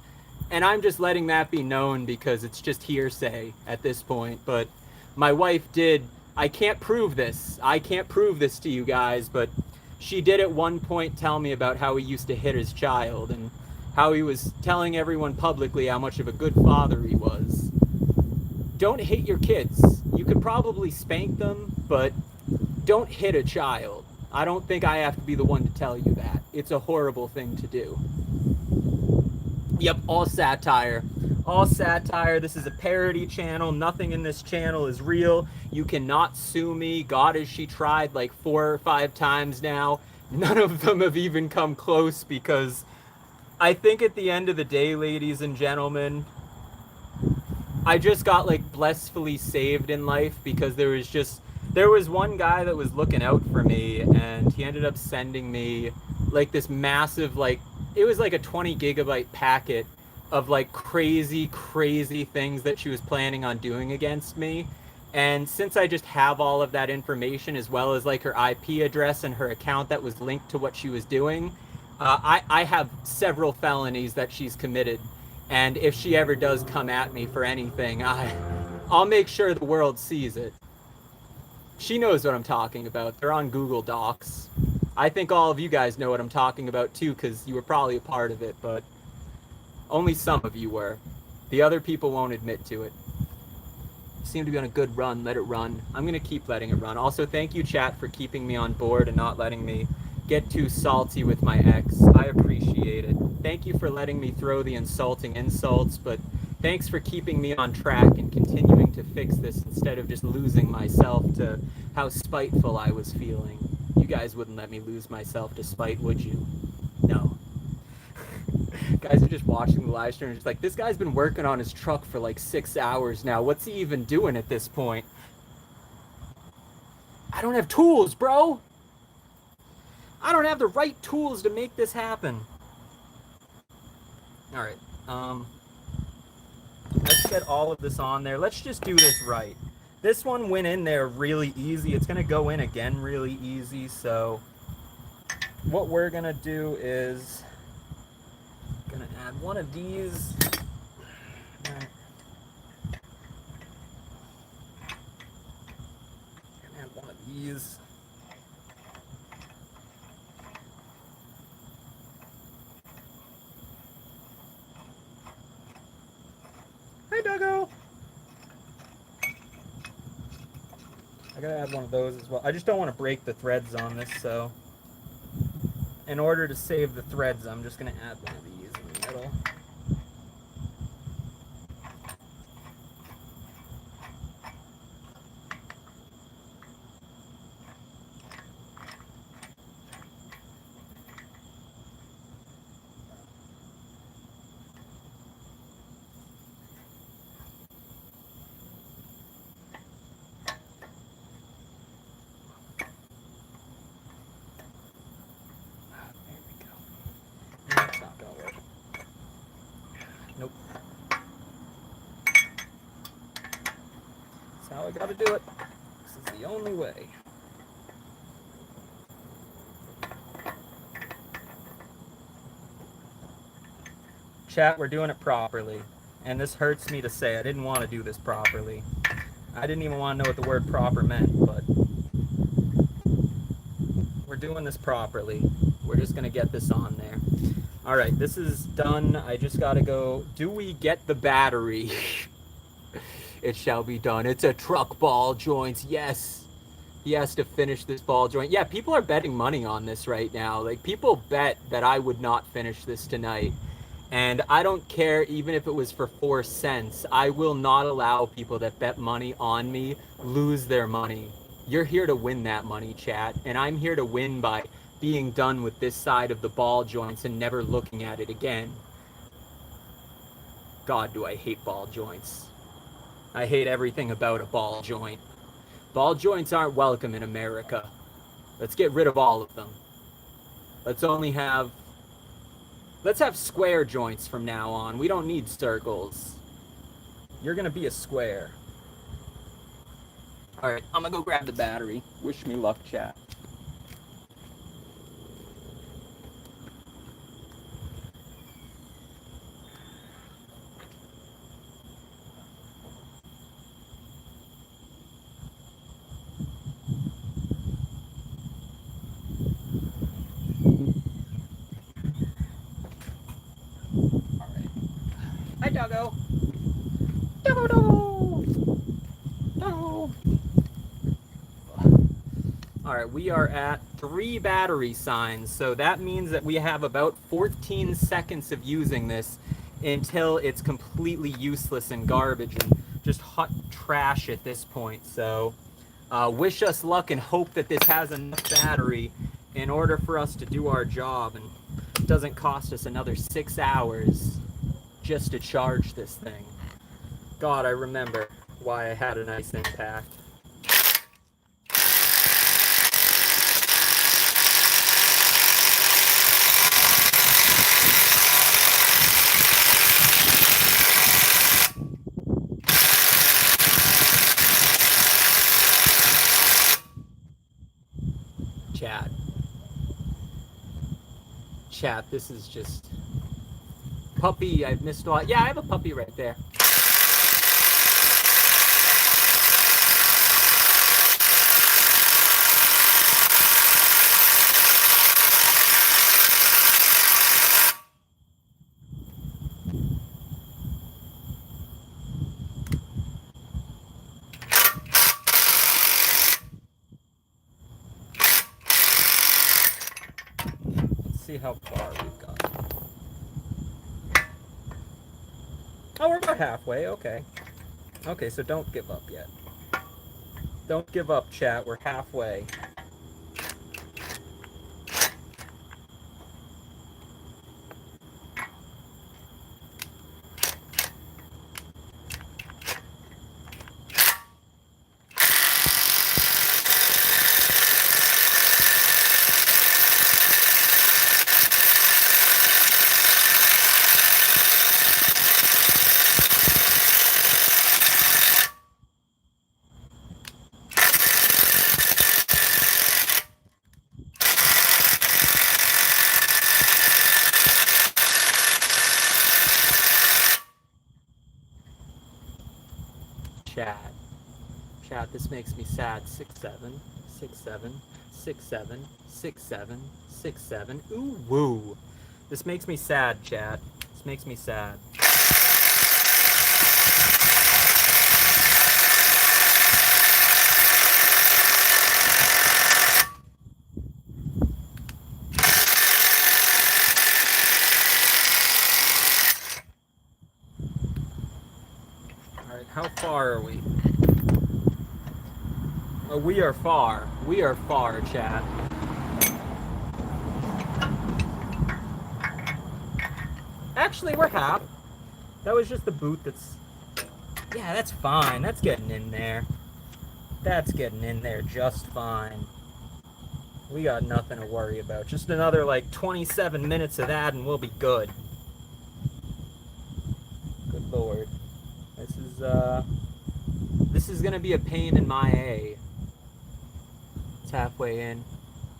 And I'm just letting that be known because it's just hearsay at this point. But my wife did. I can't prove this. I can't prove this to you guys, but she did at one point tell me about how he used to hit his child and how he was telling everyone publicly how much of a good father he was. Don't hit your kids. You could probably spank them, but don't hit a child. I don't think I have to be the one to tell you that. It's a horrible thing to do. Yep, all satire. All satire. This is a parody channel. Nothing in this channel is real. You cannot sue me. God, has she tried like 4 or 5 times now. None of them have even come close because I think at the end of the day, ladies and gentlemen, I just got like blissfully saved in life because there was one guy that was looking out for me, and he ended up sending me like this massive, like, it was like a 20 gigabyte packet of like crazy things that she was planning on doing against me. And since I just have all of that information, as well as like her IP address and her account that was linked to what she was doing, I have several felonies that she's committed. And if she ever does come at me for anything, I'll make sure the world sees it. She knows what I'm talking about. They're on Google Docs. I think all of you guys know what I'm talking about too, because you were probably a part of it, but only some of you were. The other people won't admit to it. You seem to be on a good run. Let it run. I'm going to keep letting it run. Also, thank you, chat, for keeping me on board and not letting me get too salty with my ex. I appreciate it. Thank you for letting me throw the insulting insults, but thanks for keeping me on track and continuing to fix this instead of just losing myself to how spiteful I was feeling. You guys wouldn't let me lose myself to spite, would you? No. Guys are just watching the live stream and just like, this guy's been working on his truck for like 6 hours now. What's he even doing at this point? I don't have tools, bro. I don't have the right tools to make this happen. All right. Let's get all of this on there. Let's just do this right. This one went in there really easy. It's going to go in again really easy. So what we're going to do is going to add one of these. Add one of these. Hi, Doggo. I gotta add one of those as well. I just don't want to break the threads on this, so in order to save the threads, I'm just gonna add one of these in the middle. How I gotta do it. This is the only way. Chat, we're doing it properly. And this hurts me to say. I didn't want to do this properly. I didn't even want to know what the word proper meant, but we're doing this properly. We're just gonna get this on there. All right, this is done. I just gotta go. Do we get the battery? It shall be done. It's a truck ball joints. Yes. He has to finish this ball joint. Yeah, people are betting money on this right now. Like, people bet that I would not finish this tonight. And I don't care even if it was for 4 cents. I will not allow people that bet money on me lose their money. You're here to win that money, chat. And I'm here to win by being done with this side of the ball joints and never looking at it again. God, do I hate ball joints. I hate everything about a ball joint. Ball joints aren't welcome in America. Let's get rid of all of them. Let's have square joints from now on. We don't need circles. You're gonna be a square. All right, I'm gonna go grab the battery. Wish me luck, chat. Hi, Doggo. Doggo, doggo. Doggo. All right, we are at 3 battery signs, so that means that we have about 14 seconds of using this until it's completely useless and garbage and just hot trash at this point. So wish us luck and hope that this has enough battery in order for us to do our job. And doesn't cost us another 6 hours just to charge this thing. God, I remember why I had a nice impact. Chat, this is just puppy. I've missed a lot. Yeah, I have a puppy right there. See how far we've got. Oh, we're about halfway. Okay. Okay, so don't give up yet. Don't give up, chat. We're halfway. Chat, this makes me sad. 6 7 6 7 6 7 6 7 6 7. Ooh woo. This makes me sad, chat. This makes me sad. Alright, how far are we? Oh, we are far. We are far, chat. Actually, we're half. That was just the boot that's... Yeah, that's fine. That's getting in there. That's getting in there just fine. We got nothing to worry about. Just another, like, 27 minutes of that and we'll be good. Good lord. This is gonna be a pain in my A. Halfway in.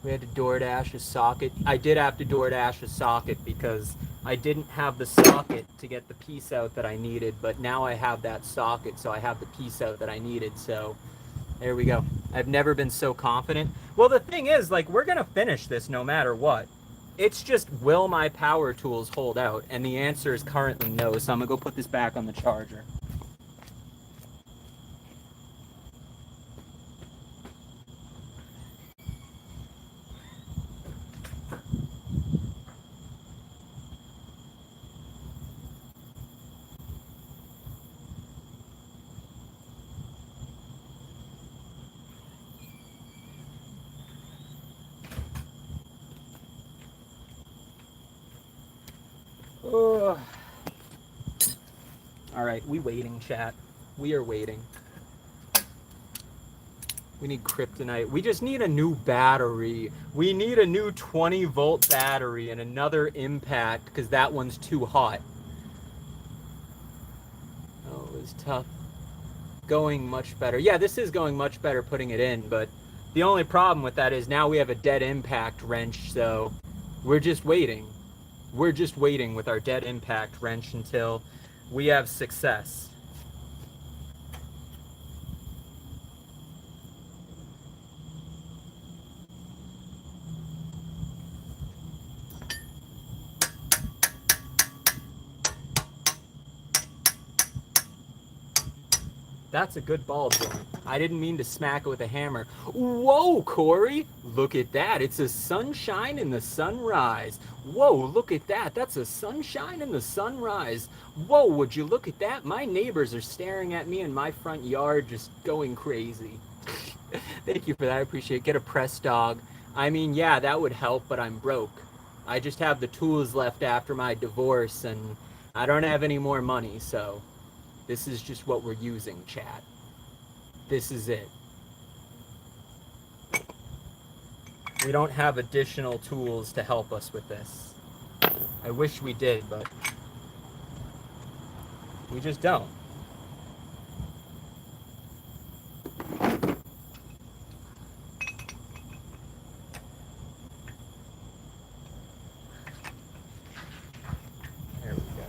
We had to DoorDash a socket. I did have to DoorDash a socket because I didn't have the socket to get the piece out that I needed, but now I have that socket, so I have the piece out that I needed, so there we go. I've never been so confident. Well, the thing is, like, we're gonna finish this no matter what. It's just, will my power tools hold out? And the answer is currently no, so I'm gonna go put this back on the charger. All right, we waiting, chat. We are waiting. We need kryptonite. We just need a new battery. We need a new 20-volt battery and another impact because that one's too hot. Oh, it was tough. Going much better. Yeah, this is going much better putting it in, but the only problem with that is now we have a dead impact wrench, so we're just waiting. We're just waiting with our dead impact wrench until we have success. That's a good ball joint. I didn't mean to smack it with a hammer. Whoa, Corey! Look at that. It's a sunshine in the sunrise. Whoa, look at that. That's a sunshine in the sunrise. Whoa, would you look at that? My neighbors are staring at me in my front yard just going crazy. Thank you for that. I appreciate it. Get a press dog. I mean, yeah, that would help, but I'm broke. I just have the tools left after my divorce, and I don't have any more money, so this is just what we're using, chat. This is it. We don't have additional tools to help us with this. I wish we did, but we just don't. There we go.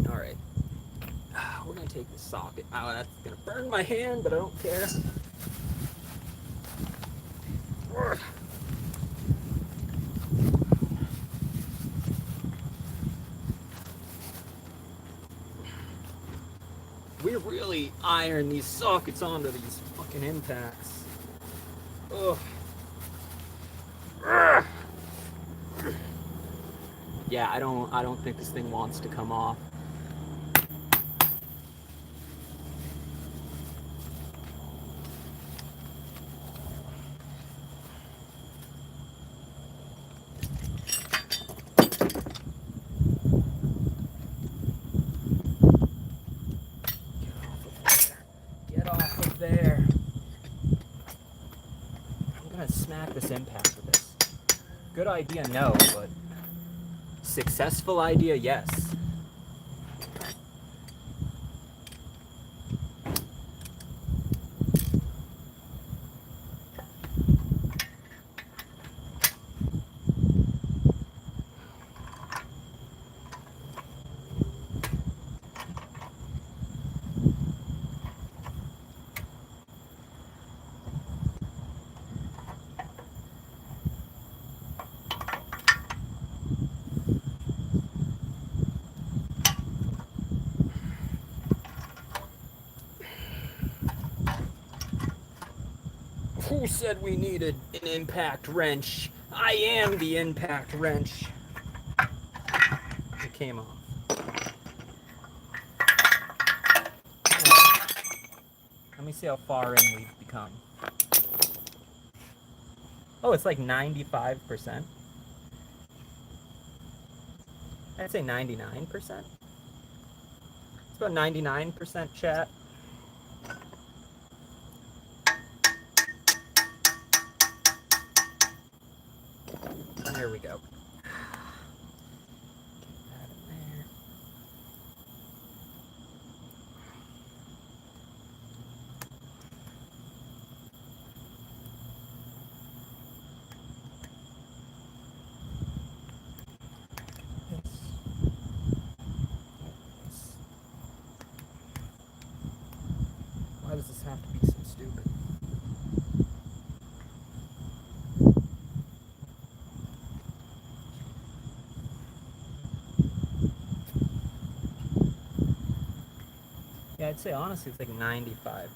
All right. We're gonna take the socket. Oh, that's gonna burn my hand, but I don't care. We really iron these sockets onto these fucking impacts. Ugh. Yeah, I don't think this thing wants to come off. Get off of there. I'm gonna smack this impact with this. Good idea, no, but successful idea, yes. Who said we needed an impact wrench? I am the impact wrench. It came off. Right. Let me see how far in we've become. Oh, it's like 95%. I'd say 99%. It's about 99% chat. There we go. Get that in there. Why does this have to be so stupid? Yeah, I'd say honestly it's like 95%.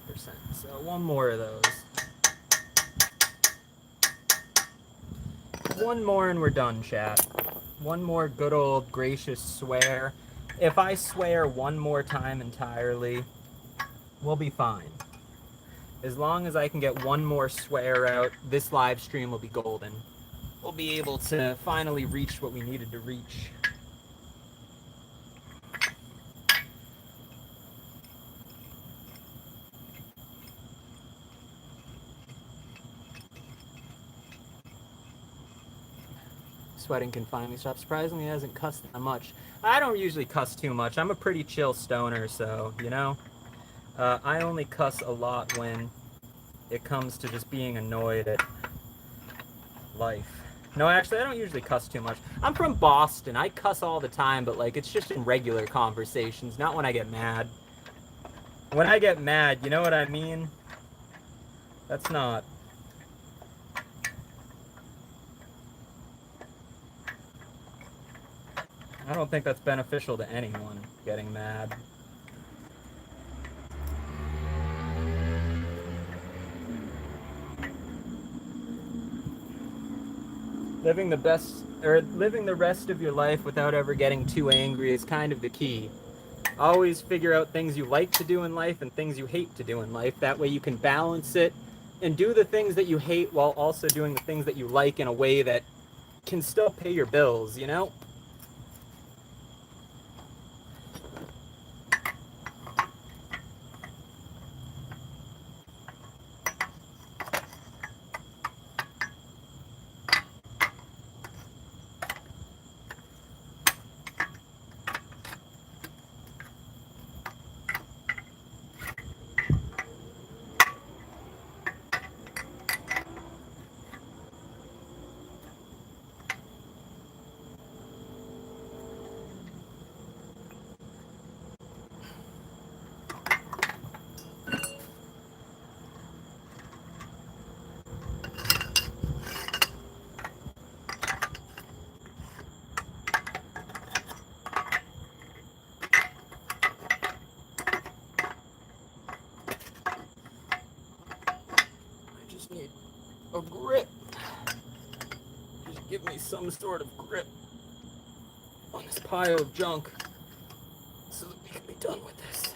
So one more of those. One more and we're done, chat. One more good old gracious swear. If I swear one more time entirely, we'll be fine. As long as I can get one more swear out, this live stream will be golden. We'll be able to finally reach what we needed to reach. Sweating can finally stop. Surprisingly, he hasn't cussed that much. I don't usually cuss too much. I'm a pretty chill stoner, so, you know. I only cuss a lot when it comes to just being annoyed at life. No, actually, I don't usually cuss too much. I'm from Boston. I cuss all the time, but, like, it's just in regular conversations, not when I get mad. When I get mad, you know what I mean? That's not... I don't think that's beneficial to anyone, getting mad. living the rest of your life without ever getting too angry is kind of the key. Always figure out things you like to do in life and things you hate to do in life. That way you can balance it and do the things that you hate while also doing the things that you like in a way that can still pay your bills, you know? Need a grip. Just give me some sort of grip on this pile of junk so that we can be done with this.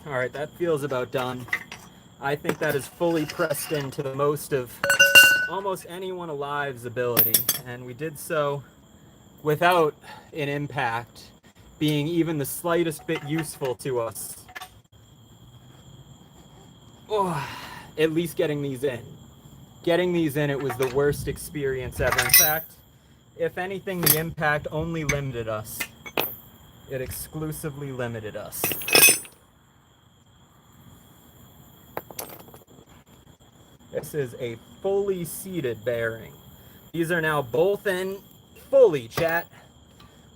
All right, that feels about done. I think that is fully pressed into the most of almost anyone alive's ability, and we did so without an impact being even the slightest bit useful to us. Oh, at least getting these in. Getting these in, it was the worst experience ever. In fact, if anything, the impact only limited us. It exclusively limited us. This is a fully seated bearing. These are now both in fully, chat.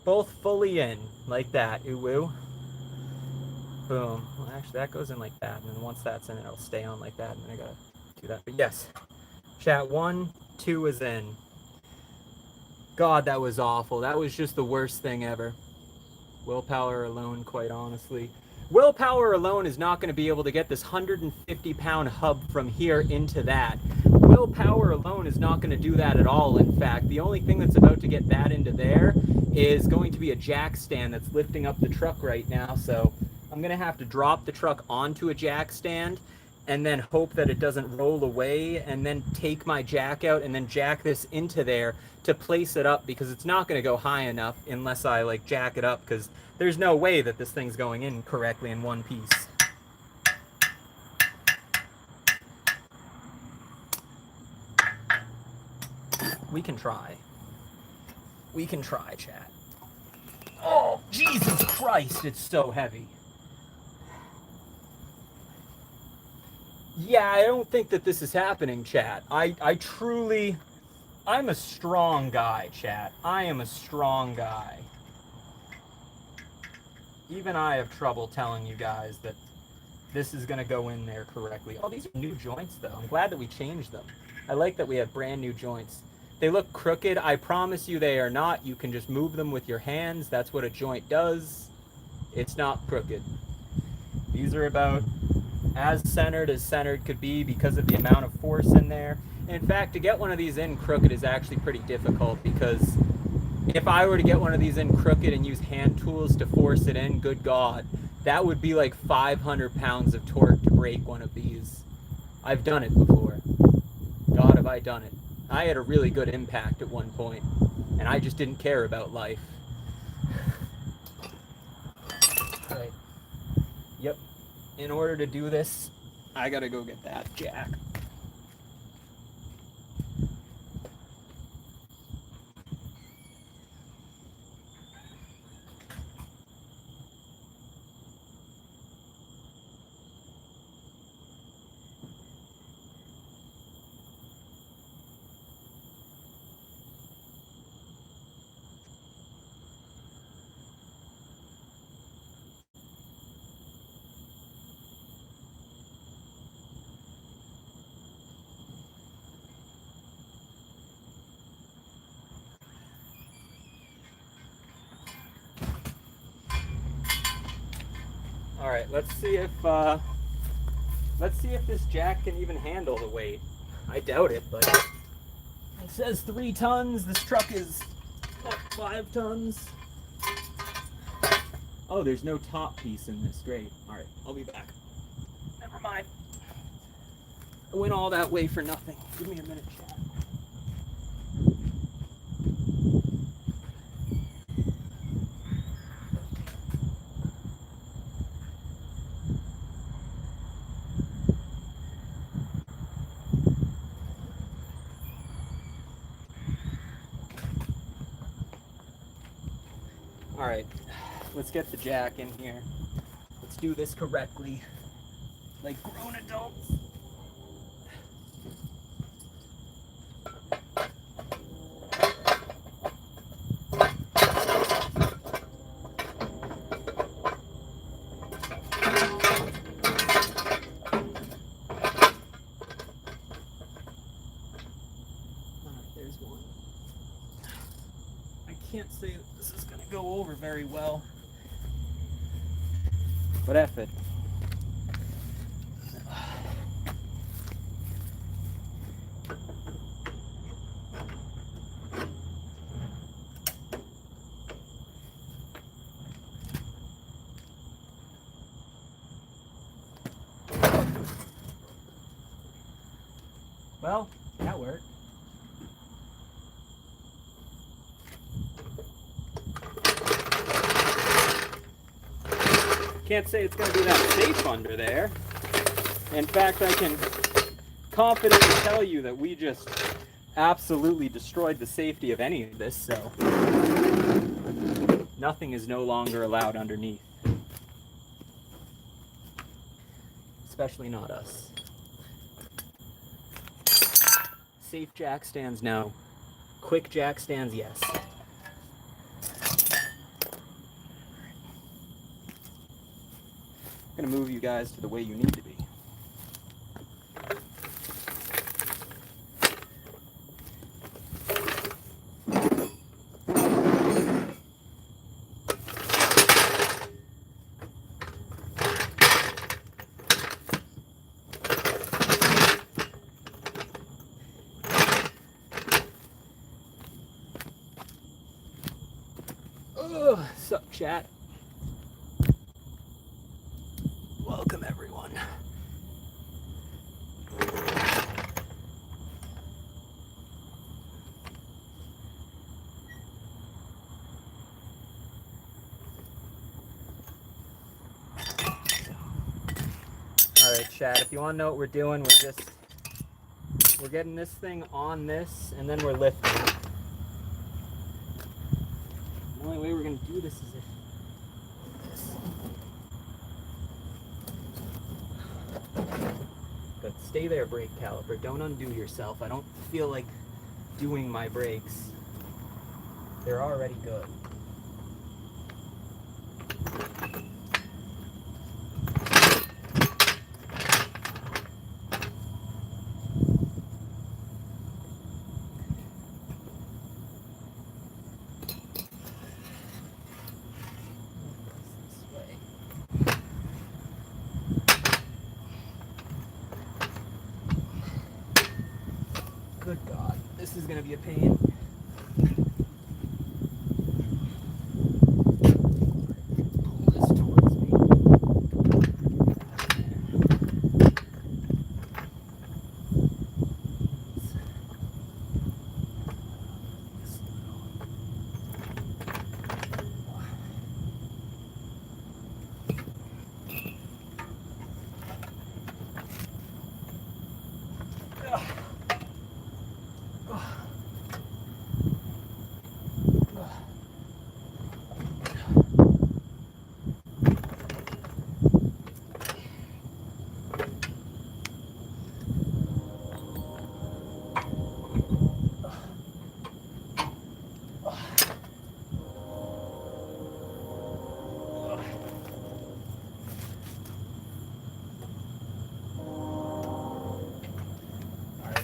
Both fully in, like that. Ooh, woo. Boom. Well, actually, that goes in like that, and then once that's in, it'll stay on like that, and then I gotta do that. But yes, chat 1, 2 is in. God, that was awful. That was just the worst thing ever. Willpower alone, quite honestly. Willpower alone is not going to be able to get this 150-pound hub from here into that. Willpower alone is not going to do that at all, in fact. The only thing that's about to get that into there is going to be a jack stand that's lifting up the truck right now, so I'm going to have to drop the truck onto a jack stand and then hope that it doesn't roll away, and then take my jack out and then jack this into there to place it up, because it's not going to go high enough unless I like jack it up, because there's no way that this thing's going in correctly in one piece. We can try. We can try, chat. Oh, Jesus Christ, it's so heavy. Yeah, I don't think that this is happening, chat. I'm a strong guy, chat. I am a strong guy. Even I have trouble telling you guys that this is going to go in there correctly. Oh, these are new joints, though. I'm glad that we changed them. I like that we have brand new joints. They look crooked. I promise you they are not. You can just move them with your hands. That's what a joint does. It's not crooked. These are about as centered could be because of the amount of force in there. In fact, to get one of these in crooked is actually pretty difficult, because if I were to get one of these in crooked and use hand tools to force it in, good God, that would be like 500 pounds of torque to break one of these. I've done it before. God, have I done it. I had a really good impact at one point, and I just didn't care about life. Right. Yep. In order to do this, I gotta go get that jack. All right, let's see if this jack can even handle the weight. I doubt it, but it says 3 tons. This truck is, what, 5 tons? Oh, there's no top piece in this. Great. All right, I'll be back. Never mind. I went all that way for nothing. Give me a minute, chat. All right, let's get the jack in here. Let's do this correctly, like grown adults. There's one. I can't say that this is going to go over very well, but F it. Well, that worked. Can't say it's going to be that safe under there. In fact, I can confidently tell you that we just absolutely destroyed the safety of any of this, so nothing is no longer allowed underneath. Especially not us. Safe jack stands, no. Quick jack stands, yes. I'm gonna move you guys to the way you need to be. Sup, chat? Welcome, everyone. Alright, chat, if you want to know what we're doing, we're getting this thing on this, and then we're lifting it. The only way we're going to do this is if but stay there, brake caliper. Don't undo yourself. I don't feel like doing my brakes. They're already good. Good God, this is gonna be a pain. Pull this towards me.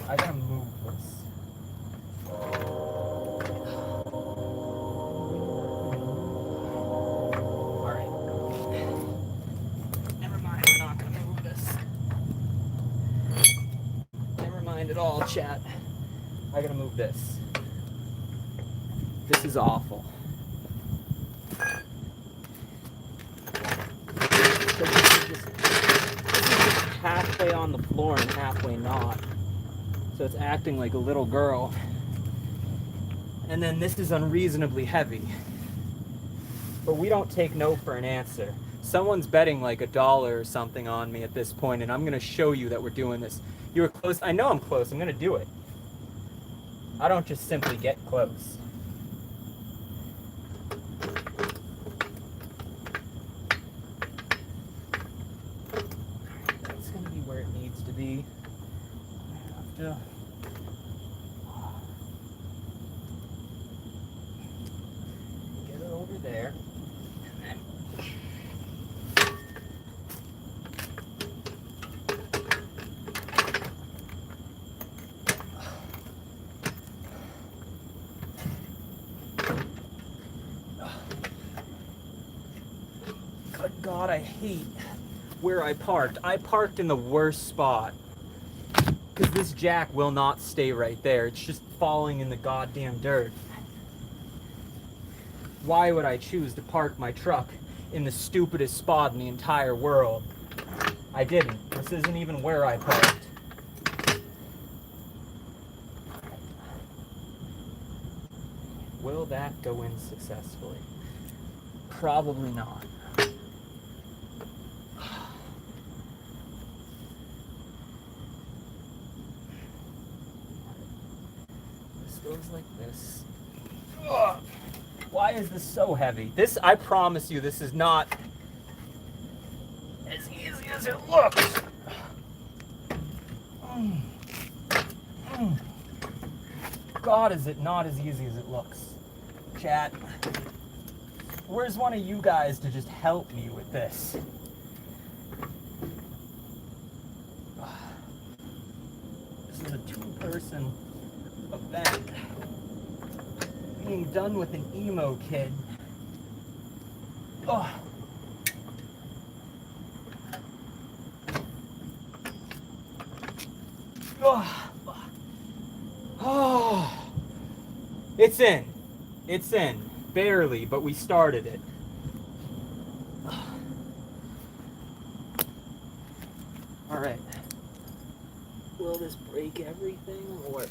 I gotta move this. Alright. Never mind, I'm not gonna move this. Never mind at all. all, chat. I gotta move this. This is awful. So this is just halfway on the floor and halfway not. So it's acting like a little girl. And then this is unreasonably heavy. But we don't take no for an answer. Someone's betting like $1 or something on me at this point, and I'm gonna show you that we're doing this. You were close. I know I'm close. I'm gonna do it. I don't just simply get close. That's gonna be where it needs to be. I have to. Get it over there. And then good God, I hate where I parked. I parked in the worst spot. Because this jack will not stay right there. It's just falling in the goddamn dirt. Why would I choose to park my truck in the stupidest spot in the entire world? I didn't. This isn't even where I parked. Will that go in successfully? Probably not. This goes like this. Ugh. Why is this so heavy? This, I promise you, this is not as easy as it looks. God, is it not as easy as it looks? Chat, where's one of you guys to just help me with this? This is a two-person event being done with an emo kid. Oh. Oh. Oh. It's in. It's in. Barely, but we started it. All right. Will this break everything or?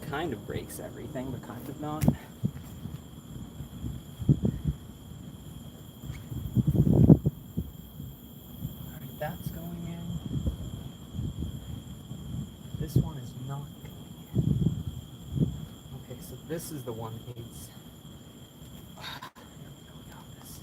Kind of breaks everything, but kind of not. Alright, that's going in. This one is not going in. Okay, so this is the one that needs. There we got this.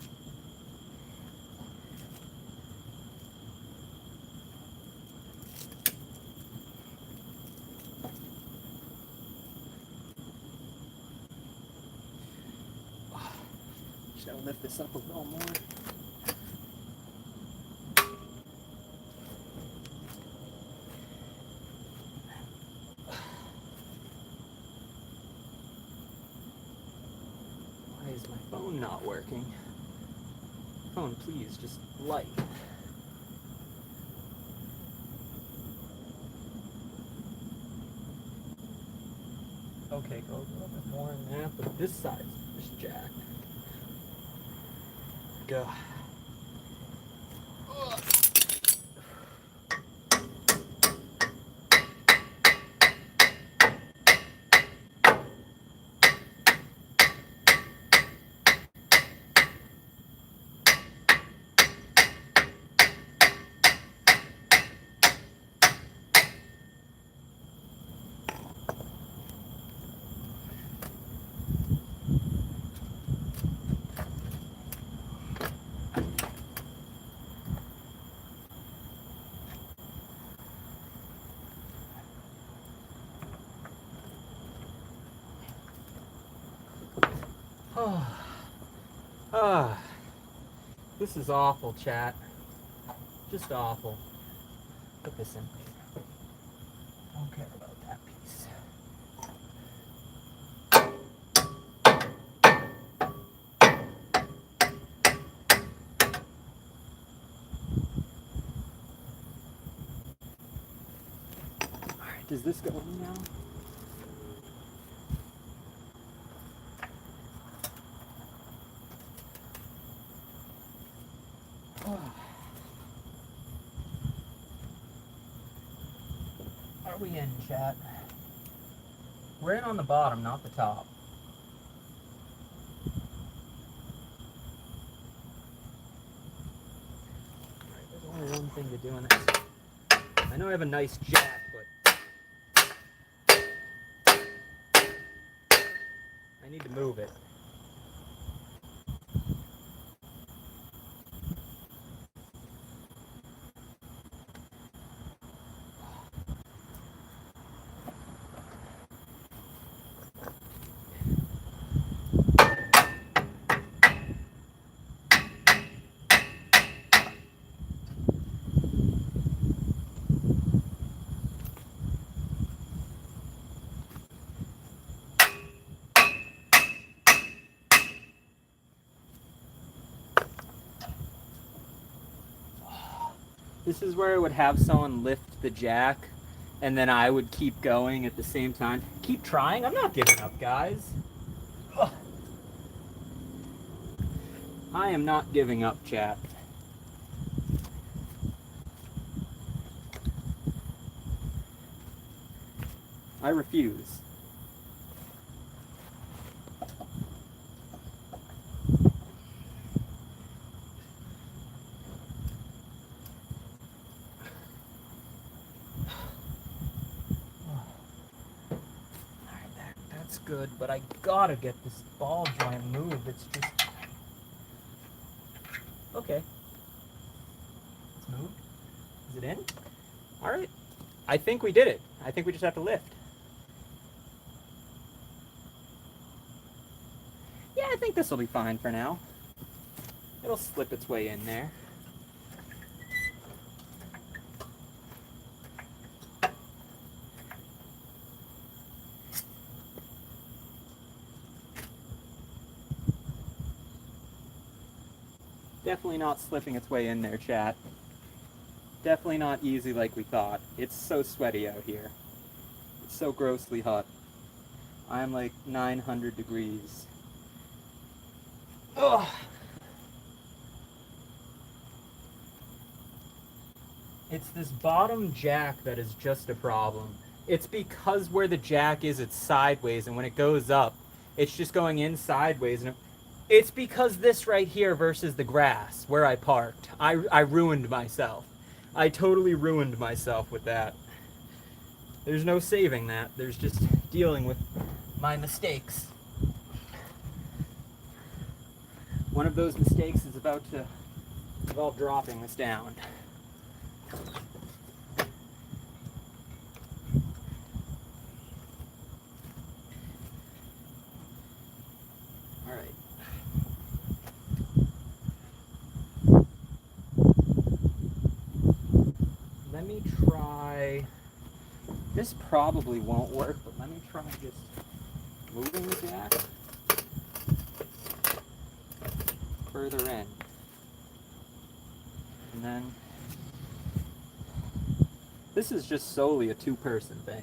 Should I lift this up a little more? Why is my phone not working? Phone, please, just light. Okay, go a little bit more in that, but this side's just jacked. Go. This is awful, chat. Just awful. Put this in. Don't care about that piece. Does this go in now? Are we in, chat? We're in on the bottom, not the top. Alright, there's only one thing to doing this. I know I have a nice jack, but I need to move it. This is where I would have someone lift the jack, and then I would keep going at the same time. Keep trying. I'm not giving up, guys. Ugh. I am not giving up, chat. I refuse. That's good, but I gotta get this ball joint moved. It's just... Okay. It's moved. Is it in? Alright. I think we did it. I think we just have to lift. Yeah, I think this will be fine for now. It'll slip its way in there. Definitely not slipping its way in there, chat. Definitely not easy like we thought. It's so sweaty out here. It's so grossly hot. I'm like 900 degrees. Ugh. It's this bottom jack that is just a problem. It's because where the jack is, it's sideways, and when it goes up, it's just going in sideways, and it's because this right here versus the grass where I parked. I ruined myself. I totally ruined myself with that. There's no saving that. There's just dealing with my mistakes. One of those mistakes is about to involve dropping this down. All right. Let me try, this probably won't work, but let me try just moving the jack further in. And then, this is just solely a two-person thing.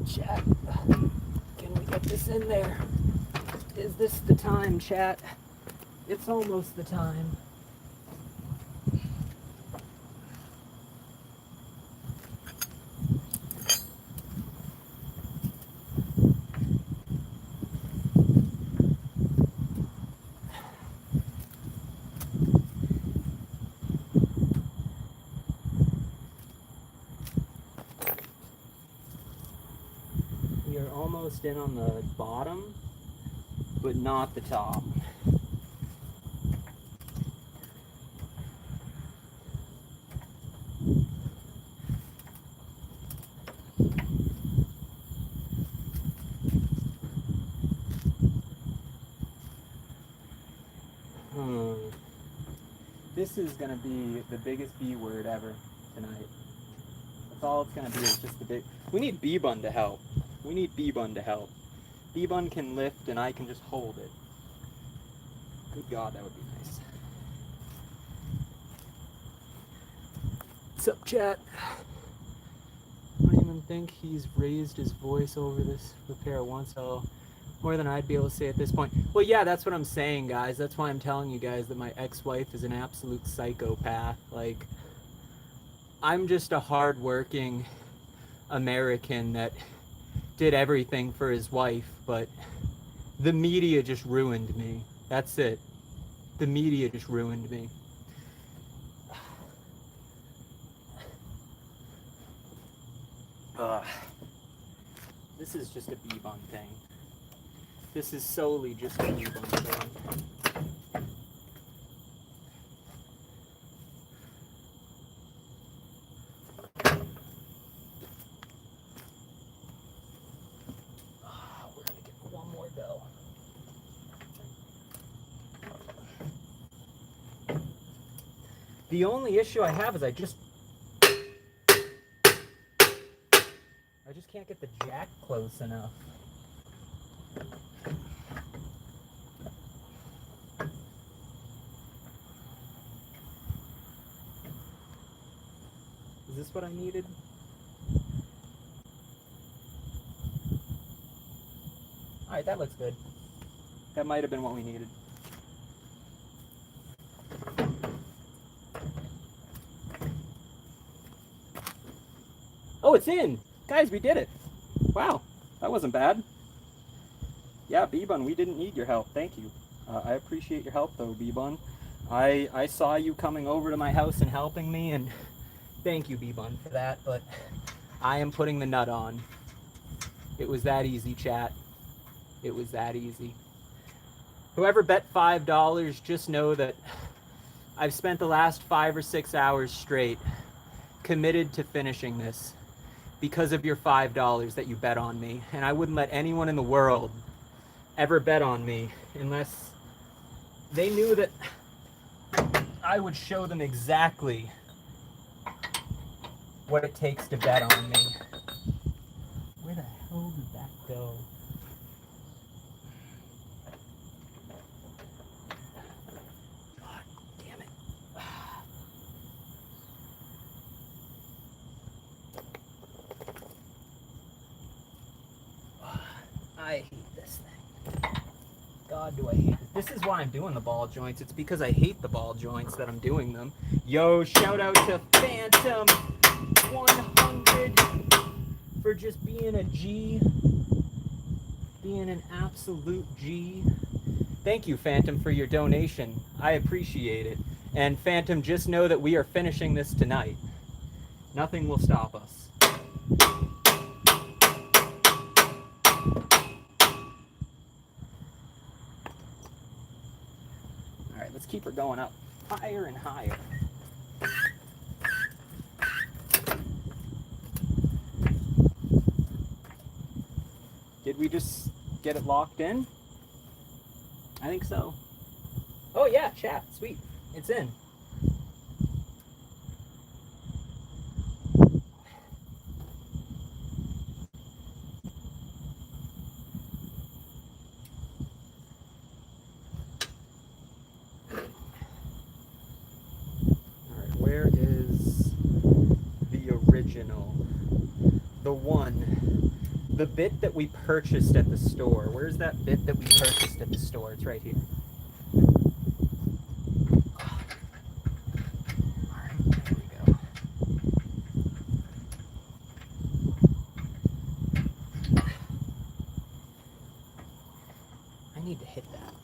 Chat, can we get this in there? Is this the time, chat? It's almost the time. almost in on the bottom, but not the top. This is gonna be the biggest B word ever tonight. That's all it's gonna be, is just the big. We need B-Bun to help. We need B-Bun to help. B-Bun can lift and I can just hold it. Good God, that would be nice. What's up, chat? I don't even think he's raised his voice over this repair once, so more than I'd be able to say at this point. Well, yeah, that's what I'm saying, guys. That's why I'm telling you guys that my ex-wife is an absolute psychopath. Like, I'm just a hard-working American that did everything for his wife, but the media just ruined me. That's it. The media just ruined me. This is just a B-Bun thing. This is solely just a B-Bun thing. We're gonna give it one more go. The only issue I have is I just can't get the jack close enough. Is this what I needed? Alright, that looks good. That might have been what we needed. Oh, it's in! Guys, we did it! Wow, that wasn't bad. Yeah, B-Bun, we didn't need your help. Thank you. I appreciate your help, though, B-Bun. I saw you coming over to my house and helping me, and thank you, B-Bun, for that, but I am putting the nut on. It was that easy, chat. It was that easy. Whoever bet $5, just know that I've spent the last 5 or 6 hours straight committed to finishing this because of your $5 that you bet on me. And I wouldn't let anyone in the world ever bet on me unless they knew that I would show them exactly what it takes to bet on me. Where the hell did that go? God damn it. I hate this thing. God, do I hate this. This is why I'm doing the ball joints. It's because I hate the ball joints that I'm doing them. Yo, shout out to Phantom 100 for just being a G. Being an absolute G. Thank you, Phantom, for your donation. I appreciate it. And Phantom, just know that we are finishing this tonight. Nothing will stop us. Alright, let's keep her going up higher and higher. Did we just get it locked in? I think so. Oh yeah, chat, sweet. It's in. Alright, where is the original? The one. The bit that we purchased at the store. Where's that bit that we purchased at the store? It's right here. Alright, there we go. I need to hit that.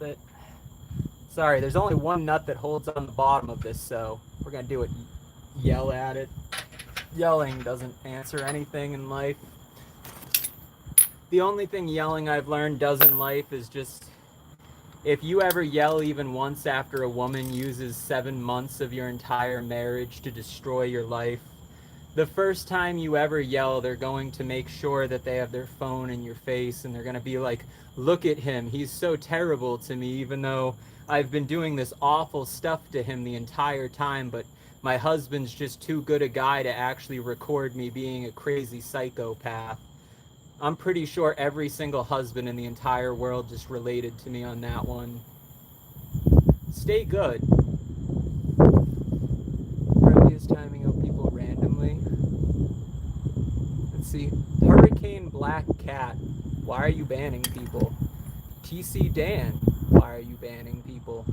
it. Sorry, there's only one nut that holds on the bottom of this, so we're gonna do it. Yell at it. Yelling doesn't answer anything in life. The only thing yelling I've learned does in life is just, if you ever yell even once after a woman uses 7 months of your entire marriage to destroy your life, the first time you ever yell, they're going to make sure that they have their phone in your face and they're going to be like, look at him, he's so terrible to me, even though I've been doing this awful stuff to him the entire time, but my husband's just too good a guy to actually record me being a crazy psychopath. I'm pretty sure every single husband in the entire world just related to me on that one. Stay good. Probably is timing out people randomly. Let's see. Hurricane Black Cat. Why are you banning people? TC Dan. Why are you banning people?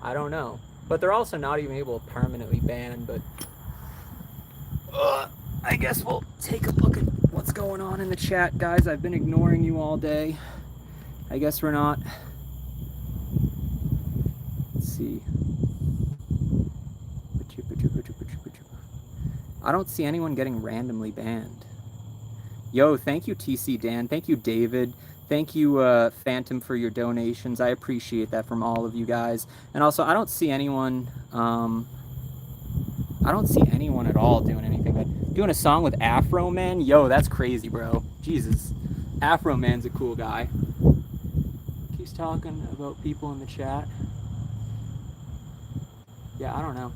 I don't know. But they're also not even able to permanently ban, but I guess we'll take a look at what's going on in the chat, guys. I've been ignoring you all day. I guess we're not. Let's see. I don't see anyone getting randomly banned. Yo, thank you, TC Dan. Thank you, David. Thank you, Phantom, for your donations. I appreciate that from all of you guys. And also, I don't see anyone. I don't see anyone at all doing anything. But doing a song with Afro Man, yo, that's crazy, bro. Jesus, Afro Man's a cool guy. He's talking about people in the chat. Yeah, I don't know.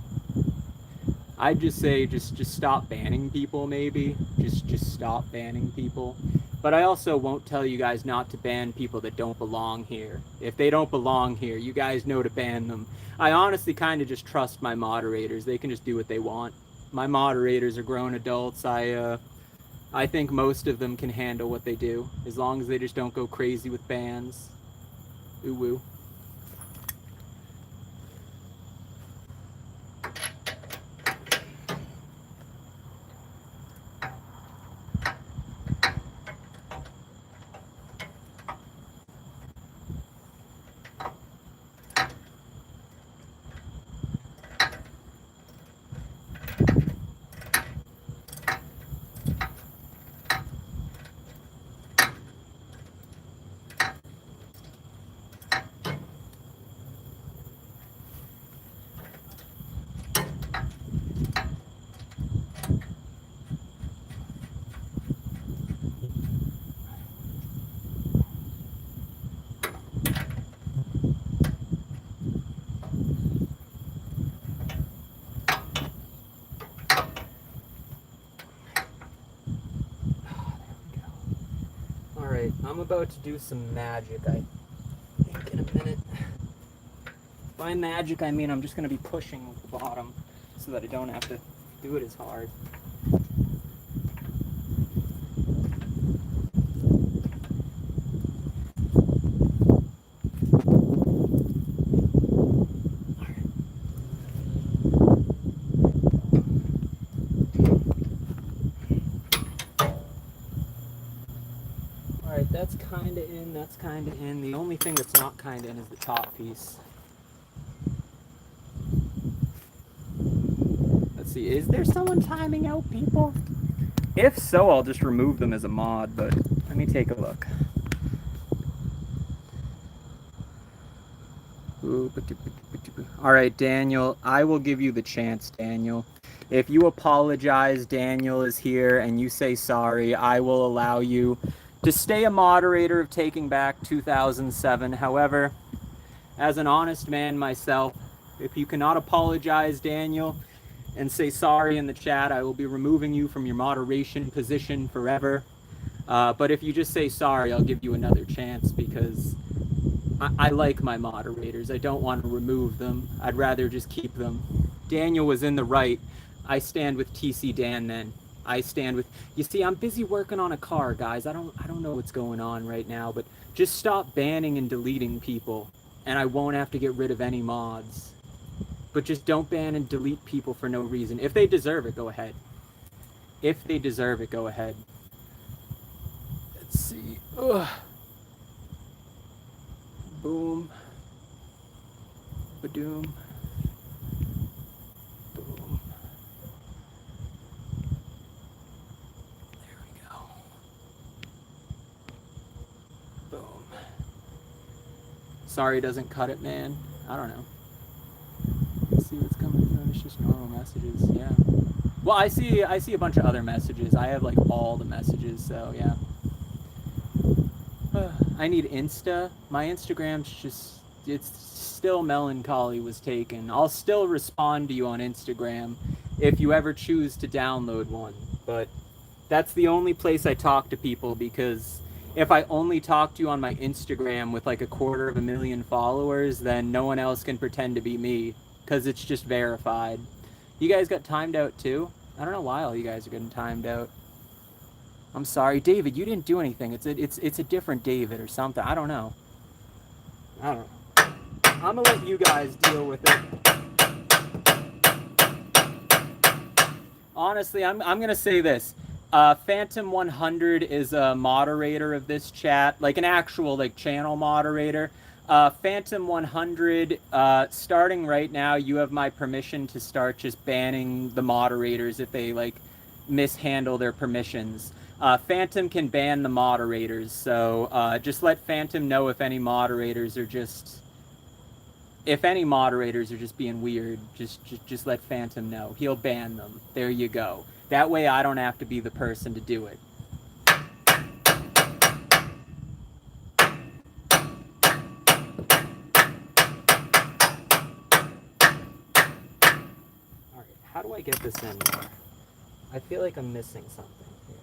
I'd just say just stop banning people, maybe. Just stop banning people. But I also won't tell you guys not to ban people that don't belong here. If they don't belong here, you guys know to ban them. I honestly kind of just trust my moderators. They can just do what they want. My moderators are grown adults. I think most of them can handle what they do, as long as they just don't go crazy with bans. Ooh woo. I'm about to do some magic, I think, in a minute. By magic, I mean I'm just going to be pushing with the bottom so that I don't have to do it as hard. That's kind of in, that's kind of in. The only thing that's not kind of in is the top piece. Let's see, is there someone timing out people? If so, I'll just remove them as a mod, but let me take a look. All right, Daniel, I will give you the chance, Daniel. If you apologize, Daniel is here, and you say sorry, I will allow you to stay a moderator of Taking Back 2007. However, as an honest man myself, if you cannot apologize, Daniel, and say sorry in the chat, I will be removing you from your moderation position forever. But if you just say sorry, I'll give you another chance, because I like my moderators. I don't want to remove them. I'd rather just keep them. Daniel was in the right. I stand with TC Dan then. I stand with, you see, I'm busy working on a car, guys. I don't know what's going on right now, but just stop banning and deleting people, and I won't have to get rid of any mods. But just don't ban and delete people for no reason. If they deserve it, go ahead. If they deserve it, go ahead. Let's see. Ugh. Boom. Ba-doom. Boom. There we go. Boom. Sorry it doesn't cut it, man. I don't know. Let's see what's coming through. It's just normal messages. Yeah. Well, I see a bunch of other messages. I have like all the messages, so yeah. I need Insta. My Instagram's just, it's still melancholy was taken. I'll still respond to you on Instagram if you ever choose to download one. But that's the only place I talk to people, because if I only talk to you on my Instagram with like 250,000 followers, then no one else can pretend to be me, because it's just verified. You guys got timed out too? I don't know why all you guys are getting timed out. I'm sorry, David, you didn't do anything. It's a different David or something. I don't know. I'm gonna let you guys deal with it. Honestly, I'm gonna say this. Phantom 100 is a moderator of this chat, like an actual like channel moderator. Phantom 100, starting right now, you have my permission to start just banning the moderators if they like mishandle their permissions. Phantom can ban the moderators, so just let Phantom know if any moderators are just being weird. Just let Phantom know. He'll ban them. There you go. That way I don't have to be the person to do it. Alright, how do I get this in more? I feel like I'm missing something here.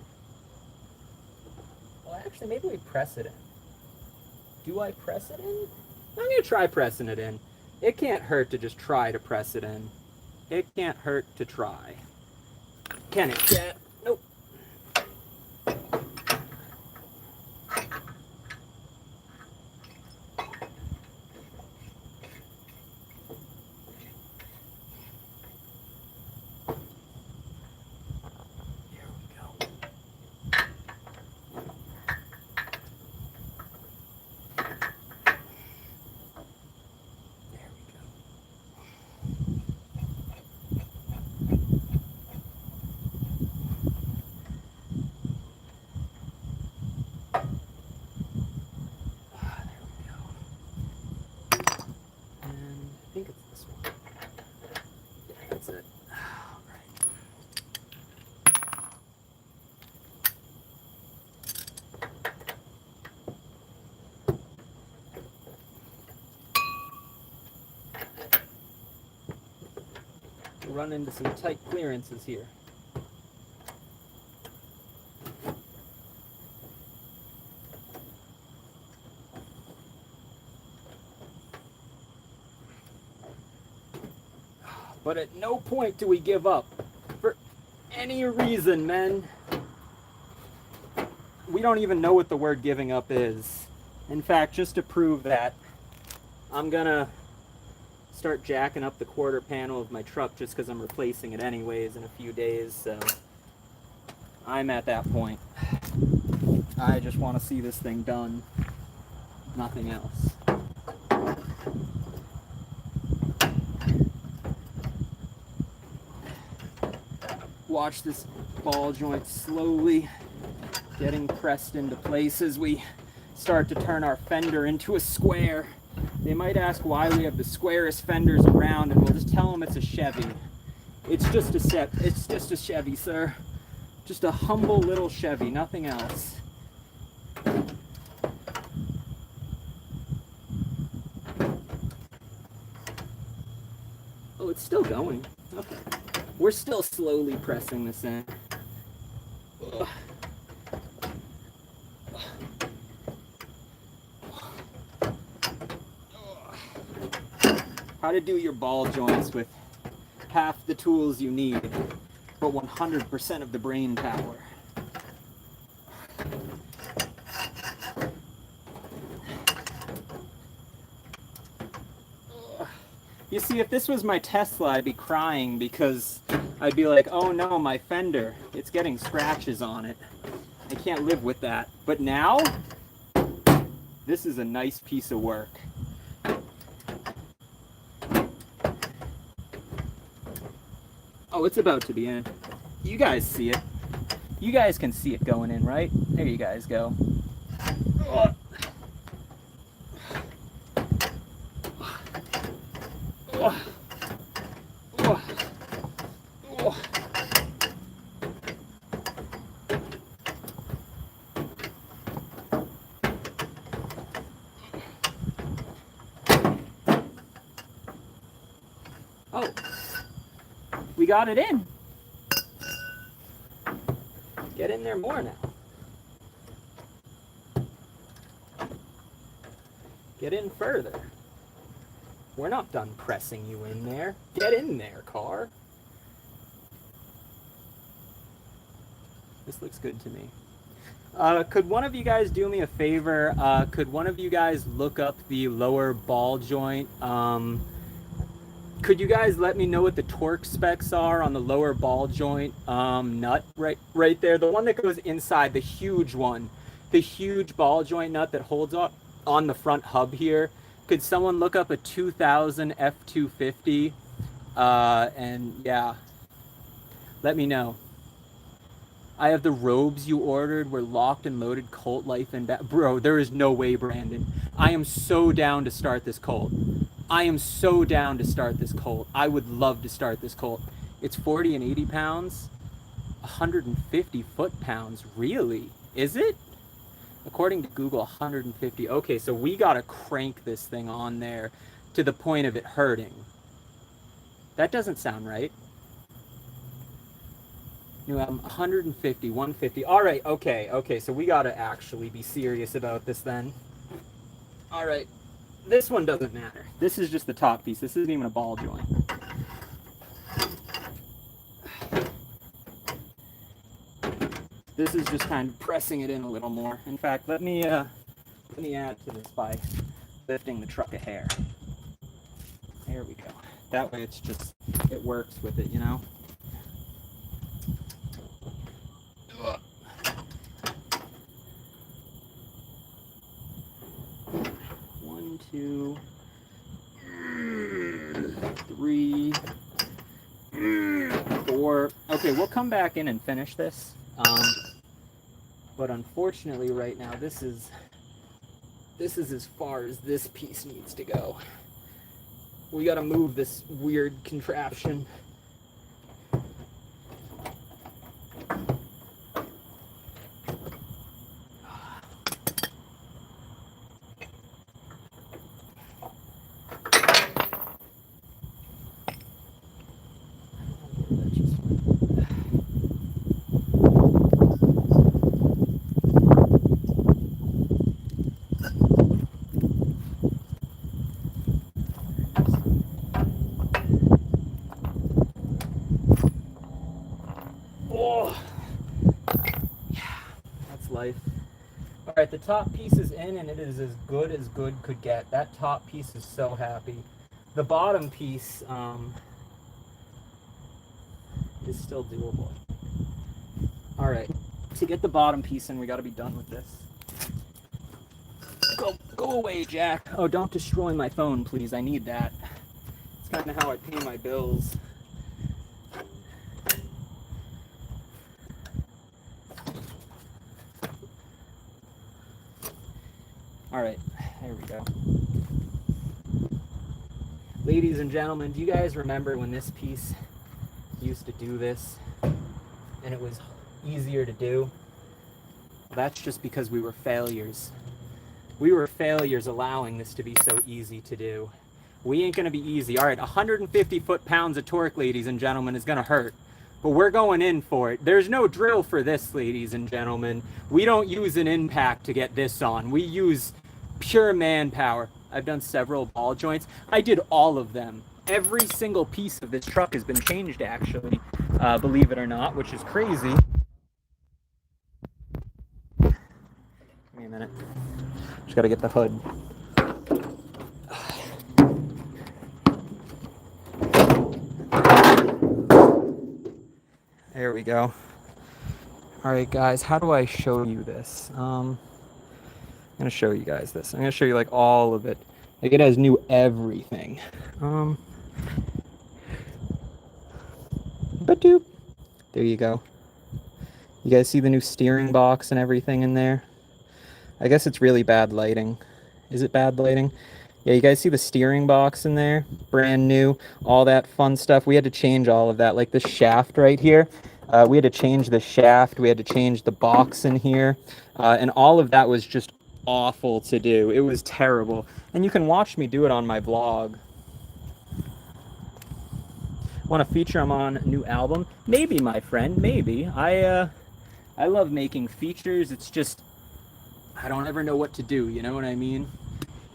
Well, actually, maybe we press it in. Do I press it in? I'm going to try pressing it in. It can't hurt to just try to press it in. It can't hurt to try. Can it, chat? Nope. Run into some tight clearances here. But at no point do we give up. For any reason, men. We don't even know what the word giving up is. In fact, just to prove that, I'm gonna start jacking up the quarter panel of my truck just because I'm replacing it anyways in a few days, so I'm at that point. I just want to see this thing done. Nothing else. Watch this ball joint slowly getting pressed into place as we start to turn our fender into a square. They might ask why we have the squarest fenders around, and we'll just tell them it's a Chevy. It's just a Chevy, sir. Just a humble little Chevy, nothing else. Oh, it's still going. Okay. We're still slowly pressing this in. Ugh. How to do your ball joints with half the tools you need, but 100% of the brain power. You see, if this was my Tesla, I'd be crying because I'd be like, oh no, my fender, it's getting scratches on it. I can't live with that. But now, this is a nice piece of work. Oh, it's about to be in. You guys see it. You guys can see it going in, right? There you guys go. Oh. Oh. Oh. Oh. Oh, we got it in. Get in there more now. Get in further. We're not done pressing you in there. Get in there, car. This looks good to me. Could one of you guys do me a favor? Could one of you guys look up the lower ball joint? Could you guys let me know what the torque specs are on the lower ball joint nut right there? The one that goes inside, the huge one. The huge ball joint nut that holds up on the front hub here. Could someone look up a 2000 F250? And yeah, let me know. I have the robes you ordered. We're locked and loaded. Colt life and bro, there is no way, Brandon. I am so down to start this Colt. I am so down to start this Colt. I would love to start this Colt. It's 40 and 80 pounds, 150 foot-pounds. Really? Is it? According to Google, 150. Okay, so we gotta crank this thing on there to the point of it hurting. That doesn't sound right. You know, 150, 150. All right, okay, so we gotta actually be serious about this then. All right. This one doesn't matter. This is just the top piece. This isn't even a ball joint. This is just kind of pressing it in a little more. In fact, let me add to this by lifting the truck a hair. There we go. That way it's just, it works with it, you know? Two, 3, 4. Okay, we'll come back in and finish this. But unfortunately right now this is as far as this piece needs to go. We gotta move this weird contraption. Life. All right, the top piece is in and it is as good could get. That top piece is so happy. The bottom piece is still doable. All right, to get the bottom piece in, we got to be done with this. Go away, Jack. Oh, don't destroy my phone, please. I need that. It's kind of how I pay my bills. All right, there we go. Ladies and gentlemen, do you guys remember when this piece used to do this and it was easier to do? Well, that's just because we were failures. We were failures allowing this to be so easy to do. We ain't gonna be easy. All right, 150 foot-pounds of torque, ladies and gentlemen, is gonna hurt. But we're going in for it. There's no drill for this, ladies and gentlemen. We don't use an impact to get this on. We use pure manpower. I've done several ball joints. I did all of them. Every single piece of this truck has been changed, actually, believe it or not, which is crazy. Give me a minute. Just gotta get the hood. There we go. All right, guys, how do I show you this? I'm gonna show you guys this. I'm gonna show you like all of it. Like it has new everything. But There you go. You guys see the new steering box and everything in there? I guess it's really bad lighting. Is it bad lighting? Yeah, you guys see the steering box in there? Brand new, all that fun stuff. We had to change all of that, like the shaft right here. We had to change the shaft. We had to change the box in here. And all of that was just awful to do. It was terrible. And you can watch me do it on my vlog. Want to feature them on a new album? Maybe, my friend, maybe. I love making features. It's just, I don't ever know what to do, you know what I mean?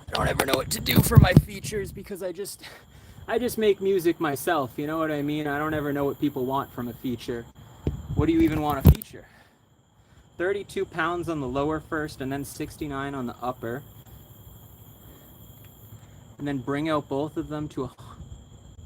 I don't ever know what to do for my features because I just make music myself, you know what I mean? I don't ever know what people want from a feature. What do you even want to feature? 32 pounds on the lower first and then 69 on the upper. And then bring out both of them to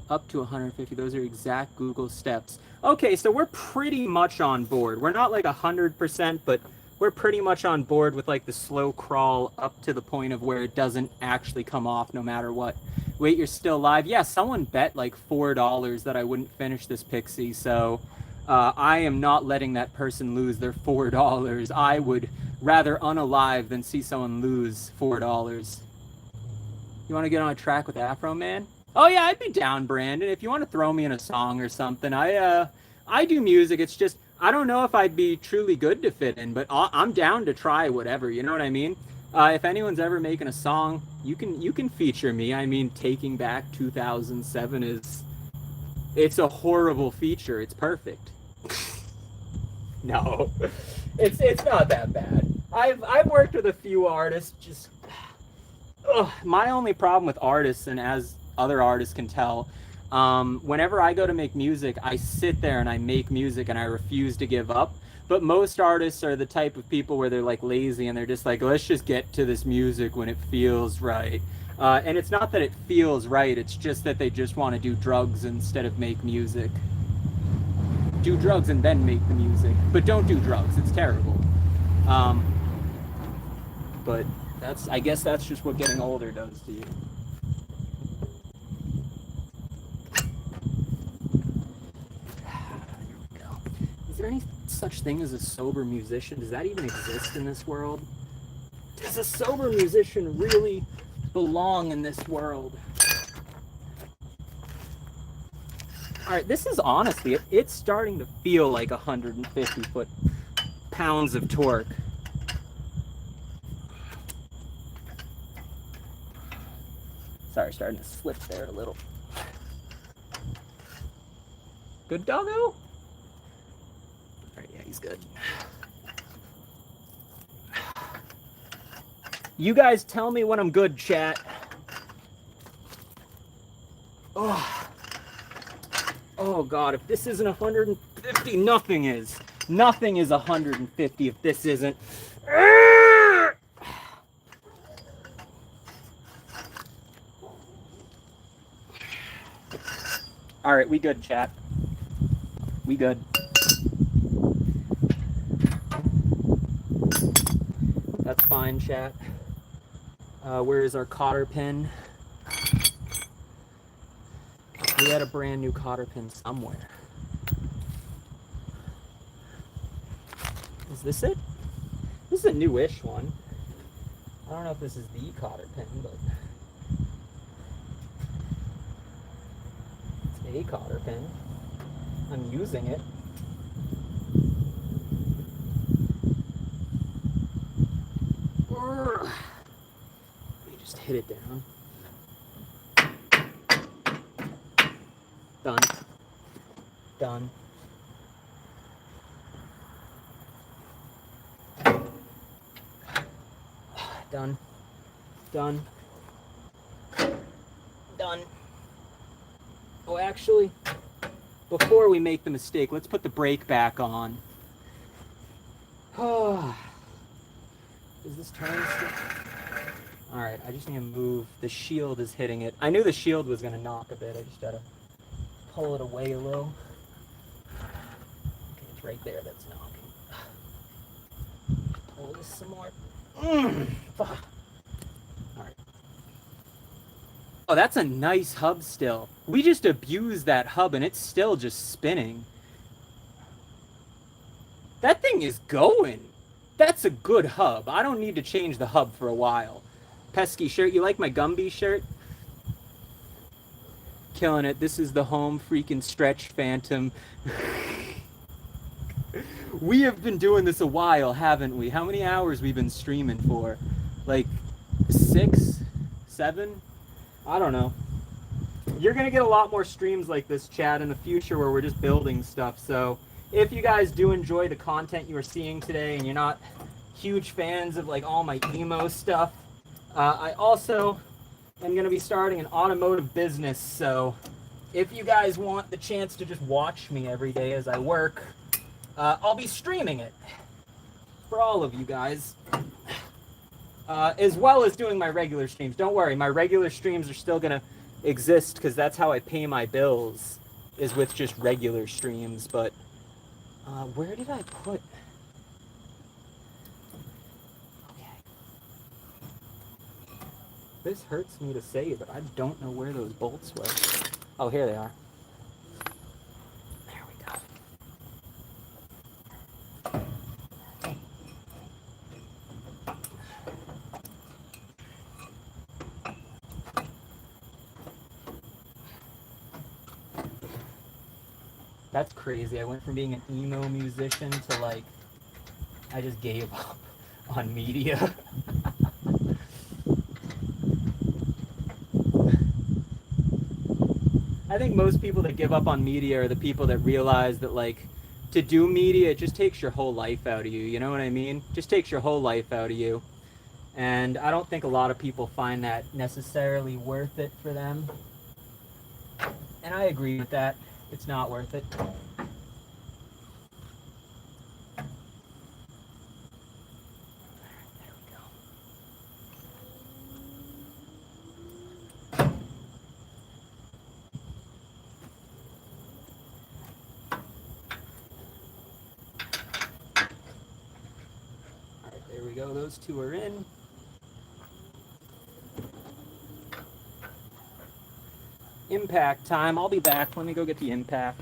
up to 150. Those are exact Google steps. Okay, so we're pretty much on board. We're not like 100%, but we're pretty much on board with like the slow crawl up to the point of where it doesn't actually come off no matter what. Wait, you're still live? Yeah, someone bet like $4 that I wouldn't finish this Pixie, so I am not letting that person lose their $4. I would rather unalive than see someone lose $4. You want to get on a track with Afro Man? Oh yeah, I'd be down, Brandon. If you want to throw me in a song or something, I do music. It's just I don't know if I'd be truly good to fit in, but I'm down to try whatever. You know what I mean? If anyone's ever making a song, you can feature me. I mean, Taking Back 2007 it's a horrible feature. It's perfect. No, it's not that bad. I've worked with a few artists. Just my only problem with artists, and as other artists can tell, whenever I go to make music, I sit there and I make music and I refuse to give up. But most artists are the type of people where they're like lazy and they're just like, let's just get to this music when it feels right. And it's not that it feels right, it's just that they just want to do drugs instead of make music. Do drugs and then make the music. But don't do drugs, it's terrible. But I guess that's just what getting older does to you. Is there any such thing as a sober musician? Does that even exist in this world? Does a sober musician really belong in this world? All right, this is honestly, it's starting to feel like 150 pounds of torque. Sorry, starting to slip there a little. Good doggo? All right, yeah, he's good. You guys tell me when I'm good, chat. Oh God, if this isn't 150, nothing is. Nothing is 150 if this isn't. All right, we good, chat. We good. That's fine, chat. Where is our cotter pin? We had a brand new cotter pin somewhere. Is this it? This is a newish one. I don't know if this is the cotter pin, but it's a cotter pin. I'm using it. Let me just hit it down. Done. Done. Done. Done. Done. Oh, actually, before we make the mistake, let's put the brake back on. Oh. Is this turning still? Alright, I just need to move. The shield is hitting it. I knew the shield was going to knock a bit. I just gotta pull it away a little. Okay, it's right there that's knocking. Pull this some more. Fuck. Alright. Oh, that's a nice hub still. We just abused that hub and it's still just spinning. That thing is going. That's a good hub. I don't need to change the hub for a while. Pesky shirt. You like my Gumby shirt? Killing it. This is the home freaking stretch phantom. We have been doing this a while, haven't we? How many hours we've been streaming for? Like 6, 7? I don't know. You're gonna get a lot more streams like this, Chad, in the future where we're just building stuff. So if you guys do enjoy the content you are seeing today and you're not huge fans of like all my emo stuff, I also am gonna be starting an automotive business. So if you guys want the chance to just watch me every day as I work, I'll be streaming it for all of you guys, as well as doing my regular streams. Don't worry, my regular streams are still gonna exist because that's how I pay my bills, is with just regular streams. But where did I put? Okay. This hurts me to say, but I don't know where those bolts were. Oh, here they are. There we go. That's crazy. I went from being an emo musician to like, I just gave up on media. I think most people that give up on media are the people that realize that like, to do media, it just takes your whole life out of you. You know what I mean? Just takes your whole life out of you. And I don't think a lot of people find that necessarily worth it for them. And I agree with that. It's not worth it. There we go. All right, there we go. Those two are in. Impact time. I'll be back. Let me go get the impact.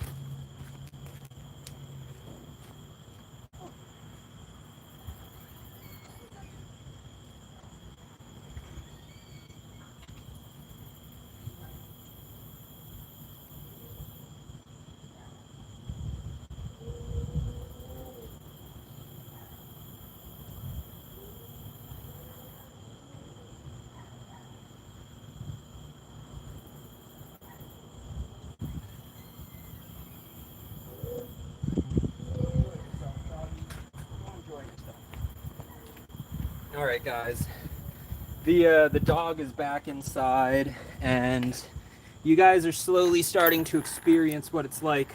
All right, guys. The dog is back inside, and you guys are slowly starting to experience what it's like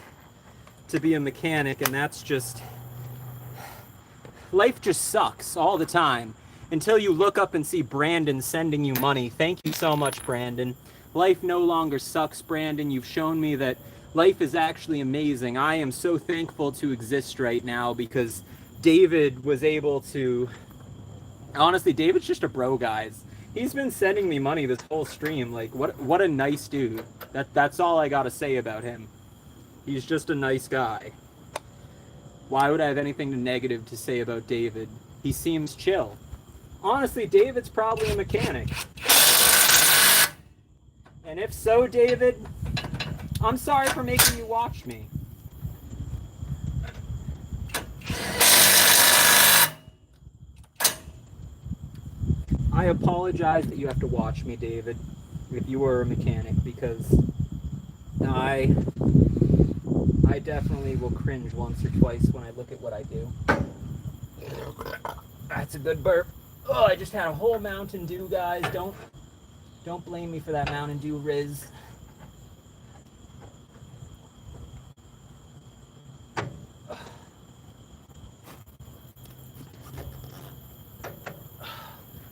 to be a mechanic, and that's just, life just sucks all the time until you look up and see Brandon sending you money. Thank you so much, Brandon. Life no longer sucks, Brandon. You've shown me that life is actually amazing. I am so thankful to exist right now because David was able to... Honestly, David's just a bro, guys. He's been sending me money this whole stream. Like, what a nice dude. That's all I gotta say about him. He's just a nice guy. Why would I have anything negative to say about David? He seems chill. Honestly, David's probably a mechanic. And if so, David, I'm sorry for making you watch me. I apologize that you have to watch me, David, if you were a mechanic, because I definitely will cringe once or twice when I look at what I do. That's a good burp. Oh, I just had a whole Mountain Dew, guys. Don't blame me for that Mountain Dew Riz.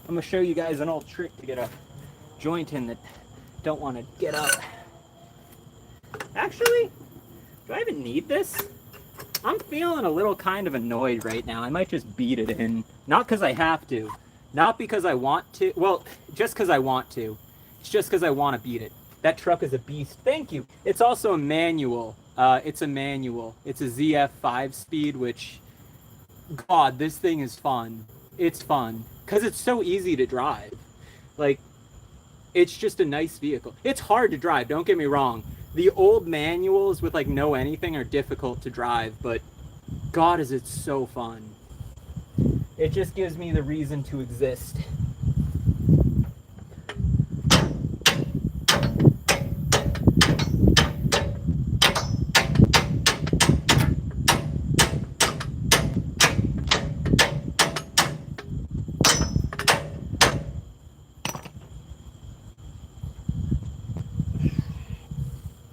I'm gonna show you guys an old trick to get a joint in that don't want to get up. Actually, do I even need this? I'm feeling a little kind of annoyed right now. I might just beat it in. Not because I have to. Not because I want to. Well, just because I want to. It's just because I want to beat it. That truck is a beast. Thank you. It's also a manual. It's a manual. It's a ZF 5-speed, which God, this thing is fun. It's fun because it's so easy to drive. Like, it's just a nice vehicle. It's hard to drive, don't get me wrong. The old manuals with like no anything are difficult to drive, but God, is it so fun. It just gives me the reason to exist.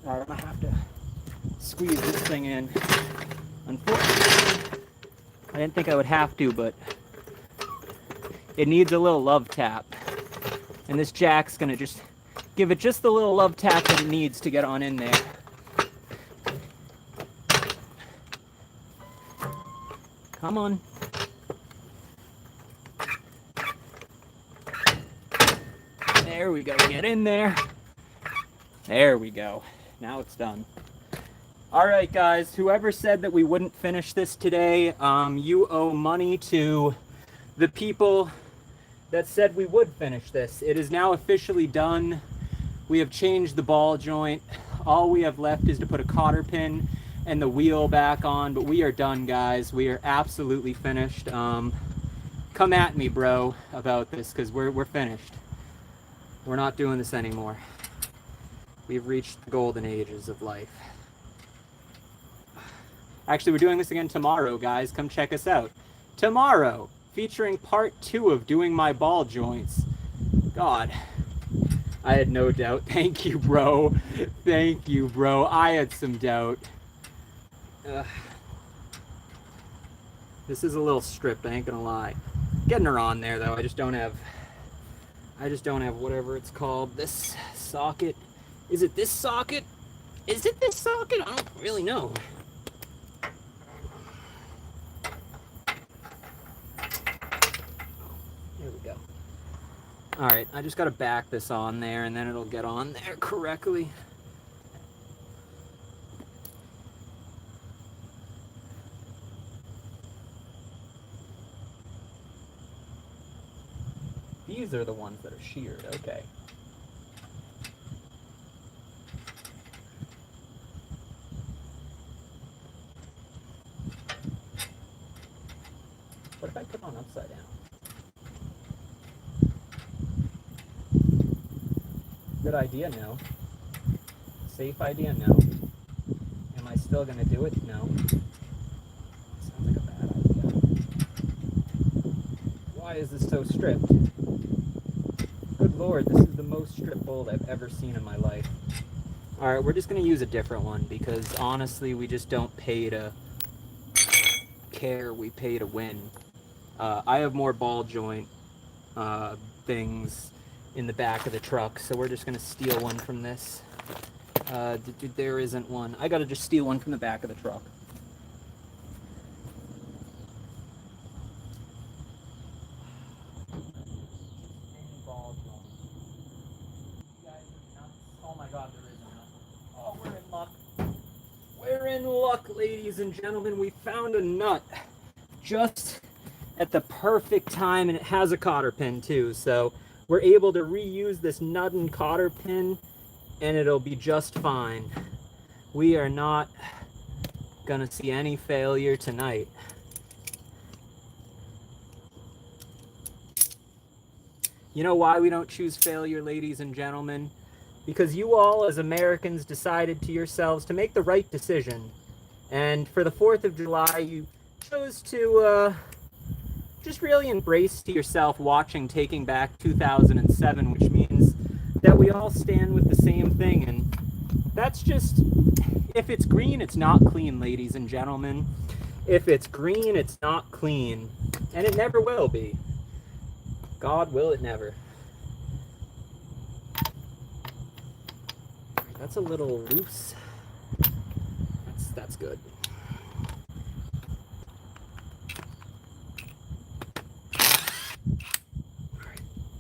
Alright, I'm gonna have to squeeze this thing in. Unfortunately, I didn't think I would have to, but it needs a little love tap. And this jack's gonna just give it just the little love tap that it needs to get on in there. Come on. There we go, get in there. There we go. Now it's done. All right, guys, whoever said that we wouldn't finish this today, you owe money to the people that said we would finish this. It is now officially done. We have changed the ball joint. All we have left is to put a cotter pin and the wheel back on, but we are done, guys. We are absolutely finished. Come at me, bro, about this, because we're finished. We're not doing this anymore. We've reached the golden ages of life. Actually, we're doing this again tomorrow, guys. Come check us out. Tomorrow, featuring part 2 of doing my ball joints. God, I had no doubt. Thank you, bro. Thank you, bro. I had some doubt. This is a little stripped, I ain't gonna lie. Getting her on there, though. I just don't have whatever it's called. This socket. Is it this socket? Is it this socket? I don't really know. There we go. All right, I just got to back this on there and then it'll get on there correctly. These are the ones that are sheared, okay. What if I put on upside down? Good idea, no. Safe idea, no. Am I still gonna do it? No. Sounds like a bad idea. Why is this so stripped? Good Lord, this is the most stripped bolt I've ever seen in my life. Alright, we're just gonna use a different one because honestly, we just don't pay to care, we pay to win. I have more ball joint things in the back of the truck, so we're just gonna steal one from this. There isn't one. I gotta just steal one from the back of the truck. Any ball joint. You guys are nuts. Oh my God, there is none. Oh, we're in luck. We're in luck, ladies and gentlemen. We found a nut just at the perfect time, and it has a cotter pin too, so we're able to reuse this nut and cotter pin and it'll be just fine. We are not gonna see any failure tonight. You know why we don't choose failure, ladies and gentlemen? Because you all as Americans decided to yourselves to make the right decision, and for the 4th of July you chose to just really embrace to yourself watching Taking Back 2007, which means that we all stand with the same thing, and that's just, if it's green, it's not clean, ladies and gentlemen. If it's green, it's not clean, and it never will be. God will it never. That's a little loose. That's good.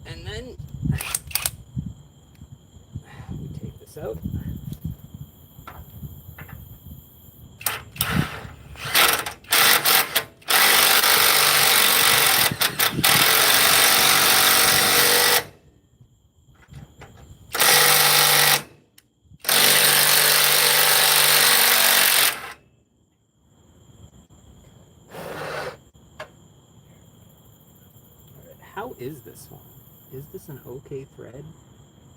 And then we take this out. How is this one? Is this an okay thread?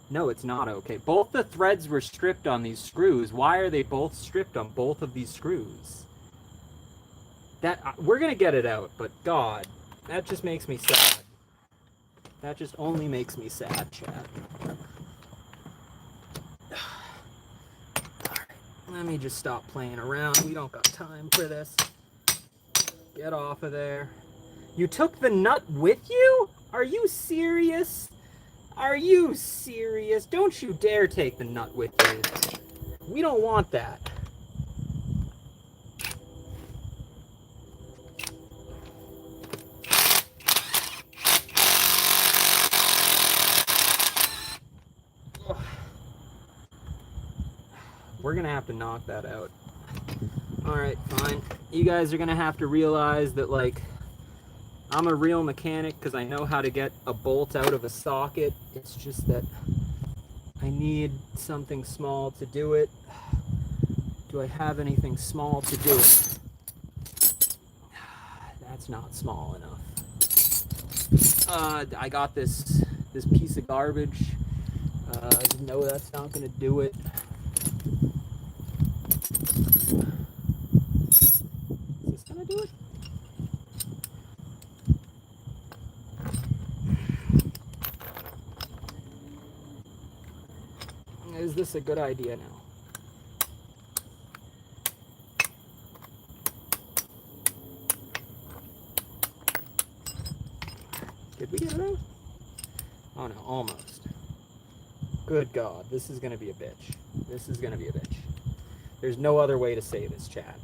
No, it's not okay. Both the threads were stripped on these screws. Why are they both stripped on both of these screws? We're gonna get it out, but God, that just makes me sad. That just only makes me sad, Chad. Alright, let me just stop playing around. We don't got time for this. Get off of there. You took the nut with you? Are you serious? Are you serious? Don't you dare take the nut with you. We don't want that. We're gonna have to knock that out. Alright, fine. You guys are gonna have to realize that, like, I'm a real mechanic because I know how to get a bolt out of a socket. It's just that I need something small to do it. Do I have anything small to do it? That's not small enough. I got this piece of garbage. No, that's not gonna do it. Is this gonna do it? Is this a good idea now? Did we get it out? Oh no, almost. Good God, this is gonna be a bitch. This is gonna be a bitch. There's no other way to say this, chat.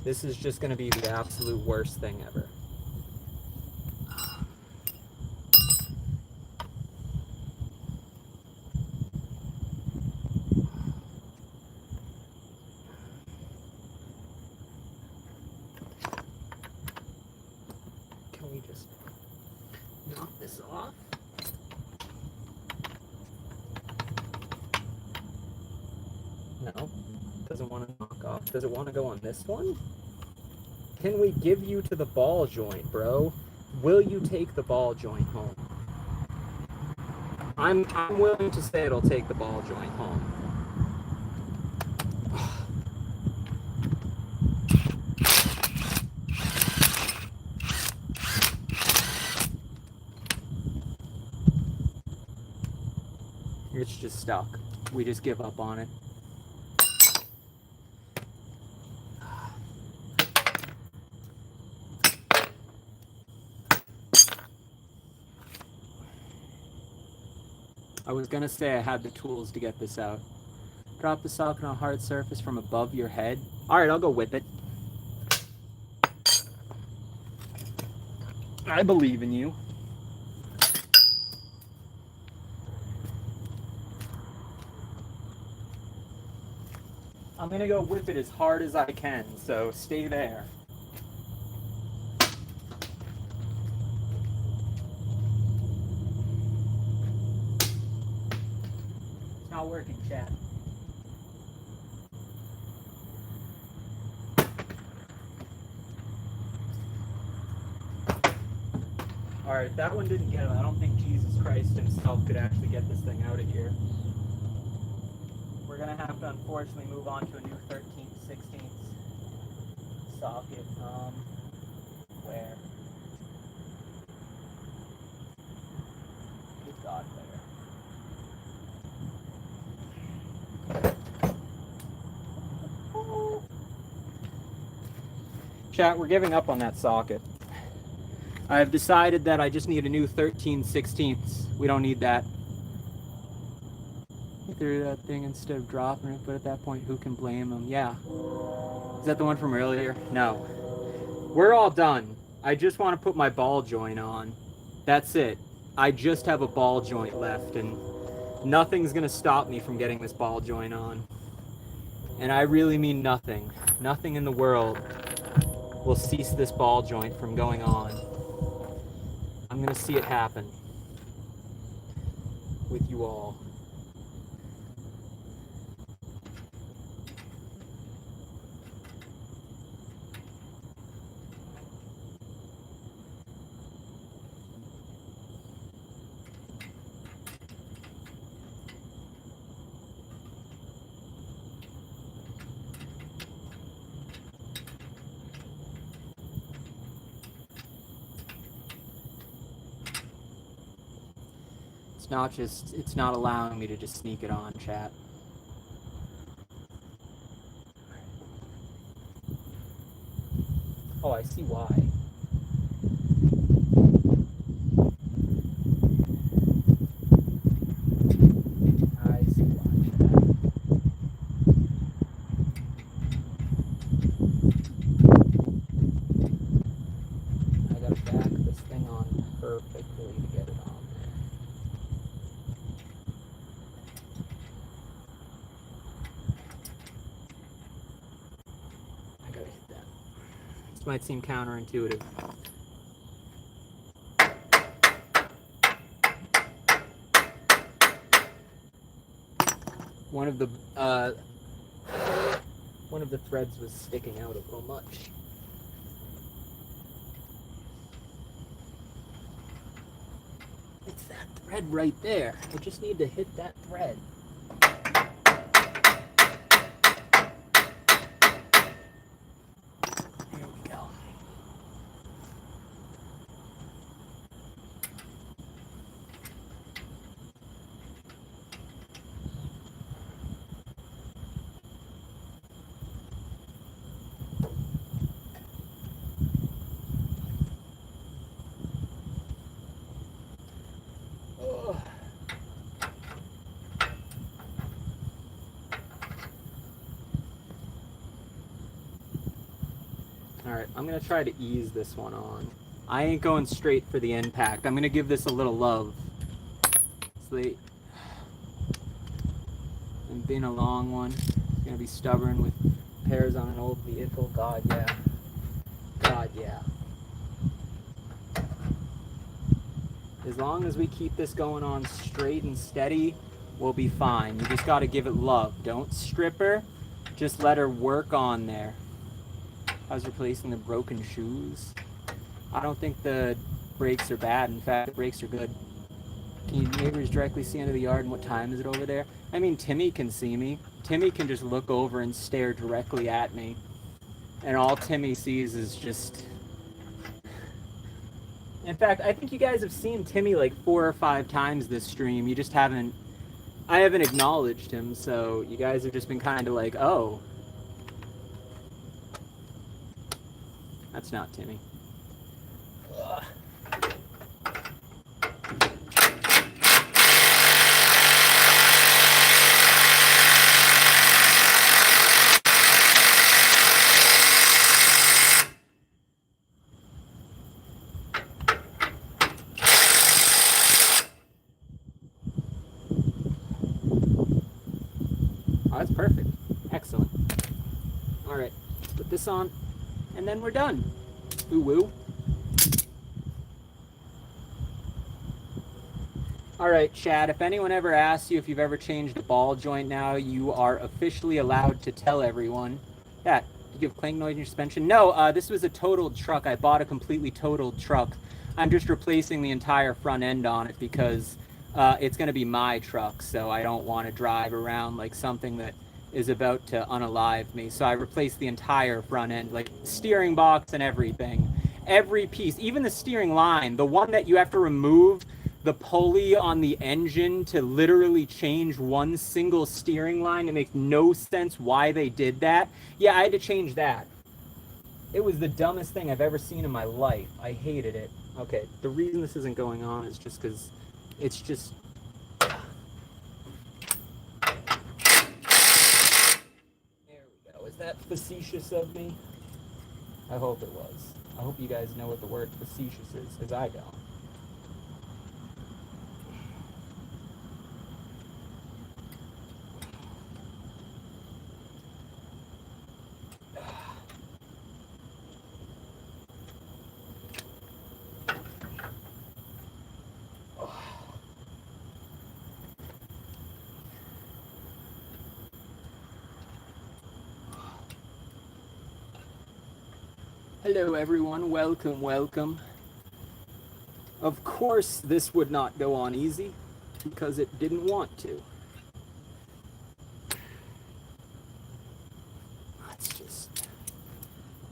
This is just gonna be the absolute worst thing ever. Can we just knock this off? No, doesn't want to knock off. Does it want to go on this one? Can we give you to the ball joint, bro? Will you take the ball joint home? I'm willing to say it'll take the ball joint home. It's just stuck. We just give up on it. I was gonna say I had the tools to get this out. Drop the socket on a hard surface from above your head. Alright, I'll go whip it. I believe in you. I'm gonna go whip it as hard as I can, so stay there. It's not working, chat. Alright, that one didn't get it. I don't think Jesus Christ himself could actually get this thing out of here. We're gonna have to unfortunately move on to a new 13/16 socket. Where? Good God, where? Chat, we're giving up on that socket. I've decided that I just need a new 13/16. We don't need that. Through that thing instead of dropping it, but at that point, who can blame them? Yeah. Is that the one from earlier? No. We're all done. I just want to put my ball joint on. That's it. I just have a ball joint left, and nothing's going to stop me from getting this ball joint on. And I really mean nothing. Nothing in the world will cease this ball joint from going on. I'm going to see it happen with you all. it's not allowing me to just sneak it on, chat. Oh, I see why. I see why, chat. I gotta back this thing on perfectly to get it on there. I gotta hit that. This might seem counterintuitive. One of the threads was sticking out a little much. It's that thread right there. I just need to hit that thread. There we go. Alright, I'm going to try to ease this one on. I ain't going straight for the impact. I'm going to give this a little love. It's being a long one. It's going to be stubborn with repairs on an old vehicle. God, yeah. God, yeah. As long as we keep this going on straight and steady, we'll be fine. You just got to give it love. Don't strip her. Just let her work on there. I was replacing the broken shoes. I don't think the brakes are bad. In fact, the brakes are good. Can your neighbors directly see into the yard, and what time is it over there? I mean, Timmy can see me. Timmy can just look over and stare directly at me. And all Timmy sees is just... In fact, I think you guys have seen Timmy like 4 or 5 times this stream. You just haven't... I haven't acknowledged him, so you guys have just been kind of like, oh. That's not Timmy. Ugh. Oh, that's perfect. Excellent. All right, let's put this on, and then we're done. Ooh woo. All right, Chad, if anyone ever asks you if you've ever changed a ball joint now, you are officially allowed to tell everyone. That, did you have clang noise in your suspension? No, this was a totaled truck. I bought a completely totaled truck. I'm just replacing the entire front end on it because it's going to be my truck, so I don't want to drive around like something that is about to unalive me. So I replaced the entire front end, like steering box and everything. Every piece, even the steering line, the one that you have to remove the pulley on the engine to literally change one single steering line. It makes no sense why they did that. Yeah, I had to change that. It was the dumbest thing I've ever seen in my life. I hated it. Okay, the reason this isn't going on is just because it's just... There we go. Is that facetious of me? I hope it was. I hope you guys know what the word facetious is, because I don't. Hello everyone, welcome, welcome. Of course this would not go on easy, because it didn't want to.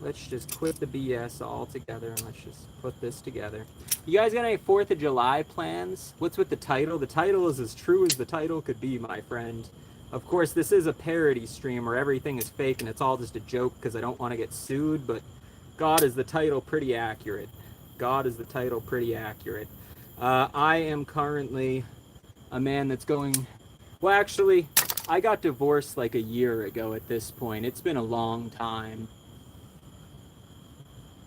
let's just quit the BS altogether and let's just put this together. You guys got any 4th of July plans? What's with the title? The title is as true as the title could be, my friend. Of course, this is a parody stream where everything is fake and it's all just a joke because I don't want to get sued, but God, is the title pretty accurate. God, is the title pretty accurate. I am currently a man that's going... Well, actually, I got divorced like a year ago at this point. It's been a long time.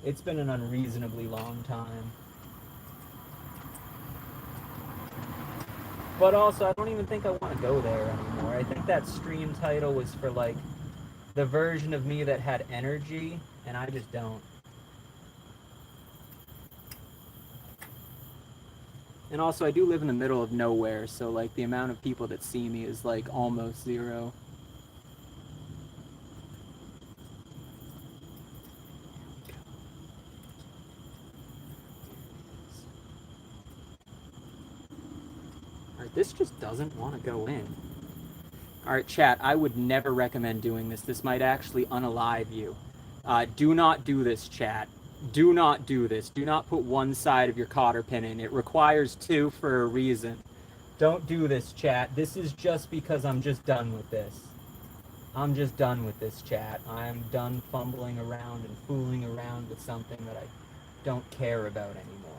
It's been an unreasonably long time. But also, I don't even think I want to go there anymore. I think that stream title was for, like, the version of me that had energy, and I just don't. And also, I do live in the middle of nowhere, so, like, the amount of people that see me is, like, almost zero. Alright, this just doesn't want to go in. Alright, chat, I would never recommend doing this. This might actually unalive you. Do not do this, chat. Do not do this. Do not put one side of your cotter pin in. It requires 2 for a reason. Don't do this, chat. This is just because I'm just done with this. I'm just done with this, chat. I'm done fumbling around and fooling around with something that I don't care about anymore.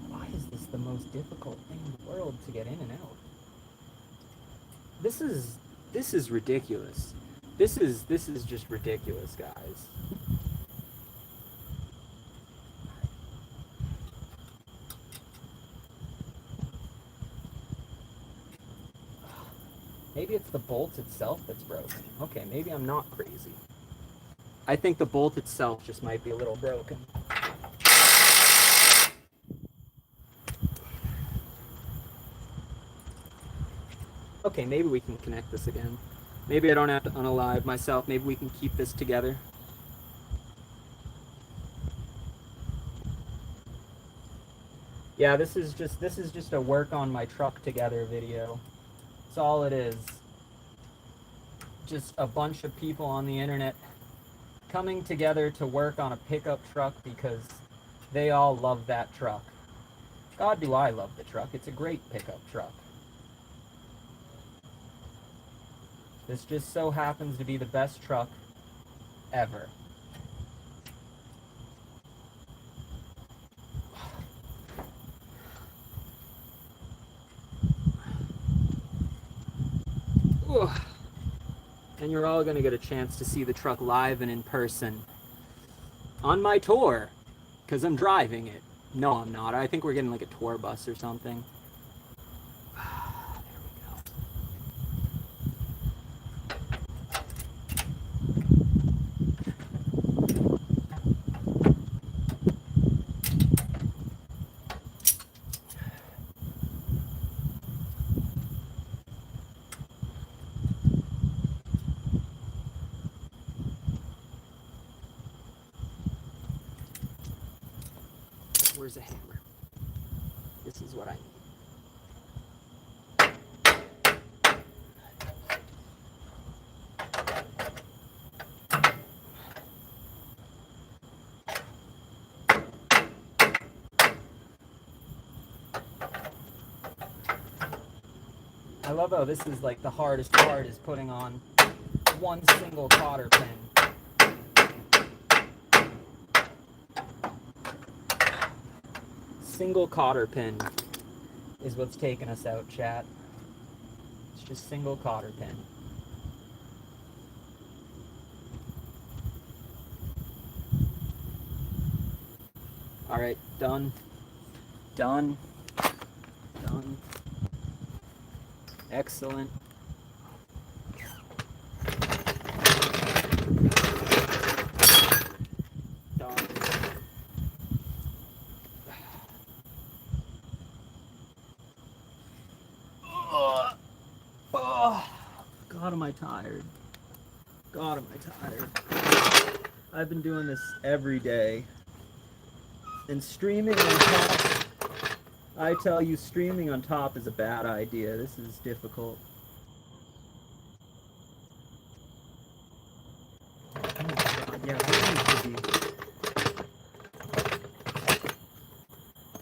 Why is this the most difficult thing in the world to get in and out? This is ridiculous. This is just ridiculous, guys. Maybe it's the bolt itself that's broken. Okay, maybe I'm not crazy. I think the bolt itself just might be a little broken. Okay, maybe we can connect this again. Maybe I don't have to unalive myself. Maybe we can keep this together. Yeah, this is just a work on my truck together video. That's all it is. Just a bunch of people on the internet coming together to work on a pickup truck because they all love that truck. God, do I love the truck. It's a great pickup truck. This just so happens to be the best truck ever. And you're all gonna get a chance to see the truck live and in person on my tour, because I'm driving it. No, I'm not. I think we're getting like a tour bus or something. Where's a hammer? This is what I need. I love how this is like the hardest part is putting on one single cotter pin. Single cotter pin is what's taking us out, chat. It's just single cotter pin. All right, done. Done. Done. Excellent. Done. Oh, God, am I tired. God, am I tired. I've been doing this every day. And streaming on top I tell you, streaming on top is a bad idea. This is difficult. Oh my God, yeah, this needs to be...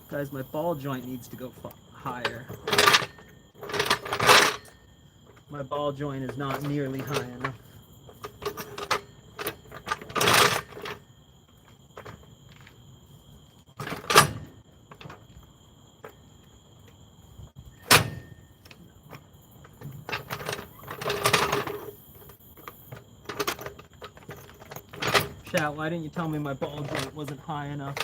Guys, my ball joint needs to go higher. My ball joint is not nearly high enough. Chat, why didn't you tell me my ball joint wasn't high enough?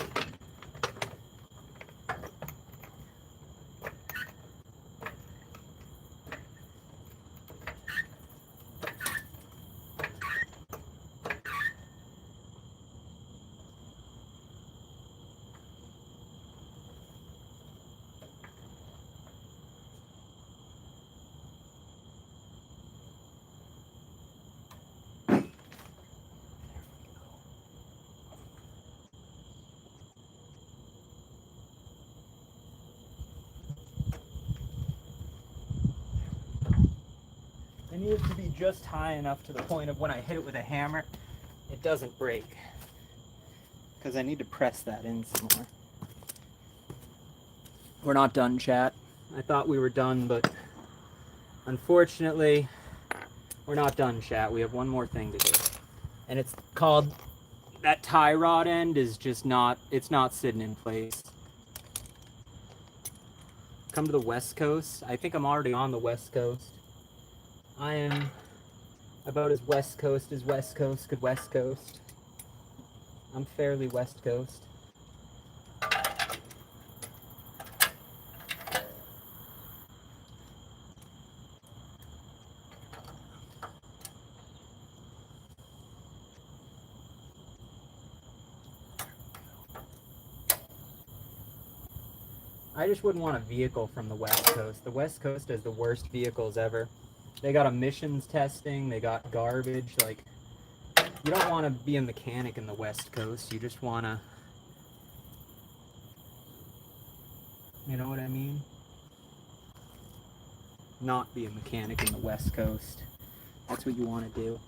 I need it to be just high enough to the point of when I hit it with a hammer, it doesn't break. Because I need to press that in some more. We're not done, chat. I thought we were done, but unfortunately, we're not done, chat. We have one more thing to do. And it's called, that tie rod end is just not, it's not sitting in place. Come to the West Coast. I think I'm already on the West Coast. I am about as West Coast as West Coast could West Coast. I'm fairly West Coast. I just wouldn't want a vehicle from the West Coast. The West Coast has the worst vehicles ever. They got emissions testing, they got garbage, like, you don't want to be a mechanic in the West Coast, you just want to, you know what I mean? Not be a mechanic in the West Coast. That's what you want to do.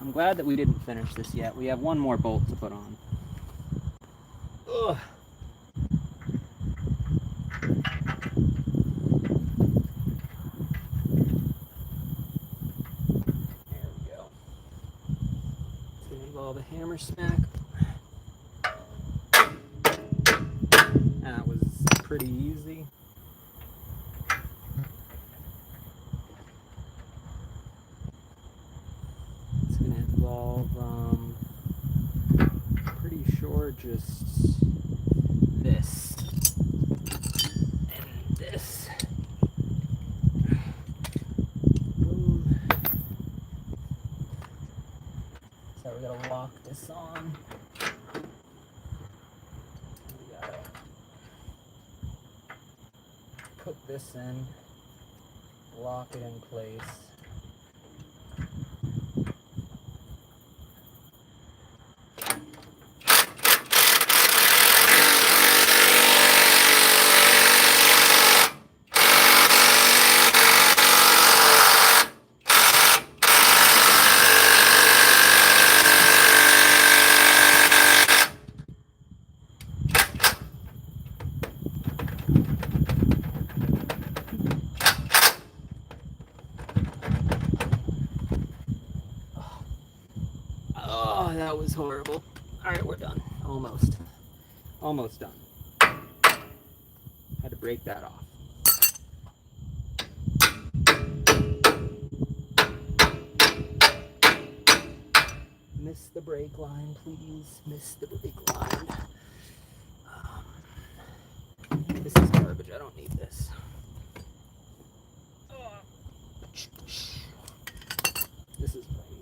I'm glad that we didn't finish this yet. We have one more bolt to put on. Ugh. There we go. It's going to involve a hammer smack. That was pretty easy. It's going to involve, pretty sure just this and this. Boom. So we gotta lock this on. We gotta put this in, lock it in place. Oh, that was horrible. Alright, we're done. Almost. Almost done. Had to break that off. Miss the brake line, please. Miss the brake line. This is garbage. I don't need this. This is what I need.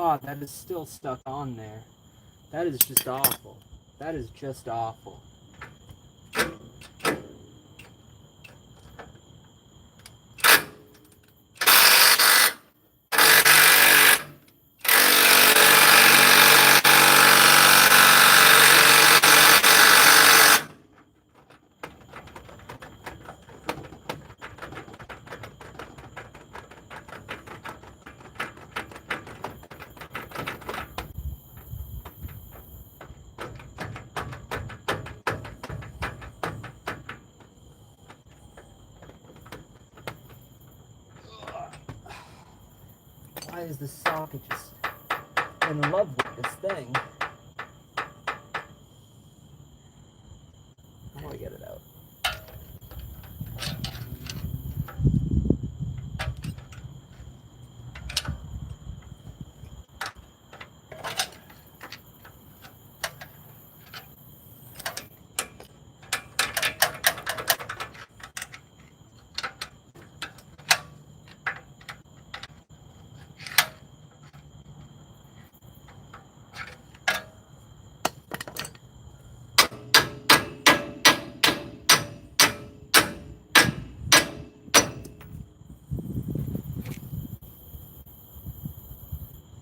God, that is still stuck on there. That is just awful. That is just awful. Why is the socket just in love with this thing? How do I get it out?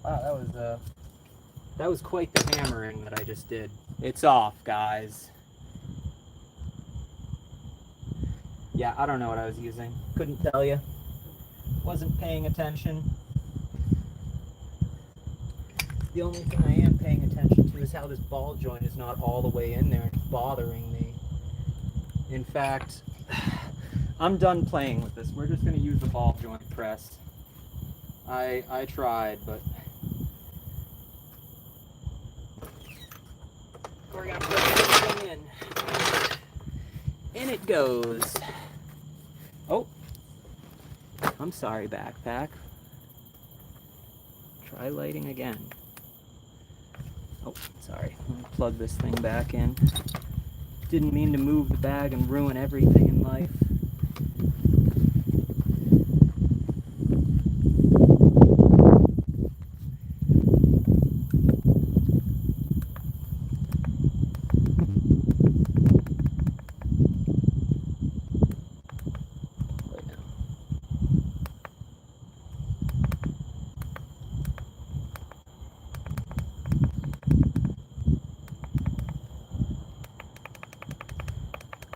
Wow, that was quite the hammering that I just did. It's off, guys. Yeah, I don't know what I was using. Couldn't tell you. Wasn't paying attention. The only thing I am paying attention to is how this ball joint is not all the way in there. It's bothering me. In fact, I'm done playing with this. We're just going to use the ball joint press. I tried, but we're going to put everything in. In it goes. Oh, I'm sorry, backpack. Try lighting again. Oh, sorry. Let me plug this thing back in. Didn't mean to move the bag and ruin everything in life.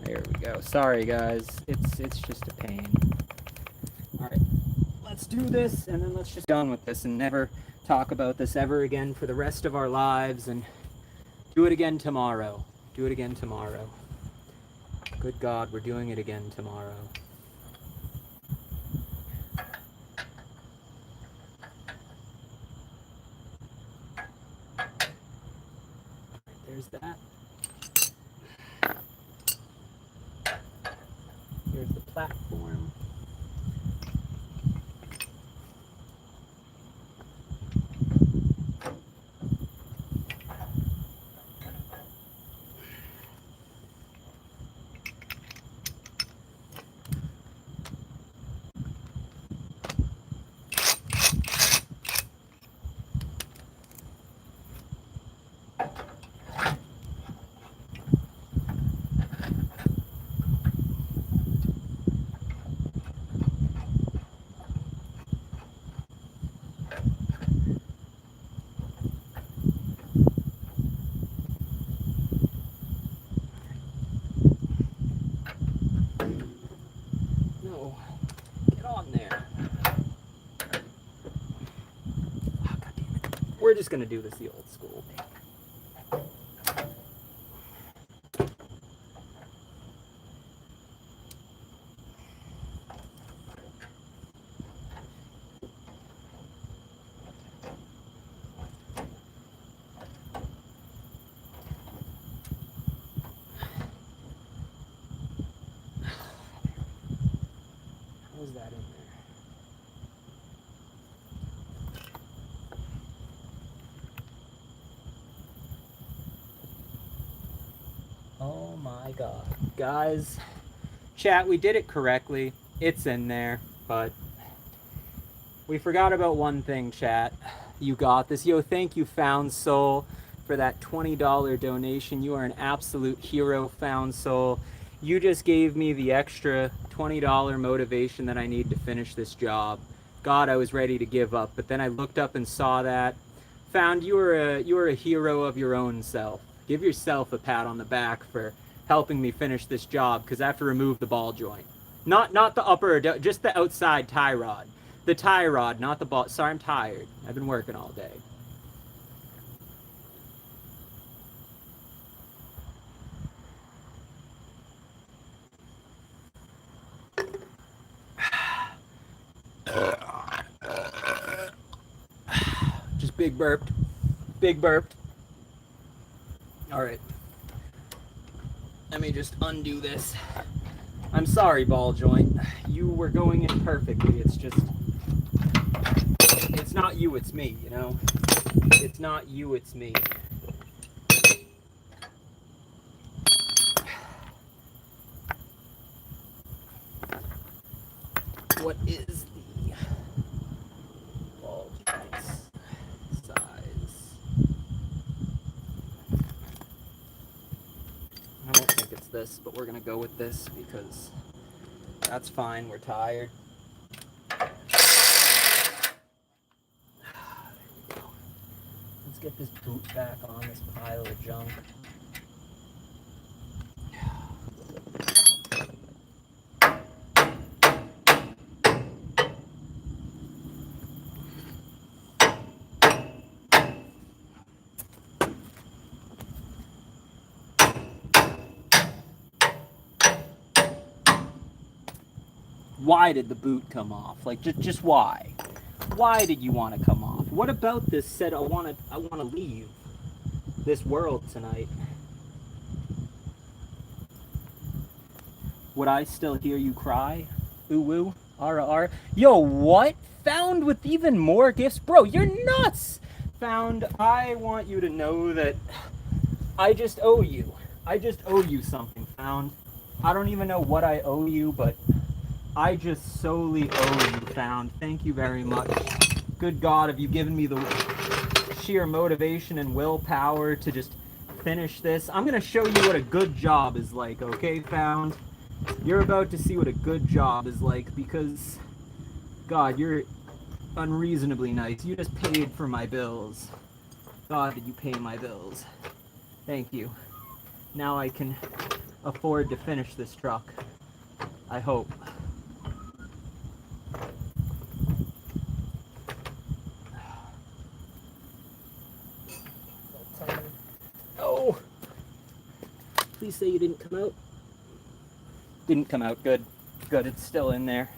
There we go. Sorry guys, it's just a pain. Alright, let's do this and then let's just be done with this and never talk about this ever again for the rest of our lives, and do it again tomorrow. Do it again tomorrow. Good God, we're doing it again tomorrow. There's that. Here's the platform. We're just gonna do this the old school. How was that in there? Oh my God. Guys, chat, we did it correctly. It's in there, but we forgot about one thing, chat. You got this. Yo, thank you, Found Soul, for that $20 donation. You are an absolute hero, Found Soul. You just gave me the extra $20 motivation that I need to finish this job. God, I was ready to give up, but then I looked up and saw that. Found, you were a hero of your own self. Give yourself a pat on the back for helping me finish this job, because I have to remove the ball joint. Not the upper, just the outside tie rod. The tie rod, not the ball. Sorry, I'm tired. I've been working all day. Just big burped. Big burped. All right. Let me just undo this. I'm sorry, ball joint. You were going in perfectly. It's just, it's not you, it's me, you know? It's not you, it's me. What is the ball joint's size? I don't think it's this, but we're gonna go with this because that's fine. We're tired. There you go. Let's get this boot back on this pile of junk. Why did the boot come off? Like, just why? Why did you want to come off? What about this said I want to leave this world tonight? Would I still hear you cry? Ooh woo, ara. Yo, what? Found with even more gifts? Bro, you're nuts! Found, I want you to know that I just owe you. I just owe you something, Found. I don't even know what I owe you, but I just solely owe you, Found. Thank you very much. Good God, have you given me the sheer motivation and willpower to just finish this? I'm gonna show you what a good job is like, okay, Found? You're about to see what a good job is like because, God, you're unreasonably nice. You just paid for my bills. God, did you pay my bills? Thank you. Now I can afford to finish this truck. I hope. Oh! Please say you didn't come out. Didn't come out. Good. Good. It's still in there.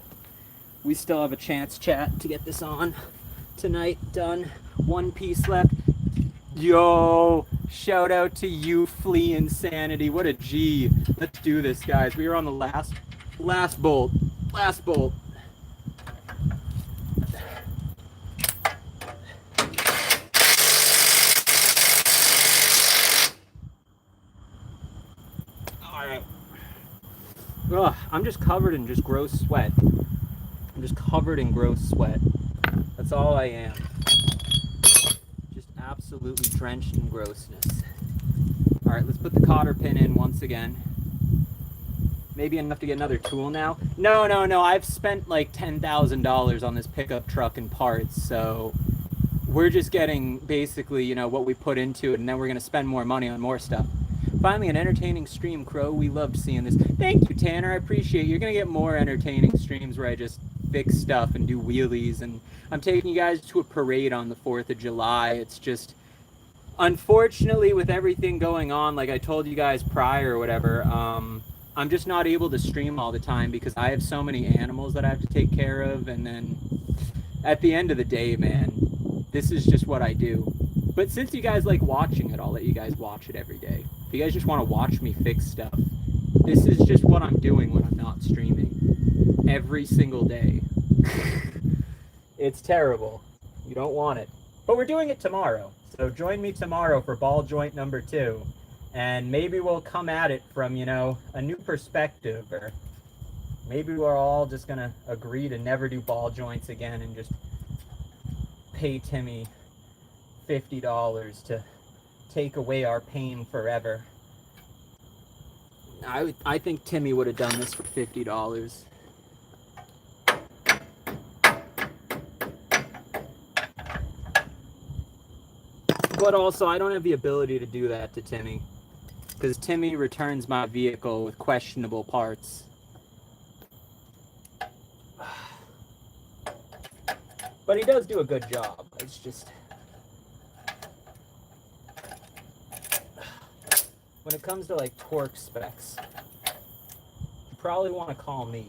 We still have a chance, chat, to get this on tonight. Done. One piece left. Yo! Shout out to you, Flea Insanity. What a G. Let's do this, guys. We are on the last bolt. Last bolt. Alright. Ugh, I'm just covered in just gross sweat. I'm just covered in gross sweat. That's all I am. Just absolutely drenched in grossness. Alright, let's put the cotter pin in once again. Maybe enough to get another tool now. No. I've spent like $10,000 on this pickup truck and parts, so we're just getting basically, you know, what we put into it, and then we're gonna spend more money on more stuff. Finally, an entertaining stream, Crow. We loved seeing this. Thank you, Tanner. I appreciate it. You're gonna get more entertaining streams where I just fix stuff and do wheelies, and I'm taking you guys to a parade on the 4th of July. It's just, unfortunately, with everything going on, like I told you guys prior or whatever, I'm just not able to stream all the time because I have so many animals that I have to take care of, and then at the end of the day, man, this is just what I do. But since you guys like watching it, I'll let you guys watch it every day. If you guys just want to watch me fix stuff, this is just what I'm doing when I'm not streaming. Every single day. It's terrible. You don't want it. But we're doing it tomorrow. So join me tomorrow for ball joint number 2. And maybe we'll come at it from, you know, a new perspective. Or maybe we're all just going to agree to never do ball joints again and just pay Timmy $50 to take away our pain forever. I think Timmy would have done this for $50. But also, I don't have the ability to do that to Timmy, because Timmy returns my vehicle with questionable parts. But he does do a good job. It's just... when it comes to, like, torque specs, you probably want to call me.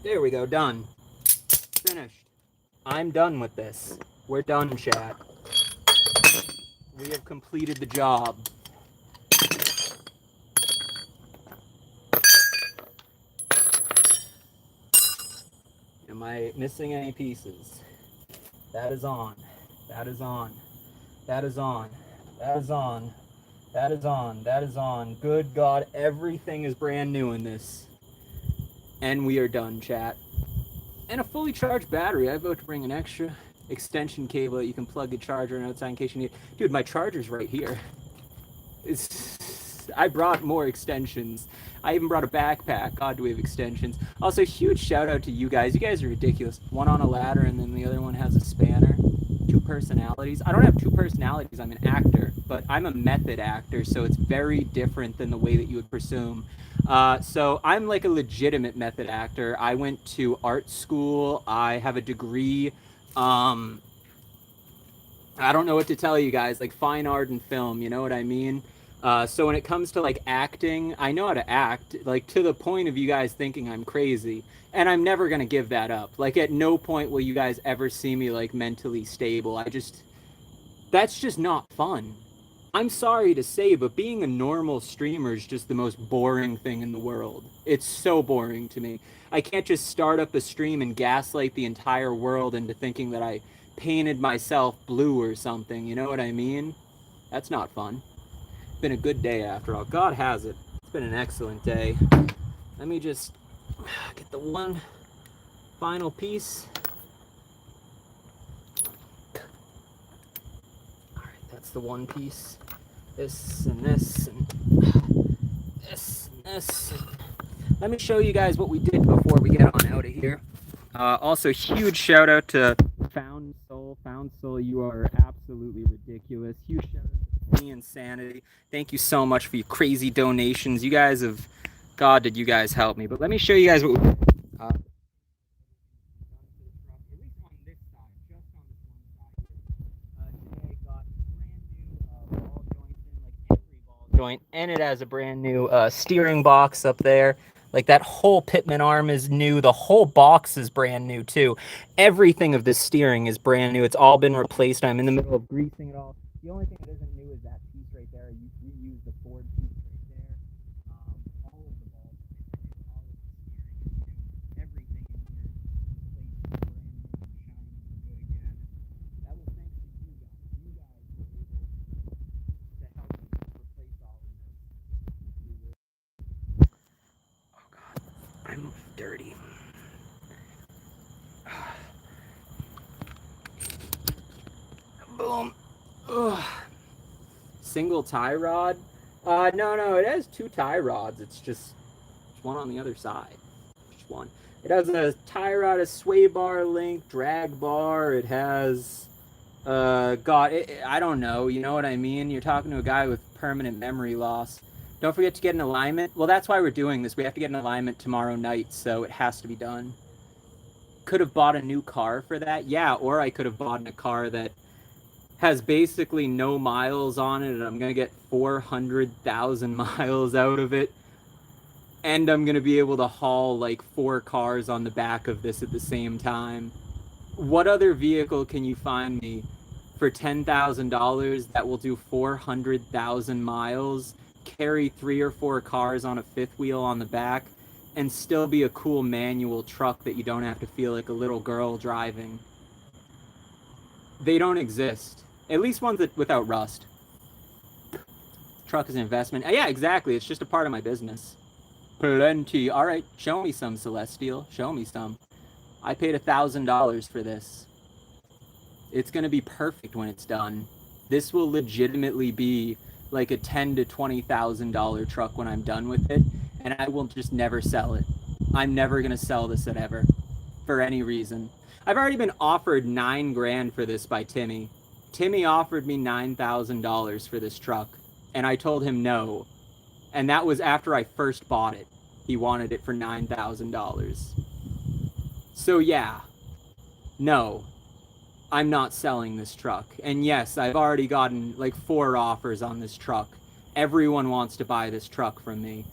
There we go, done. Finished. I'm done with this. We're done, chat. We have completed the job. Am I missing any pieces? That is on. That is on. That is on. That is on. That is on. That is on. Good God, everything is brand new in this. And we are done, chat. And a fully charged battery. I vote to bring an extra extension cable that you can plug the charger in outside in case you need. Dude, my charger's right here. I brought more extensions. I even brought a backpack. God, do we have extensions. Also, huge shout out to you guys. You guys are ridiculous. One on a ladder and then the other one has a spanner. 2 personalities. I don't have 2 personalities. I'm an actor, but I'm a method actor, so it's very different than the way that you would presume. So I'm like a legitimate method actor. I went to art school. I have a degree. I don't know what to tell you guys, like fine art and film, you know what I mean? So when it comes to like acting, I know how to act, like to the point of you guys thinking I'm crazy. And I'm never going to give that up. Like at no point will you guys ever see me like mentally stable. That's just not fun. I'm sorry to say, but being a normal streamer is just the most boring thing in the world. It's so boring to me. I can't just start up a stream and gaslight the entire world into thinking that I painted myself blue or something. You know what I mean? That's not fun. It's been a good day after all. God has it. It's been an excellent day. Let me just get the one final piece. All right, that's the one piece. This and this and this and this. Let me show you guys what we did before we get on out of here. Also, huge shout out to Found Soul. Found Soul, you are absolutely ridiculous. Huge shout out to me, Insanity. Thank you so much for your crazy donations. You guys have, God, did you guys help me? But let me show you guys what we did. Joint, and it has a brand new steering box up there. Like that whole Pitman arm is new. The whole box is brand new too. Everything of this steering is brand new. It's all been replaced. I'm in the middle of greasing it all. The only thing that isn't new is that piece right there. You reuse the Ford piece right there. All of the balls, all of the steering is new. Everything in here is replaced, brand new, and shining and good again. That was thanks to you guys. You guys were able to help me replace all of this. Oh God, I'm dirty. Boom. Ugh. Single tie rod? No, it has 2 tie rods. It's just one on the other side. Just one. It has a tie rod, a sway bar link, drag bar. It has, I don't know. You know what I mean? You're talking to a guy with permanent memory loss. Don't forget to get an alignment. Well, that's why we're doing this. We have to get an alignment tomorrow night, so it has to be done. Could have bought a new car for that. Yeah, or I could have bought a car that has basically no miles on it, and I'm going to get 400,000 miles out of it. And I'm going to be able to haul like 4 cars on the back of this at the same time. What other vehicle can you find me for $10,000 that will do 400,000 miles, carry 3 or 4 cars on a 5th wheel on the back, and still be a cool manual truck that you don't have to feel like a little girl driving. They don't exist. At least ones that without rust. Truck is an investment. Yeah, exactly. It's just a part of my business. Plenty. All right, show me some, Celestial. Show me some. I paid $1,000 for this. It's gonna be perfect when it's done. This will legitimately be like a $10,000 to $20,000 truck when I'm done with it, and I will just never sell it. I'm never gonna sell this at ever, for any reason. I've already been offered $9 grand for this by Timmy. Timmy offered me $9,000 for this truck, and I told him no. And that was after I first bought it. He wanted it for $9,000. So yeah, no, I'm not selling this truck. And yes, I've already gotten like 4 offers on this truck. Everyone wants to buy this truck from me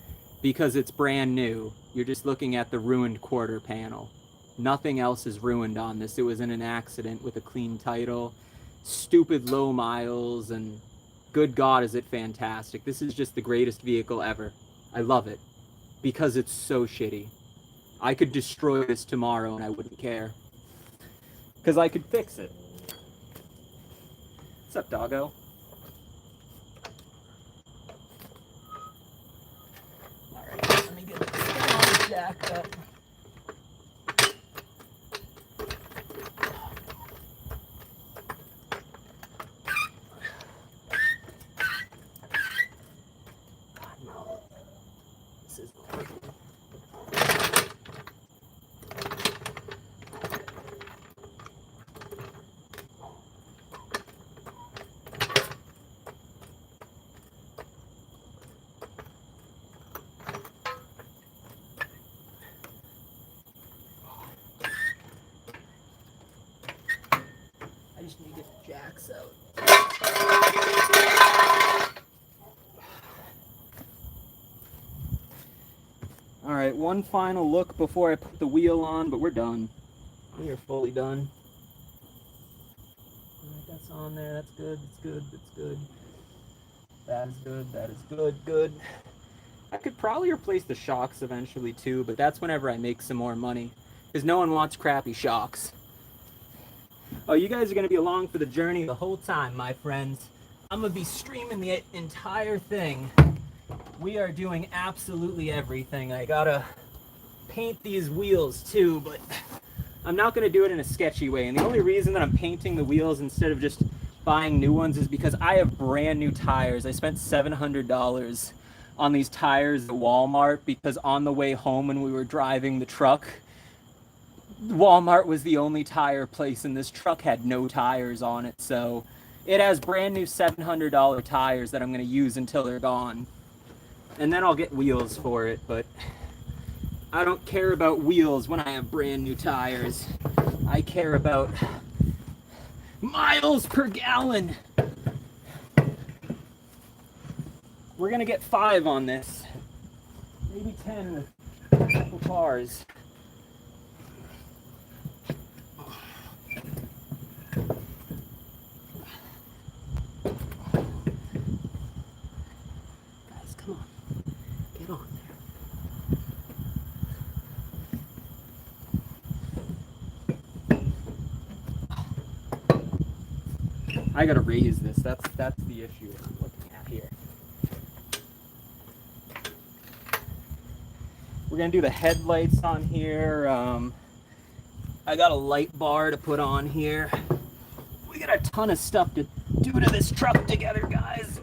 because it's brand new. You're just looking at the ruined quarter panel. Nothing else is ruined on this. It was in an accident with a clean title, stupid low miles, and good God, is it fantastic. This is just the greatest vehicle ever. I love it because it's so shitty. I could destroy this tomorrow and I wouldn't care because I could fix it. What's up, doggo? All right, let me get this jacked up. I just need to get the jacks out. All right, one final look before I put the wheel on, but we're done. We are fully done. All right, that's on there. That's good. That's good. That's good. That is good. That is good. Good. I could probably replace the shocks eventually too, but that's whenever I make some more money, because no one wants crappy shocks. Oh, you guys are going to be along for the journey the whole time, my friends. I'm going to be streaming the entire thing. We are doing absolutely everything. I got to paint these wheels too, but I'm not going to do it in a sketchy way. And the only reason that I'm painting the wheels instead of just buying new ones is because I have brand new tires. I spent $700 on these tires at Walmart because on the way home when we were driving the truck, Walmart was the only tire place and this truck had no tires on it. So it has brand new $700 tires that I'm going to use until they're gone. And then I'll get wheels for it, but I don't care about wheels when I have brand new tires. I care about miles per gallon. We're gonna get 5 on this. Maybe 10 with a couple cars. Guys, come on. Get on there. I gotta raise this. That's the issue I'm looking at here. We're gonna do the headlights on here. I got a light bar to put on here. We got a ton of stuff to do to this truck together, guys.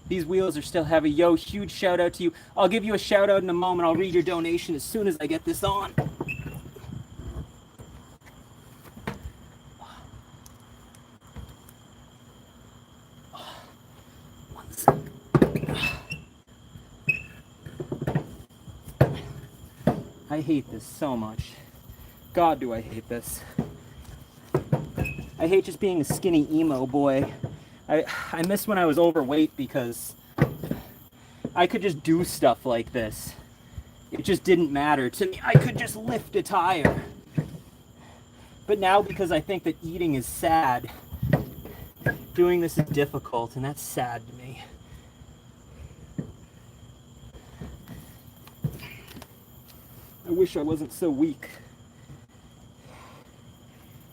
These wheels are still heavy. Yo, huge shout out to you. I'll give you a shout out in a moment. I'll read your donation as soon as I get this on. I hate this so much. God, do I hate this. I hate just being a skinny emo boy. I miss when I was overweight because I could just do stuff like this. It just didn't matter to me. I could just lift a tire. But now because I think that eating is sad, doing this is difficult, and that's sad to me. I wish I wasn't so weak.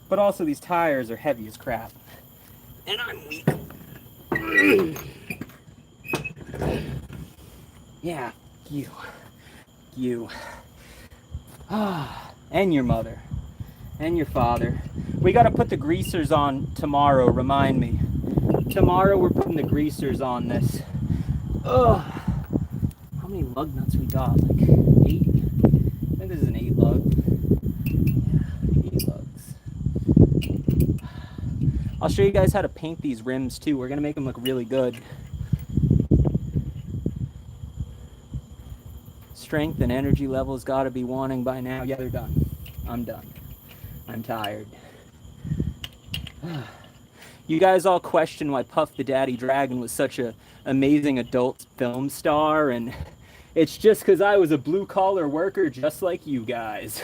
But also these tires are heavy as crap. And I'm weak. Yeah, you. You. And your mother. And your father. We gotta put the greasers on tomorrow, remind me. Tomorrow we're putting the greasers on this. Ugh. How many lug nuts we got? Like 8? I think this is an 8 lug. Yeah, 8 lugs. I'll show you guys how to paint these rims too. We're gonna make them look really good. Strength and energy levels gotta be wanting by now. Yeah, they're done. I'm done. I'm tired. You guys all question why Puff the Daddy Dragon was such an amazing adult film star, and it's just because I was a blue-collar worker just like you guys.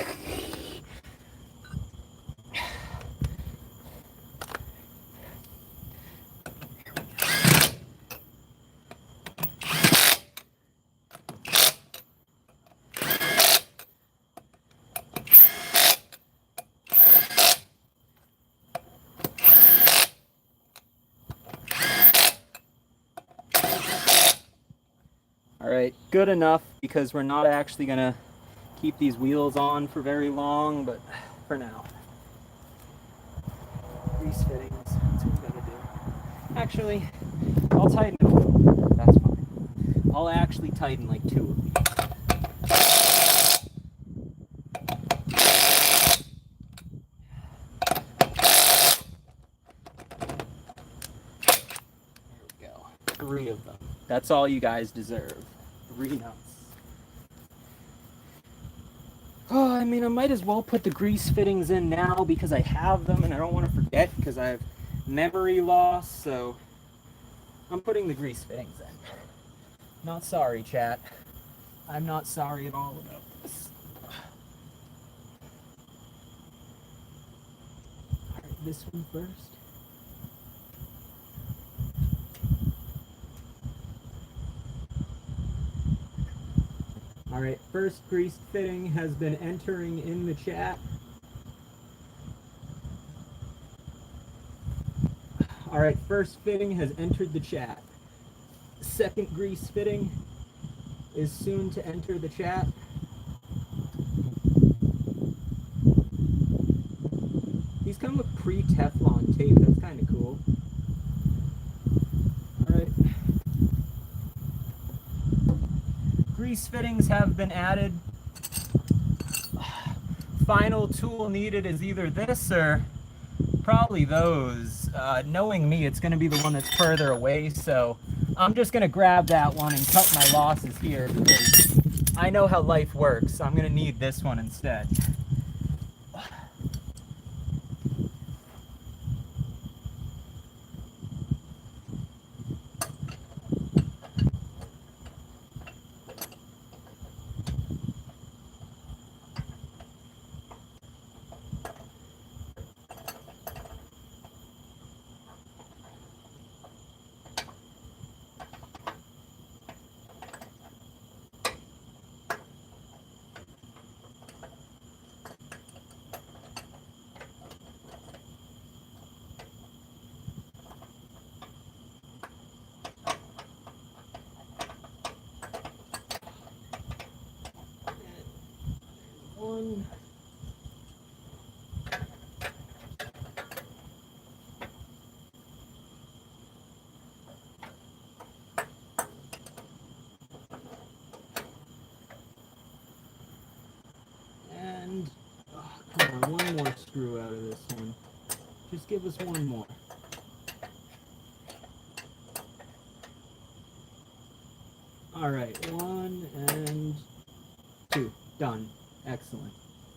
Alright, good enough because we're not actually going to keep these wheels on for very long, but for now. Grease fittings, that's what we got to do. Actually, I'll tighten it a little. That's fine. I'll actually tighten like 2 of these. There we go. 3 of them. That's all you guys deserve. 3 nuts. Oh, I mean, I might as well put the grease fittings in now because I have them and I don't want to forget because I have memory loss, so I'm putting the grease fittings in. Not sorry, chat. I'm not sorry at all about this. Alright, this one first. Alright, first greased fitting has been entering in the chat. Alright, first fitting has entered the chat. Second grease fitting is soon to enter the chat. These come with pre-Teflon tape, that's kind of cool. Alright. Grease fittings have been added. Final tool needed is either this or probably those. Knowing me, it's going to be the one that's further away, so I'm just going to grab that one and cut my losses here because I know how life works. So I'm going to need this one instead. One. And come on, one more screw out of this one. Just give us one more. All right, 1 and 2, done. Excellent.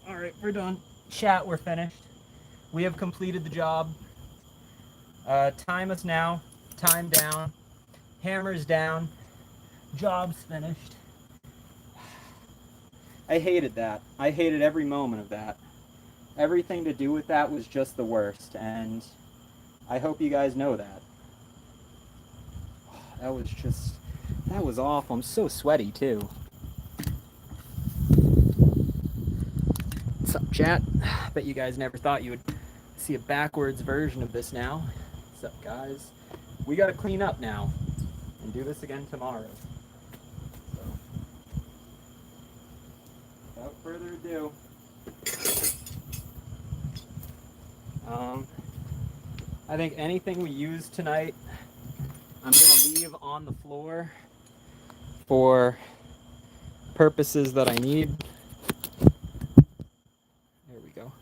All right, we're done. Chat, we're finished. We have completed the job. Time us now. Time down. Hammers down. Job's finished. I hated that. I hated every moment of that. Everything to do with that was just the worst, and I hope you guys know that. That was awful. I'm so sweaty, too. What's up, chat? Bet you guys never thought you would see a backwards version of this now. What's up, guys? We gotta clean up now and do this again tomorrow. So, without further ado, I think anything we use tonight, I'm gonna leave on the floor for purposes that I need. There we go.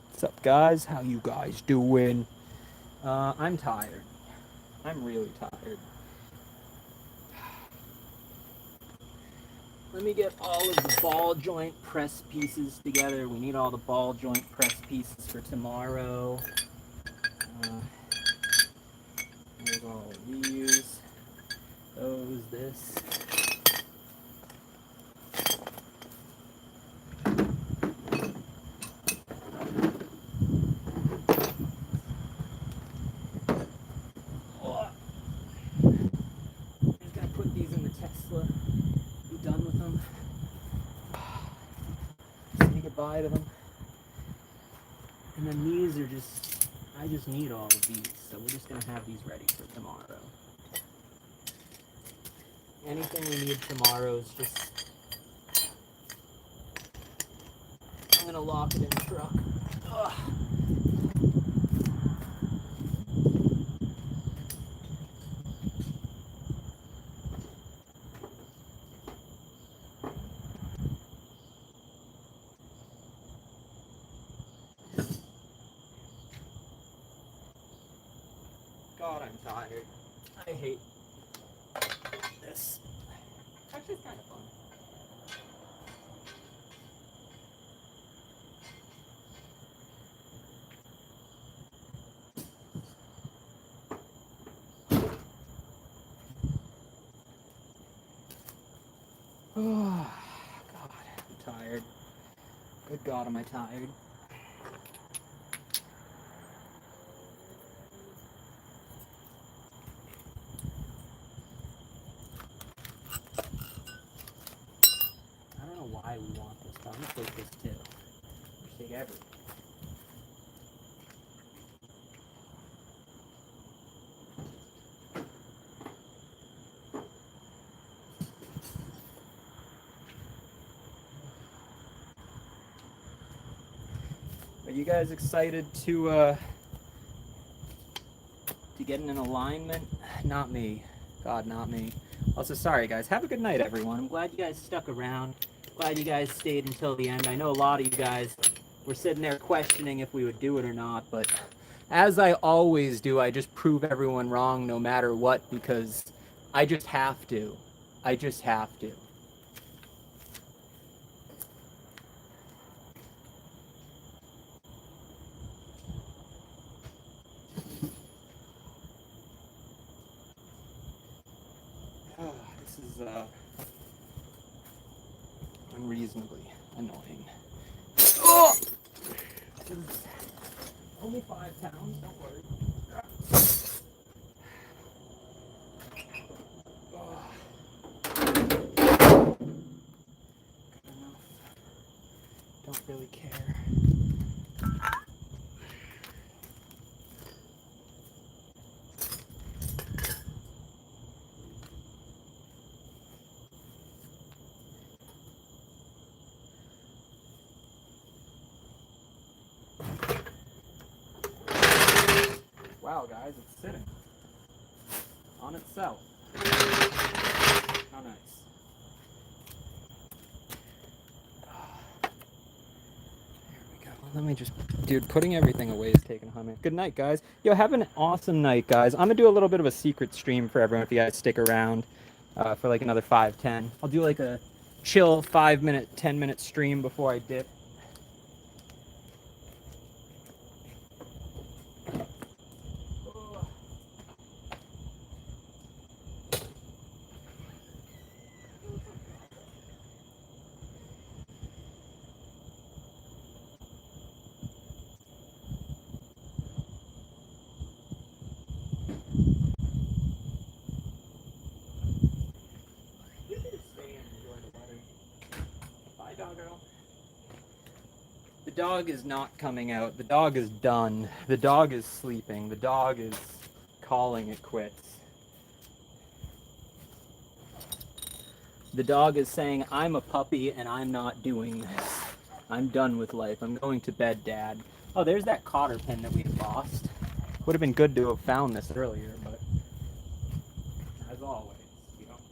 What's up, guys? How you guys doing? I'm tired. I'm really tired. Let me get all of the ball joint press pieces together. We need all the ball joint press pieces for tomorrow. There's all of these. Those, this. Bye to them. And then these are just, I just need all of these, so we're just going to have these ready for tomorrow. Anything we need tomorrow is just, I'm going to lock it in the truck. Ugh. God, I'm tired. I hate this. Actually, it's kind of fun. Oh, God, I'm tired. Good God, am I tired. Why we want this, but I'm gonna take this too. Just take everything. Are you guys excited to get in an alignment? Not me. God, not me. Also, sorry guys. Have a good night, everyone. I'm glad you guys stuck around. Glad you guys stayed until the end. I know a lot of you guys were sitting there questioning if we would do it or not, but as I always do, I just prove everyone wrong no matter what, because I just have to. I just have to. This is unreasonably annoying. Oh! Only 5 pounds, don't worry. Good enough. Don't really care. Wow, guys, it's sitting on itself. How nice. There we go. Let me just, dude, putting everything away is taking a minute. Good night, guys. Yo, have an awesome night, guys. I'm gonna do a little bit of a secret stream for everyone if you guys stick around for like another 5-10. I'll do like a chill 5-minute, 10-minute stream before I dip. dog is not coming out. The dog is done. The dog is sleeping. The dog is calling it quits. The dog is saying, I'm a puppy and I'm not doing this. I'm done with life. I'm going to bed, Dad. Oh, there's that cotter pin that we lost. Would have been good to have found this earlier, but as always, we don't care.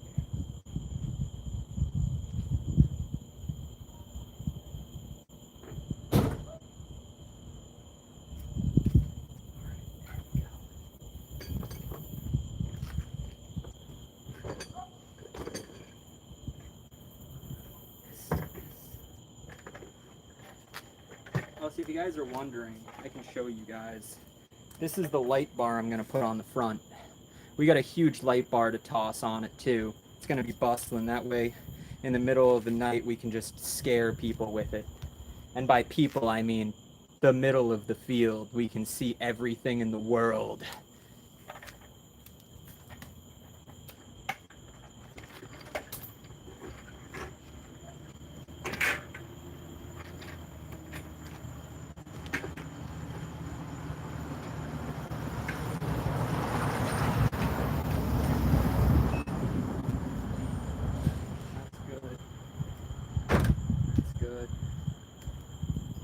Oh, see, if you guys are wondering, I can show you guys. This is the light bar I'm going to put on the front. We got a huge light bar to toss on it, too. It's going to be bustling. That way, in the middle of the night, we can just scare people with it. And by people, I mean the middle of the field. We can see everything in the world.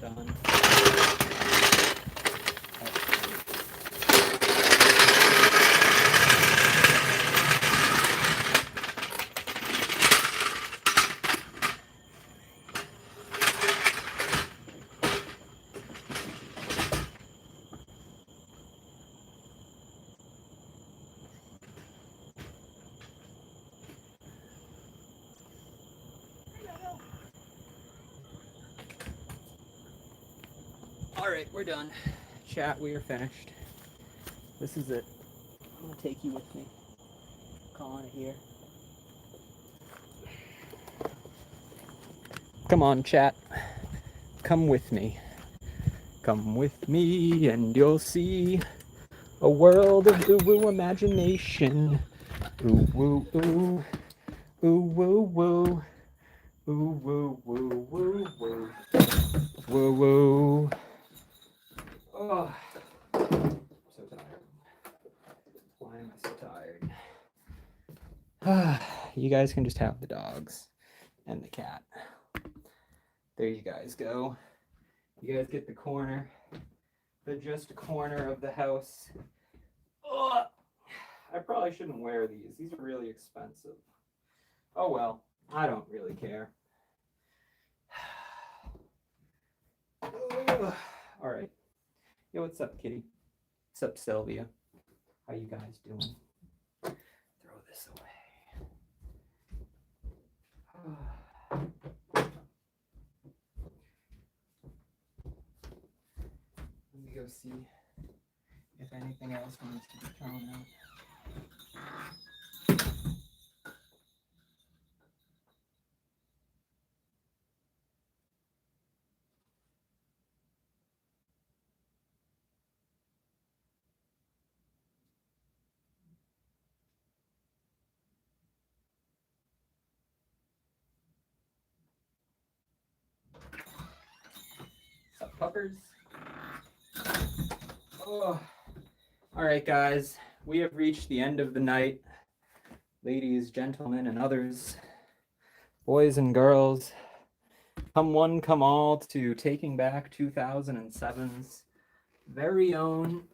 Done. All right, we're done. Chat, we are finished. This is it. I'm gonna take you with me. Calling it here. Come on, chat. Come with me. Come with me and you'll see a world of ooh-woo imagination. Ooh-woo-ooh. Ooh-woo-woo. Ooh-woo-woo-woo-woo. Woo-woo. Oh, so tired. Why am I so tired? You guys can just have the dogs and the cat. There you guys go. You guys get the corner, the just corner of the house. Oh, I probably shouldn't wear these. These are really expensive. Oh well, I don't really care. All right. Yo, what's up, kitty? What's up, Sylvia? How you guys doing? Throw this away. Let me go see if anything else needs to be thrown out. What's up, puppers? Oh. All right, guys. We have reached the end of the night. Ladies, gentlemen, and others, boys and girls, come one, come all to Taking Back 2007's very own.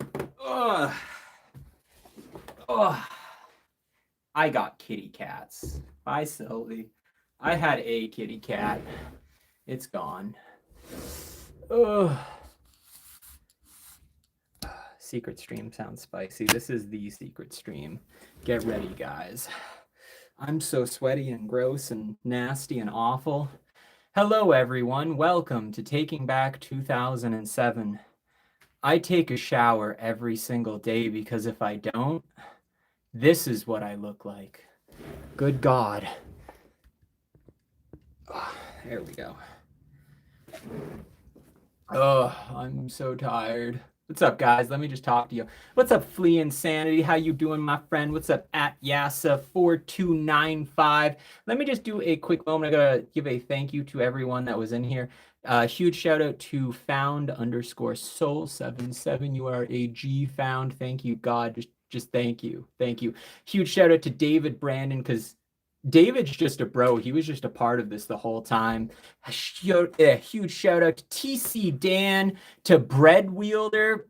I got kitty cats. Bye, Sylvie. I had a kitty cat. It's gone. Secret stream sounds spicy. This is the secret stream. Get ready, guys. I'm so sweaty and gross and nasty and awful. Hello, everyone. Welcome to Taking Back 2007. I take a shower every single day because if I don't, this is what I look like. Good God. Oh, there we go. Oh, I'm so tired. What's up, guys? Let me just talk to you. What's up, Flea Insanity? How you doing, my friend? What's up, at Yasa4295? Let me just do a quick moment. I gotta give a thank you to everyone that was in here. Huge shout out to found_soul77. You are a G found. Thank you, God. Just thank you. Thank you. Huge shout out to David Brandon, because David's just a bro. He was just a part of this the whole time. Huge shout out to TC Dan, to Bread Wielder.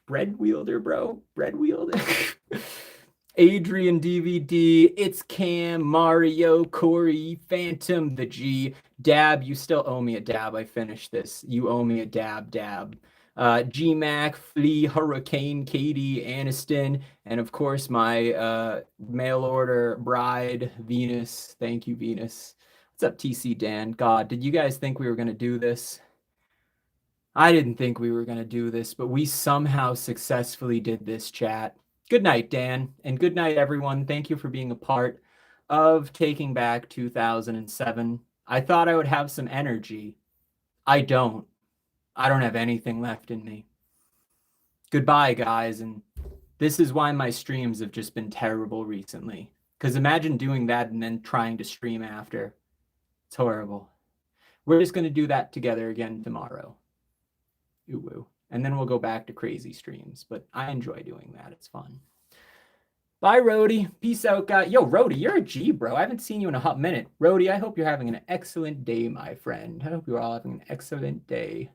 Bread Wielder, bro. Bread Wielder. Adrian DVD, It's Cam, Mario, Corey, Phantom, the G, Dab. You still owe me a dab. I finished this. You owe me a dab. G Mac, Flea, Hurricane, Katie, Aniston, and of course my mail order bride, Venus. Thank you, Venus. What's up, TC Dan? God, did you guys think we were gonna do this? I didn't think we were gonna do this, but we somehow successfully did this, chat. Good night, Dan, and good night, everyone. Thank you for being a part of Taking Back 2007. I thought I would have some energy. I don't. I don't have anything left in me. Goodbye, guys, and this is why my streams have just been terrible recently. Because imagine doing that and then trying to stream after. It's horrible. We're just going to do that together again tomorrow. Ooh, woo. And then we'll go back to crazy streams. But I enjoy doing that. It's fun. Bye, Rody. Peace out, guys. Yo, Rody, you're a G, bro. I haven't seen you in a hot minute. Rody, I hope you're having an excellent day, my friend. I hope you're all having an excellent day.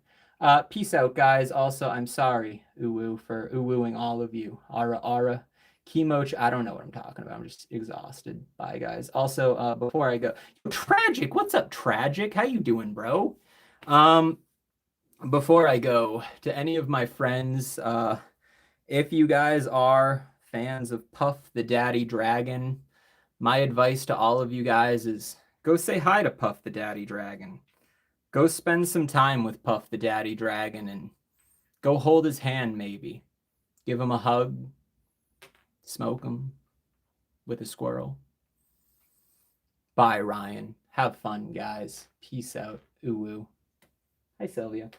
Peace out, guys. Also, I'm sorry, Uwu, for uwooing all of you. Ara. Chemoch, I don't know what I'm talking about. I'm just exhausted. Bye, guys. Also, before I go, Tragic, what's up, Tragic? How you doing, bro? Before I go, to any of my friends, if you guys are fans of Puff the Daddy Dragon, my advice to all of you guys is go say hi to Puff the Daddy Dragon. Go spend some time with Puff the Daddy Dragon and go hold his hand, maybe. Give him a hug. Smoke him with a squirrel. Bye, Ryan. Have fun, guys. Peace out. Ooh. Hi, Sylvia.